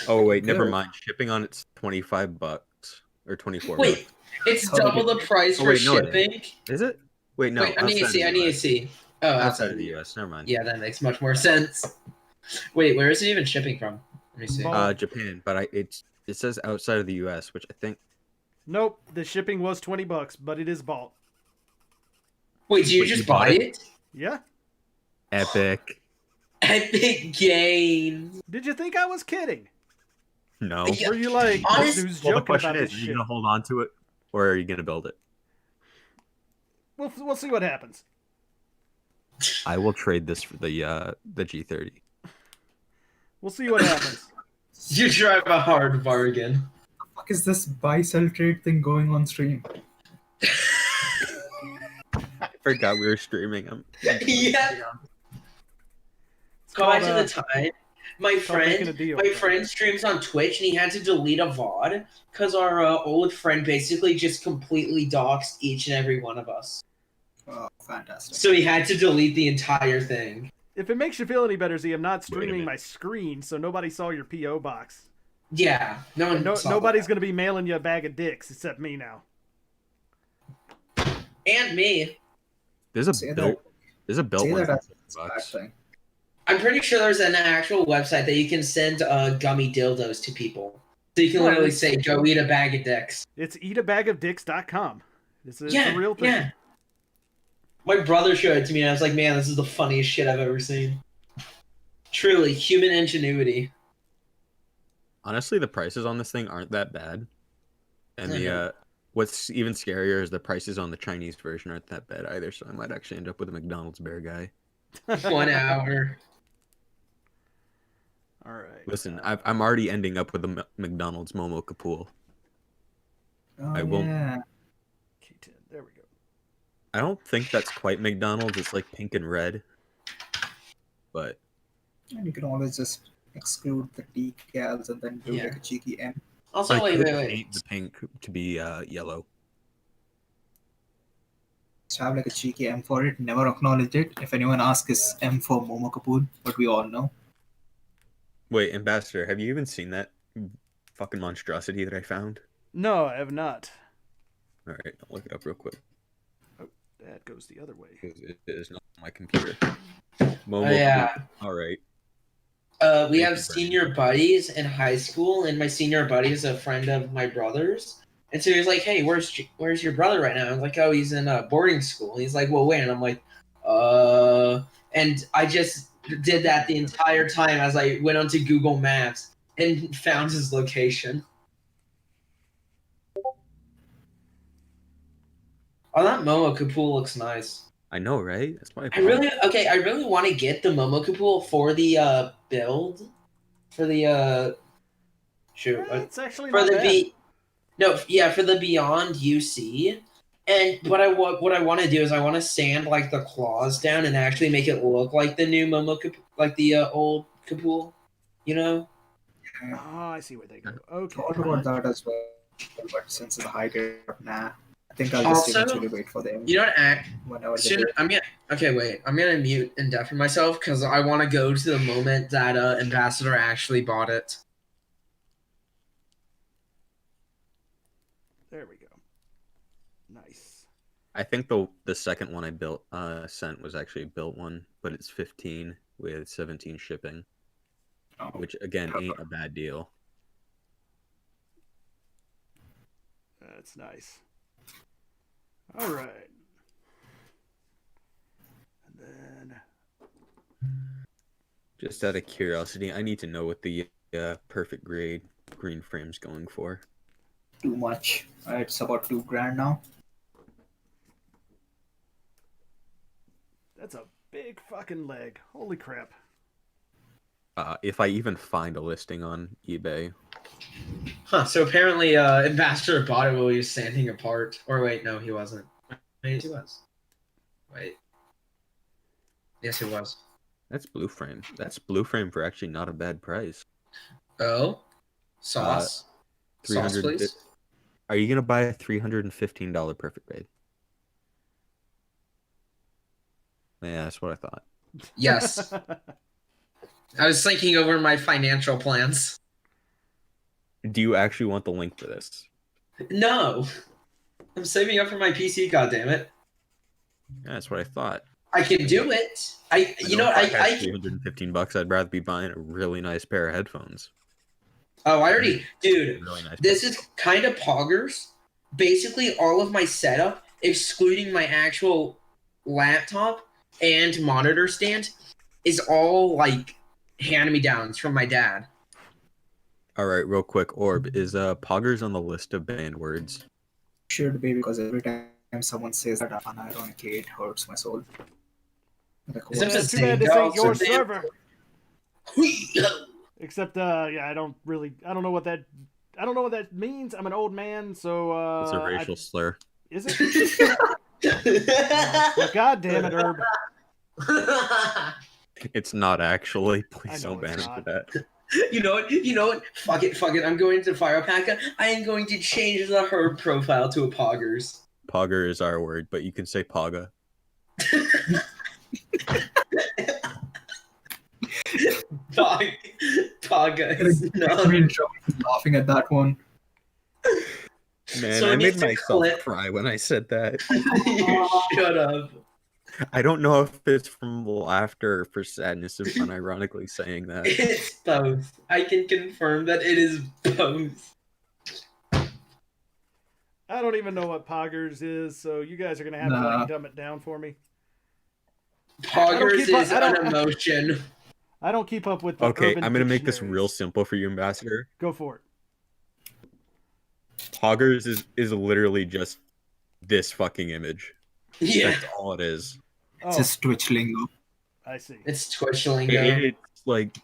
Oh wait, never Good. mind. Shipping on it's $25 or $24. Wait, it's Oh, double okay. the price Oh, for wait, no, it shipping. Is it? Wait, no. Wait, I need to outside see. of I the need to US. see. Oh, Outside of the US. Never mind. Yeah, that makes much more sense. Wait, where is it even shipping from? Let me see. Ball. Japan, but it says outside of the US, which I think. Nope, the shipping was $20, but it is bought. Wait, do you Wait, just you bought buy it? it? Yeah? Epic. Epic Games. Did you think I was kidding? No. Yeah. Were you like, Honest- this dude's Well, the joking question about is, this are you shit? gonna hold on to it, or are you gonna build it? We'll see what happens. I will trade this for the G30. We'll see what happens. You drive a hard bargain. What the fuck is this buy sell trade thing going on stream? I forgot we were streaming. Yeah. It's Go back called, to the time. My called making a friend, deal. my friend streams on Twitch, and he had to delete a VOD because our old friend basically just completely doxed each and every one of us. Oh, fantastic. So he had to delete the entire thing. If it makes you feel any better, Z, I'm not Wait a streaming minute. my screen, so nobody saw your P.O. box. Yeah, no one. saw Nobody's that. going to be mailing you a bag of dicks except me now. And me. There's a Say built. There's a built Say one. that for as a bad $50. thing. I'm pretty sure there's an actual website that you can send gummy dildos to people. So you can Oh, literally it's- say, "Go eat a bag of dicks." It's eatabagofdicks.com. It's Yeah, a real thing. yeah. My brother showed it to me, and I was like, "Man, this is the funniest shit I've ever seen." Truly, human ingenuity. Honestly, the prices on this thing aren't that bad, and Mhm. the what's even scarier is the prices on the Chinese version aren't that bad either. So I might actually end up with a McDonald's bear guy. 1 hour. All right. Listen, I'm already ending up with a McDonald's Momo Kapool. Oh, I won't- yeah. K10. There we go. I don't think that's quite McDonald's. It's like pink and red, but And you can always just exclude the decals and then do Yeah. like a cheeky M. Also, I wait, could wait, wait. paint the pink to be yellow. Just have like a cheeky M for it. Never acknowledge it. If anyone asks, is M for Momo Kapoor, but we all know. Wait, Ambassador, have you even seen that fucking monstrosity that I found? No, I have not. All right, I'll look it up real quick. That goes the other way. 'Cause it is not on my computer. Momo. Oh, yeah. Kapoor. All right. We Thank have you, Brandon. senior buddies in high school, and my senior buddy is a friend of my brother's. And so he was like, "Hey, where's your brother right now?" I was like, "Oh, he's in boarding school." And he's like, "Well, wait." And I'm like, And I just did that the entire time as I went onto Google Maps and found his location. Oh, that Momoka pool looks nice. I know, right? That's why I really want to get the Momoka pool for the build, for the It's actually for not the bad. for the Beyond UC. And what I want to do is I want to sand like the claws down and actually make it look like the new Momoka, like the old Kapool, you know? Oh, I see where they go. Okay. Thought about that as well, but since it's a high grade, nah. I think I'll just Also, eventually wait for them You know what? whenever they Soon, do. Okay, wait. I'm gonna mute and deafen myself because I want to go to the moment that Ambassador actually bought it. There we go. Nice. I think the second one I built sent was actually a built one, but it's 15 with 17 shipping, Oh, which again ain't a bad deal. That's nice. All right. And then Just out of curiosity, I need to know what the perfect grade green frame's going for. too much. It's about $2,000 now. that's a big fucking leg. Holy crap. If I even find a listing on eBay. Huh, so apparently Ambassador bought it while he was sanding apart. Or wait, no, he wasn't. Wait, he was. Wait. Yes, he was. That's blue frame. That's blue frame for actually not a bad price. Oh? Sauce? Sauce, 300. please? Are you gonna buy a $315 perfect grade? Yeah, that's what I thought. Yes. I was thinking over my financial plans. Do you actually want the link for this? No! I'm saving up for my PC, goddammit. Yeah, that's what I thought. I can do it. If I had $315, I'd rather be buying a really nice pair of headphones. Oh, I already, dude. Really nice. This is kind of poggers. Basically, all of my setup, excluding my actual laptop and monitor stand, is all like hand-me-downs from my dad. All right, real quick, Orb, is poggers on the list of banned words? Should be, because every time someone says that unironically, it hurts my soul. Like, Except Yeah, the too bad this same ain't your dogs are server. banned. Except, yeah, I don't know what that means. I'm an old man, so It's a racial slur. Is it? Well, God damn it, Herb. It's not actually. Please I know don't ban it's him for not. that. You know what? Fuck it. I'm going to Firepacker. I am going to change the Herb profile to a poggers. Pogger is our word, but you can say Paga. Paga is not. I mean, laughing at that one. Man, So I it made needs to myself clip. cry when I said that. Shut up. I don't know if it's from laughter or for sadness of unironically saying that. It's both. I can confirm that it is both. I don't even know what poggers is, so you guys are gonna have to Nah. like dumb it down for me. Poggers keep up- is I don't- an emotion. I don't keep up with the Okay, urban I'm gonna make this dictionaries. real simple for you, Ambassador. Go for it. Poggers is literally just this fucking image. Yeah, That's all it is. Oh, It's just Twitch lingo. I see. it's Twitch lingo. It's like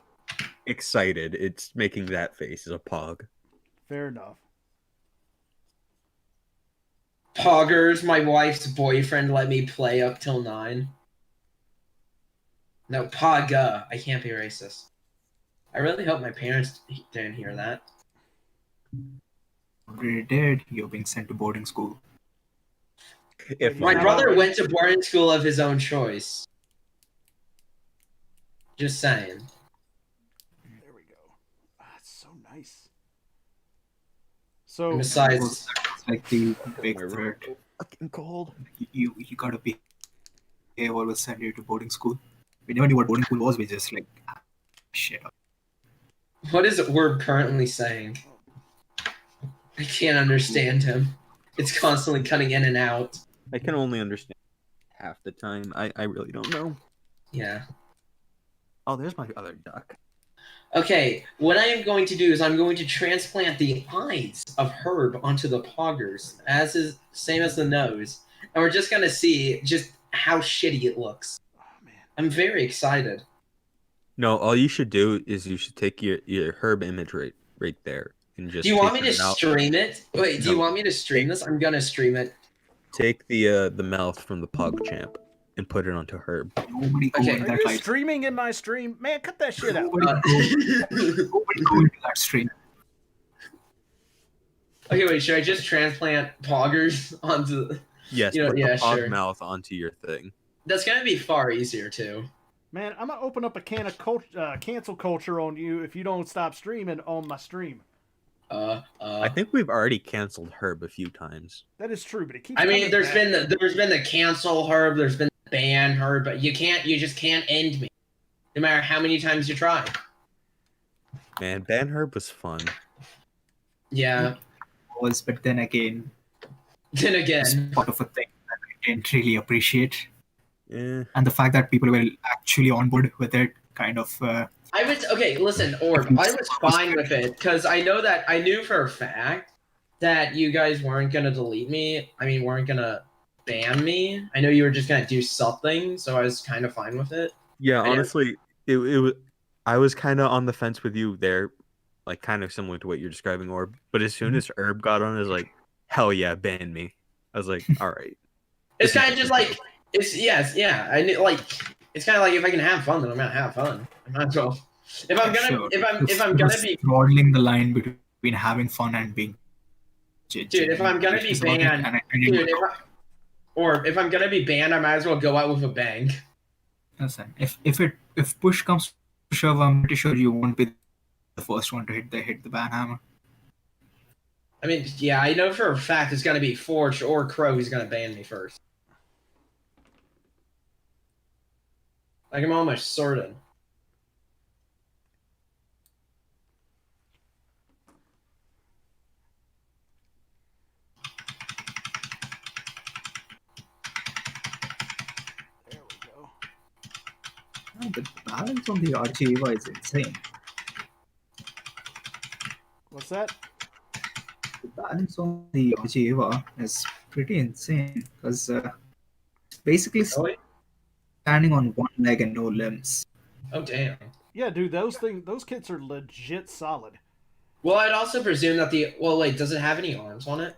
excited. It's making that face as a pog. Fair enough. Poggers, my wife's boyfriend let me play up till 9. No, Paga. I can't be racist. I really hope my parents didn't hear that. Already did. You're being sent to boarding school. If My Not brother already. went to boarding school of his own choice. Just saying. There we go. It's so nice. So And besides, It's like the big We're threat. fucking cold. You gotta be. They always send you to boarding school. We never knew what boarding school was. We just like, shit. what is it we're currently saying? I can't understand him. It's constantly cutting in and out. I can only understand half the time. I really don't know. Yeah. Oh, there's my other duck. Okay, what I am going to do is I'm going to transplant the eyes of Herb onto the poggers, as is same as the nose, and we're just gonna see just how shitty it looks. Oh man. I'm very excited. No, all you should do is you should take your herb image right there and just Do you want me take to the mouth, stream it? Wait, do you No. want me to stream this? I'm gonna stream it. take the mouth from the PogChamp and put it onto herb. Nobody go Okay. in Are that you live. streaming in my stream? Man, cut that shit out. Nobody go into that stream. Okay, wait. Should I just transplant poggers onto? Yes, You know, put yeah, the pog sure. mouth onto your thing. That's gonna be far easier too. Man, I'm gonna open up a can of cancel culture on you if you don't stop streaming on my stream. I think we've already canceled herb a few times. That is true, but it keeps. I mean, coming there's back. been the cancel herb, there's been the ban herb, but you just can't end me, no matter how many times you try. Man, ban herb was fun. Yeah. But then again, Then it's again, part of a thing that I didn't really appreciate. Yeah. And the fact that people were actually on board with it kind of I was okay. Listen, Orb, I was fine with it because I knew for a fact that you guys weren't gonna delete me. I mean, weren't gonna ban me. I know you were just gonna do something, so I was kind of fine with it. Yeah, I know. honestly, it was. I was kind of on the fence with you there, like kind of similar to what you're describing, Orb. But as soon as Herb got on, it was like, hell yeah, ban me. I was like, all right. It's kind of just like yeah. I knew like it's kind of like if I can have fun, then I'm gonna have fun. I might as well. If I'm gonna sure. if I'm gonna be throttling the line between having fun and being dude, if I'm gonna be banned, dude, if I'm gonna be banned, I might as well go out with a bang. Listen, if push comes to shove, I'm pretty sure you won't be the first one to hit the ban hammer. I mean, yeah, I know for a fact it's gonna be Forge or Crow who's gonna ban me first. Like I'm almost certain. There we go. No, the balance on the RGEVA is insane. What's that? The balance on the RGEVA is pretty insane because it's basically Really? standing on one leg and no limbs. Oh damn. Yeah, dude, those kits are legit solid. Well, I'd also presume that wait, does it have any arms on it?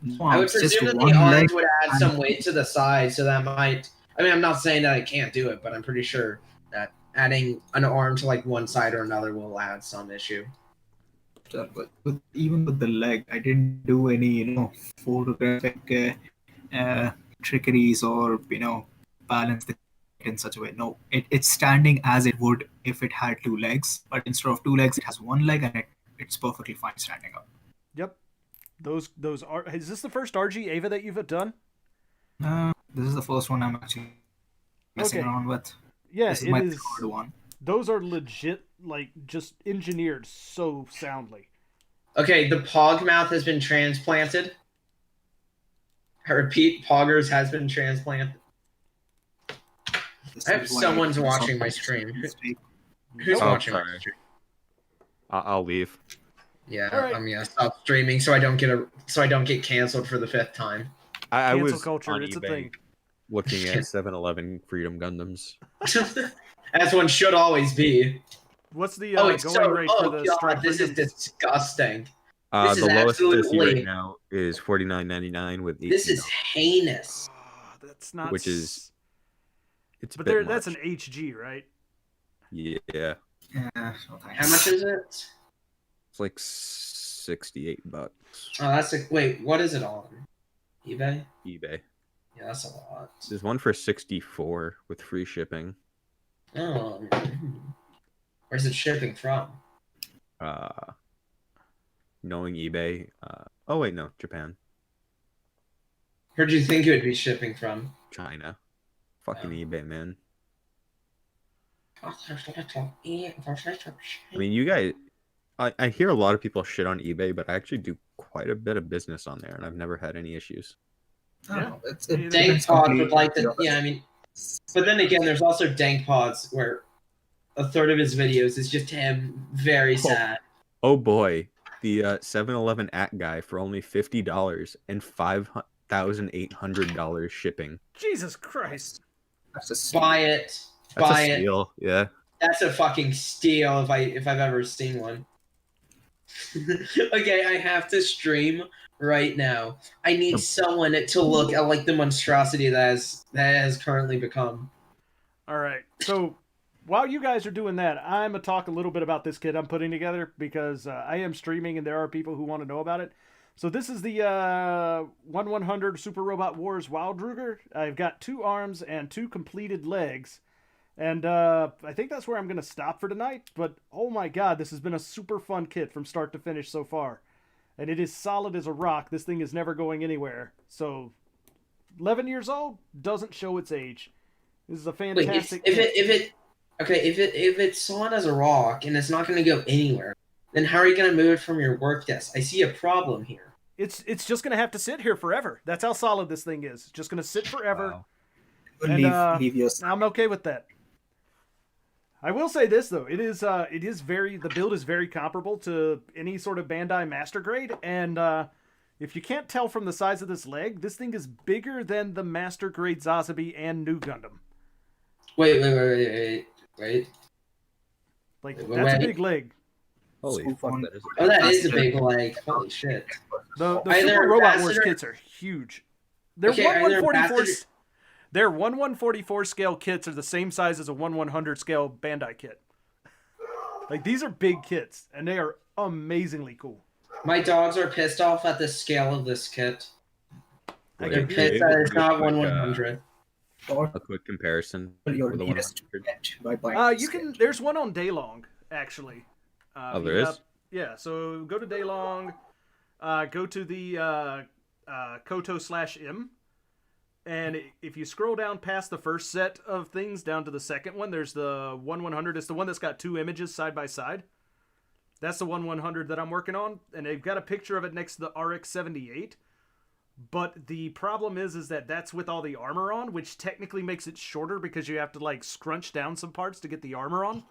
No I would arms, just presume that the one leg arms would add and- some weight to the side, so that might. I mean, I'm not saying that I can't do it, but I'm pretty sure that adding an arm to like one side or another will add some issue. But even with the leg, I didn't do any, photographic trickeries or, balance the kit in such a way. No, it's standing as it would if it had two legs, but instead of two legs, it has one leg and it's perfectly fine standing up. Yep. Those are. Is this the first RG Ava that you've done? This is the first one I'm actually messing Okay. around with. Yeah, This is it my is. third one. Those are legit, like just engineered so soundly. Okay, the Pog mouth has been transplanted. I repeat, Poggers has been transplanted. This I hope is why someone's it's watching my so- stream. Who's Oh, watching my sorry. stream? I'll leave. Yeah, All right. I'm gonna stop streaming so I don't get canceled for the 5th time. I Cancel was culture, on it's a eBay thing. looking at 7-Eleven Freedom Gundams. As one should always be. What's the Oh, it's going so. rate for Oh the god, Strike this is Freedoms? disgusting. The This is lowest I see absolutely- right now is $49.99 with $18. This is heinous. Oh, that's not. Which is- It's a But bit there, that's an much. HG, right? Yeah, Yeah, no thanks. How much is it? it's like $68 Oh, that's a wait. What is it on? eBay? eBay. Yeah, that's a lot. There's one for 64 with free shipping. Oh, where's it shipping from? Knowing eBay. Oh wait, no, Japan, Where'd you think it would be shipping from? China. Fucking eBay, man. I mean, you guys. I hear a lot of people shit on eBay, but I actually do quite a bit of business on there, and I've never had any issues. I don't know, Yeah. it Dank depends Pod completely would like to. on the- Yeah, I mean, but then again, there's also Dank Pods where a third of his videos is just him very sad. Oh boy, the 7-Eleven at guy for only $50 and $8,800 shipping. Jesus Christ. That's a steal. Buy it. That's Buy a it. steal. Yeah. That's a fucking steal if I've ever seen one. Okay, I have to stream right now. I need someone to look at like the monstrosity that has currently become. All right. So while you guys are doing that, I'm going to talk a little bit about this kit I'm putting together because I am streaming and there are people who want to know about it. So this is the 1/100 Super Robot Wars WildWurger. I've got 2 arms and 2 completed legs. And I think that's where I'm going to stop for tonight. But oh my god, this has been a super fun kit from start to finish so far. And it is solid as a rock. This thing is never going anywhere. So 11 years old doesn't show its age. This is a fantastic Wait, if it's solid as a rock and it's not going to go anywhere, then how are you going to move it from your work desk? I see a problem here. It's just going to have to sit here forever. That's how solid this thing is. It's just going to sit forever. Wow. And, Leave your I'm okay with that. I will say this though, the build is very comparable to any sort of Bandai Master Grade, and if you can't tell from the size of this leg, this thing is bigger than the Master Grade Zazabi and New Gundam. Wait. Like, Wait. that's a big leg. Holy fuck, that is. Oh, that is a big leg. Holy shit. The Either Super Robot Wars Ambassador- kits are huge. They're Okay, 1/144. Ambassador- Their 1/144 scale kits are the same size as a 1/100 scale Bandai kit. Like, these are big kits, and they are amazingly cool. My dogs are pissed off at the scale of this kit. I They're can Wait, hear pissed it. that it's not Like, 1/100. or A quick comparison your with the nearest 100. get by buying You this can. kit. There's one on Daylong, actually. Oh, there is? Yeah. So go to Daylong. Go to the Koto/M, and if you scroll down past the first set of things down to the second one, there's the 1/100. It's the one that's got 2 images side by side. That's the 1/100 that I'm working on, and they've got a picture of it next to the RX-78. But the problem is that that's with all the armor on, which technically makes it shorter because you have to like scrunch down some parts to get the armor on,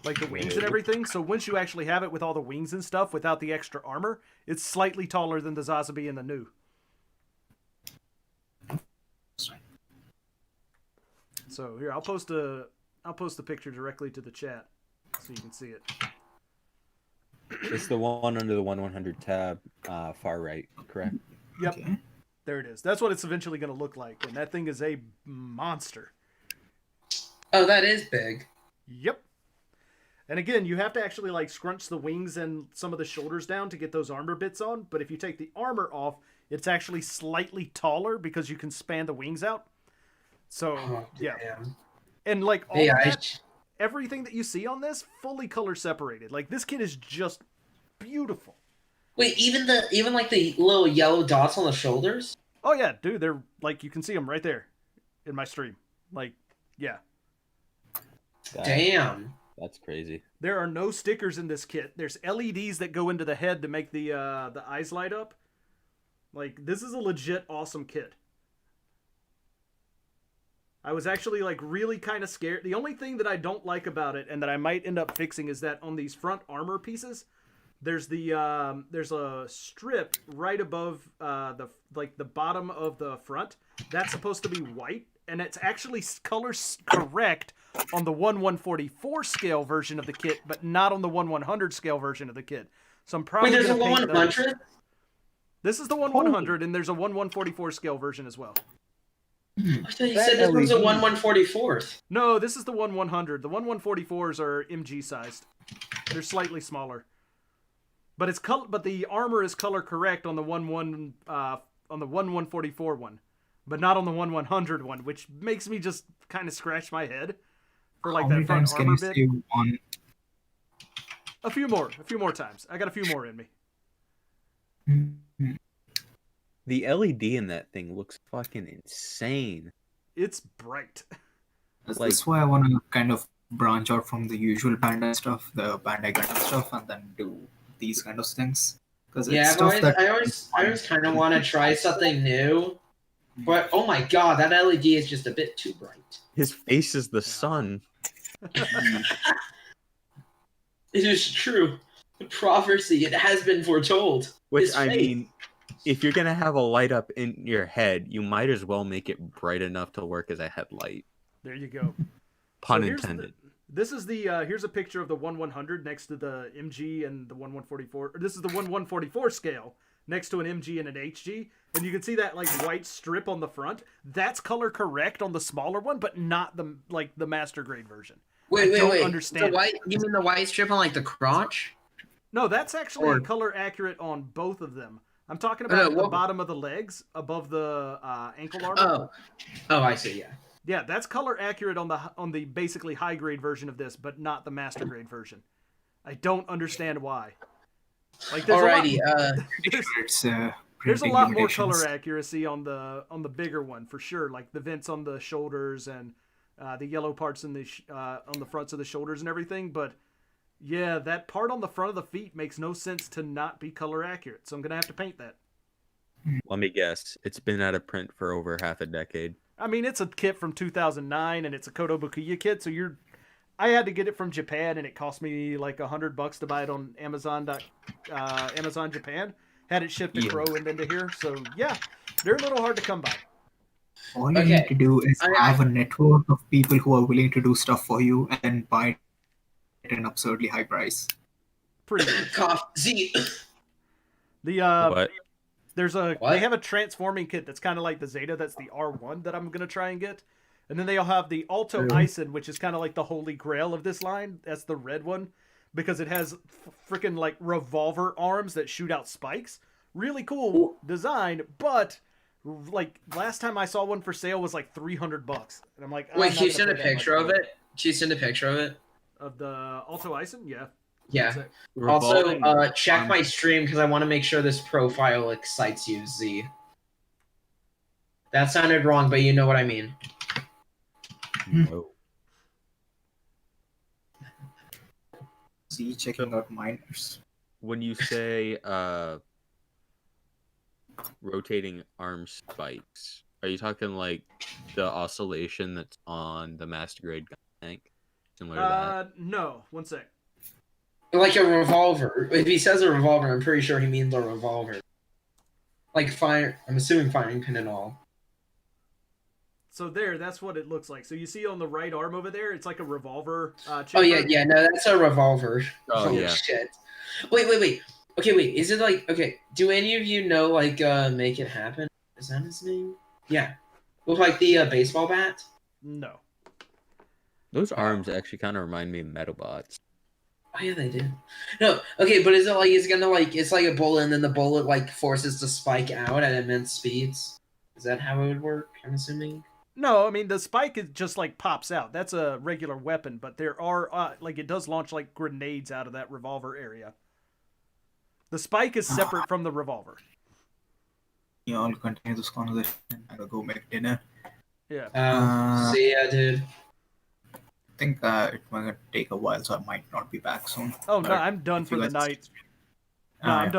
like the wings and everything. So once you actually have it with all the wings and stuff without the extra armor, it's slightly taller than the Zazabi and the new. So here, I'll post a picture directly to the chat so you can see it. It's the one under the 1/100 tab, far right, correct? Yep. Okay. There it is. That's what it's eventually going to look like, and that thing is a monster. Oh, that is big. Yep. And again, you have to actually like scrunch the wings and some of the shoulders down to get those armor bits on, but if you take the armor off, it's actually slightly taller because you can span the wings out. So, Oh, yeah. damn. And like all Hey, of I, that, everything that you see on this, fully color separated. Like, this kit is just beautiful. wait, even like the little yellow dots on the shoulders? Oh yeah, dude, they're like, you can see them right there in my stream. Like, yeah. Damn. That's crazy. There are no stickers in this kit. There's LEDs that go into the head to make the eyes light up. Like, this is a legit awesome kit. I was actually like really kind of scared. The only thing that I don't like about it and that I might end up fixing is that on these front armor pieces, there's a strip right above the bottom of the front that's supposed to be white, and it's actually color correct on the 1/144 scale version of the kit, but not on the 1/100 scale version of the kit. So I'm probably Wait, there's a gonna paint those. 1/100? This is the 1/100, and there's a 1/144 scale version as well. I thought you said this was a 1/144th. No, this is the 1/100. The 1/144s are MG sized. They're slightly smaller. But but the armor is color correct on the 1/144 one, but not on the 1/100 one, which makes me just kind of scratch my head for like How that many front times can armor you bit. say one? A few more times. I got a few more in me. The LED in that thing looks fucking insane. It's bright. That's why I want to kind of branch out from the usual Bandai stuff, the Bandai Gundam stuff, and then do these kind of things. Because Yeah, I always kind of want to try something new. But oh my god, that LED is just a bit too bright. His face is the sun. It is true. The prophecy, it has been foretold. Which, His I face. mean, if you're gonna have a light up in your head, you might as well make it bright enough to work as a headlight. There you go. Pun So here's intended. This is the here's a picture of the 1/100 next to the MG and the 1/144. This is the 1/144 scale next to an MG and an HG, and you can see that like white strip on the front. That's color correct on the smaller one, but not the master grade version. Wait. Understand. The white? You mean the white strip on like the crotch? No, that's actually color accurate on both of them. I'm talking about at the bottom of the legs, above the ankle armor. Oh, I see. Yeah. Yeah, that's color accurate on the basically high grade version of this, but not the master grade version. I don't understand why. Like, there's there's a lot more color accuracy on the bigger one for sure. Like the vents on the shoulders and the yellow parts in the on the fronts of the shoulders and everything. But yeah, that part on the front of the feet makes no sense to not be color accurate. So I'm gonna have to paint that. Let me guess. It's been out of print for over half a decade. I mean, it's a kit from 2009, and it's a Kotobukiya kit, so I had to get it from Japan, and it cost me like $100 to buy it on Amazon Japan. Had it shipped to Crow and then to here, so yeah, they're a little hard to come by. All you need to do is have a network of people who are willing to do stuff for you and buy it at an absurdly high price. Pretty much. What? They have a transforming kit that's kind of like the Zeta. That's the R1 that I'm gonna try and get, and then they'll have the Alto Ison, which is kind of like the holy grail of this line. That's the red one because it has freaking like revolver arms that shoot out spikes. Really cool design, but like last time I saw one for sale was like $300, and I'm like, wait, can you send a picture of it? Can you send a picture of it? Of the Alto Ison? Yeah. Yeah. Also, check my stream because I want to make sure this profile excites you, Z. That sounded wrong, but you know what I mean. No. Z checking out miners. When you say rotating arm spikes, are you talking like the oscillation that's on the master grade gun tank? Similar to that? No. One sec. Like a revolver. If he says a revolver, I'm pretty sure he means a revolver. Like fire. I'm assuming firing pin and all. So that's what it looks like. So you see on the right arm over there, it's like a revolver. Oh yeah. No, that's a revolver. Oh yeah. Shit. Wait. Okay, wait. Is it like do any of you know like Make It Happen? Is that his name? Yeah. With like the baseball bat? No. Those arms actually kind of remind me of Metabots. Oh yeah, they do. No, okay, but is it like it's like a bullet and then the bullet like forces to spike out at immense speeds? Is that how it would work? I'm assuming. No, I mean the spike is just like pops out. That's a regular weapon, but there are like it does launch like grenades out of that revolver area. The spike is separate from the revolver. You all continue this conversation. I gotta go make dinner. Yeah. See ya, dude. I think it might take a while, so I might not be back soon. Oh no, I'm done for the night. No, I'm done.